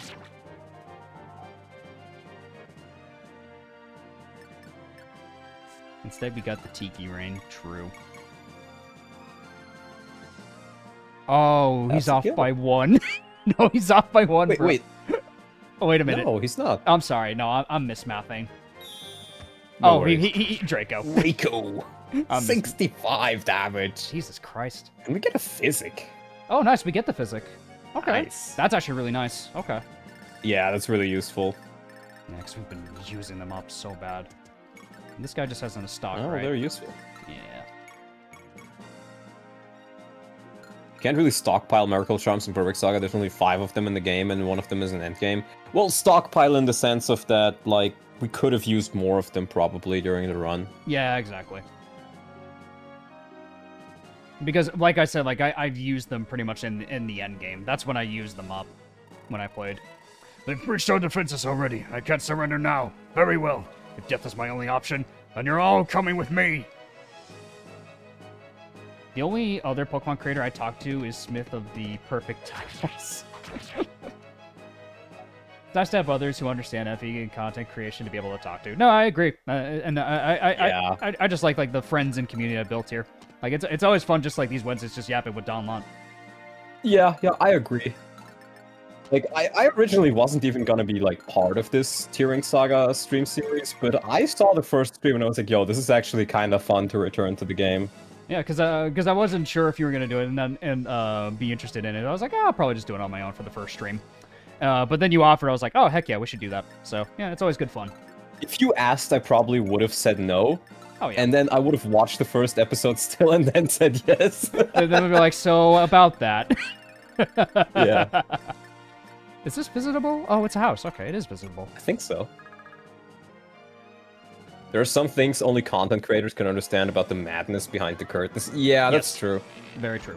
Instead, we got the Tiki Rain. True. Oh, he's off by one. No, he's off by one. Wait, wait. Oh, wait a minute. No, he's not. I'm sorry. No, I'm mismathing. No Oh, worries. he Draco. Rico. 65 damage. Jesus Christ. Can we get a physic? Oh, nice. We get the physic. Okay. Nice. That's actually really nice. Okay. Yeah, that's really useful. Yeah, 'cause we've been using them up so bad. And this guy just has in a stock, Oh, right? they're useful. Yeah. Can't really stockpile Miracle Charms in Berwick Saga. There's only 5 of them in the game, and one of them is an endgame. Well, stockpile in the sense of that, like, we could have used more of them probably during the run. Yeah, exactly. Because, like I said, like I've used them pretty much in the end game. That's when I used them up when I played. They've breached our defenses already. I can't surrender now. Very well. If death is my only option, then you're all coming with me. The only other Pokemon creator I talked to is Smith of the Perfect Titles. It's nice to have others who understand FE and content creation to be able to talk to. No, I agree, and I just like the friends and community I built here. Like it's always fun, just like these Wednesdays, just yapping with Don Lon. Yeah, I agree. Like, I originally wasn't even gonna be, like, part of this Tearing Saga stream series, but I saw the first stream and I was like, yo, this is actually kind of fun to return to the game. Yeah, because I wasn't sure if you were gonna do it and be interested in it. I was like, oh, I'll probably just do it on my own for the first stream. But then you offered, I was like, oh, heck yeah, we should do that. So, yeah, it's always good fun. If you asked, I probably would have said no. Oh, yeah. And then I would have watched the first episode still and then said yes. And then we'd be like, so, about that. Yeah. Is this visitable? Oh, it's a house. Okay, it is visitable. I think so. There are some things only content creators can understand about the madness behind the curtains. Yeah, that's Yes. true. Very true.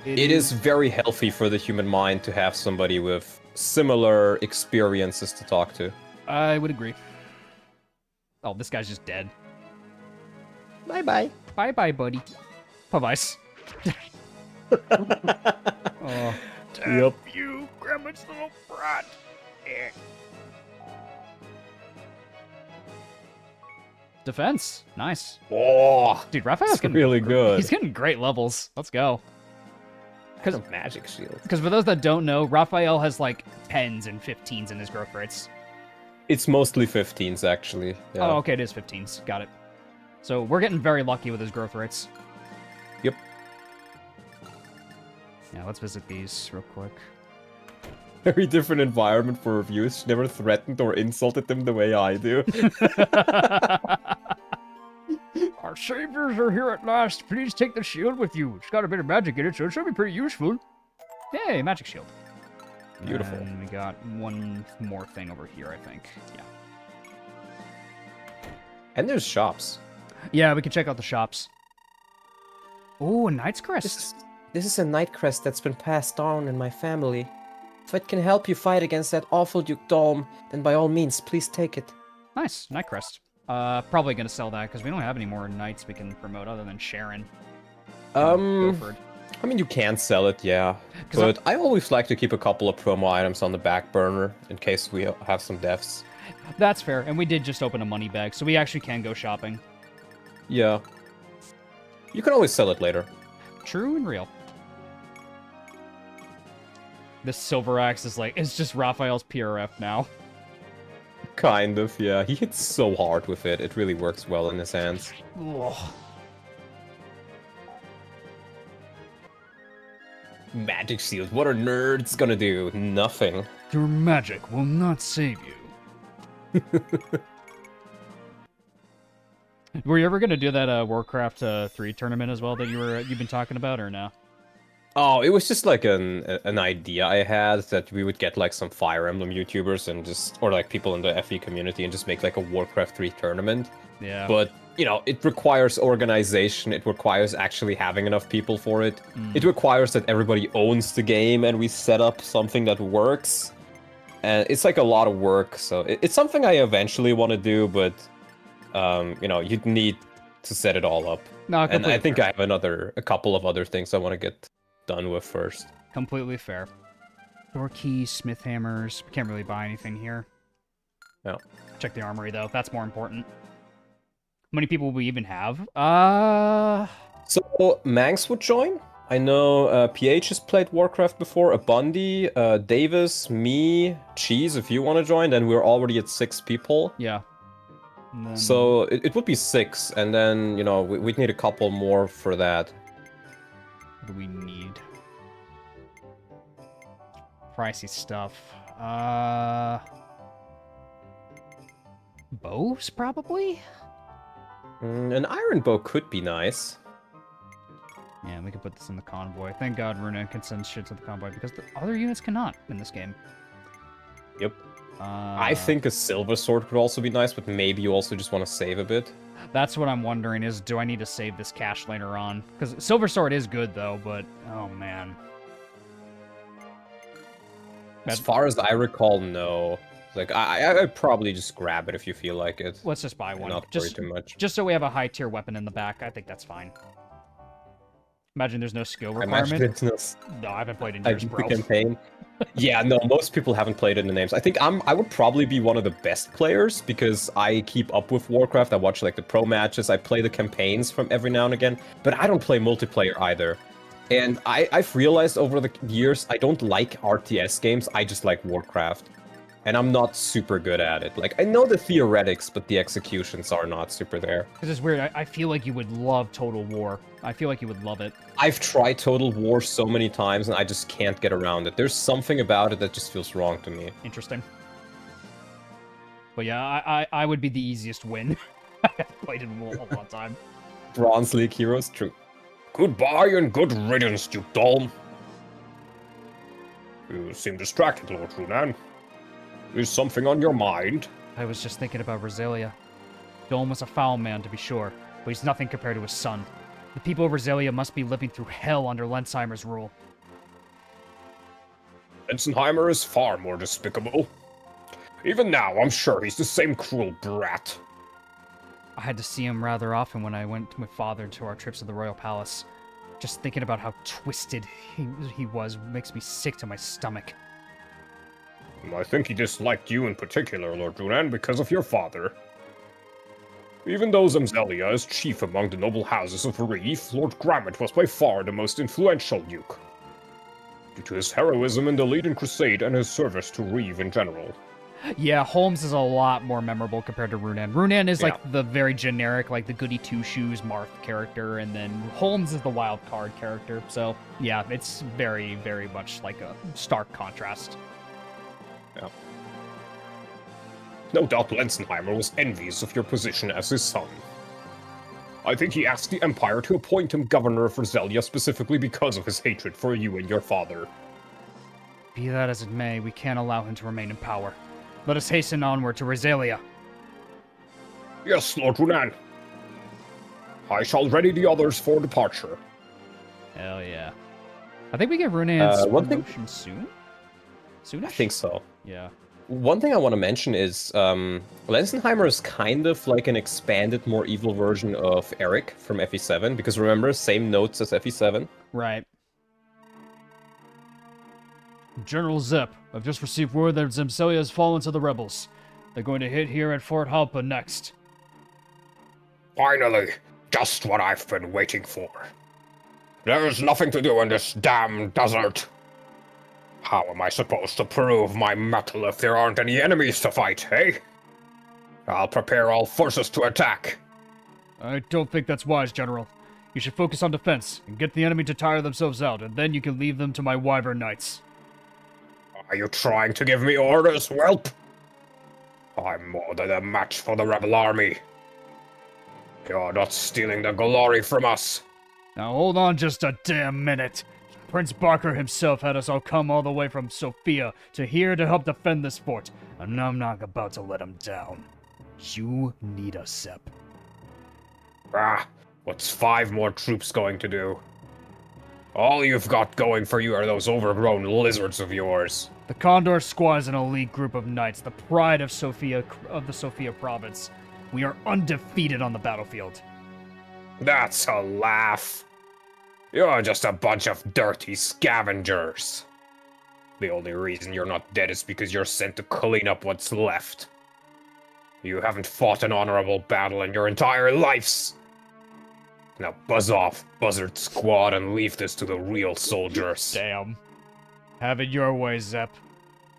It is very healthy for the human mind to have somebody with similar experiences to talk to. I would agree. Oh, this guy's just dead. Bye-bye. Bye-bye, buddy. Bye-bye. Oh. Yep. You, Grandma's little brat. Eh. Defense. Nice. Oh, Dude, Raphael's that's getting really good. He's getting great levels. Let's go. That's a magic shield. Because for those that don't know, Raphael has like 10s and 15s in his growth rates. It's mostly 15s, actually. Yeah. Oh, okay, it is 15s. Got it. So we're getting very lucky with his growth rates. Yep. Yeah, let's visit these real quick. Very different environment for reviews. She never threatened or insulted them the way I do. Our saviors are here at last. Please take the shield with you. It's got a bit of magic in it, so it should be pretty useful. Hey, magic shield. Beautiful. And we got one more thing over here, I think. Yeah. And there's shops. Yeah, we can check out the shops. Oh, a Knight's Crest. This is a night crest that's been passed down in my family. If it can help you fight against that awful Duke Dome, then by all means, please take it. Nice, Night Crest. Probably gonna sell that because we don't have any more knights we can promote other than Sharon. Guilford. I mean, you can sell it, yeah. 'Cause But I always like to keep a couple of promo items on the back burner in case we have some deaths. That's fair, and we did just open a money bag, so we actually can go shopping. Yeah. You can always sell it later. True and real. This silver axe is like, it's just Raphael's PRF now. Kind of, yeah. He hits so hard with it. It really works well in his hands. Ugh. Magic shield. What are nerds gonna do? Nothing. Your magic will not save you. Were you ever gonna do that Warcraft 3 tournament as well that you've been talking about, or no? Oh, it was just like an idea I had that we would get like some Fire Emblem YouTubers and just, or like people in the FE community and just make like a Warcraft 3 tournament. Yeah. But, you know, it requires organization, it requires actually having enough people for it. It requires that everybody owns the game and we set up something that works. And it's like a lot of work, so it's something I eventually want to do, but, you know, you'd need to set it all up. No, And I think fair. I have a couple of other things I want to get done with first. Completely fair. Door keys, smith hammers. Can't really buy anything here. No. Check the armory though. That's more important. How many people will we even have? So Manx would join. I know PH has played Warcraft before. Bundy, Davis, me, Cheese. If you want to join, then we're already at 6 people. Yeah. And then- So it would be 6, and then you know we'd need a couple more for that. What do we need? Pricey stuff. Bows, probably? An iron bow could be nice. Yeah, we can put this in the convoy. Thank God Runa can send shit to the convoy, because the other units cannot in this game. Yep. I think a silver sword could also be nice, but maybe you also just want to save a bit. That's what I'm wondering is, do I need to save this cash later on? Because Silver Sword is good, though, but... Oh, man. As far as I recall, no. Like, I'd probably just grab it if you feel like it. Let's just buy one. Not worry Just, too much. just so we have a high-tier weapon in the back. I think that's fine. Imagine there's no skill I imagine requirement. it's No, I haven't played in I years, beat the bro. campaign. Yeah, no, most people haven't played it in the names. I think I would probably be one of the best players because I keep up with Warcraft. I watch like the pro matches. I play the campaigns from every now and again, but I don't play multiplayer either. And I've realized over the years I don't like RTS games. I just like Warcraft, and I'm not super good at it. Like I know the theoretics, but the executions are not super there. Because it's weird. I feel like you would love Total War. I feel like you would love it. I've tried Total War so many times and I just can't get around it. There's something about it that just feels wrong to me. Interesting. But yeah, I would be the easiest win. I've played it a long time. Bronze League heroes, true. Goodbye and good riddance, Duke Dolm. You seem distracted, Lord Runan. Is something on your mind? I was just thinking about Rosalia. Dolm was a foul man, to be sure, but he's nothing compared to his son. The people of Rosalia must be living through hell under Lensheimer's rule. Lensheimer is far more despicable. Even now, I'm sure he's the same cruel brat. I had to see him rather often when I went with Father to our trips to the Royal Palace. Just thinking about how twisted he was makes me sick to my stomach. I think he disliked you in particular, Lord Runan, because of your father. Even though Zamzelia is chief among the noble houses of Reef, Lord Grammett was by far the most influential duke, due to his heroism in the Leiden Crusade and his service to Reeve in general. Yeah, Holmes is a lot more memorable compared to Runan. Runan is like the very generic, like the goody two-shoes Marth character, and then Holmes is the wild card character. So yeah, it's very, very much like a stark contrast. Yeah. No doubt Lensheimer was envious of your position as his son. I think he asked the Empire to appoint him governor of Rosalia specifically because of his hatred for you and your father. Be that as it may, we can't allow him to remain in power. Let us hasten onward to Rosalia. Yes, Lord Runan. I shall ready the others for departure. Hell yeah. I think we get Runan's one thing- promotion soon? Soonish? I think so. Yeah. One thing I want to mention is Lensheimer is kind of like an expanded, more evil version of Eric from FE7, because remember, same notes as FE7. Right. General Zep, I've just received word that Zamzelia has fallen to the rebels. They're going to hit here at Fort Halpa next. Finally, Just what I've been waiting for. There's nothing to do in this damn desert. How am I supposed to prove my mettle if there aren't any enemies to fight, eh? I'll prepare all forces to attack. I don't think that's wise, General. You should focus on defense and get the enemy to tire themselves out, and then you can leave them to my Wyvern Knights. Are you trying to give me orders, whelp? I'm more than a match for the rebel army. You're not stealing the glory from us. Now hold on just a damn minute. Prince Barker himself had us all come all the way from Sofia to here to help defend this fort, and I'm not about to let him down. You need us, Sepp. Ah, what's 5 more troops going to do? All you've got going for you are those overgrown lizards of yours. The Condor Squad is an elite group of knights, the pride of the Sofia province. We are undefeated on the battlefield. That's a laugh. You're just a bunch of dirty scavengers. The only reason you're not dead is because you're sent to clean up what's left. You haven't fought an honorable battle in your entire lives. Now buzz off, Buzzard Squad, and leave this to the real soldiers. Damn. Have it your way, Zep.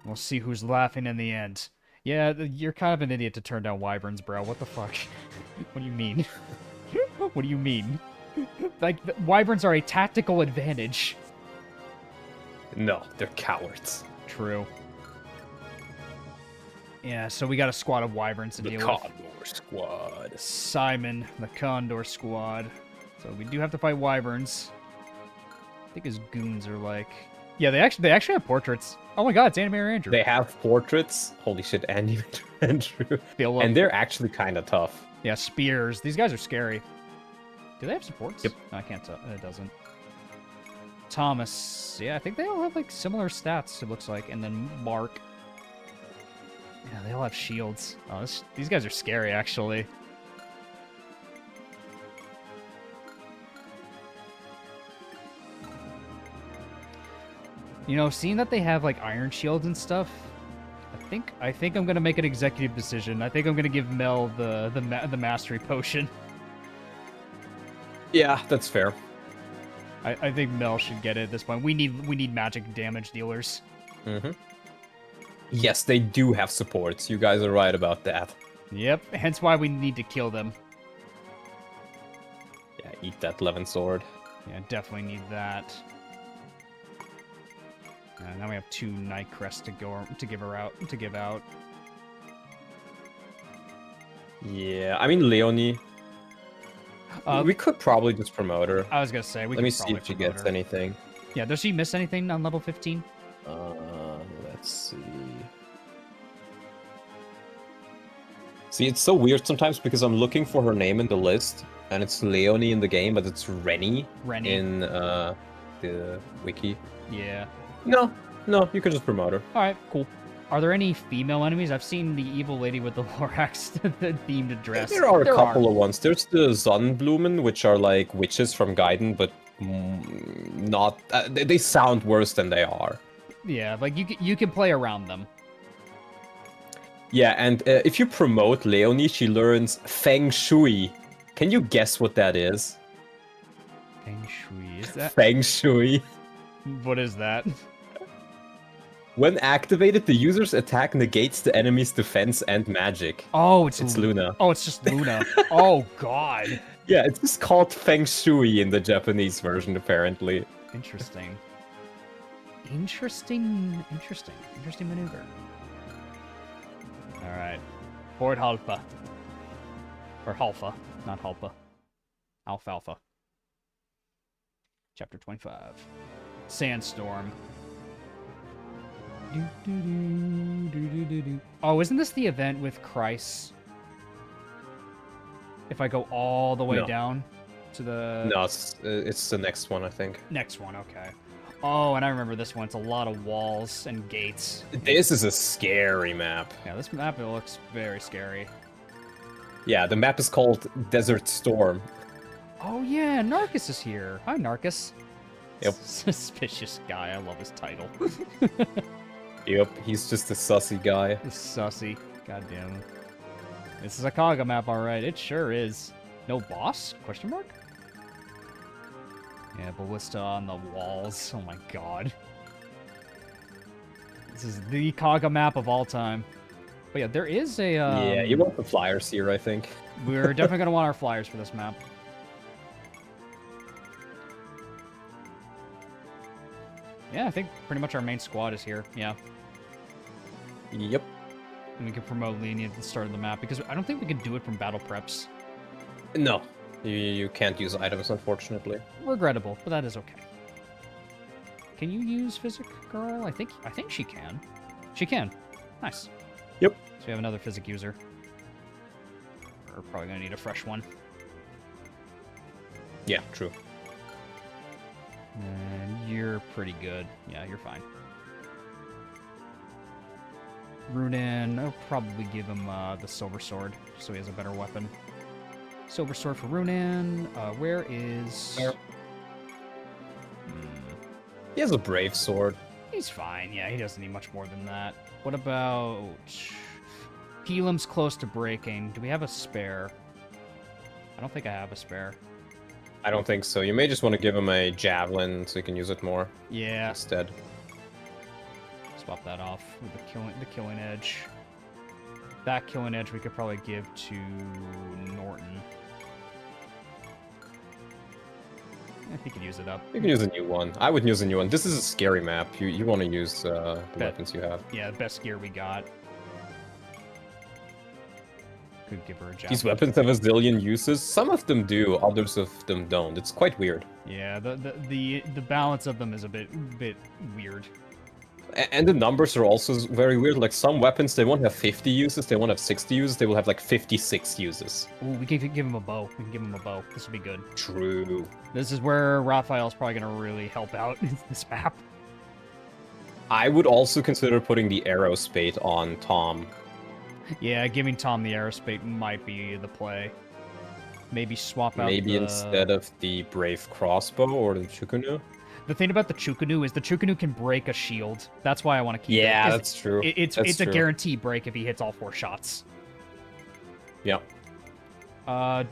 We'll see who's laughing in the end. Yeah, you're kind of an idiot to turn down wyverns, bro. What the fuck? What do you mean? What do you mean? Like, wyverns are a tactical advantage. No, they're cowards. True. Yeah, so we got a squad of wyverns to The deal Condor with. Squad. Simon, the Condor Squad. So we do have to fight wyverns. I think his goons are like... Yeah, they actually have portraits. Oh my god, it's Animator Andrew. They have portraits. Holy shit, Animator Andrew. And they're actually kind of tough. Yeah, spears. These guys are scary. Do they have supports? Yep. No, I can't tell. It doesn't. Thomas. Yeah, I think they all have like similar stats, it looks like. And then Mark. Yeah, they all have shields. Oh, these guys are scary, actually. You know, seeing that they have like iron shields and stuff, I think I'm gonna make an executive decision. I think I'm gonna give Mel the mastery potion. Yeah, that's fair. I think Mel should get it at this point. We need magic damage dealers. Mm-hmm. Yes, they do have supports. You guys are right about that. Yep, hence why we need to kill them. Yeah, eat that Levin sword. Yeah, definitely need that. Now we have 2 Night Crests to give out. Yeah, I mean Leonie. We could probably just promote her. I was gonna say we. Let me see if she gets anything. Yeah, does she miss anything on level 15? Let's see. See, it's so weird sometimes because I'm looking for her name in the list, and it's Leonie in the game, but it's Rennie in the wiki. Yeah. No, you can just promote her. All right, cool. Are there any female enemies? I've seen the evil lady with the Lorax themed dress. There are a couple of ones. There's the Sonnenblumen, which are like witches from Gaiden, but not. They sound worse than they are. Yeah, like you can play around them. Yeah, and if you promote Leonie, she learns Feng Shui. Can you guess what that is? Feng Shui, is that? Feng Shui. What is that? When activated, the user's attack negates the enemy's defense and magic. Oh, it's Luna. Oh, it's just Luna. Oh, God. Yeah, it's just called Feng Shui in the Japanese version, apparently. Interesting. Interesting maneuver. All right. Fort Halfa. Or Halfa, not Halpa. Alfalfa. Chapter 25. Sandstorm. Oh, isn't this the event with Christ? If I go all the way down to the... No, it's the next one, I think. Next one, okay. Oh, and I remember this one. It's a lot of walls and gates. This is a scary map. Yeah, this map, it looks very scary. Yeah, the map is called Desert Storm. Oh, yeah, Narcus is here. Hi, Narcus. Yep. Suspicious guy. I love his title. Yep, he's just a sussy guy. He's sussy. God damn it. This is a Kaga map, alright. It sure is. No boss? Question mark? Yeah, ballista on the walls. Oh my god. This is the Kaga map of all time. But yeah, there is a... Yeah, you want the flyers here, I think. We're definitely going to want our flyers for this map. Yeah, I think pretty much our main squad is here. Yeah. Yep. And we can promote lenient at the start of the map, because I don't think we can do it from battle preps. No, you can't use items, unfortunately. Regrettable, but that is okay. Can you use Physic Girl? I think she can. She can. Nice. Yep. So we have another Physic user. We're probably gonna need a fresh one. Yeah, true. And you're pretty good. Yeah, you're fine. Runan, I'll probably give him the Silver Sword, so he has a better weapon. Silver Sword for Runan. Where is... There. He has a Brave Sword. He's fine. Yeah, he doesn't need much more than that. What about... Pelam's close to breaking. Do we have a spare? I don't think I have a spare. I don't think so. You may just want to give him a Javelin so you can use it more Yeah. instead. Swap that off with the killing edge. That killing edge we could probably give to Norton. He could use it up. You can use a new one. I would use a new one. This is a scary map. You want to use the weapons you have. Yeah, the best gear we got. Could give her a javelin. These weapons have a zillion uses. Some of them do, others of them don't. It's quite weird. Yeah, the balance of them is a bit weird. And the numbers are also very weird. Like some weapons, they won't have 50 uses, they won't have 60 uses, they will have like 56 uses. Ooh, we can give him a bow. We can give him a bow. This will be good. True. This is where Raphael's probably going to really help out in this map. I would also consider putting the arrow spade on Tom. Yeah, giving Tom the aerospate might be the play. Maybe swap out Maybe instead of the brave crossbow or the chukunu. The thing about the chukunu is the chukunu can break a shield. That's why I want to keep it. Yeah, 'cause that's true. It's That's a true. guaranteed break if he hits all 4 shots. Yeah.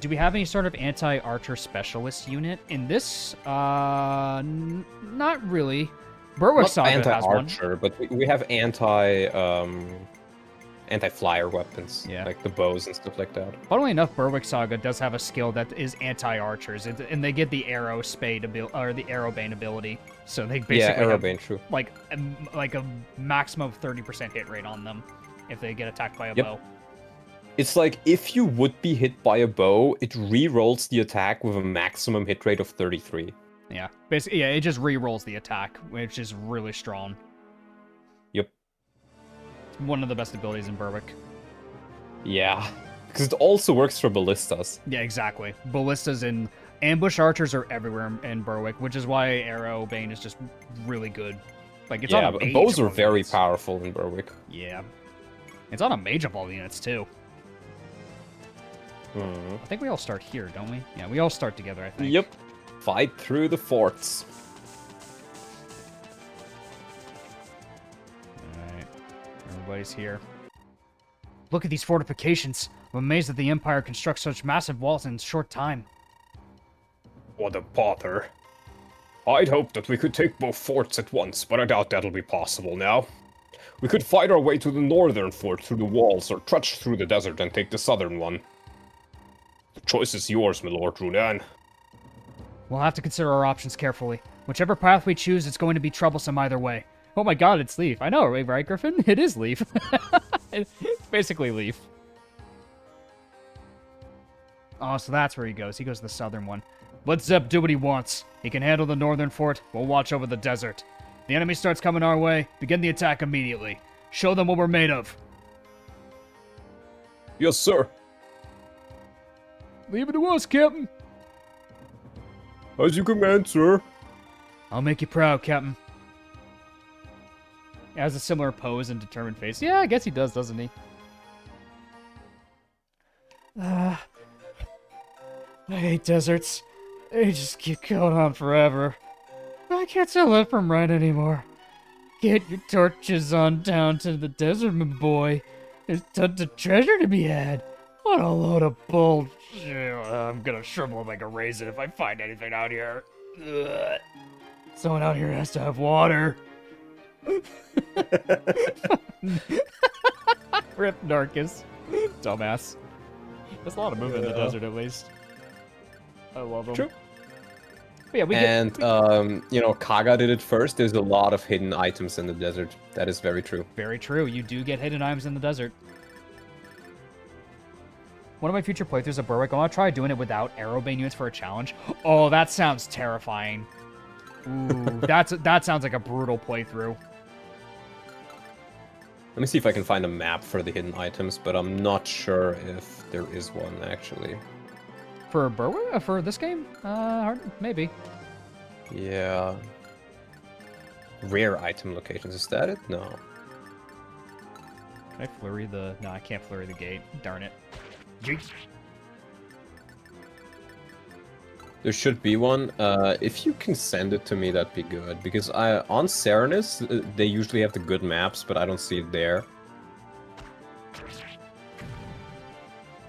Do we have any sort of anti-archer specialist unit in this? Not really. Berwick Not Saga has one. anti-archer, but we have anti-flyer weapons. Yeah. Like the bows and stuff like that. Funnily enough, Berwick Saga does have a skill that is anti-archers, and they get the arrow spade or the arrow bane ability. So they basically Yeah, have Arrowbane, true. like a maximum of 30% hit rate on them if they get attacked by a Yep. bow. It's like if you would be hit by a bow, it re-rolls the attack with a maximum hit rate of 33. Yeah, basically, yeah, it just re-rolls the attack, which is really strong. Yep. It's one of the best abilities in Berwick. Yeah. Because it also works for ballistas. Yeah, exactly. Ballistas and ambush archers are everywhere in Berwick, which is why Arrow Bane is just really good. Like it's Yeah, on a but mage bows of are all very units. powerful in Berwick. Yeah, it's on a mage of all units too. Hmm. I think we all start here, don't we? Yeah, we all start together. I think. Yep. Fight through the forts. All right, everybody's here. Look at these fortifications. I'm amazed that the Empire constructs such massive walls in short time. What a bother. I'd hoped that we could take both forts at once, but I doubt that'll be possible now. We could fight our way to the northern fort through the walls, or trudge through the desert and take the southern one. The choice is yours, my lord Runan. We'll have to consider our options carefully. Whichever path we choose, it's going to be troublesome either way. Oh my god, it's Leaf. I know, right, Griffin? It is Leaf. It's basically Leaf. Oh, so that's where he goes. He goes to the southern one. Let Zeb do what he wants. He can handle the northern fort. We'll watch over the desert. The enemy starts coming our way. Begin the attack immediately. Show them what we're made of. Yes, sir. Leave it to us, Captain. As you command, sir. I'll make you proud, Captain. He has a similar pose and determined face. Yeah, I guess he does, doesn't he? I hate deserts. They just keep going on forever. I can't tell left from right anymore. Get your torches on down to the desert, my boy. There's tons of treasure to be had. What a load of bull. I'm gonna shrivel like a raisin if I find anything out here. Ugh. Someone out here has to have water. Rip Narcus. Dumbass. There's a lot of movement in the desert, at least. I love them. True. But yeah, You know, Kaga did it first. There's a lot of hidden items in the desert. That is very true. Very true. You do get hidden items in the desert. One of my future playthroughs of Berwick, I want to try doing it without Arrowbane units for a challenge. Oh, that sounds terrifying. Ooh, that sounds like a brutal playthrough. Let me see if I can find a map for the hidden items, but I'm not sure if there is one, actually. For Berwick? For this game? Maybe. Yeah. Rare item locations, is that it? No. Can I flurry the... No, I can't flurry the gate. Darn it. Yeet. There should be one. If you can send it to me, that'd be good. Because on Serenus, they usually have the good maps, but I don't see it there.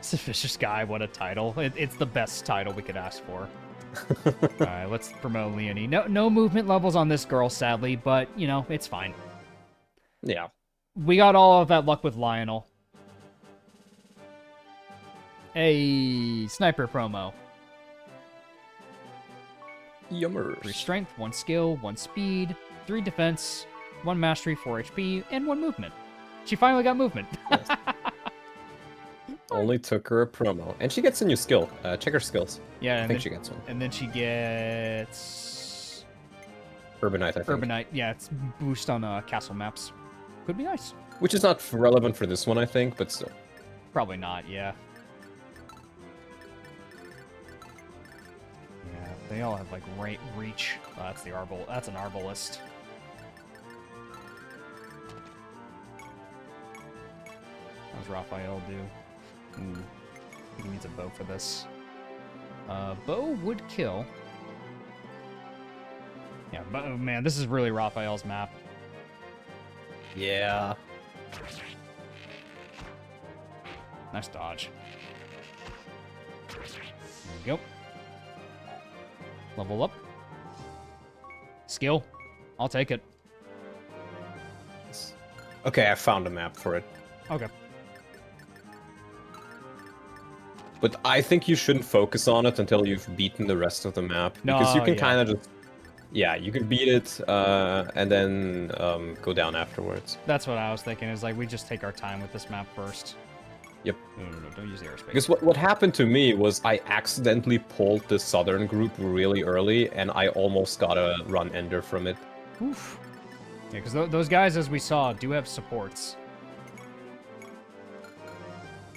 Suspicious Guy, what a title. It's the best title we could ask for. Alright, let's promote Leonie. No movement levels on this girl, sadly, but, you know, it's fine. Yeah. We got all of that luck with Lionel. A sniper promo. Yummers. 3 strength, 1 skill, 1 speed, 3 defense, 1 mastery, 4 HP, and 1 movement. She finally got movement. Yes. Only took her a promo. And she gets a new skill. Check her skills. Yeah, I think she gets one. And then she gets... Urbanite, I think. Urbanite, yeah, it's boost on castle maps. Could be nice. Which is not relevant for this one, I think, but still. Probably not, yeah. Yeah, they all have, like, reach. Oh, that's the Arbol. That's an Arbalist. How's Raphael do? I think he needs a bow for this. Bow would kill. Yeah, but, oh, man, this is really Raphael's map. Yeah. Nice dodge. There we go. Level up. Skill. I'll take it. Okay, I found a map for it. Okay. But I think you shouldn't focus on it until you've beaten the rest of the map. No, Because you can yeah. kind of just... Yeah, you can beat it, and then go down afterwards. That's what I was thinking, is like, we just take our time with this map first. Yep. No, don't use the airspace. Because what happened to me was I accidentally pulled the southern group really early, and I almost got a run ender from it. Oof. Yeah, because those guys, as we saw, do have supports.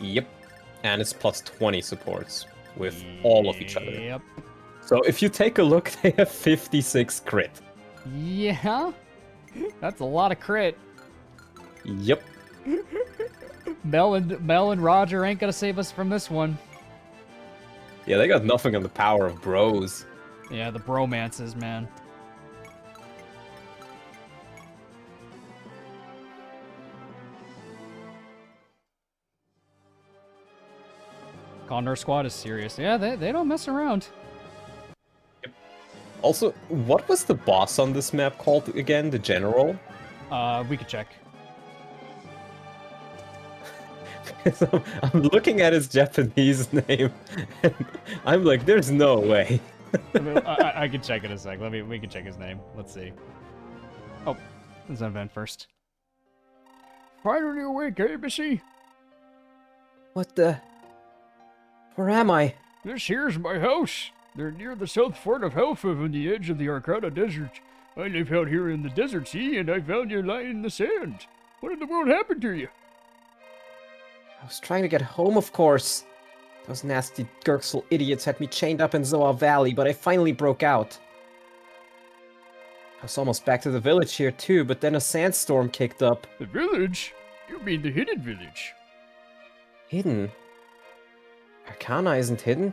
Yep. And it's plus 20 supports with all of each other. Yep. So if you take a look, they have 56 crit. Yeah? That's a lot of crit. Yep. Mel and Roger ain't gonna save us from this one. Yeah, they got nothing on the power of bros. Yeah, the bromances, man. Condor Squad is serious. Yeah, they don't mess around. Also, what was the boss on this map called again? The general? We could check. So I'm looking at his Japanese name, and I'm like, there's no way. I can check in a sec. We can check his name. Let's see. Oh, let's unvent first. Finally awake, eh, Missy? What the? Where am I? This here's my house. They're near the south fort of Helfa on the edge of the Arcana Desert. I live out here in the desert, see, and I found you lying in the sand. What in the world happened to you? I was trying to get home, of course. Those nasty Gurksel idiots had me chained up in Zoa Valley, but I finally broke out. I was almost back to the village here too, but then a sandstorm kicked up. The village? You mean the hidden village? Hidden? Arcana isn't hidden?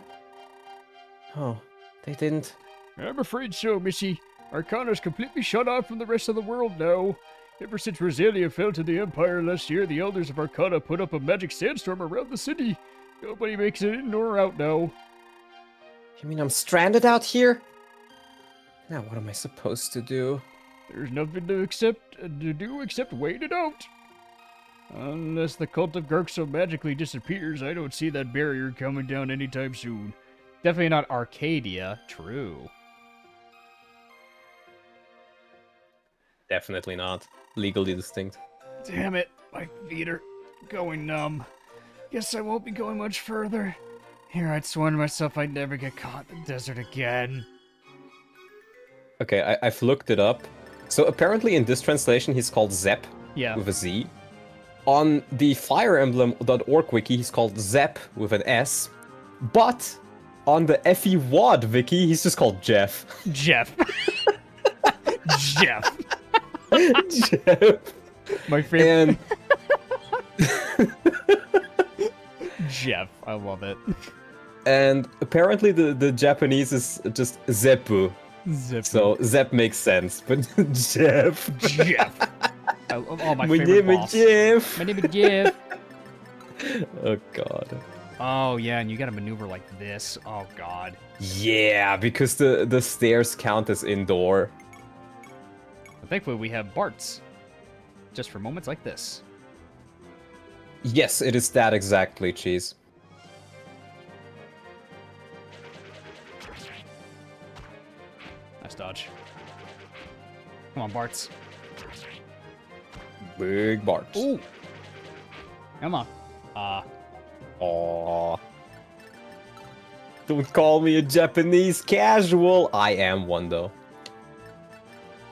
Oh, they didn't. I'm afraid so, Missy. Arcana's completely shut off from the rest of the world now. Ever since Rosalia fell to the Empire last year, the Elders of Arcana put up a magic sandstorm around the city. Nobody makes it in or out now. You mean I'm stranded out here? Now what am I supposed to do? There's nothing to do except wait it out. Unless the cult of Garkso magically disappears, I don't see that barrier coming down anytime soon. Definitely not Arcadia. True. Definitely not. Legally distinct. Damn it, my feet are going numb. Guess I won't be going much further. Here, I'd sworn to myself I'd never get caught in the desert again. Okay, I've looked it up. So apparently in this translation he's called Zep Yeah. with a Z. On the FireEmblem.org wiki he's called Zep with an S. But on the FE WAD wiki he's just called Jeff. Jeff. Jeff. Jeff. My favorite. And Jeff. I love it. and apparently the Japanese is just Zeppu. Zip. So Zep makes sense, but Jeff. Jeff. Oh, my My favorite name boss. is Jeff. My name is Jeff. Oh god. Oh, yeah, and you gotta maneuver like this. Oh, God. Yeah, because the stairs count as indoor. But thankfully, we have Bart's. Just for moments like this. Yes, it is that exactly, Cheese. Nice dodge. Come on, Bart's. Big Bart. Ooh. Come on. Aww. Don't call me a Japanese casual. I am one though.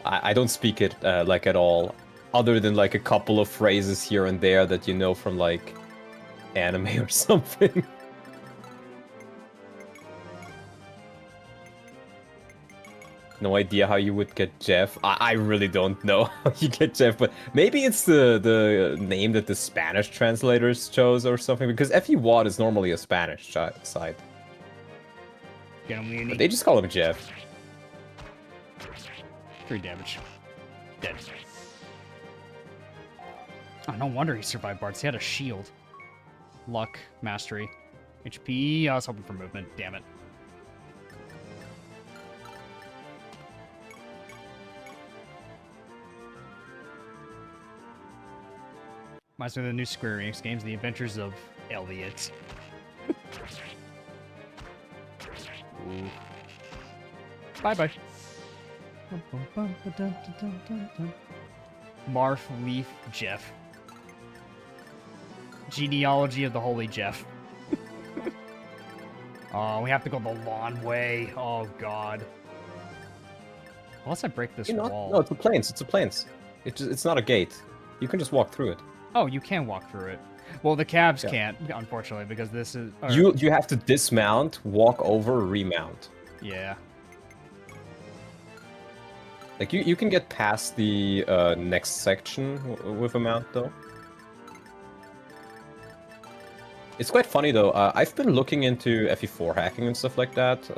I don't speak it like at all, other than like a couple of phrases here and there that you know from like anime or something. No idea how you would get Jeff. I really don't know how you get Jeff, but maybe it's the name that the Spanish translators chose or something, because FE WAD is normally a Spanish site. Get him, But they just call him Jeff. 3 damage. Dead. Oh, no wonder he survived Bart's. He had a shield. Luck, mastery, HP. I was hoping for movement. Damn it. Reminds me of the new Square Enix games, The Adventures of Elliot. Ooh. Bye-bye. Marth, Leaf, Jeff. Genealogy of the Holy Jeff. Oh, we have to go the long way. Oh, God. Unless I break this wall. No, it's a plains. It's a plains. It's not a gate. You can just walk through it. Oh, you can walk through it. Well, the cabs can't, unfortunately, because this is... You have to dismount, walk over, remount. Yeah. Like, you can get past the next section with a mount, though. It's quite funny, though. I've been looking into FE4 hacking and stuff like that.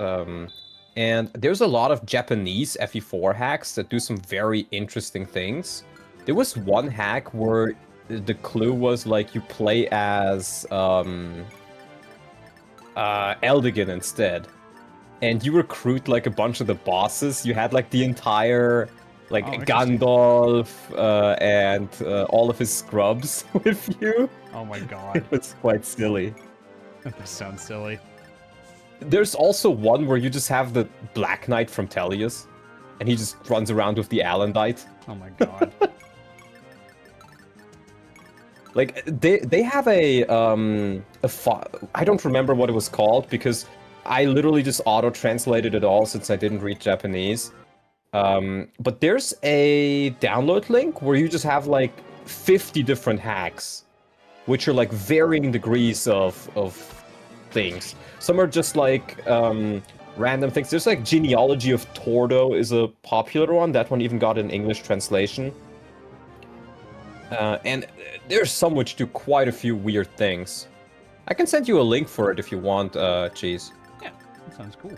And there's a lot of Japanese FE4 hacks that do some very interesting things. There was one hack where the clue was, like, you play as Eldigan instead. And you recruit, like, a bunch of the bosses. You had, like, the entire, like, Gandalf and all of his scrubs with you. Oh my god. It was quite silly. That sounds silly. There's also one where you just have the Black Knight from Tellius. And he just runs around with the Alandite. Oh my god. Like, they have I don't remember what it was called, because I literally just auto-translated it all since I didn't read Japanese. But there's a download link where you just have, like, 50 different hacks, which are, like, varying degrees of things. Some are just, like, random things. There's, like, Genealogy of Tordo is a popular one. That one even got an English translation. And there's some which do quite a few weird things. I can send you a link for it if you want, Cheese. Yeah, that sounds cool.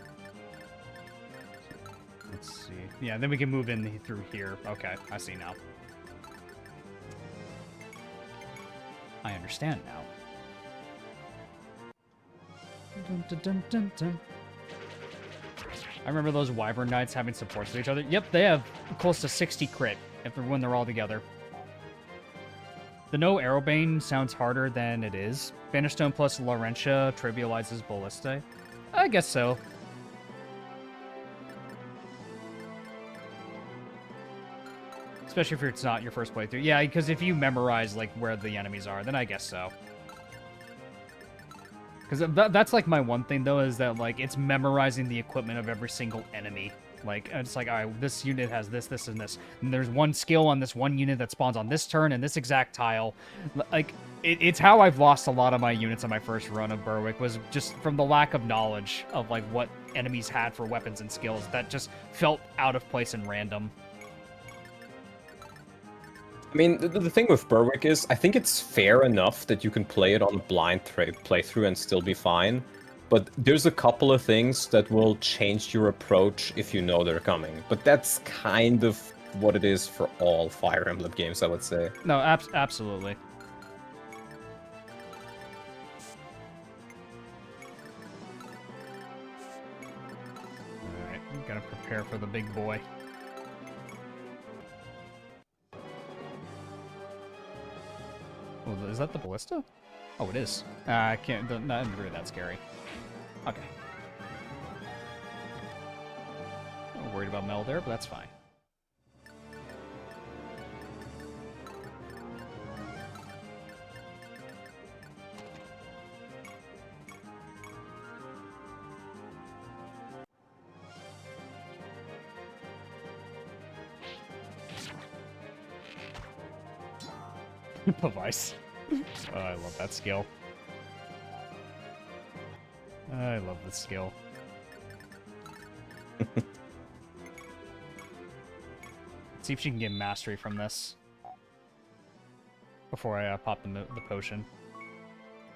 Let's see. Yeah, then we can move in through here. Okay, I see now. I understand now. Dun, dun, dun, dun, dun. I remember those Wyvern Knights having supports with each other. Yep, they have close to 60 crit when they're all together. The no Arrowbane sounds harder than it is. Banishstone plus Laurentia trivializes Ballistae. I guess so. Especially if it's not your first playthrough. Yeah, because if you memorize, like, where the enemies are, then I guess so. Because that's, like, my one thing, though, is that, like, it's memorizing the equipment of every single enemy. Like, it's like, all right, this unit has this, this, and this. And there's one skill on this one unit that spawns on this turn and this exact tile. Like, it's how I've lost a lot of my units on my first run of Berwick, was just from the lack of knowledge of, like, what enemies had for weapons and skills that just felt out of place and random. I mean, the thing with Berwick is, I think it's fair enough that you can play it on a blind playthrough and still be fine. But there's a couple of things that will change your approach if you know they're coming. But that's kind of what it is for all Fire Emblem games, I would say. No, absolutely. Alright, we gotta prepare for the big boy. Oh, is that the ballista? Oh, it is. I can't. Not really that scary. Okay. I'm worried about Mel there, but that's fine. Device. Oh, I love that skill. I love this skill. Let's see if she can get mastery from this before I pop the potion.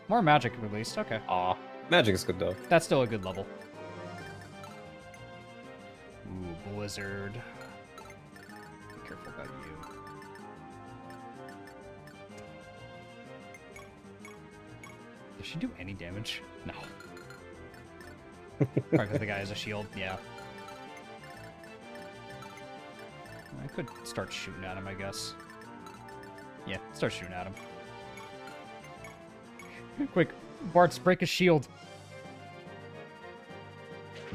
More magic, at least. Okay. Aw, magic is good though. That's still a good level. Ooh, Blizzard. Be careful about you. Does she do any damage? No. Probably because the guy has a shield, yeah. I could start shooting at him, I guess. Yeah, start shooting at him. Quick, Bart's break his shield.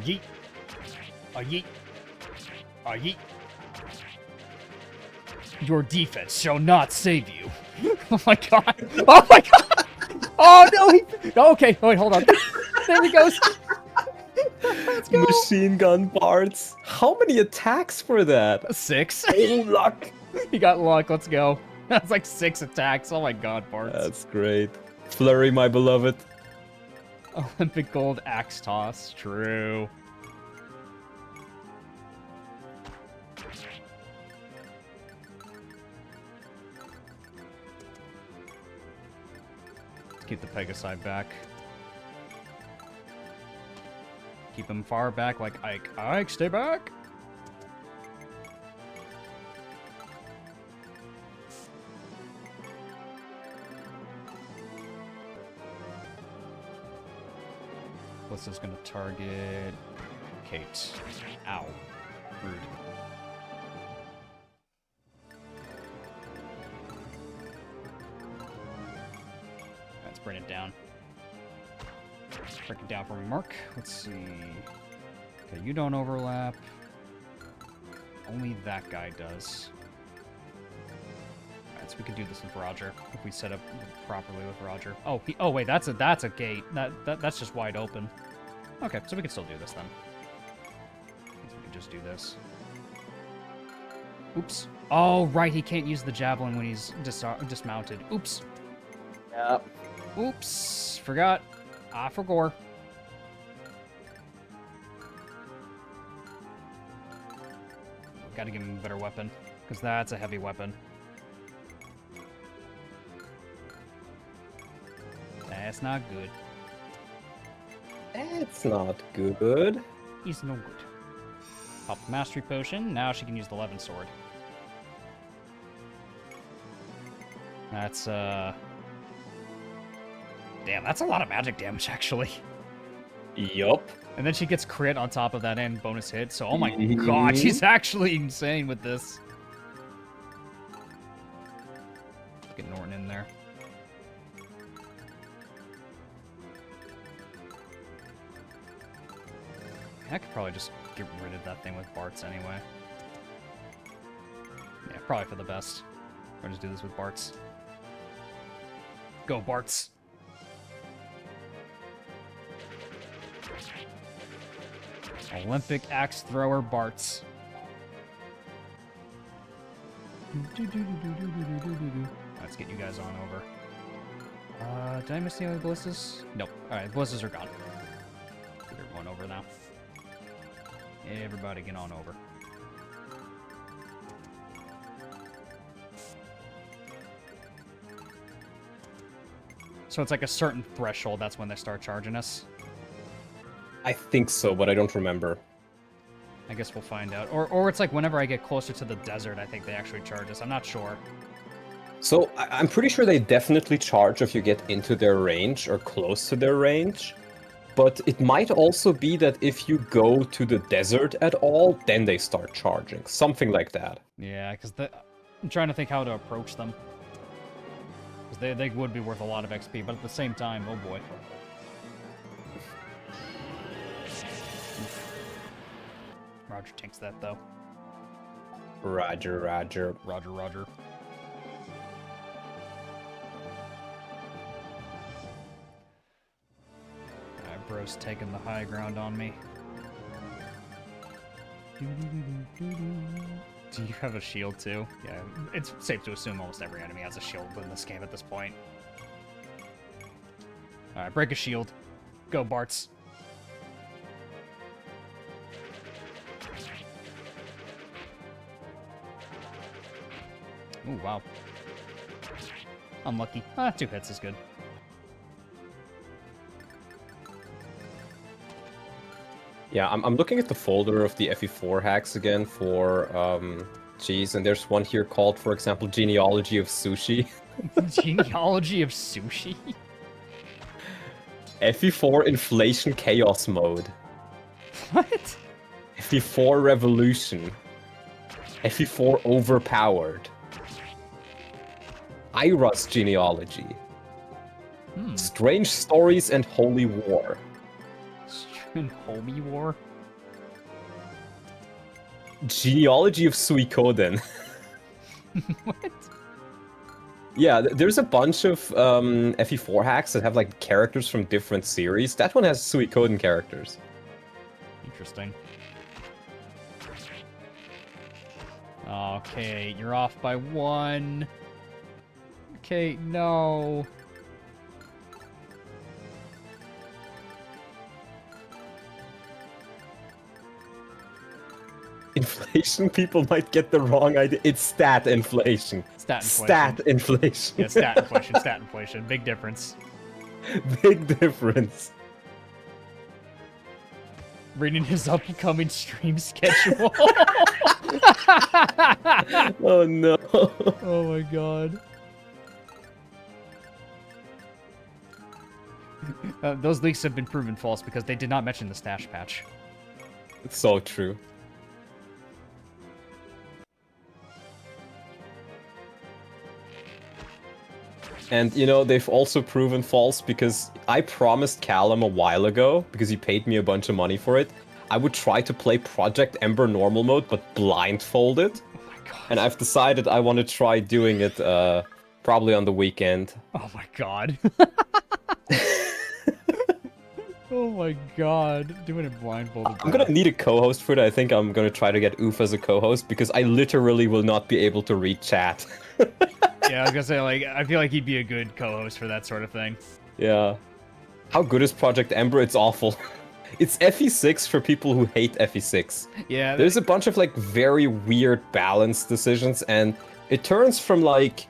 Yeet. Yeet. Yeet. Your defense shall not save you. Oh my god. Oh my god. Oh no! Oh, okay, wait, hold on. There he goes. Let's go. Machine gun parts. How many attacks for that? 6. Oh, luck. He got luck. Let's go. That's like 6 attacks. Oh my god, Bart's. That's great. Flurry, my beloved. Olympic gold axe toss. True. Let's keep the Pegasi back. Keep him far back like Ike. Ike, stay back! Blista's gonna target Kate. Ow. Rude. Let's bring it down. Break it down for me, Mark. Let's see. Okay, you don't overlap. Only that guy does. Alright, so we can do this with Roger if we set up properly with Roger. Oh, oh wait, that's a gate. That's just wide open. Okay, so we can still do this then. We can just do this. Oops. Oh, right, he can't use the javelin when he's dismounted. Oops. Yep. Oops. Forgot. Ah, for gore. Gotta give him a better weapon, because that's a heavy weapon. That's not good. That's not good. He's no good. Pop the Mastery Potion. Now she can use the Levin Sword. That's, Damn, that's a lot of magic damage, actually. Yup. And then she gets crit on top of that and bonus hit. So, oh my Mhm. god, she's actually insane with this. Get Norton in there. I could probably just get rid of that thing with Bart's anyway. Yeah, probably for the best. Or just do this with Bart's. Go, Bart's! Olympic axe thrower Bart's. Let's get you guys on over. Did I miss any other ballistas? Nope. Alright, ballistas are gone. Get everyone over now. Everybody get on over. So it's like a certain threshold, that's when they start charging us. I think so, but I don't remember. I guess we'll find out. Or it's like whenever I get closer to the desert, I think they actually charge us. I'm not sure. So I'm pretty sure they definitely charge if you get into their range or close to their range. But it might also be that if you go to the desert at all, then they start charging. Something like that. Yeah, because I'm trying to think how to approach them. Because they would be worth a lot of XP, but at the same time, oh boy. Roger tanks that, though. Roger, roger. Roger, roger. Alright, bro's taking the high ground on me. Do you have a shield, too? Yeah, it's safe to assume almost every enemy has a shield in this game at this point. Alright, break a shield. Go, Bart's. Ooh, wow. Unlucky. 2 hits is good. Yeah, I'm looking at the folder of the FE4 hacks again for, geez, and there's one here called, for example, Genealogy of Sushi. Genealogy of Sushi? FE4 Inflation Chaos Mode. What? FE4 Revolution. FE4 Overpowered. Ira's Genealogy. Strange Stories and Holy War. Homie War? Genealogy of Suikoden. What? Yeah, there's a bunch of FE4 hacks that have like characters from different series. That one has Suikoden characters. Interesting. Okay, you're off by 1. Okay, no. Inflation, people might get the wrong idea. It's stat inflation. Stat inflation. Stat inflation. Yeah, stat inflation, stat inflation. Big difference. Big difference. Reading his upcoming stream schedule. Oh no. Oh my god. Those leaks have been proven false because they did not mention the stash patch. It's so true. And, you know, they've also proven false because I promised Callum a while ago, because he paid me a bunch of money for it, I would try to play Project Ember normal mode, but blindfolded. Oh my god. And I've decided I want to try doing it probably on the weekend. Oh my god. Oh my god. Doing it blindfolded. I'm gonna need a co-host for it. I think I'm gonna try to get Oof as a co-host, because I literally will not be able to read chat. Yeah, I was gonna say, like, I feel like he'd be a good co-host for that sort of thing. Yeah. How good is Project Ember? It's awful. It's FE6 for people who hate FE6. Yeah. There's a bunch of, like, very weird balance decisions, and it turns from, like,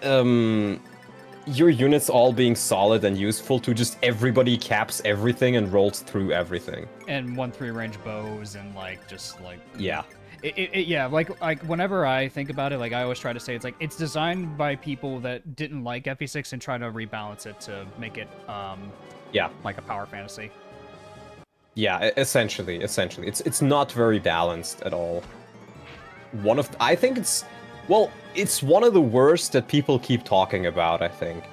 your units all being solid and useful to just everybody caps everything and rolls through everything. And 1-3 range bows and, like, just, like... Yeah. Yeah, like whenever I think about it, like I always try to say it's like it's designed by people that didn't like FE6 and try to rebalance it to make it Yeah, like a power fantasy. Yeah, essentially. It's not very balanced at all. I think it's one of the worst that people keep talking about, I think.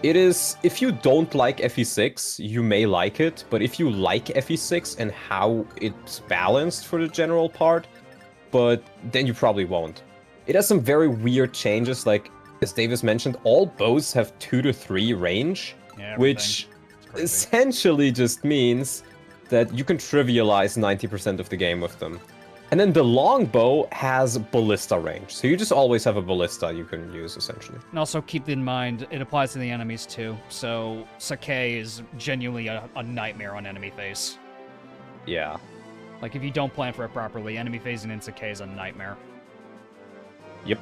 It is, if you don't like FE6, you may like it, but if you like FE6 and how it's balanced for the general part, but then you probably won't. It has some very weird changes, like, as Davis mentioned, all bows have 2 to 3 range, Yeah, which crazy. essentially just means that you can trivialize 90% of the game with them. And then the longbow has ballista range, so you just always have a ballista you can use, essentially. And also keep in mind, it applies to the enemies too. So Sakai is genuinely a nightmare on enemy phase. Yeah. Like, if you don't plan for it properly, enemy phasing in Sakai is a nightmare. Yep.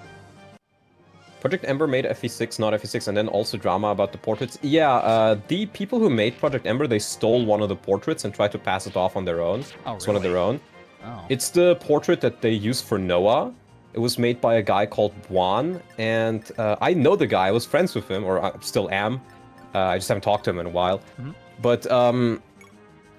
Project Ember made FE6, not FE6, and then also drama about the portraits. Yeah, the people who made Project Ember, they stole one of the portraits and tried to pass it off on their own. Oh, It's one of their really? own. Oh. It's the portrait that they use for Noah. It was made by a guy called Juan, and I know the guy. I was friends with him, or I still am. I just haven't talked to him in a while. Mm-hmm. But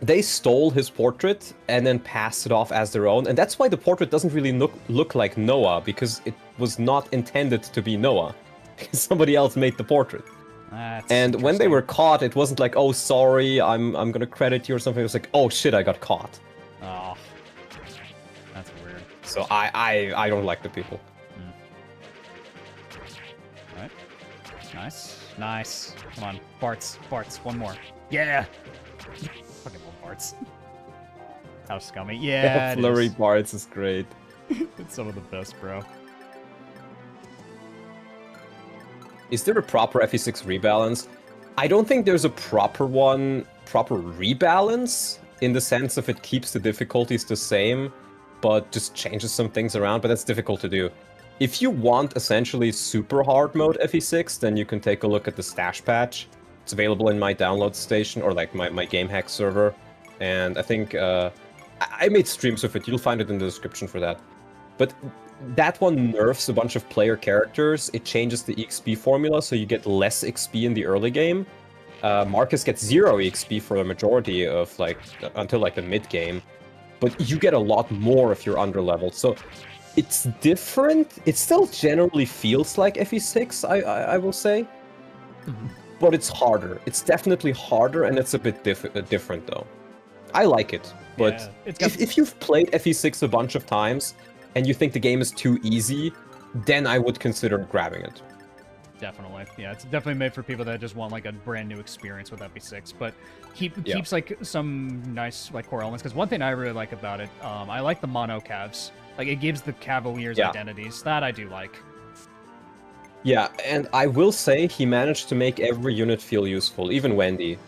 they stole his portrait and then passed it off as their own, and that's why the portrait doesn't really look like Noah, because it was not intended to be Noah. Because somebody else made the portrait. That's And when they interesting. were caught, it wasn't like, oh, sorry, I'm gonna credit you or something. It was like, oh shit, I got caught. Oh. That's weird. So I don't like the people. Alright. Nice. Come on. Bart's. One more. Yeah! Fucking love Bart's. How scummy. Yeah, it Flurry is. Bards is great. It's some of the best, bro. Is there a proper FE6 rebalance? I don't think there's a proper rebalance, in the sense of it keeps the difficulties the same, but just changes some things around, but that's difficult to do. If you want essentially super hard mode FE6, then you can take a look at the stash patch. It's available in my download station, or like my game hack server, and I think I made streams with it. You'll find it in the description for that. But that one nerfs a bunch of player characters. It changes the EXP formula, so you get less XP in the early game. Marcus gets 0 EXP for the majority of until the mid game, but you get a lot more if you're under leveled. So it's different. It still generally feels like FE6, I will say, but it's harder. It's definitely harder, and it's a bit different though. I like it, but Yeah, it's got- if you've played FE6 a bunch of times and you think the game is too easy, then I would consider grabbing it. Definitely. Yeah, it's definitely made for people that just want like a brand new experience with FE6, but keeps like some nice like core elements. Because one thing I really like about it, I like the mono calves. Like, it gives the Cavaliers identities. That I do like. Yeah, and I will say he managed to make every unit feel useful, even Wendy.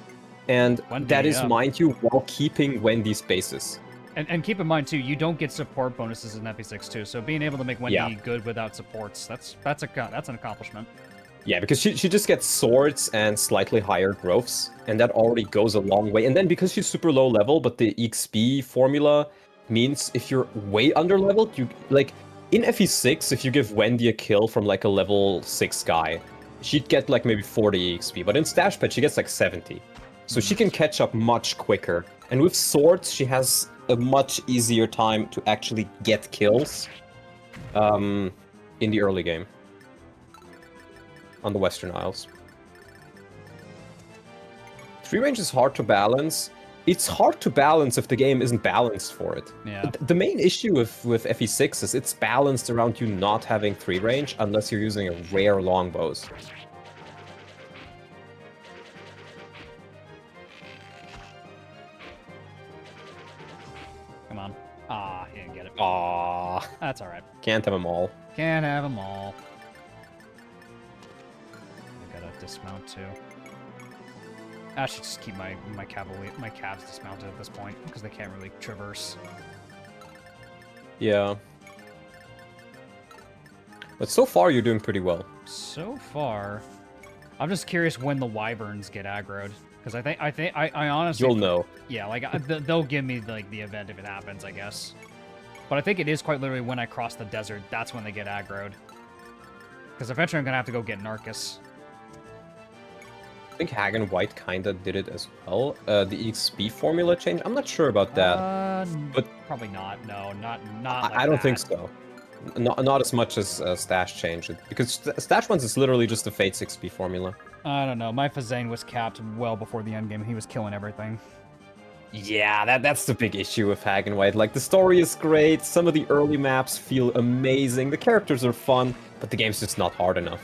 And Wendy, that is, yeah. mind you, while keeping Wendy's bases. And keep in mind too, you don't get support bonuses in FE6 too. So being able to make Wendy Yeah. good without supports, that's an accomplishment. Yeah, because she just gets swords and slightly higher growths, and that already goes a long way. And then because she's super low level, but the EXP formula means if you're way under leveled, you like in FE6, if you give Wendy a kill from like a level 6 guy, she'd get like maybe 40 EXP, but in Stash Pet she gets like 70. So she can catch up much quicker. And with swords, she has a much easier time to actually get kills in the early game on the Western Isles. 3 range is hard to balance. It's hard to balance if the game isn't balanced for it. Yeah. The main issue with FE6 is it's balanced around you not having 3 range unless you're using a rare longbows. Come on. Ah, he didn't get it. Aww, That's all right. can't have them all. Can't have them all. I gotta dismount too. I should just keep my calves dismounted at this point because they can't really traverse. Yeah. But so far you're doing pretty well. So far, I'm just curious when the wyverns get aggroed because I honestly You'll know. Yeah, like they'll give me like the event if it happens, I guess. But I think it is quite literally when I cross the desert. That's when they get aggroed. Because eventually I'm gonna have to go get Narcus. think Hagen White kinda did it as well. The EXP formula change. I'm not sure about that. but- probably not. No, not like I don't think that. so. Not as much as Stash changed it, because Stash ones is literally just the Fates XP formula. I don't know. My Fazane was capped well before the end game. He was killing everything. Yeah, that's the big issue with Hagen White. Like, the story is great, some of the early maps feel amazing, the characters are fun, but the game's just not hard enough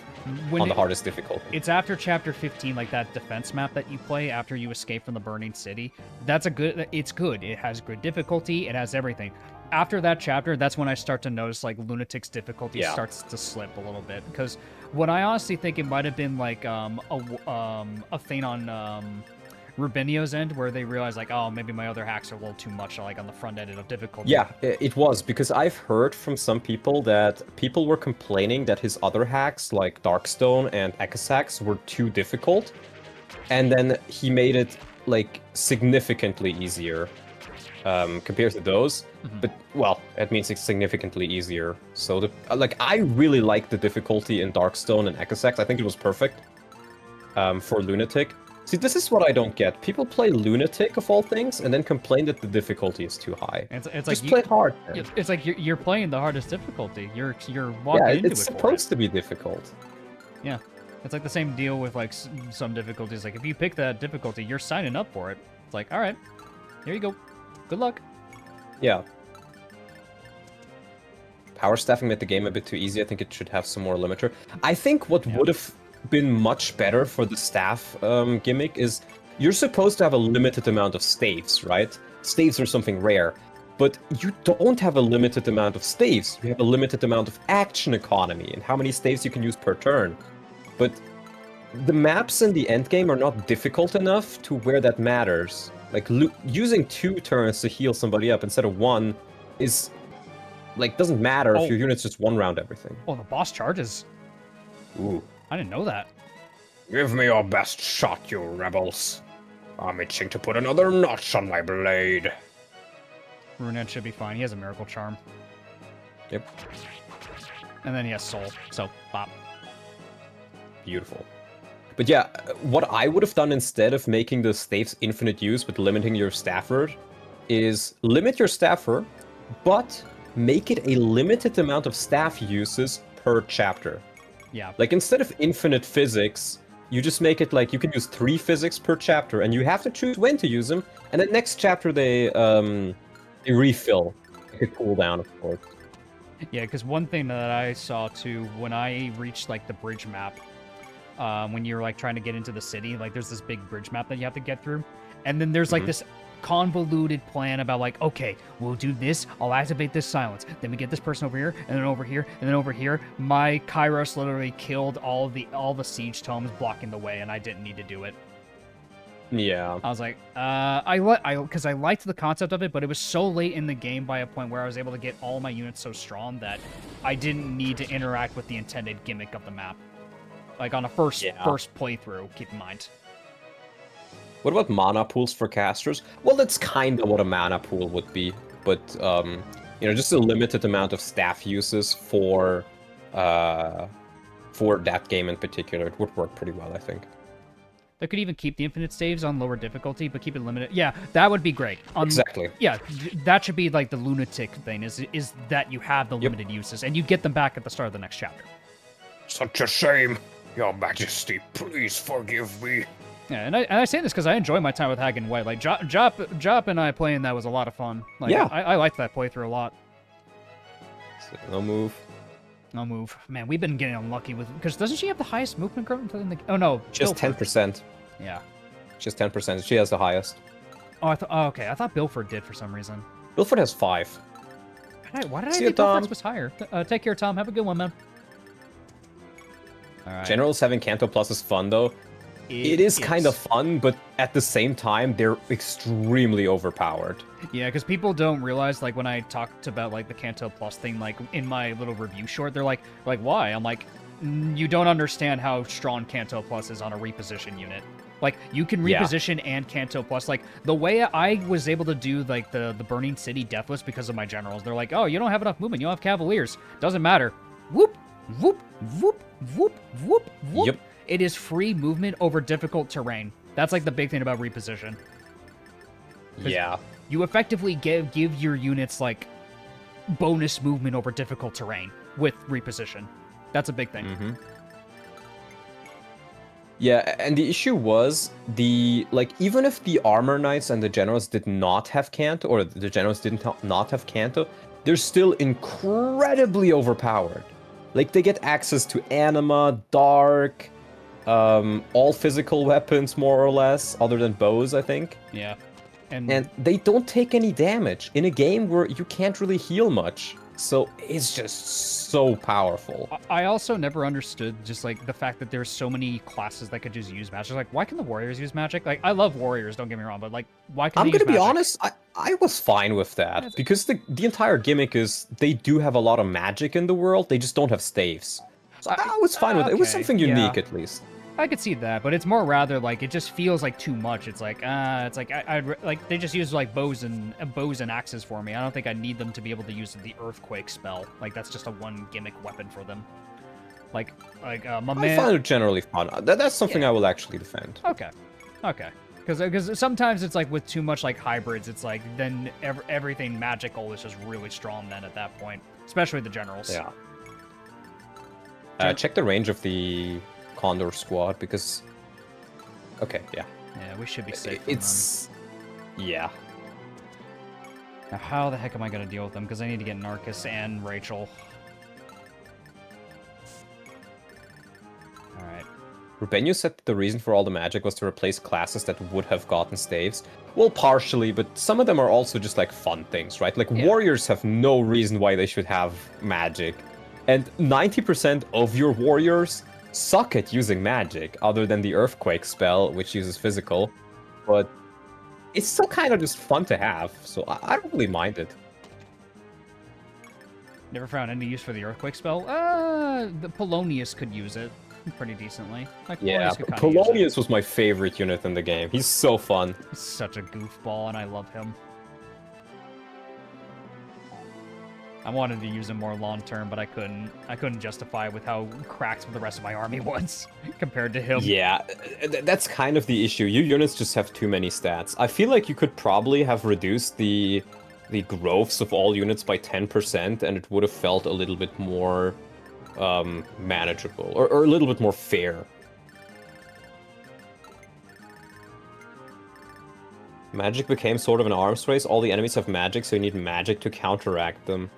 on the hardest difficulty. It's after chapter 15, like that defense map that you play after you escape from the burning city. That's a good. It's good. It has good difficulty. It has everything. After that chapter, that's when I start to notice like Lunatic's difficulty starts to slip a little bit, because what I honestly think it might have been like a thing on Rubinio's end, where they realized like, oh, maybe my other hacks are a little too much, like on the front end of difficulty. Yeah, it was, because I've heard from some people that people were complaining that his other hacks, like Darkstone and Echo's hacks, were too difficult, and then he made it like significantly easier compared to those. But well, that means it's significantly easier. So like, I really like the difficulty in Darkstone and Echo's hacks. I think it was perfect for Lunatic. See, this is what I don't get. People play Lunatic, of all things, and then complain that the difficulty is too high. It's Just like play hard. Man. It's like you're playing the hardest difficulty. You're walking into it. It's for it. supposed to be difficult. Yeah. It's like the same deal with like some difficulties. Like if you pick that difficulty, you're signing up for it. It's like, all right, here you go. Good luck. Yeah. Power staffing made the game a bit too easy. I think it should have some more limiter. I think what would have been much better for the staff gimmick is you're supposed to have a limited amount of staves, right? Staves are something rare. But you don't have a limited amount of staves. You have a limited amount of action economy and how many staves you can use per turn. But the maps in the endgame are not difficult enough to where that matters. Like, using 2 turns to heal somebody up instead of 1 is, like, doesn't matter if your units just 1-round everything. Oh, the boss charges. Ooh. I didn't know that. Give me your best shot, you rebels. I'm itching to put another notch on my blade. Runet should be fine. He has a miracle charm. Yep. And then he has soul. So, bop. Beautiful. But yeah, what I would have done instead of making the staves infinite use but limiting your staffer is limit your staffer, but make it a limited amount of staff uses per chapter. Yeah. Like, instead of infinite physics, you just make it like you can use 3 physics per chapter, and you have to choose when to use them, and then next chapter they refill. Like a cooldown, of course. Yeah, because one thing that I saw too, when I reached like the bridge map, when you're like trying to get into the city, like there's this big bridge map that you have to get through, and then there's like this convoluted plan about like, okay, we'll do this, I'll activate this silence, then we get this person over here, and then over here, and then over here. My Kairos literally killed all the siege tomes blocking the way, and I didn't need to do it. Yeah. I was like, because I liked the concept of it, but it was so late in the game by a point where I was able to get all my units so strong that I didn't need to interact with the intended gimmick of the map. Like on a first playthrough, keep in mind. What about mana pools for casters? Well, that's kind of what a mana pool would be, but you know, just a limited amount of staff uses for that game in particular. It would work pretty well, I think. They could even keep the infinite saves on lower difficulty, but keep it limited. Yeah, that would be great. Exactly. Yeah, that should be like the lunatic thing, is that you have the limited uses, and you get them back at the start of the next chapter. Such a shame. Your Majesty, please forgive me. Yeah, and I say this because I enjoy my time with Hagen White. Like, Jop and I playing that was a lot of fun. Like, yeah. I liked that playthrough a lot. So, no move. No move. Man, we've been getting unlucky with... Because doesn't she have the highest movement growth in the... Oh, no. Just 10%. Yeah. Just 10%. She has the highest. Oh, okay. I thought Bilford did for some reason. Bilford has 5. Why did I think Bilford's was higher? Take care, Tom. Have a good one, man. All right. Generals having Canto Plus is fun, though. It is kind of fun, but at the same time, they're extremely overpowered. Yeah, because people don't realize, like, when I talked about, like, the Canto Plus thing, like, in my little review short, they're like, why? I'm like, you don't understand how strong Canto Plus is on a reposition unit. Like, you can reposition and Canto Plus. Like, the way I was able to do, like, the Burning City Deathless because of my generals, they're like, oh, you don't have enough movement, you don't have Cavaliers. Doesn't matter. Whoop, whoop, whoop, whoop, whoop, whoop. Yep. it is free movement over difficult terrain. That's like the big thing about reposition. Yeah. You effectively give your units like bonus movement over difficult terrain with reposition. That's a big thing. Mm-hmm. Yeah, and the issue was even if the armor knights and the generals did not have Canto, or the generals didn't not have Canto, they're still incredibly overpowered. Like, they get access to anima, dark, all physical weapons more or less, other than bows, I think. Yeah. And they don't take any damage in a game where you can't really heal much. So it's just so powerful. I also never understood just like the fact that there's so many classes that could just use magic. Like, why can the warriors use magic? Like, I love warriors, don't get me wrong, but like, why can I'm they gonna use be magic? honest, I was fine with that because the entire gimmick is they do have a lot of magic in the world. They just don't have staves. So I was fine with it. It was okay, something yeah. unique at least. I could see that, but it's more rather like it just feels like too much. It's like like they just use like bows and axes for me. I don't think I need them to be able to use the earthquake spell. Like that's just a one gimmick weapon for them. Like my I man. find it generally fun. That's something I will actually defend. Okay. Because sometimes it's like with too much like hybrids, it's like then everything magical is just really strong then at that point, especially the generals. Yeah. Check the range of the Condor squad because. Okay, yeah. Yeah, we should be safe. It's. Yeah. Now, how the heck am I gonna deal with them? Because I need to get Narcus and Rachel. All right. Rubenio said the reason for all the magic was to replace classes that would have gotten staves. Well, partially, but some of them are also just like fun things, right? Like warriors have no reason why they should have magic. And 90% of your warriors suck at using magic, other than the earthquake spell, which uses physical. But it's still kind of just fun to have, so I don't really mind it. Never found any use for the earthquake spell. The Polonius could use it pretty decently. Like, Yeah, Polonius could kinda use it. Polonius was my favorite unit in the game. He's so fun. He's such a goofball, and I love him. I wanted to use him more long term, but I couldn't. I couldn't justify with how cracked the rest of my army was compared to him. Yeah, that's kind of the issue. Your units just have too many stats. I feel like you could probably have reduced the growths of all units by 10%, and it would have felt a little bit more manageable, or a little bit more fair. Magic became sort of an arms race. All the enemies have magic, so you need magic to counteract them.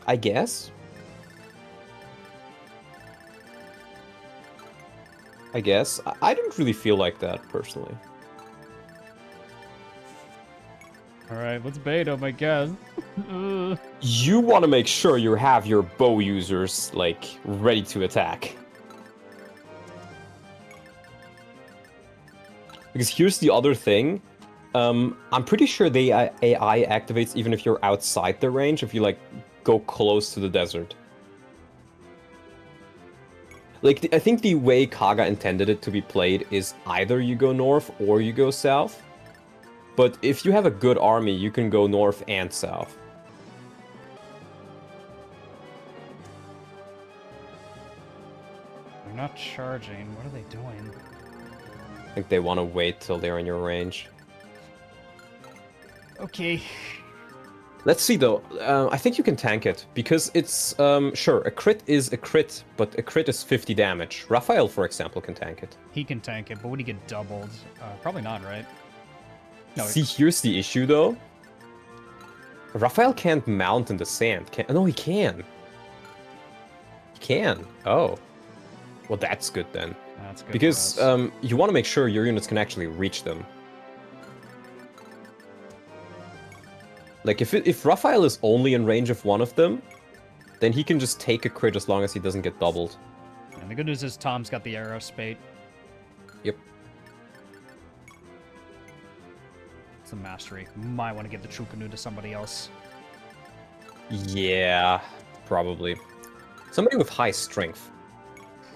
I guess. I didn't really feel like that, personally. Alright, let's bait him, I guess. You want to make sure you have your bow users, like, ready to attack. Because here's the other thing. I'm pretty sure the AI activates even if you're outside the range, if you, like, go close to the desert. Like, I think the way Kaga intended it to be played is either you go north or you go south. But if you have a good army, you can go north and south. They're not charging. What are they doing? I think they want to wait till they're in your range. Okay. Let's see, though. I think you can tank it, because it's, sure, a crit is a crit, but a crit is 50 damage. Raphael, for example, can tank it. He can tank it, but would he get doubled? Probably not, right? No. See, here's the issue, though. Raphael can't mount in the sand. No, he can. He can. Oh. Well, that's good, then. That's good. Because you want to make sure your units can actually reach them. Like, if Raphael is only in range of one of them, then he can just take a crit as long as he doesn't get doubled. And the good news is Tom's got the arrow spate. Yep. It's a mastery. Might want to give the true canoe to somebody else. Yeah, probably. Somebody with high strength.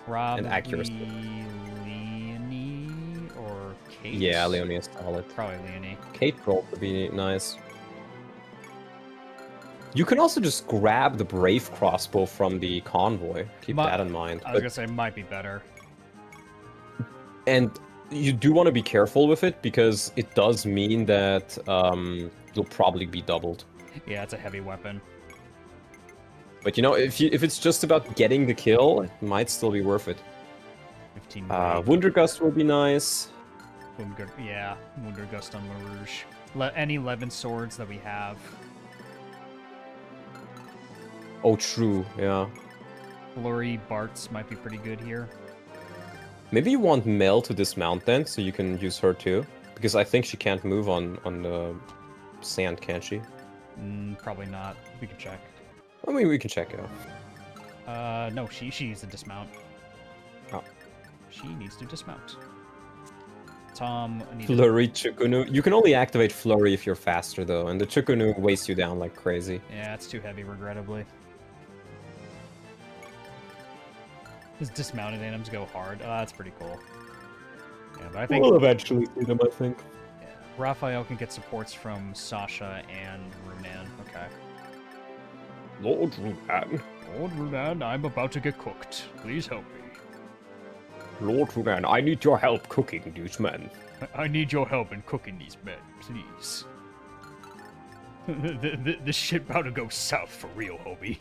Probably And accuracy. Leonie or Kate? Yeah, Leonie is solid. Probably Leonie. Kate roll would be nice. You can also just grab the Brave crossbow from the convoy. Keep Mi- that in mind. I was gonna say might be better. And you do want to be careful with it, because it does mean that you'll probably be doubled. Yeah, it's a heavy weapon. But you know, if it's just about getting the kill, it might still be worth it. 15 Wundergust will be nice. Yeah, Wundergust on Marouge. Any 11 swords that we have. Oh, true, yeah. Flurry Bartz might be pretty good here. Maybe you want Mel to dismount then, so you can use her too. Because I think she can't move on the sand, can she? Probably not. We can check. I mean, we can check it out. No, she needs to dismount. Oh. She needs to dismount. Tom needs Flurry, Chukunu. You can only activate Flurry if you're faster, though, and the Chukunu weighs you down like crazy. Yeah, it's too heavy, regrettably. His dismounted items go hard. Oh, that's pretty cool. Yeah, but I think We'll eventually see them, I think. yeah, Raphael can get supports from Sasha and Runan. Okay. Lord Runan. Lord Runan, I'm about to get cooked. Please help me. Lord Runan, I need your help cooking these men. I need your help in cooking these men, please. This shit about to go south for real, Hobie.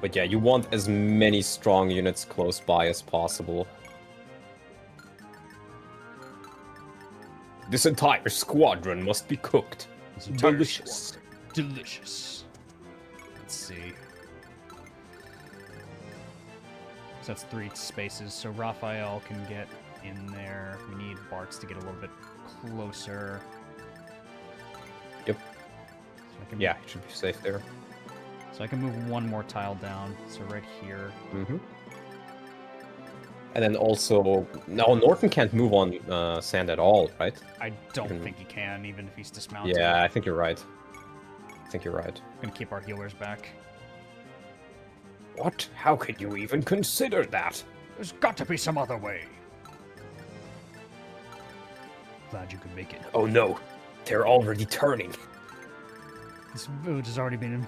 But yeah, you want as many strong units close by as possible. This entire squadron must be cooked. Delicious. Delicious. Let's see. So that's 3 spaces, so Raphael can get in there. We need Bartz to get a little bit closer. Yep. So I can Yeah, you should be safe there. So I can move 1 more tile down. So right here. Mm-hmm. And then also, no, Norton can't move on sand at all, right? I don't Even- think he can, even if he's dismounted. Yeah, I think you're right. I think you're right. Gonna keep our healers back. What? How could you even consider that? There's got to be some other way. Glad you could make it. Oh no, they're already turning. This village has already been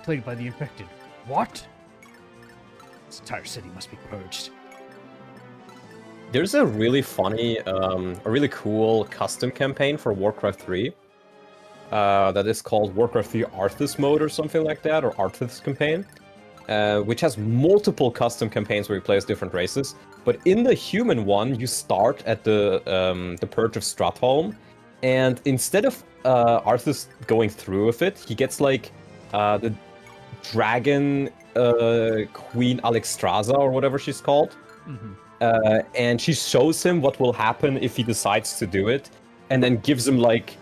plagued by the infected. What? This entire city must be purged. There's a really funny, a really cool custom campaign for Warcraft 3. That is called Warcraft 3 Arthas mode or something like that, or Arthas campaign. Which has multiple custom campaigns where you play as different races. But in the human one, you start at the Purge of Stratholm, and instead of Arthas going through with it, he gets like the Dragon Queen Alexstrasza or whatever she's called. Mm-hmm. And she shows him what will happen if he decides to do it, and then gives him like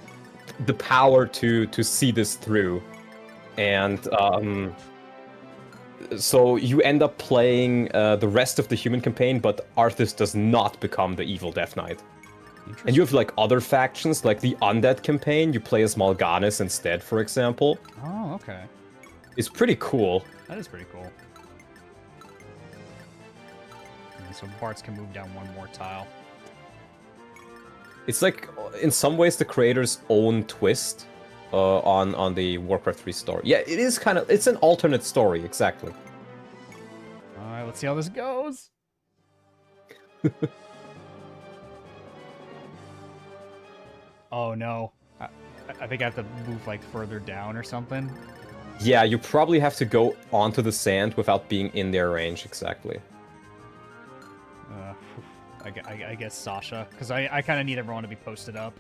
the power to see this through. And so you end up playing the rest of the human campaign, but Arthas does not become the evil Death Knight. And you have like other factions, like the Undead campaign, you play as Mal'Ganis instead, for example. Oh, okay. It's pretty cool. That is pretty cool. And so Bartz can move down 1 more tile. It's like, in some ways, the creator's own twist on the Warcraft 3 story. Yeah, it is kind of, it's an alternate story, exactly. Alright, let's see how this goes. Oh no. I think I have to move like further down or something. Yeah, you probably have to go onto the sand without being in their range, exactly. I guess Sasha, because I kind of need everyone to be posted up.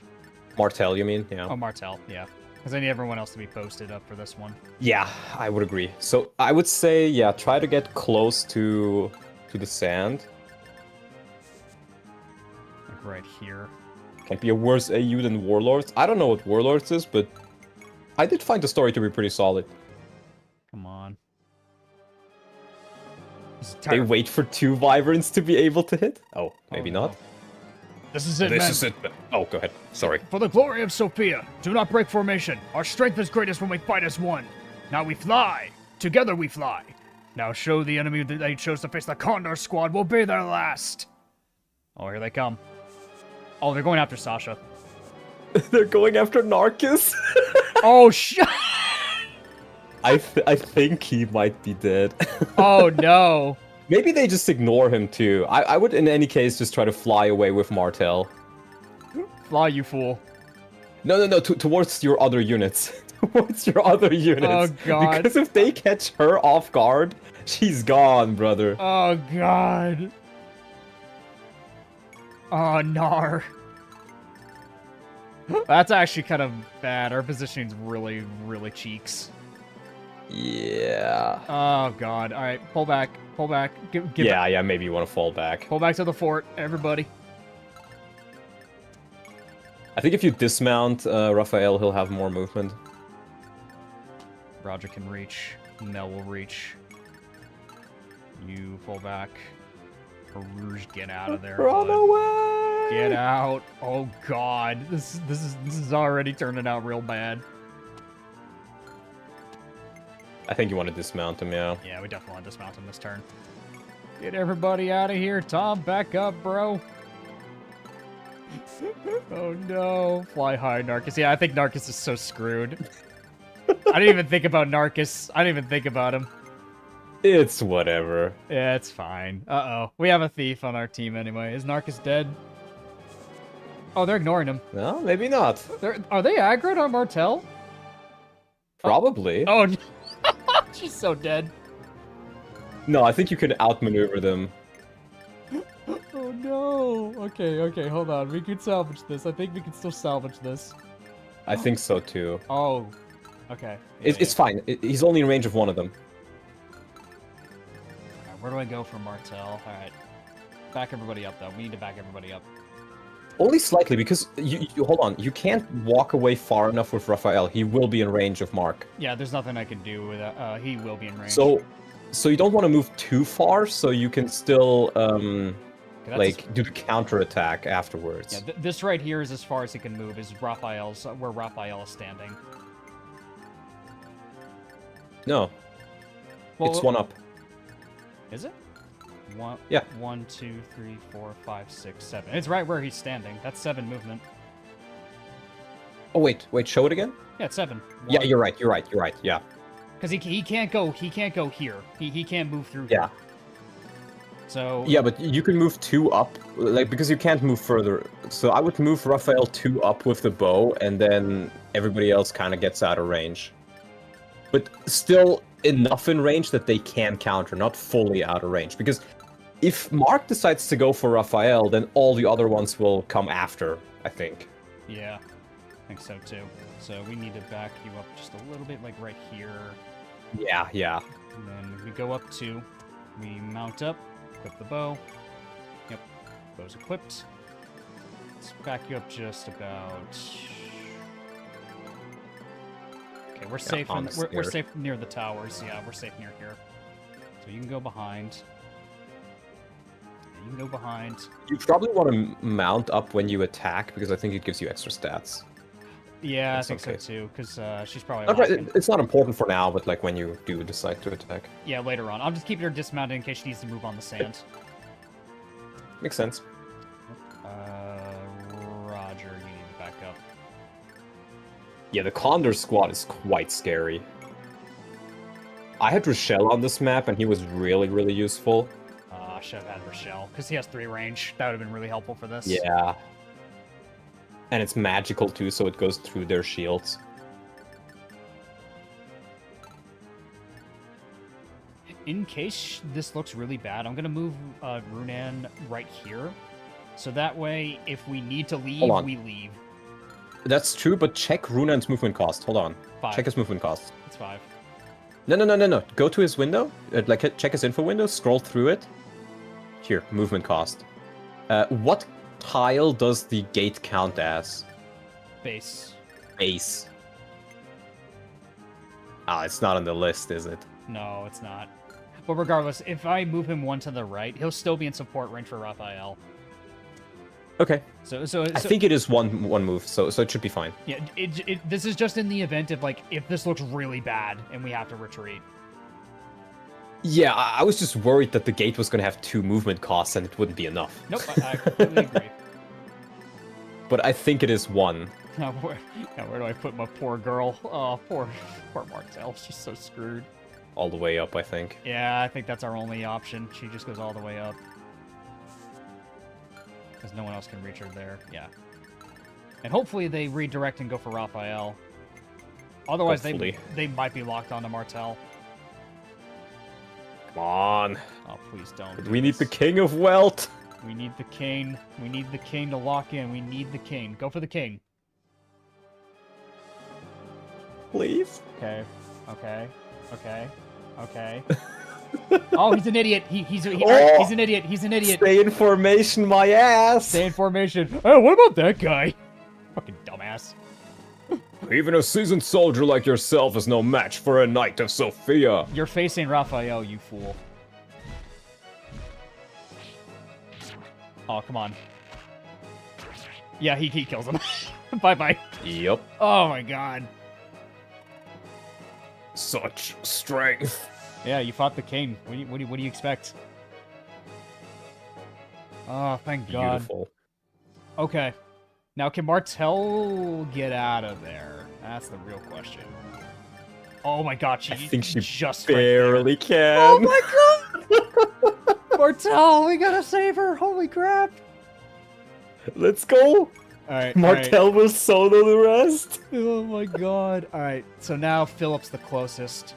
Martel, you mean? Yeah. Oh, Martel, yeah. Because I need everyone else to be posted up for this one. Yeah, I would agree. So I would say, yeah, try to get close to the sand. Like right here. Can't be a worse AU than Warlords. I don't know what Warlords is, but I did find the story to be pretty solid. Come on. They wait for 2 Wyverns to be able to hit? Oh, maybe no. not. This is it, This men. is it. Oh, go ahead. Sorry. For the glory of Sophia, do not break formation. Our strength is greatest when we fight as one. Now we fly. Together we fly. Now show the enemy that they chose to face the Condor squad will be their last. Oh, here they come. Oh, they're going after Sasha. They're going after Narcus. Oh, shit! I think he might be dead. Oh, no. Maybe they just ignore him too. I would in any case just try to fly away with Martel. Fly, you fool. No, towards your other units. Towards your other units. Oh, God. Because if they catch her off guard, she's gone, brother. Oh, God. Oh, Nar. That's actually kind of bad. Our positioning's really, really cheeks. Yeah. Oh, God. All right, pull back. Pull back. Yeah, maybe you want to fall back. Pull back to the fort, everybody. I think if you dismount Raphael, he'll have more movement. Roger can reach. Mel will reach. You pull back. Rouge, get out of there. Run bud. away! Get out. Oh, God. This is already turning out real bad. I think you want to dismount him, yeah. Yeah, we definitely want to dismount him this turn. Get everybody out of here. Tom, back up, bro. Oh, no. Fly high, Narcus. Yeah, I think Narcus is so screwed. I didn't even think about Narcus. I didn't even think about him. It's whatever. Yeah, it's fine. Uh-oh. We have a thief on our team anyway. Is Narcus dead? Oh, they're ignoring him. No, maybe not. Are they aggroed on Martel? Probably. Oh, she's so dead. No, I think you can outmaneuver them. Oh, no. Okay, hold on. We could salvage this. I think we can still salvage this. I think so too. Oh, okay. It's fine. He's only in range of one of them. Alright, where do I go for Martel? Alright. Back everybody up, though. We need to back everybody up. Only slightly, because you hold on. You can't walk away far enough with Raphael. He will be in range of Mark. Yeah, there's nothing I can do with that. He will be in range. So you don't want to move too far, so you can still Okay, like do the counter attack afterwards. Yeah, this right here is as far as he can move. Is Raphael's where Raphael is standing. No, Well, it's one up. Is it? One. Yeah. 1, 2, 3, 4, 5, 6, 7. It's right where he's standing. That's 7 movement. Oh wait, show it again. Yeah, it's 7. Yeah, you're right. Yeah. Because he can't go. He can't go here. He can't move through. Yeah. Here. So. Yeah, but you can move 2 up, like because you can't move further. So I would move Raphael 2 up with the bow, and then everybody else kind of gets out of range. But still enough in range that they can counter, not fully out of range. Because if Mark decides to go for Raphael, then all the other ones will come after, I think. Yeah, I think so too. So we need to back you up just a little bit, like right here. Yeah. And then we go up 2. We mount up, equip the bow. Yep, bow's equipped. Let's back you up just about. Okay, we're safe. We're safe near the towers. Yeah, we're safe near here. So you can go behind. You can go behind. You probably want to mount up when you attack, because I think it gives you extra stats. Yeah, That's I think okay. so too, because she's probably. Not right, locking. it's not important for now, but like when you do decide to attack. Yeah, later on. I'm just keeping her dismounted in case she needs to move on the sand. Makes sense. Roger, you need to back up. Yeah, the Condor squad is quite scary. I had Rochelle on this map, and he was really, really useful. I should have had Rochelle, because he has 3 range. That would have been really helpful for this. Yeah. And it's magical too, so it goes through their shields. In case this looks really bad, I'm going to move Runan right here. So that way, if we need to leave, we leave. That's true, but check Runan's movement cost. Hold on. 5. Check his movement cost. It's 5. No. Go to his window. Check his info window. Scroll through it. Here, movement cost. What tile does the gate count as? Base. Base. Ah, it's not on the list, is it? No, it's not. But regardless, if I move him 1 to the right, he'll still be in support range for Raphael. Okay. So I think it is one move, so it should be fine. Yeah, this is just in the event of, like, if this looks really bad and we have to retreat. Yeah, I was just worried that the gate was gonna have 2 movement costs and it wouldn't be enough. Nope, I completely agree. But I think it is 1. Now where do I put my poor girl? Oh, poor Martell. She's so screwed. All the way up, I think. Yeah, I think that's our only option. She just goes all the way up. Because no one else can reach her there. Yeah. And hopefully they redirect and go for Raphael. Otherwise, Hopefully. they might be locked onto Martell. Come on. Oh, please don't. But do we need this. the King of Wealth. We need the cane. We need the cane to lock in. We need the cane. Go for the king. Please. Okay. Okay. Okay. Okay. Oh, he's an idiot. He's an idiot. He's an idiot. Stay in formation, my ass. Stay in formation. Oh, what about that guy? Fucking dumbass. Even a seasoned soldier like yourself is no match for a Knight of Sophia. You're facing Raphael, you fool. Oh, come on. Yeah, he kills him. Bye-bye. Yep. Oh, my God. Such strength. Yeah, you fought the king. What do you expect? Oh, thank God. Beautiful. Okay. Now, can Martell get out of there? That's the real question. Oh my God, I think she just barely can. Oh my God! Martell, we gotta save her. Holy crap! Let's go. All right, Martell will solo the rest. Oh my God! All right, so now Philip's the closest.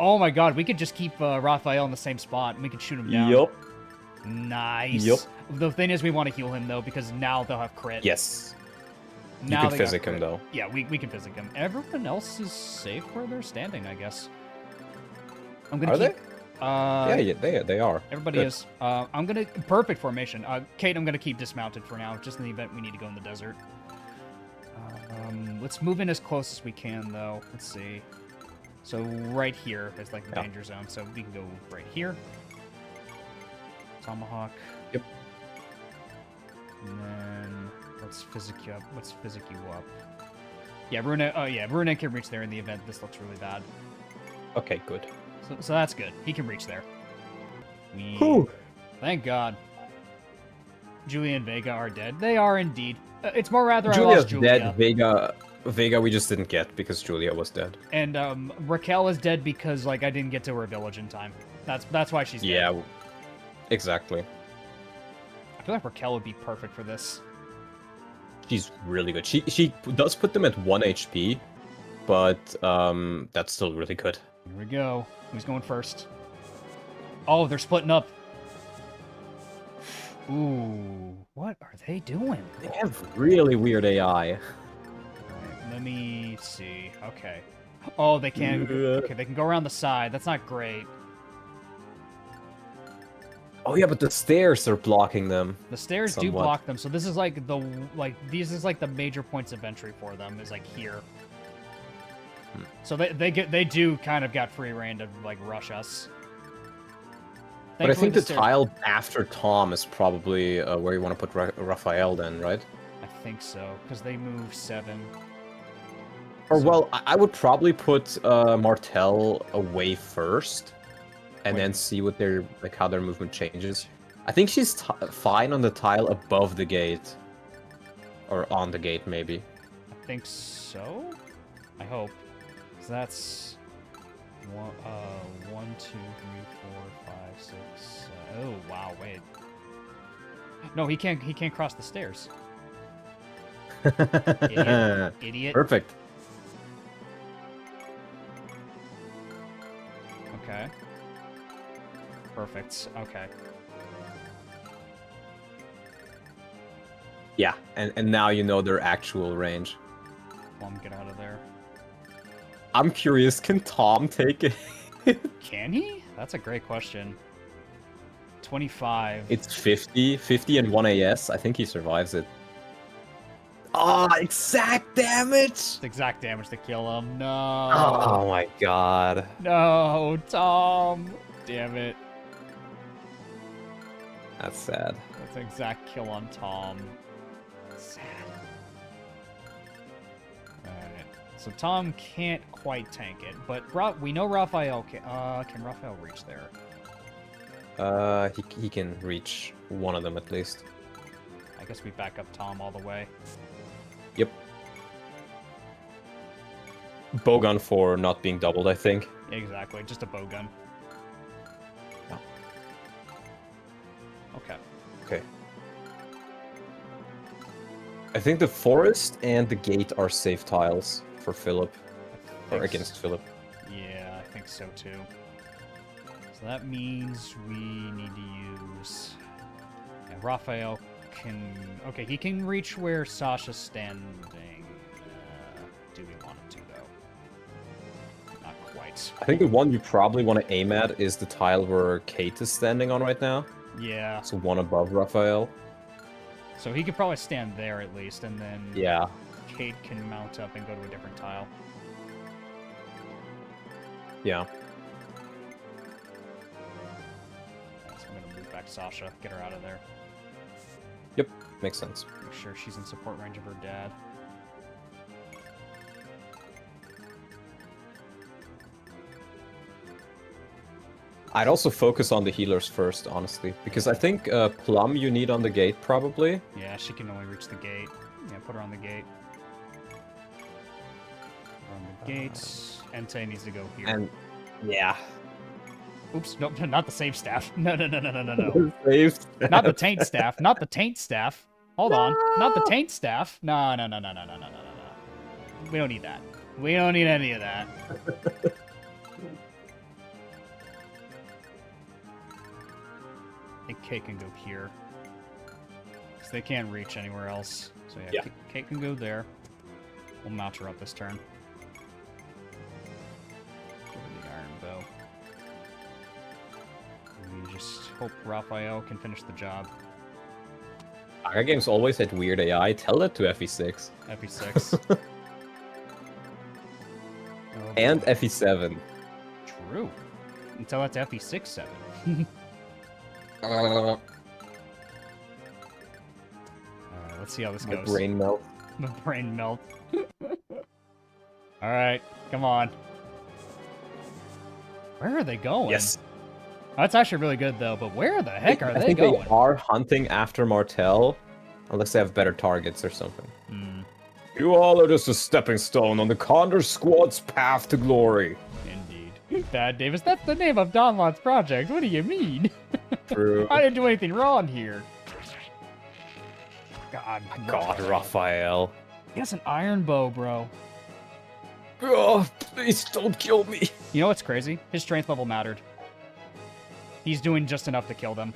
Oh my God, we could just keep Raphael in the same spot, and we could shoot him down. Yup. Nice. Yup. The thing is, we want to heal him though, because now they'll have crit. Yes. Now You they can got physic him crit. though. Yeah, we can physic him. Everyone else is safe where they're standing, I guess. I'm gonna Are keep. Yeah, they are. Everybody Good. is. I'm gonna perfect formation. Kate, I'm gonna keep dismounted for now, just in the event we need to go in the desert. Let's move in as close as we can, though. Let's see. So right here is like the danger zone, so we can go right here. Tomahawk. Yep. And then let's physic you up. Let's physic you up. Yeah, Runa. Oh yeah, Runa can reach there in the event this looks really bad. Okay, good. So that's good. He can reach there. Whew. Thank God. Julia and Vega are dead. They are indeed. It's more rather I Julia's lost Julia. dead. Vega we just didn't get because Julia was dead. And Raquel is dead because like I didn't get to her village in time. That's why she's dead. Yeah, exactly. I feel like Raquel would be perfect for this. She's really good. She does put them at 1 HP, but that's still really good. Here we go. Who's going first? Oh, they're splitting up. Ooh, what are they doing? They have really weird AI. Alright, let me see. Okay. Oh, they can. Okay, they can go around the side. That's not great. Oh yeah, but the stairs are blocking them. The stairs do Somewhat. block them, so this is like these is like the major points of entry for them is like here. So they do kind of got free reign to like rush us. But I Thankfully, think the stairs- tile after Tom is probably where you want to put Raphael then, right? I think so because they move 7. Or So- well, I would probably put Martell away first, and Wait. then see what their how their movement changes. I think she's fine on the tile above the gate, or on the gate maybe. I think so. I hope. So that's 1, 2, 3, 4, 5, 6. Oh wow! Wait. No, he can't. He can't cross the stairs. Idiot. Idiot. Perfect. Okay. Perfect. Okay. Yeah, and now you know their actual range. Plum, get out of there. I'm curious, can Tom take it? Can he? That's a great question. 25. It's 50 and 1 AS. I think he survives it. Ah, exact damage! It's exact damage to kill him. No. Oh my god. No, Tom. Damn it. That's sad. That's an exact kill on Tom. Sad. Alright. So Tom can't quite tank it, but we know Raphael can. Can Raphael reach there? He can reach one of them at least. I guess we back up Tom all the way. Yep. Bowgun for not being doubled, I think. Exactly, just a bowgun. Oh. Okay. Okay. I think the forest and the gate are safe tiles for Philip. Or against Philip. Yeah, I think so too. So that means we need to use... Yeah, Raphael can... Okay, he can reach where Sasha's standing. Do we want him to, though? Not quite. I think the one you probably want to aim at is the tile where Kate is standing on right now. Yeah. So one above Raphael. So he could probably stand there at least, and then Yeah. Kate can mount up and go to a different tile. Yeah. So I'm gonna move back Sasha, get her out of there. Yep. Makes sense. Make sure she's in support range of her dad. I'd also focus on the healers first, honestly. Because I think Plum you need on the gate, probably. Yeah, she can only reach the gate. Yeah, put her on the gate. Put her on the gates. Entei needs to go here. And, yeah. Oops, nope, not the save staff. No. Saves. Not the taint staff. Not the taint staff. Hold on. Not the taint staff. No. We don't need that. We don't need any of that. I think Kate can go here. Because they can't reach anywhere else. So yeah, Kate can go there. We'll mount her up this turn. Give her the iron bow. And we just hope Raphael can finish the job. Saga games always had weird AI. Tell that to FE6. FE6. Oh, And boy. FE7. True. Until that's FE6 7. Alright, let's see how this My goes. brain melt. The brain melt. Alright, come on. Where are they going? Yes. That's actually really good, though, but where the heck are I they think going? they are hunting after Martel. Unless they have better targets or something. Hmm, You all are just a stepping stone on the Condor Squad's path to glory. indeed. Bad Davis, that's the name of Donlot's project. What do you mean? True. I didn't do anything wrong here. God, God, Raphael. He has an iron bow, bro. Oh, please don't kill me. You know what's crazy? His strength level mattered. He's doing just enough to kill them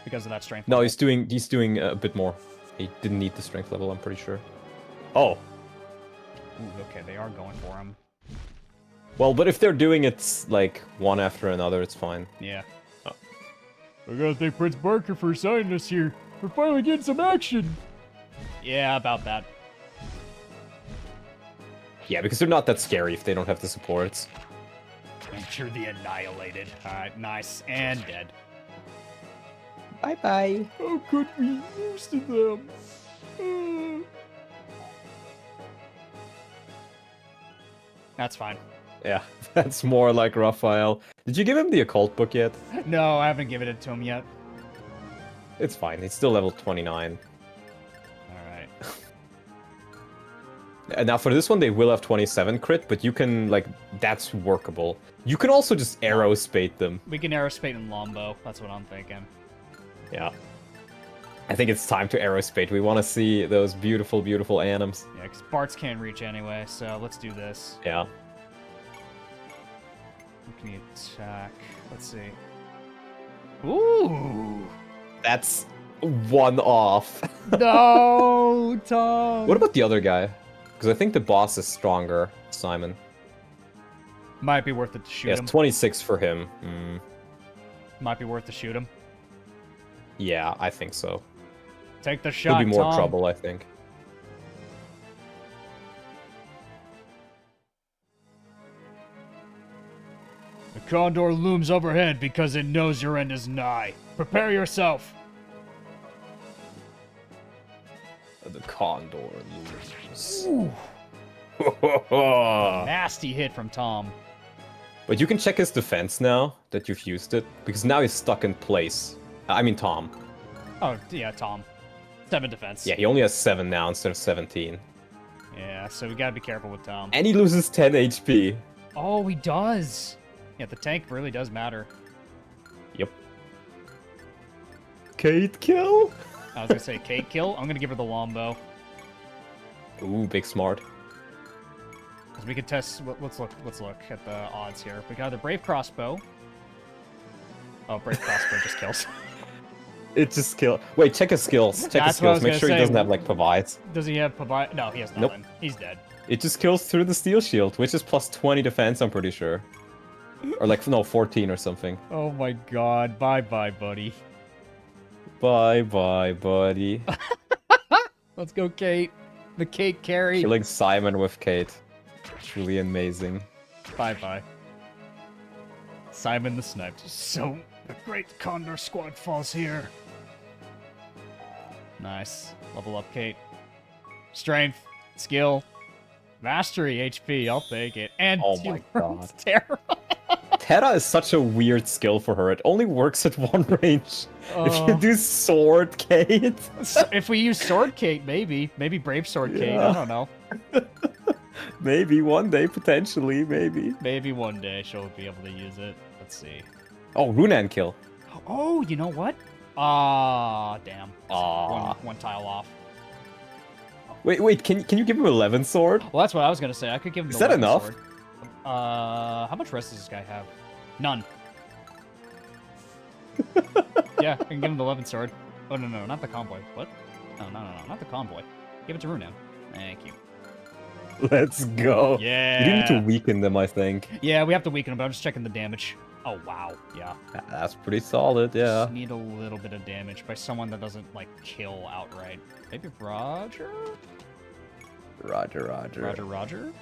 because of that strength No, level. he's doing a bit more. He didn't need the strength level, I'm pretty sure. Oh. Ooh, okay, they are going for him. Well, but if they're doing it, like, one after another, it's fine. Yeah. I gotta thank Prince Barker for signing us here. We're finally getting some action. Yeah, about that. Yeah, because they're not that scary if they don't have the supports. Enter the annihilated. Alright, nice. And dead. Bye-bye. How could we lose to them? That's fine. Yeah, that's more like Raphael. Did you give him the occult book yet? No, I haven't given it to him yet. It's fine. He's still level 29. Alright. And now for this one, they will have 27 crit, but you can, like, that's workable. You can also just arrow spate them. We can aerospate and lombo. That's what I'm thinking. Yeah. I think it's time to arrow spate. We want to see those beautiful, beautiful anims. Yeah, because Barts can't reach anyway, so let's do this. Yeah. What can you attack? Let's see. Ooh! That's one off. No, Tom! What about the other guy? Because I think the boss is stronger, Simon. Might be worth it to shoot Yes, him. 26 for him. Might be worth to shoot him. Yeah, I think so. Take the shot, He'll be more Tom. trouble, I think. The condor looms overhead because it knows your end is nigh. Prepare yourself. The condor looms. Nasty hit from Tom. But you can check his defense now that you've used it, because now he's stuck in place. I mean Tom. Oh, yeah, Tom. 7 defense. Yeah, he only has 7 now instead of 17. Yeah, so we gotta be careful with Tom. And he loses 10 HP. Oh, he does. Yeah, the tank really does matter. Yep. Kate kill? I was gonna say Kate kill. I'm gonna give her the longbow. Ooh, big smart. Because we could test. Let's look at the odds here. We got either Brave Crossbow. Oh, Brave Crossbow just kills. It just kill. Wait, check his skills. Check his That's what I skills. was Make gonna sure he say. doesn't have like provides. Does he have provide? No, he has Nope. nothing. He's dead. It just kills through the steel shield, which is plus 20 defense, I'm pretty sure. Or like, no, 14 or something. Oh my god. Bye bye, buddy. Bye bye, buddy. Let's go, Kate. The Kate carry. Killing Simon with Kate. Truly amazing. Bye bye. Simon the Sniped. So, the great Condor squad falls here. Nice. Level up, Kate. Strength, skill, mastery, HP. I'll take it. And Oh she my learns God. Terra. Terra is such a weird skill for her. It only works at one range. If you Oh. do Sword Kate. If we use Sword Kate, maybe. Maybe Brave Sword Kate. Yeah. I don't know. Maybe one day, potentially, maybe. Maybe one day she'll be able to use it. Let's see. Oh, Runan kill. Oh, you know what? Ah, damn. Ah. One tile off. Wait, can you give him 11 sword? Well, that's what I was gonna say. I could give him. Is the that weapon enough? Sword. How much rest does this guy have? None. Yeah, I can give him the 11 sword. Oh no, not the convoy. What? No, not the convoy. Give it to Runan. Thank you. Let's go. Yeah. You do need to weaken them, I think. Yeah, we have to weaken him, but I'm just checking the damage. Oh wow, yeah. That's pretty solid, yeah. Just need a little bit of damage by someone that doesn't like kill outright. Maybe Roger. Roger.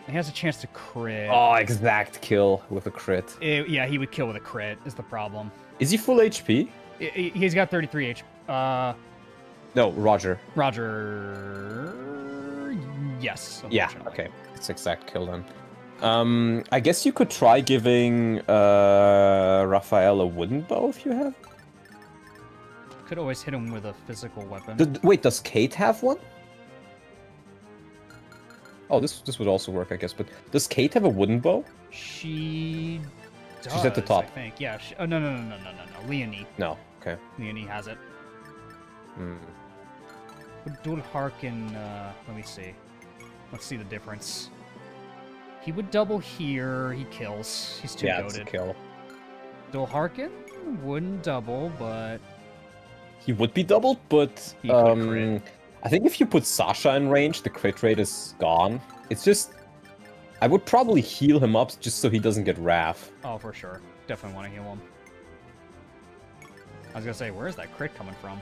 He has a chance to crit. Oh, exact kill with a crit. Yeah, he would kill with a crit. Is the problem. Is he full HP? He's got 33 HP. No, Roger. Roger. Yes. Yeah, unfortunately. okay. It's exact kill then. I guess you could try giving Raphael a wooden bow if you have. Could always hit him with a physical weapon. Wait, does Kate have one? Oh, this would also work, I guess. But does Kate have a wooden bow? She does, She's at the top. I think. Yeah. Oh, no. Leonie. No. Okay. Leonie has it. Hmm. Would Dual Harkin, let me see. Let's see the difference. He would double here. He kills. He's too Yeah, it's a goated. kill. Dual Harkin wouldn't double, but He would be doubled, but He could crit. I think if you put Sasha in range, the crit rate is gone. It's just, I would probably heal him up just so he doesn't get Wrath. oh, for sure. Definitely want to heal him. I was gonna say, where is that crit coming from?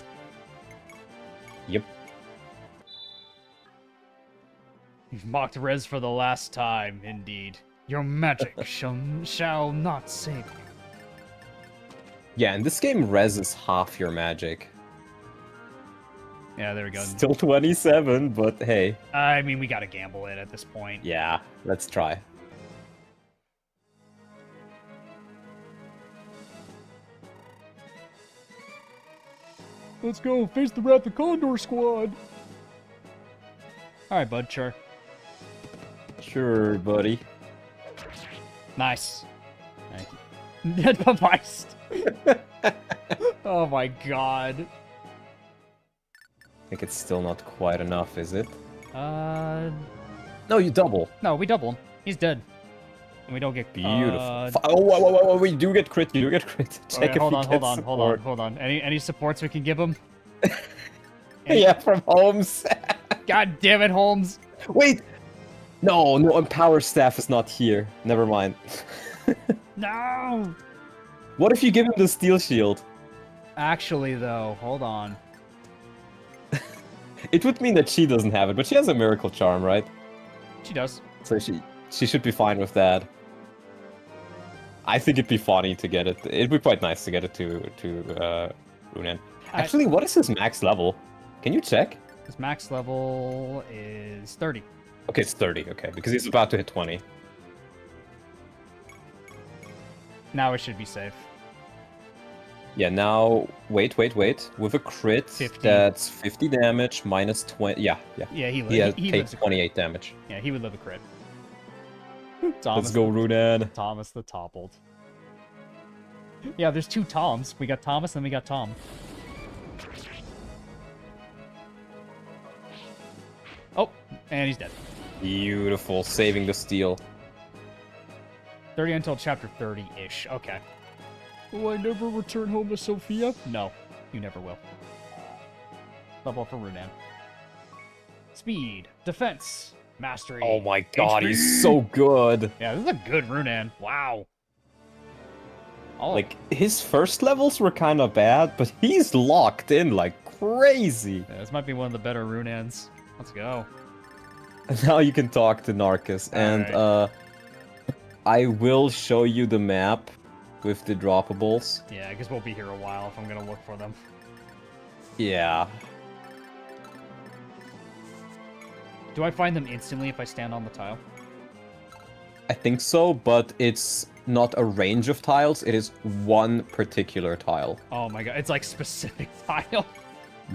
Yep. You've mocked Rez for the last time, indeed. Your magic shall not save you. Yeah, in this game, Res is half your magic. Yeah, there we go. Still 27, but hey. I mean, we gotta gamble it at this point. Yeah, let's try. Let's go face the Wrath of Condor squad. Alright, bud, sure. Sure, buddy. Nice. Thank you. Devised. Oh my god. I think it's still not quite enough, is it? No, No, you double. we double him. He's dead. And we don't get Beautiful. Uh, Oh, whoa, we do get crit. You do get crit. Check okay, if hold he on, gets hold support. on. Any supports we can give him? Yeah, from Holmes. God damn it, Holmes. Wait! No, Empower Staff is not here. Never mind. No. What if you give him the Steel Shield? Actually, though, hold on. It would mean that she doesn't have it, but she has a Miracle Charm, right? She does. So she should be fine with that. I think it'd be funny to get it. It'd be quite nice to get it to Runan. Actually, what is his max level? Can you check? His max level is 30. Okay, it's 30. Okay, because he's about to hit 20. Now it should be safe. Yeah, now, wait. With a crit, 50. that's 50 damage minus 20. Yeah. Yeah, he He lives takes a crit. 28 damage. Yeah, he would live a crit. Let's go, Runan. Thomas the Toppled. Yeah, there's two Toms. We got Thomas, and we got Tom. Oh, and he's dead. Beautiful, saving the steal. 30 until chapter 30-ish. Okay. Will I never return home to Sophia? No, you never will. Level up for Runan. Speed, defense, mastery. Oh my god, HP. he's so good. Yeah, this is a good Runan. Wow. Oh, Like, his first levels were kind of bad, but he's locked in like crazy. yeah, this might be one of the better Runans. Let's go. And now you can talk to Narcus, and Alright. I will show you the map with the droppables. Yeah, I guess we'll be here a while if I'm gonna look for them. Yeah. Do I find them instantly if I stand on the tile? I think so, but it's not a range of tiles, it is one particular tile. Oh my god, it's like specific tile.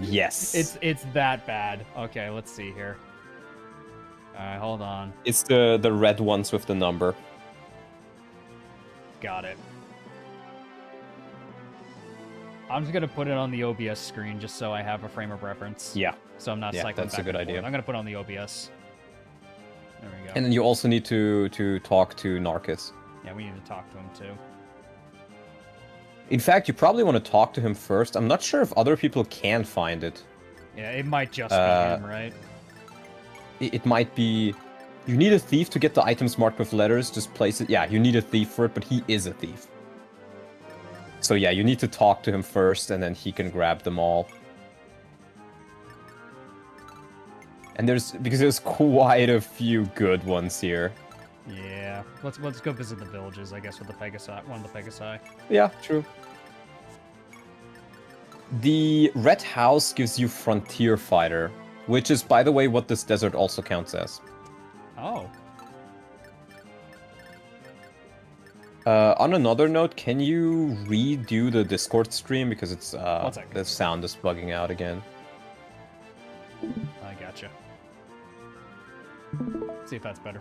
Yes. It's that bad. Okay, let's see here. Alright, hold on. It's the red ones with the number. Got it. I'm just gonna put it on the OBS screen just so I have a frame of reference. Yeah. So I'm not Yeah, cycling that's a back good and forth. idea. I'm gonna put it on the OBS. There we go. And then you also need to talk to Narcus. Yeah, we need to talk to him too. In fact, you probably want to talk to him first. I'm not sure if other people can find it. Yeah, it might just be him, right? It might be... You need a thief to get the items marked with letters. Just place it... Yeah, you need a thief for it, but he is a thief. So yeah, you need to talk to him first, and then he can grab them all. And because there's quite a few good ones here. Yeah. Let's go visit the villages, I guess, with the Pegasi. One of the Pegasi. Yeah, true. The red house gives you Frontier Fighter, which is, by the way, what this desert also counts as. Oh. On another note, can you redo the Discord stream because it's 1 second. the sound is bugging out again. I gotcha. See if that's better.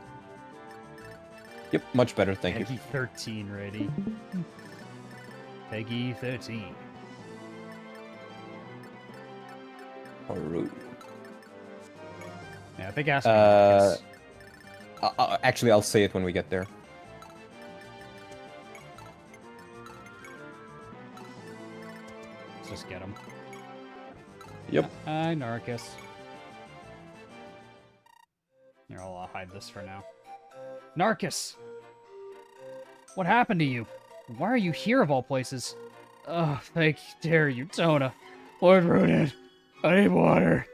Yep, much better, thank you. Peggy 13 ready. Peggy 13. Alright. Yeah, I think ask me Marcus. Actually, I'll say it when we get there. Let's just get him. Yep. Hi, Narcus. Here, I'll hide this for now. Narcus! What happened to you? Why are you here of all places? Oh, thank dare you, Tona. Lord Runan, I need water.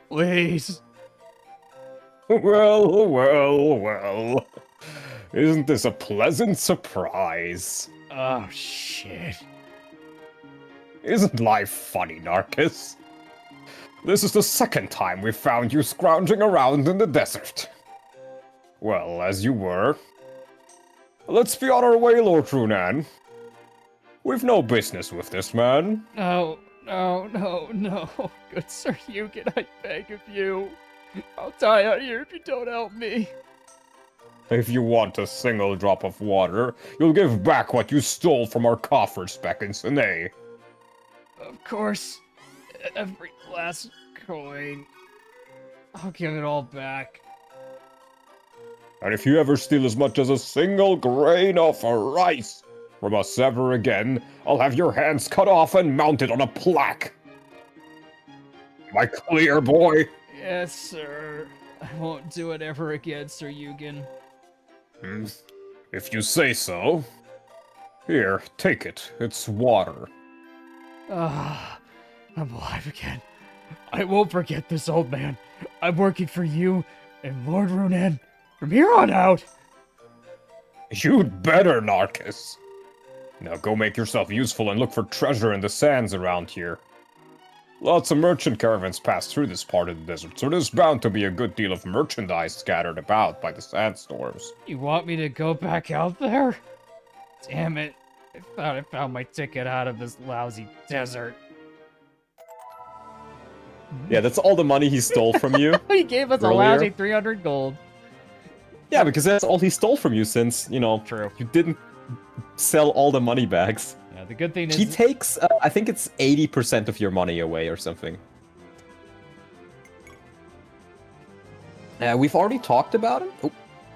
Please. Well. Isn't this a pleasant surprise? Oh, shit. Isn't life funny, Narcus? This is the second time we've found you scrounging around in the desert. Well, as you were. Let's be on our way, Lord Runan. We've no business with this man. No. Good Sir Yugen, I beg of you. I'll die out here if you don't help me. If you want a single drop of water, you'll give back what you stole from our coffers back in Sine. Of course. Every last coin. I'll give it all back. And if you ever steal as much as a single grain of rice from us ever again, I'll have your hands cut off and mounted on a plaque. Am I clear, boy? Yes, sir. I won't do it ever again, Sir Yugen. If you say so. Here, take it. It's water. Ah, I'm alive again. I won't forget this, old man. I'm working for you and Lord Runan from here on out. You'd better, Narcus. Now go make yourself useful and look for treasure in the sands around here. Lots of merchant caravans pass through this part of the desert, so there's bound to be a good deal of merchandise scattered about by the sandstorms. You want me to go back out there? Damn it. I thought I found my ticket out of this lousy desert. Yeah, that's all the money he stole from you. He gave us a Earlier? lousy 300 gold. Yeah, because that's all he stole from you since, you know, True. you didn't sell all the money bags. Yeah, the good thing is... He takes, I think it's 80% of your money away or something. We've already talked about him. Oh,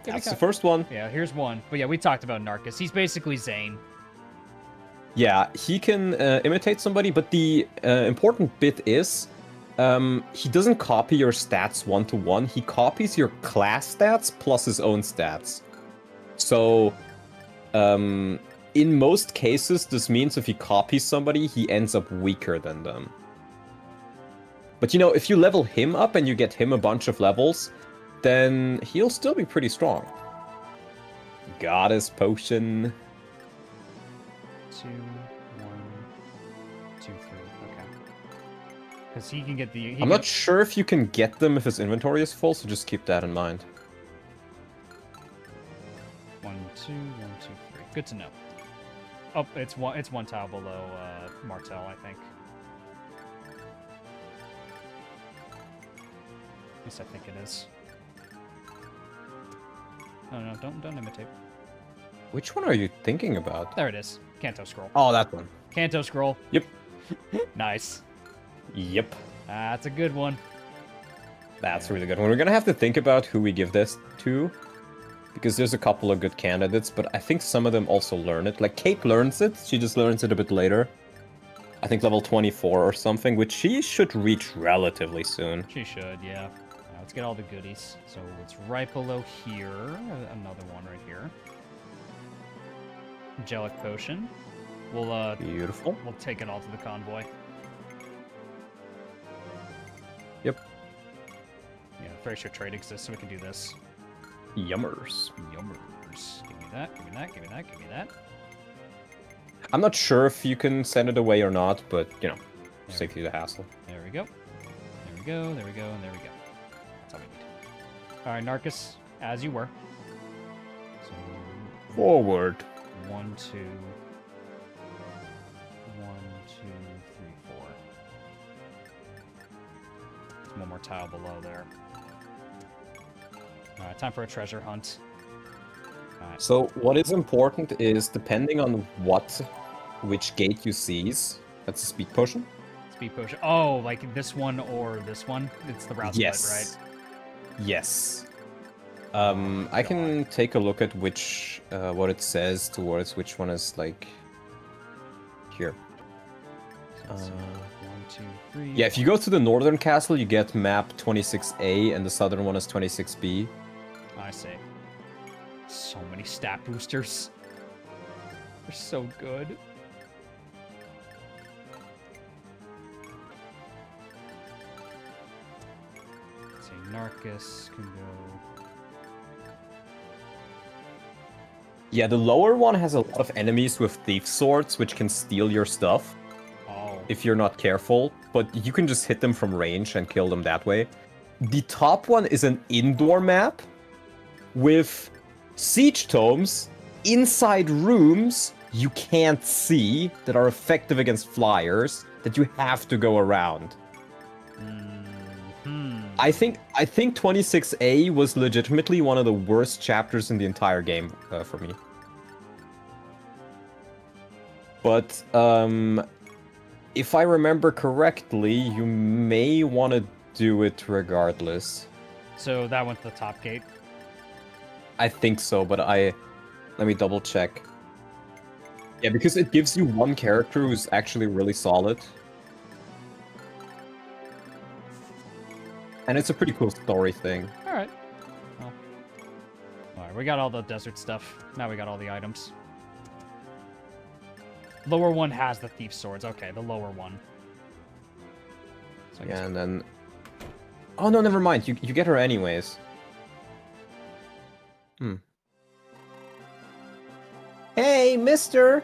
Yeah, that's the first one. Yeah, here's one. But yeah, we talked about Narcus. He's basically Zane. Yeah, he can imitate somebody, but the important bit is he doesn't copy your stats one-to-one. He copies your class stats plus his own stats. So, in most cases, this means if he copies somebody, he ends up weaker than them. But you know, if you level him up and you get him a bunch of levels, then he'll still be pretty strong. Goddess potion. 2, 1, 2, 3. Okay. Because he can get the... I'm not sure if you can get them if his inventory is full, so just keep that in mind. 1, 2, 1, 2, 3. Good to know. Oh, it's one tile below Martel, I think. At least I think it is. No, don't imitate. Which one are you thinking about? There it is. Canto scroll. Oh, that one. Canto scroll. Yep. Nice. Yep. That's a good one. That's a really good one. We're gonna have to think about who we give this to. Because there's a couple of good candidates, but I think some of them also learn it. Like, Kate learns it. She just learns it a bit later. I think level 24 or something, which she should reach relatively soon. She should, yeah. Let's get all the goodies. So it's right below here. Another one right here. Angelic potion. We'll Beautiful. we'll take it all to the convoy. Yep. Yeah, very sure trade exists, so we can do this. Yummers. Yummers. Give me that, give me that, give me that, give me that. I'm not sure if you can send it away or not, but, you know, save you the hassle. There we go. There we go, there we go, and there we go. That's all we need. Alright, Narcus, as you were. So, Forward. 1, 2... 1, 2, 3, 4. There's one more tile below there. Alright, time for a treasure hunt. Alright. So what is important is, depending on which gate you seize, that's a speed potion. Speed potion. Oh, like this one or this one? It's the route Yes. split, right? Yes. I can take a look at which, what it says towards which one is, like, here. So let's see. 1, 2, 3. Yeah, if you go to the northern castle, you get map 26A, and the southern one is 26B. I see. So many stat boosters. They're so good. Let's see, Narcus can go. Yeah, the lower one has a lot of enemies with thief swords, which can steal your stuff Oh. if you're not careful, but you can just hit them from range and kill them that way. The top one is an indoor map with siege tomes inside rooms you can't see that are effective against flyers that you have to go around. I think 26A was legitimately one of the worst chapters in the entire game for me. But if I remember correctly, you may want to do it regardless. So that went to the top gate. I think so, but let me double check. Yeah, because it gives you one character who's actually really solid. And it's a pretty cool story thing. Alright. Well. Alright, we got all the desert stuff. Now we got all the items. Lower one has the thief swords. Okay, the lower one. So I guess- Yeah, and then... Oh, no, never mind. You get her anyways. Hey, mister!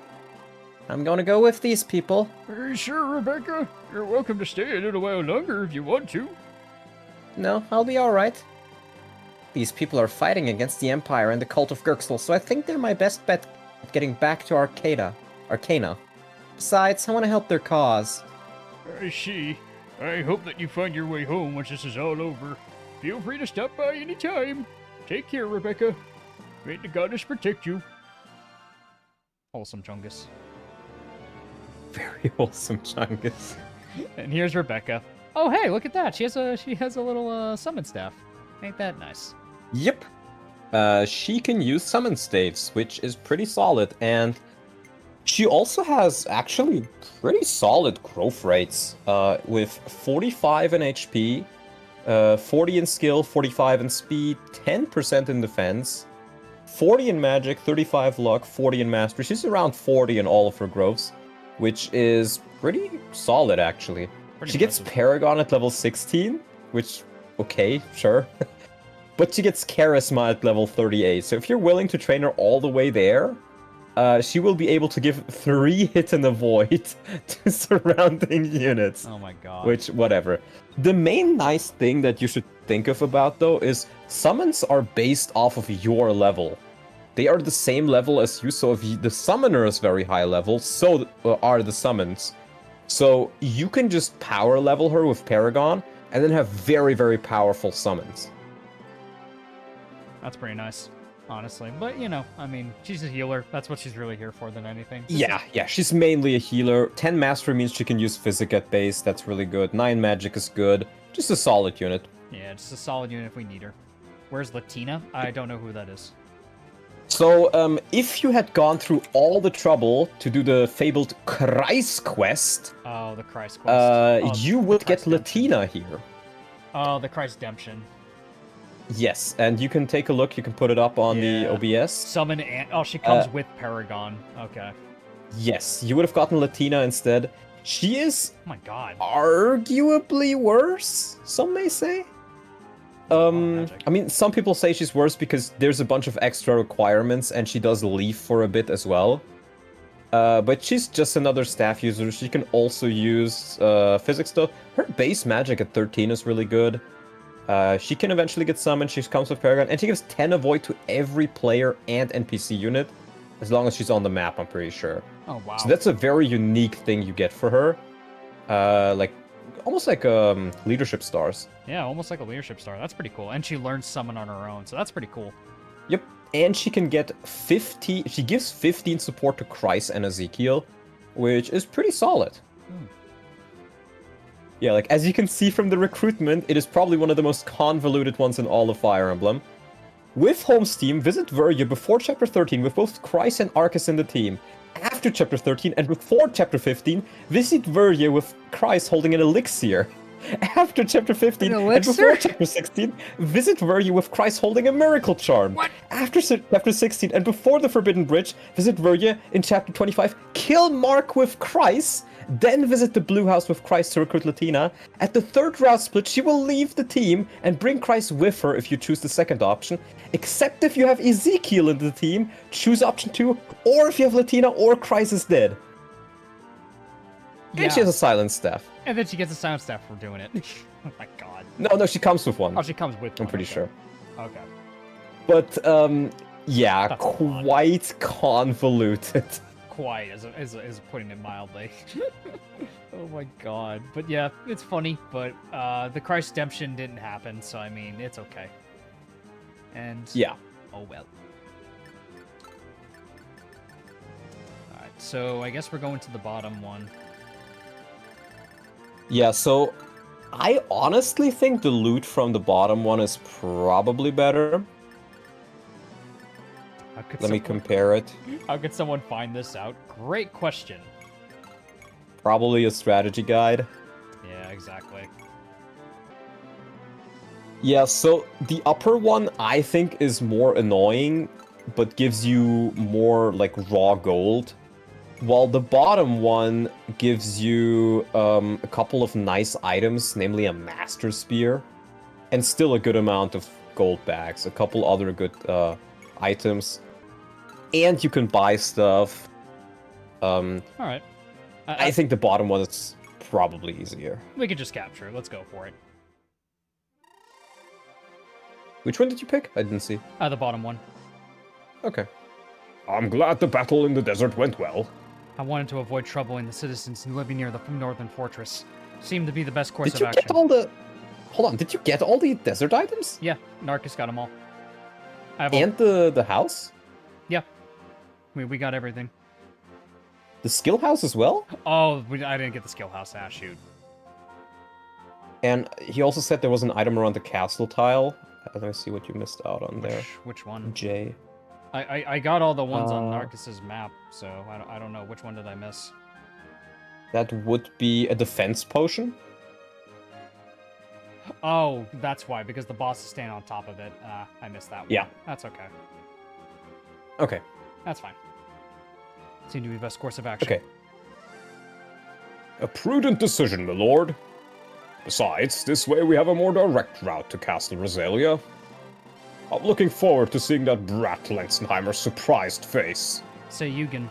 I'm gonna go with these people. Are you sure, Rebecca? You're welcome to stay a little while longer if you want to. No, I'll be alright. These people are fighting against the Empire and the Cult of Gurksel, so I think they're my best bet at getting back to Arcana. Besides, I want to help their cause. I see. I hope that you find your way home once this is all over. Feel free to stop by any time. Take care, Rebecca. May the goddess protect you. Wholesome Chungus. Very wholesome, Chungus. And here's Rebecca. Oh, hey, look at that. She has a little summon staff. Ain't that nice? Yep. She can use summon staves, which is pretty solid, and she also has actually pretty solid growth rates, with 45 in HP, 40 in skill, 45 in speed, 10% in defense, 40 in magic, 35 luck, 40 in mastery. She's around 40 in all of her growths, which is pretty solid, actually. She gets Paragon at level 16, which, okay, sure. But she gets Charisma at level 38, so if you're willing to train her all the way there, she will be able to give 3 hit and avoid to surrounding units. Oh my god. Which, whatever. The main nice thing that you should think of about, though, is summons are based off of your level. They are the same level as you, so if the summoner is very high level, so are the summons. So you can just power level her with Paragon, and then have very, very powerful summons. That's pretty nice, honestly. But, you know, I mean, she's a healer. That's what she's really here for than anything. Yeah, she's mainly a healer. 10 mastery means she can use Physic at base, that's really good. 9 magic is good. Just a solid unit. Yeah, just a solid unit if we need her. Where's Latina? I don't know who that is. So, if you had gone through all the trouble to do the fabled Kreis quest, Oh, the Christ quest. you would get Latina here. Oh, the Christ Redemption. Yes, and you can take a look, you can put it up on the OBS. Summon and oh, she comes with Paragon. Okay. Yes, you would have gotten Latina instead. She is Oh my god. arguably worse, some may say. I mean, some people say she's worse because there's a bunch of extra requirements and she does leave for a bit as well. But she's just another staff user. She can also use physics stuff. Her base magic at 13 is really good. She can eventually get summoned. She comes with Paragon, and she gives 10 avoid to every player and NPC unit, as long as she's on the map, I'm pretty sure. Oh wow. So that's a very unique thing you get for her. Like, almost like leadership stars. Yeah, almost like a leadership star. That's pretty cool. And she learns summon on her own, so that's pretty cool. Yep, and she can get 50. She gives 15 support to Kreis and Ezekiel, which is pretty solid. Yeah, like, as you can see from the recruitment, it is probably one of the most convoluted ones in all of Fire Emblem. With Home's team, visit Verja before Chapter 13 with both Kreis and Arcus in the team. After Chapter 13 and before Chapter 15, visit Verja with Kreis holding an elixir. After Chapter 15 and before Chapter 16, visit Verja with Kreis holding a miracle charm. What? After Chapter 16 and before the Forbidden Bridge, visit Verja in Chapter 25, kill Mark with Kreis, then visit the Blue House with Kreis to recruit Latina. At the third route split, she will leave the team and bring Kreis with her if you choose the second option. Except if you have Ezekiel in the team, choose option 2, or if you have Latina or Kreis is dead. And she has a silent staff. And then she gets a silent staff for doing it. Oh my god. No, she comes with one. Oh, she comes with one. I'm pretty sure. Okay. But, yeah, That's quite convoluted. Quite, is putting it mildly. Oh my god. But yeah, it's funny, but the Christ Redemption didn't happen, so I mean, it's okay. And Yeah. oh well. Alright, so I guess we're going to the bottom one. Yeah, so I honestly think the loot from the bottom one is probably better. Let me compare it. How could someone find this out? Great question. Probably a strategy guide. Yeah, exactly. Yeah, so the upper one I think is more annoying, but gives you more like raw gold. While the bottom one gives you a couple of nice items, namely a Master Spear, and still a good amount of gold bags, a couple other good items. And you can buy stuff. Um, All right. I think the bottom one is probably easier. We could just capture it. Let's go for it. Which one did you pick? I didn't see. The bottom one. Okay. I'm glad the battle in the desert went well. I wanted to avoid troubling the citizens living near the northern fortress. Seemed to be the best course Did of you action. get all the... Hold on, did you get all the desert items? Yeah, Narcus got them all. I have And the house? Yeah. We got everything. The skill house as well? Oh, I didn't get the skill house. Ah, shoot. And he also said there was an item around the castle tile. Let me see what you missed out on there. Which one? J. I got all the ones on Narcus's map, so I don't know. Which one did I miss? That would be a defense potion. Oh, that's why, because the boss is standing on top of it. I missed that one. Yeah. That's okay. Okay. That's fine. Seemed to be the best course of action. Okay. A prudent decision, my lord. Besides, this way we have a more direct route to Castle Rosalia. I'm looking forward to seeing that brat Lenzenheimer's surprised face. Say, Eugen,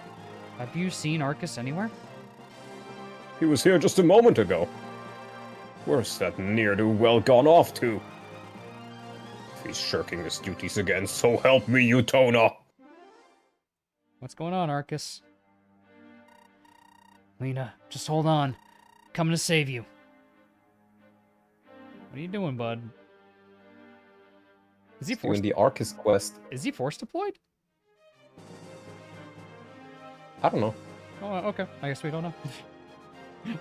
have you seen Arcus anywhere? He was here just a moment ago. Where's that ne'er-do-well gone off to? If he's shirking his duties again, so help me, Utona! What's going on, Arcus? Lena, just hold on. Coming to save you. What are you doing, bud? Is he Doing force? the Arcus quest. Is he force deployed? I don't know. Oh, okay. I guess we don't know.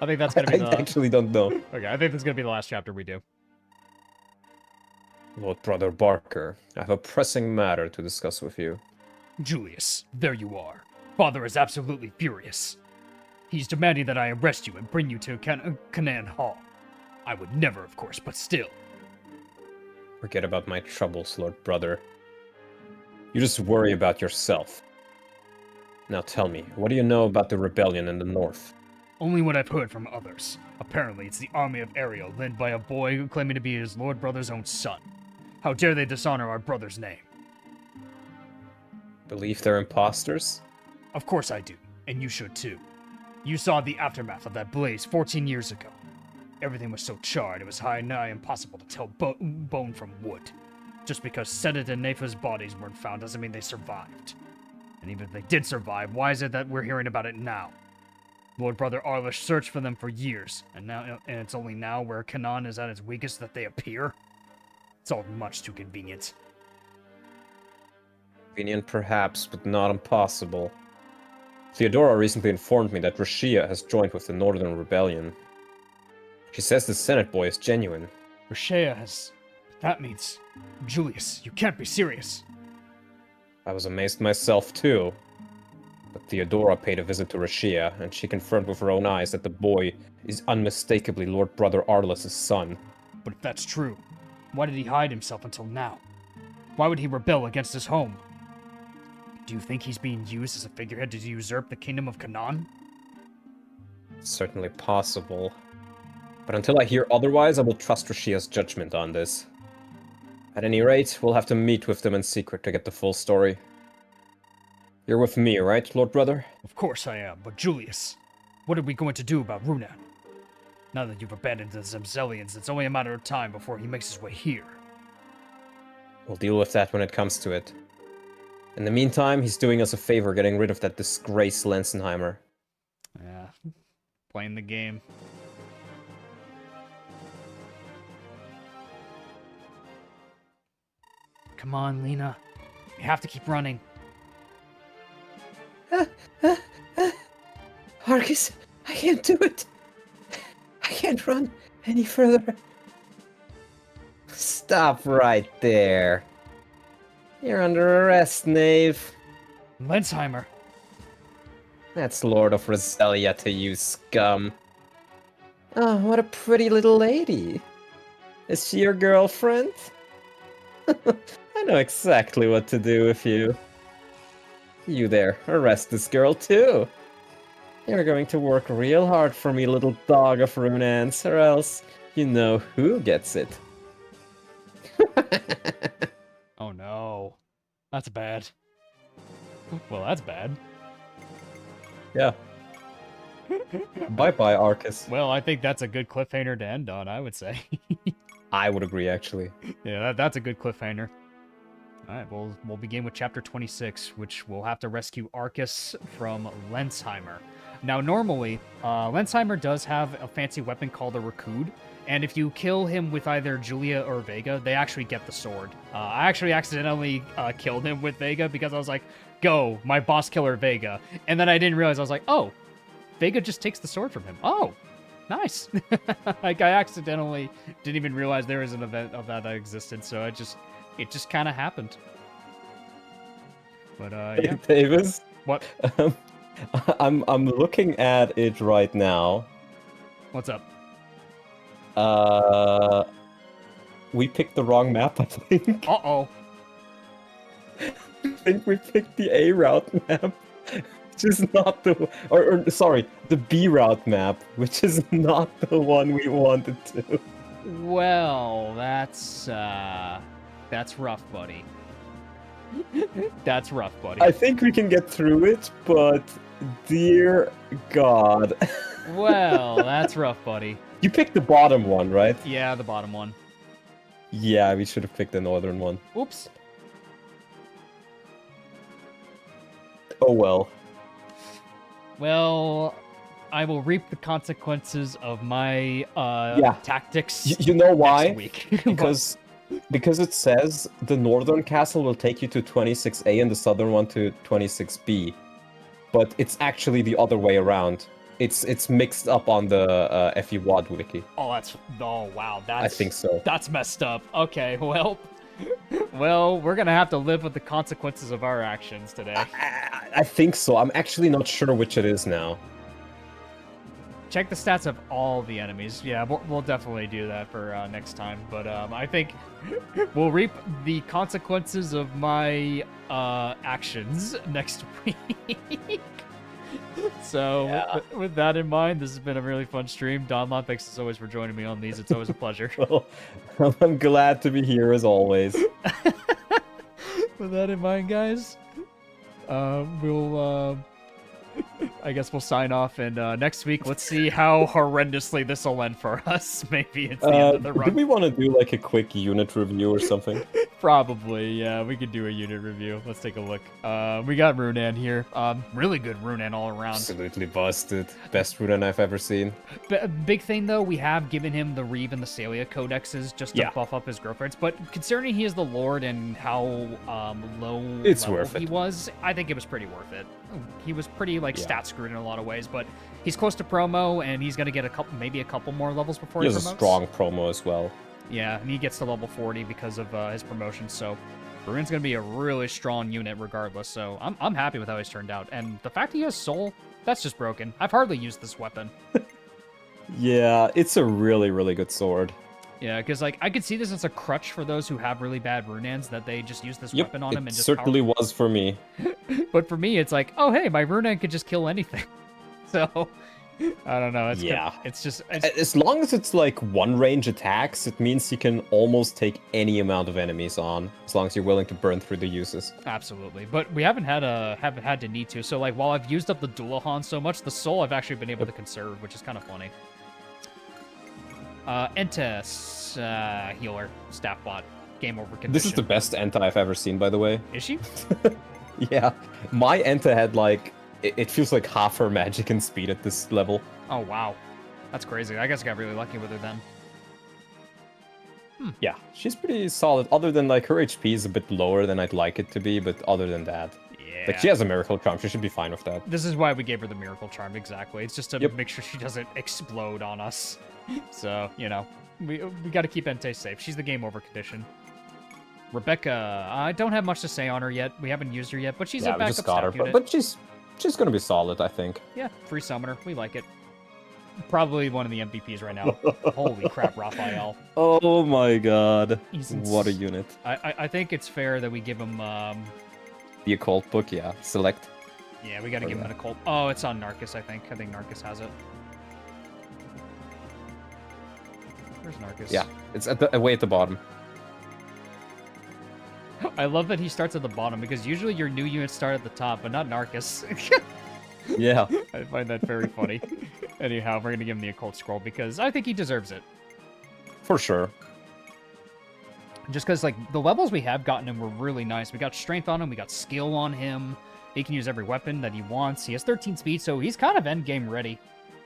I think that's gonna be I the. actually don't know. Okay, I think that's gonna be the last chapter we do. Lord Brother Barker, I have a pressing matter to discuss with you. Julius, there you are. Father is absolutely furious. He's demanding that I arrest you and bring you to Canaan Hall. I would never, of course, but still. Forget about my troubles, Lord Brother. You just worry about yourself. Now tell me, what do you know about the rebellion in the north? Only what I've heard from others. Apparently, it's the army of Ariel, led by a boy claiming to be his Lord Brother's own son. How dare they dishonor our brother's name? Believe they're imposters? Of course I do, and you should too. You saw the aftermath of that blaze 14 years ago. Everything was so charred it was nigh impossible to tell bone from wood. Just because Sedet and Nefa's bodies weren't found doesn't mean they survived. And even if they did survive, why is it that we're hearing about it now? Lord Brother Arlish searched for them for years, and it's only now, where Canaan is at its weakest, that they appear? It's all much too convenient. Convenient perhaps, but not impossible. Theodora recently informed me that Rashia has joined with the Northern Rebellion. She says the Senate boy is genuine. Rashea has... That means... Julius, you can't be serious. I was amazed myself too. But Theodora paid a visit to Rashia, and she confirmed with her own eyes that the boy is unmistakably Lord Brother Arliss' son. But if that's true, why did he hide himself until now? Why would he rebel against his home? Do you think he's being used as a figurehead to usurp the kingdom of Canaan? It's certainly possible. But until I hear otherwise, I will trust Rashia's judgment on this. At any rate, we'll have to meet with them in secret to get the full story. You're with me, right, Lord Brother? Of course I am, but Julius, what are we going to do about Runan? Now that you've abandoned the Zemzelians, it's only a matter of time before he makes his way here. We'll deal with that when it comes to it. In the meantime, he's doing us a favor getting rid of that disgrace Lenzenheimer. Yeah, playing the game. Come on, Lena. We have to keep running. Arcus, I can't do it. I can't run any further. Stop right there. You're under arrest, knave. Lensheimer. That's Lord of Rosalia to you, scum. Oh, what a pretty little lady. Is she your girlfriend? I know exactly what to do with you. You there, arrest this girl too. You're going to work real hard for me, little dog of Runans, or else you know who gets it. Oh no. That's bad. Well, that's bad. Yeah. Bye-bye, Arcus. Well, I think that's a good cliffhanger to end on, I would say. I would agree, actually. Yeah, that's a good cliffhanger. All right, we'll begin with chapter 26, which we'll have to rescue Arcus from Lensheimer. Now, normally, Lensheimer does have a fancy weapon called a Rakud, and if you kill him with either Julia or Vega, they actually get the sword. I actually accidentally killed him with Vega because I was like, go, my boss killer Vega. And then I didn't realize, I was like, oh, Vega just takes the sword from him. Oh, nice. Like, I accidentally didn't even realize there was an event of that existed, so it just kind of happened. But, yeah. Davis? What? I'm looking at it right now. What's up? We picked the wrong map, I think. Uh-oh. I think we picked the A route map, which is not the... Or sorry, the B route map, which is not the one we wanted to. Well, that's rough, buddy. That's rough, buddy. I think we can get through it, but dear God. Well, that's rough, buddy. You picked the bottom one, right? Yeah, the bottom one. Yeah, we should have picked the northern one. Oops. Oh well. Well, I will reap the consequences of my tactics. You know why? Next week. Because it says the northern castle will take you to 26A and the southern one to 26B. But it's actually the other way around. It's mixed up on the FE WAD wiki. Oh wow, I think so. That's messed up. Okay, well, we're gonna have to live with the consequences of our actions today. I think so. I'm actually not sure which it is now. Check the stats of all the enemies. Yeah, we'll definitely do that for next time. But I think we'll reap the consequences of my actions next week. So Yeah. with that in mind, this has been a really fun stream. Donlon, thanks as always for joining me on these. It's always a pleasure. Well, I'm glad to be here as always. With that in mind, guys, I guess we'll sign off, and next week, let's see how horrendously this will end for us. Maybe it's the end of the Do run. we want to do like a quick unit review or something? Probably, yeah. We could do a unit review. Let's take a look. We got Runan here. Really good Runan all around. Absolutely busted. Best Runan I've ever seen. Big thing, though, we have given him the Reeve and the Salia codexes just to buff up his growth rates. But considering he is the Lord and how low It's level worth he it. was, I think it was pretty worth it. He was pretty, stat screwed in a lot of ways, but he's close to promo, and he's going to get maybe a couple more levels before He he has promotes. a strong promo as well. Yeah, and he gets to level 40 because of his promotion, so Ruin's going to be a really strong unit regardless, so I'm happy with how he's turned out. And the fact he has Soul, that's just broken. I've hardly used this weapon. Yeah, it's a really, really good sword. Yeah, because I could see this as a crutch for those who have really bad Runans, that they just use this Yep, weapon on him it and just certainly was for me. But for me, it's like, oh hey, my Runan could just kill anything. So I don't know. It's As long as it's like one range attacks, it means you can almost take any amount of enemies on, as long as you're willing to burn through the uses. absolutely. But we haven't had to need to. So while I've used up the Dullahan so much, the Soul I've actually been able to conserve, which is kind of funny. Entis, healer, staff bot, game over condition. This is the best Enta I've ever seen, by the way. Is she? Yeah, my Enta had it feels like half her magic and speed at this level. Oh wow, that's crazy. I guess I got really lucky with her then. Yeah, she's pretty solid, other than her HP is a bit lower than I'd like it to be, but other than that. Yeah. She has a miracle charm, she should be fine with that. This is why we gave her the miracle charm, exactly. It's just to Yep. make sure she doesn't explode on us. So, we got to keep Entei safe. She's the game over condition. Rebecca, I don't have much to say on her yet. We haven't used her yet, but she's a Yeah, we backup just got her, staff unit. but she's gonna be solid, I think. Yeah, free summoner. We like it. Probably one of the MVPs right now. Holy crap, Raphael. Oh my god, He's what a unit. I think it's fair that we give him, The occult book, yeah, select. yeah, we got to give him an occult. Oh, it's on Narcus, I think. I think Narcus has it. Where's Narcus? Yeah, it's way at the bottom. I love that he starts at the bottom, because usually your new units start at the top, but not Narcus. Yeah. I find that very funny. Anyhow, we're gonna give him the occult scroll because I think he deserves it. For sure. Just because, like, the levels we have gotten him were really nice. We got strength on him, we got skill on him. He can use every weapon that he wants. He has 13 speed, so he's kind of endgame ready.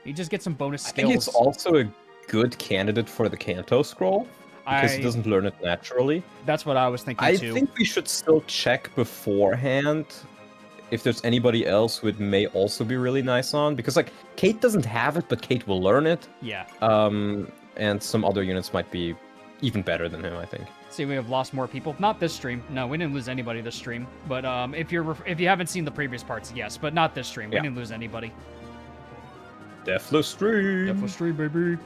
He just gets some bonus I skills. think it's also a good candidate for the Kanto scroll because he doesn't learn it naturally. That's what I was thinking I too. think we should still check beforehand if there's anybody else who it may also be really nice on, because like Kate doesn't have it, but Kate will learn it. Yeah. And some other units might be even better than him, I think. See, we have lost more people. Not this stream. No, we didn't lose anybody this stream. But if you haven't seen the previous parts, yes, but not this stream. We Yeah. didn't lose anybody. Deathless Stream. Deathless stream, baby.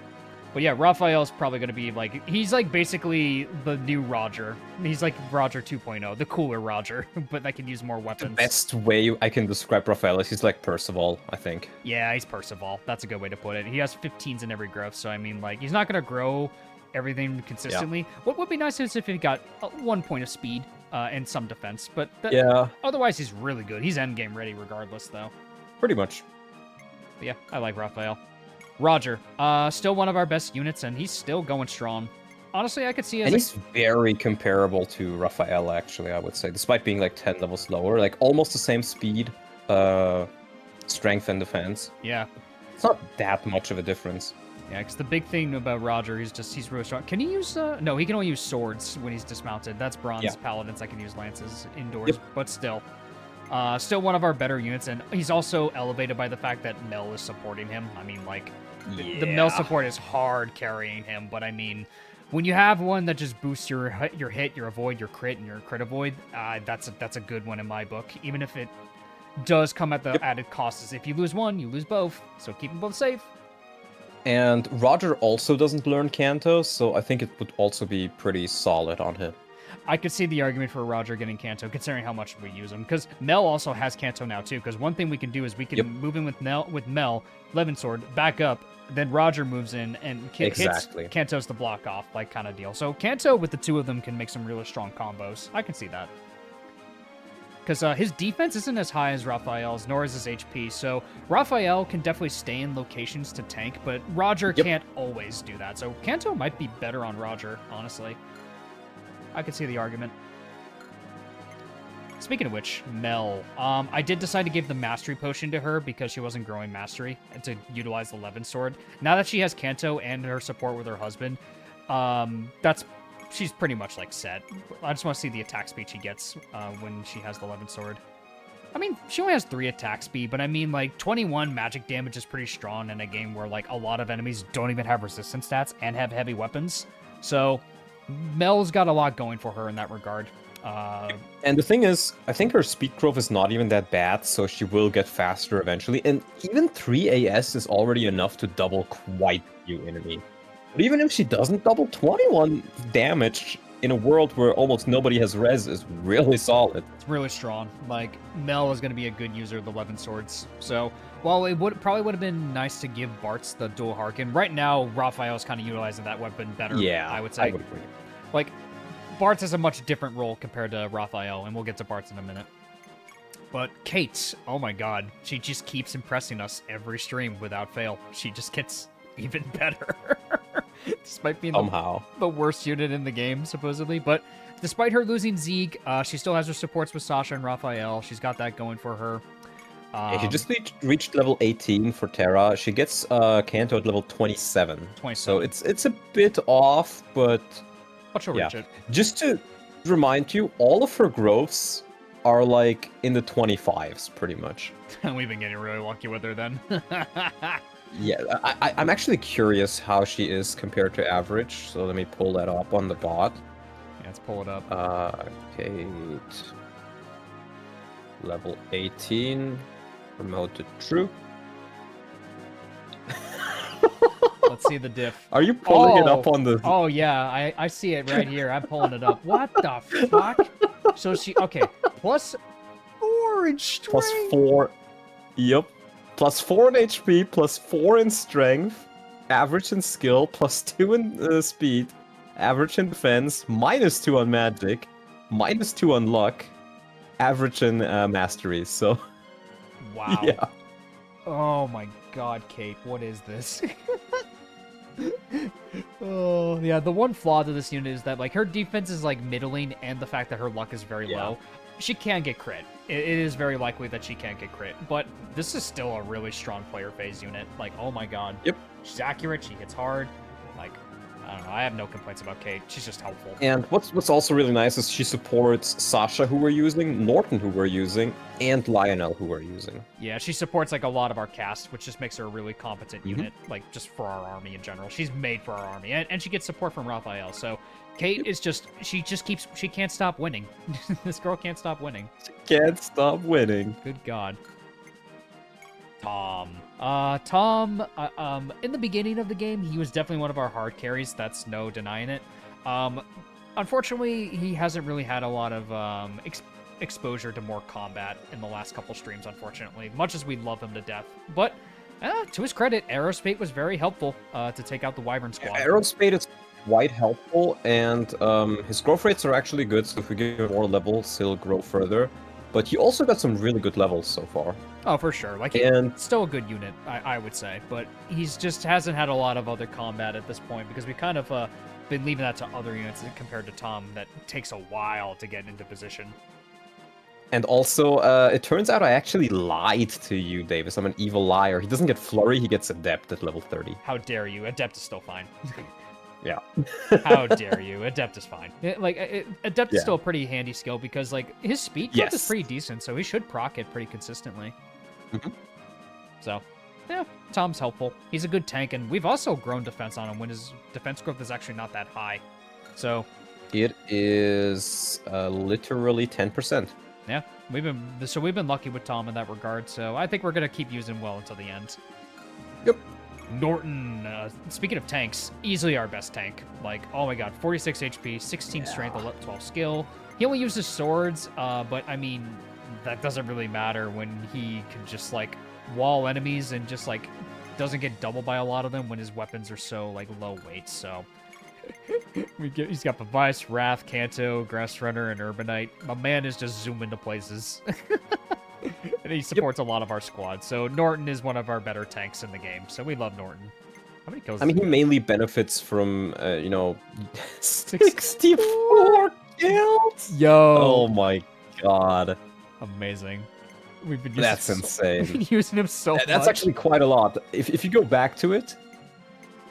But yeah, Raphael's probably going to be like, he's like basically the new Roger. He's like Roger 2.0, the cooler Roger, but that can use more The weapons. best way I can describe Raphael is he's like Percival, I think. Yeah, he's Percival. That's a good way to put it. He has 15s in every growth, so I mean, like, he's not going to grow everything consistently. What would be nice is if he got 1 point of speed and some defense, but Yeah, otherwise he's really good. He's endgame ready regardless, though. pretty much. But yeah, I like Raphael. Roger, still one of our best units, and he's still going strong. Honestly, I could see And as he's very comparable to Raphael, actually, I would say, despite being like 10 levels lower. Like almost the same speed, strength, and defense. yeah. It's not that much of a difference. Yeah, because the big thing about Roger, he's really strong. Can he use, no, he can only use swords when he's dismounted. That's bronze Yeah. paladins that can use lances indoors, Yep. but still. Still one of our better units, and he's also elevated by the fact that Mel is supporting him. I mean, like, the Mel support is hard carrying him, but I mean, when you have one that just boosts your hit, your avoid, your crit, and your crit avoid, that's a good one in my book. Even if it does come at the added cost, is if you lose one, you lose both. So keep them both safe. And Roger also doesn't learn Kanto, so I think it would also be pretty solid on him. I could see the argument for Roger getting Kanto, considering how much we use him. Because Mel also has Kanto now, too. Because one thing we can do is we can move in with Mel, Levin Sword, back up, then Roger moves in and hits Kanto's the block off, like, kind of deal. So Kanto with the two of them can make some really strong combos. I can see that. Because his defense isn't as high as Raphael's, nor is his HP. So Raphael can definitely stay in locations to tank, but Roger can't always do that. So Kanto might be better on Roger, honestly. I could see the argument. Speaking of which, Mel, I did decide to give the Mastery Potion to her because she wasn't growing Mastery and to utilize the Levin Sword. Now that she has Kanto and her support with her husband, she's pretty much, like, set. I just want to see the attack speed she gets when she has the Levin Sword. I mean, she only has 3 attack speed, but I mean, like, 21 magic damage is pretty strong in a game where, like, a lot of enemies don't even have resistance stats and have heavy weapons. So Mel's got a lot going for her in that regard. And the thing is, I think her speed growth is not even that bad, so she will get faster eventually. And even 3 AS is already enough to double quite a few enemy. But even if she doesn't double, 21 damage in a world where almost nobody has res is really solid. It's really strong. Like, Mel is going to be a good user of the Levin Swords. So, while it probably would have been nice to give Bartz the dual Harken, right now, Raphael's kind of utilizing that weapon better, I would say. I would agree. Like, Bartz has a much different role compared to Raphael, and we'll get to Bartz in a minute. But Kate, oh my god, she just keeps impressing us every stream without fail. She just gets even better. Despite being the worst unit in the game, supposedly. But despite her losing Zeke, she still has her supports with Sasha and Raphael. She's got that going for her. She just reached level 18 for Terra. She gets Kanto at level 27. So it's a bit off, but she'll reach it. Just to remind you, all of her growths are like in the 25s, pretty much. We've been getting really lucky with her then. Yeah, I'm actually curious how she is compared to average. So let me pull that up on the bot. Yeah, let's pull it up. Kate, level 18, promoted true. Let's see the diff. Are you pulling it up on the... Oh, yeah, I see it right here. I'm pulling it up. What the fuck? So she... Okay, plus 4 in strength. Plus 4. Yep. Plus 4 in HP, plus 4 in strength, average in skill, plus 2 in speed, average in defense, minus 2 on magic, minus 2 on luck, average in mastery. So, wow. Yeah. Oh my god, Kate, what is this? Oh, yeah, the one flaw to this unit is that, like, her defense is, like, middling, and the fact that her luck is very low. She can get crit. It is very likely that she can't get crit, but this is still a really strong player phase unit. Like, oh my god. Yep. She's accurate, she hits hard. Like, I don't know, I have no complaints about Kate. She's just helpful. And what's also really nice is she supports Sasha, who we're using, Norton, who we're using, and Lionel, who we're using. Yeah, she supports, like, a lot of our cast, which just makes her a really competent unit, like, just for our army in general. She's made for our army, and she gets support from Raphael, so Kate is just, she can't stop winning. This girl can't stop winning. Can't stop winning. Good god. Tom. Tom, in the beginning of the game, he was definitely one of our hard carries. That's no denying it. Unfortunately, he hasn't really had a lot of exposure to more combat in the last couple streams, unfortunately, much as we love him to death. But, to his credit, Aerospate was very helpful to take out the Wyvern squad. Aerospate is quite helpful, and his growth rates are actually good, so if we give him more levels, he'll grow further. But he also got some really good levels so far. Oh, for sure. Like, And still a good unit, I would say. But he's just hasn't had a lot of other combat at this point because we kind of been leaving that to other units compared to Tom that takes a while to get into position. And also, it turns out I actually lied to you, Davis. I'm an evil liar. He doesn't get Flurry, he gets Adept at level 30. How dare you? Adept is still fine. Yeah. How dare you? Adept is fine. Adept is Yeah. still a pretty handy skill because, like, his speed growth is Yes. pretty decent, so he should proc it pretty consistently. Mhm. So, yeah, Tom's helpful. He's a good tank, and we've also grown defense on him when his defense growth is actually not that high. So, It is literally 10%. yeah, we've been lucky with Tom in that regard, so I think we're gonna keep using him well until the end. Yep. Norton, speaking of tanks, easily our best tank. Like, oh my god, 46 HP, 16 strength, 12 skill. He only uses swords, but I mean, that doesn't really matter when he can just, like, wall enemies and just, like, doesn't get doubled by a lot of them when his weapons are so, like, low weight, so... He's got Pavice, Wrath, Kanto, Grass Runner, and Urbanite. My man is just zooming to places. And he supports a lot of our squad, so Norton is one of our better tanks in the game, so we love Norton. How many kills? I mean, does he he mainly benefits from, 64 kills? get? Oh Yo! my god. Amazing. We've been That's we've insane. been using him so much. That's actually quite a lot. If you go back to it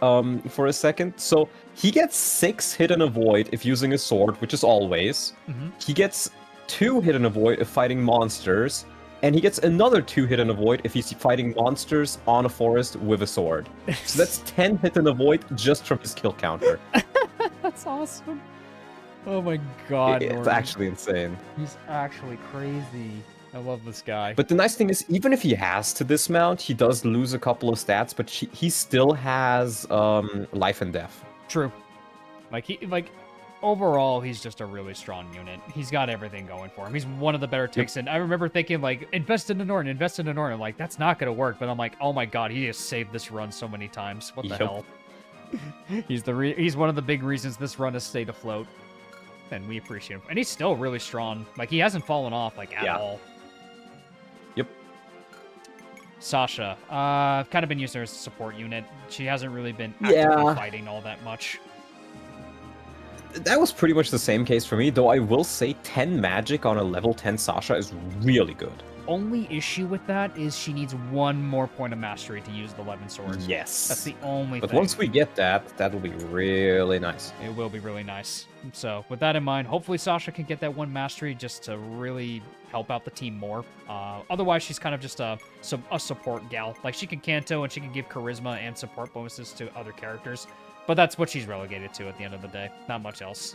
for a second, so he gets 6 hit and avoid if using a sword, which is always. Mhm. He gets 2 hit and avoid if fighting monsters, and he gets another 2 hit and avoid if he's fighting monsters on a forest with a sword. So that's 10 hit and avoid just from his kill counter. That's awesome. Oh my god, It's Norton. actually insane. He's actually crazy. I love this guy. But the nice thing is, even if he has to dismount, he does lose a couple of stats, but he still has life and death. True. Overall, he's just a really strong unit. He's got everything going for him. He's one of the better tanks, and I remember thinking, like, invest in Norton, invest in Norton. Like, that's not gonna work, but I'm like, oh my god, he just saved this run so many times. What the Yup. hell? He's one of the big reasons this run has stayed afloat, and we appreciate him. And he's still really strong. Like, he hasn't fallen off, like, at Yeah. all. Yep. Sasha. I've kind of been using her as a support unit. She hasn't really been actively Yeah. fighting all that much. That was pretty much the same case for me, though I will say 10 magic on a level 10 Sasha is really good. Only issue with that is she needs one more point of mastery to use the 11 swords. Yes. That's the only But thing. once we get that, that'll be really nice. It will be really nice. So, with that in mind, hopefully Sasha can get that one mastery just to really help out the team more. Otherwise, she's kind of just a support gal. Like, she can Kanto and she can give charisma and support bonuses to other characters. But that's what she's relegated to at the end of the day. Not much else.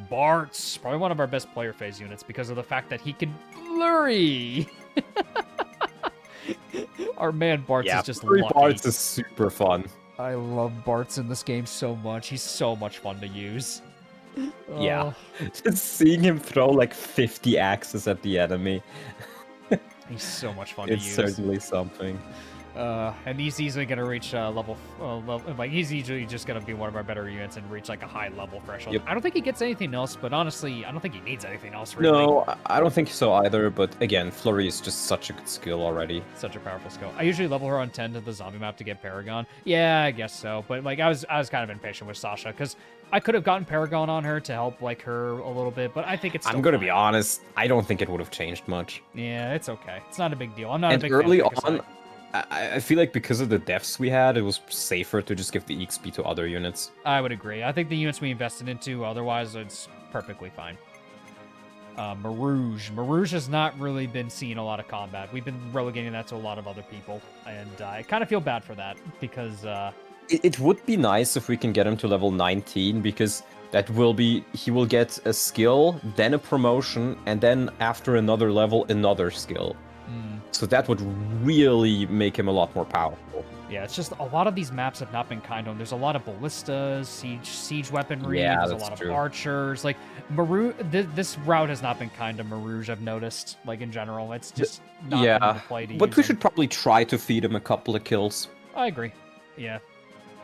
Bart's probably one of our best player phase units because of the fact that he can flurry. Our man Bart's is just 3 lucky. parts is super fun. I love Bart's in this game so much. He's so much fun to use. Yeah. Oh, Just seeing him throw like 50 axes at the enemy, he's so much fun it's to use. certainly something. And he's easily gonna reach level, like he's easily just gonna be one of our better units and reach like a high level threshold. Yep. I don't think he gets anything else, but honestly, I don't think he needs anything else really. No, I don't think so either. But again, Flurry is just such a good skill already. Such a powerful skill. I usually level her on 10 to the zombie map to get Paragon. Yeah, I guess so. But like I was kind of impatient with Sasha because I could have gotten Paragon on her to help like her a little bit, but I think it's. I'm gonna be honest. I don't think it would have changed much. Yeah, it's okay. It's not a big deal. I'm not And a big early fan of on, I feel like because of the deaths we had, it was safer to just give the EXP to other units. I would agree. I think the units we invested into, otherwise, it's perfectly fine. Marouge. Marouge has not really been seeing a lot of combat. We've been relegating that to a lot of other people, and I kind of feel bad for that because. It would be nice if we can get him to level 19 because that will be he will get a skill, then a promotion, and then after another level, another skill. So that would really make him a lot more powerful. Yeah, it's just a lot of these maps have not been kind to him. There's a lot of ballistas, siege weaponry. Yeah, there's a that's lot true. of archers. Like Marouge, this route has not been kind to Marouge. I've noticed. Like in general, it's just not been the play to but use we him. should probably try to feed him a couple of kills. I agree. Yeah.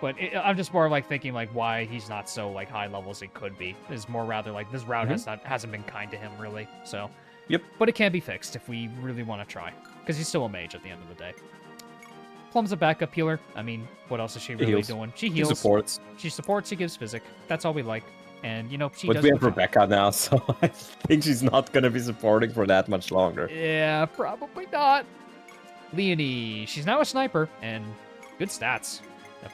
But I'm just more like thinking like why he's not so like high level as he could be. Is more rather like this route hasn't been kind to him really. So. Yep. But it can be fixed if we really want to try, because he's still a mage at the end of the day. Plum's a backup healer. I mean, what else is she really heals. doing? She He heals. supports. She supports. She gives physic. That's all we like. And you know she But does. we have the job. Rebecca now, so I think she's not gonna be supporting for that much longer. Yeah, probably not. Leonie. She's now a sniper and good stats.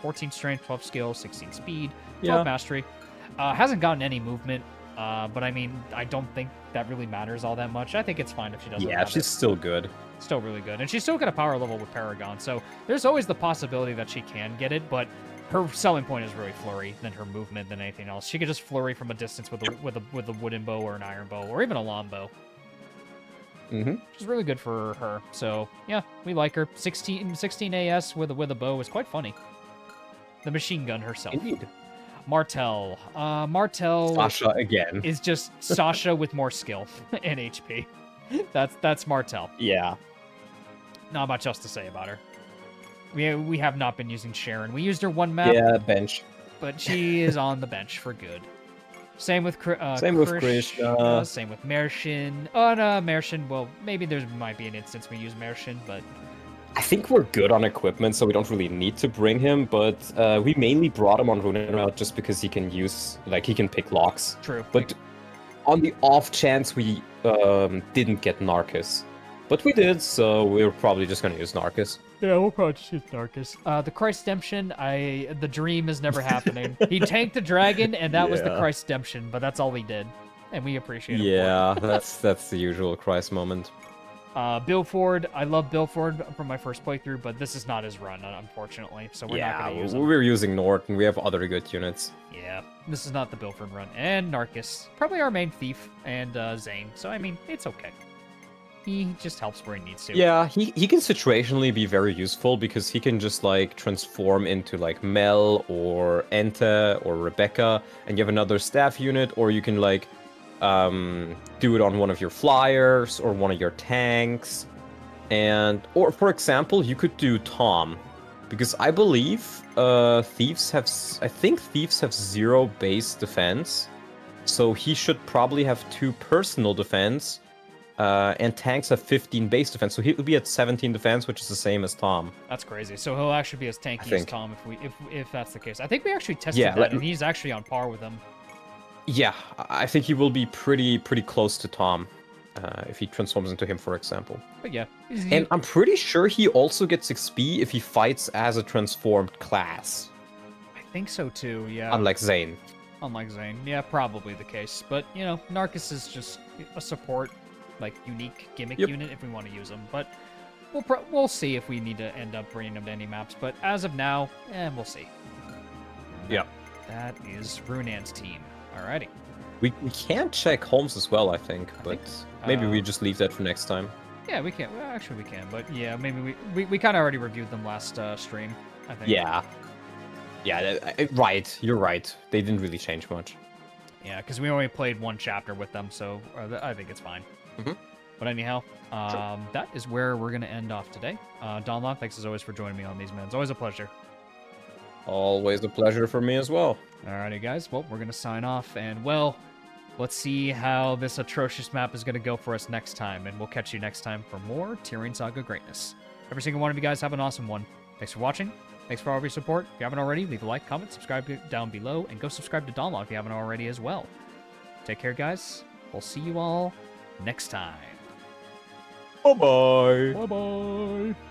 14 strength, 12 skill, 16 speed, 12 Yeah. mastery. Hasn't gotten any movement. But I mean, I don't think that really matters all that much. I think it's fine if she doesn't. Yeah, have she's it. still good. Still really good, and she's still got a power level with Paragon. So there's always the possibility that she can get it, but her selling point is really flurry than her movement than anything else. She could just flurry from a distance with a wooden bow or an iron bow or even a long bow. Mm-hmm. Which is really good for her. So yeah, we like her. 16 AS with a bow is quite funny. The machine gun herself. Indeed. Martel. Martel Sasha again. is just Sasha with more skill and HP. That's Martel. Yeah. Not much else to say about her. We have not been using Sharon. We used her one map, Yeah, bench. but she is on the bench for good. Same with Same with Krishna. Same with Mershin. Oh no, Mershin. Well, maybe there might be an instance we use Mershin, but I think we're good on equipment, so we don't really need to bring him, but we mainly brought him on Runen Route just because he can use, like, he can pick locks. true. But on the off chance we didn't get Narcus. But we did, so we're probably just gonna use Narcus. Yeah, we'll probably just use Narcus. The Christdemption, the dream is never happening. He tanked the dragon, and that was the Yeah. Christdemption, but that's all he did. And we appreciate it. Yeah, that's the usual Christ moment. Bill Ford, I love Bill Ford from my first playthrough, but this is not his run, unfortunately. So we're not going to use him. we're using Norton. We have other good units. Yeah, this is not the Bill Ford run. And Narcus, probably our main thief, and Zane. So, I mean, it's okay. He just helps where he needs to. Yeah, he can situationally be very useful because he can just like transform into like Mel or Enta or Rebecca, and you have another staff unit, or you can like do it on one of your flyers or one of your tanks, or for example, you could do Tom, because I believe thieves have 0 base defense, so he should probably have 2 personal defense. And tanks have 15 base defense, so he'll be at 17 defense, which is the same as Tom. That's crazy. So he'll actually be as tanky as think. Tom if that's the case. I think we actually tested Yeah, that, and he's actually on par with him. Yeah, I think he will be pretty close to Tom if he transforms into him, for example. But yeah, And I'm pretty sure he also gets XP if he fights as a transformed class, I think so too. Yeah. unlike Zane. Unlike Zane. Yeah, probably the case. But, you know, Narcus is just a support, like, unique gimmick Yep. unit if we want to use him. But we'll see if we need to end up bringing him to any maps. But as of now, we'll see. Yeah. That is Runan's team. Alrighty. We can check Holmes as well, I think, but maybe we uh, just leave that for next time. Yeah, we can. Well, actually, we can. But yeah, maybe we kind of already reviewed them last stream, I think. Yeah. Yeah, right. You're right. They didn't really change much. Yeah, because we only played one chapter with them, so I think it's fine. But anyhow, that is where we're going to end off today. Donlon, thanks as always for joining me on these, man. It's always a pleasure. Always a pleasure for me as well. Alrighty, guys. Well, we're going to sign off, and, well, let's see how this atrocious map is going to go for us next time, and we'll catch you next time for more Tyrion Saga greatness. Every single one of you guys have an awesome one. Thanks for watching. Thanks for all of your support. If you haven't already, leave a like, comment, subscribe down below, and go subscribe to Donlon if you haven't already as well. Take care, guys. We'll see you all next time. Bye-bye. Bye-bye.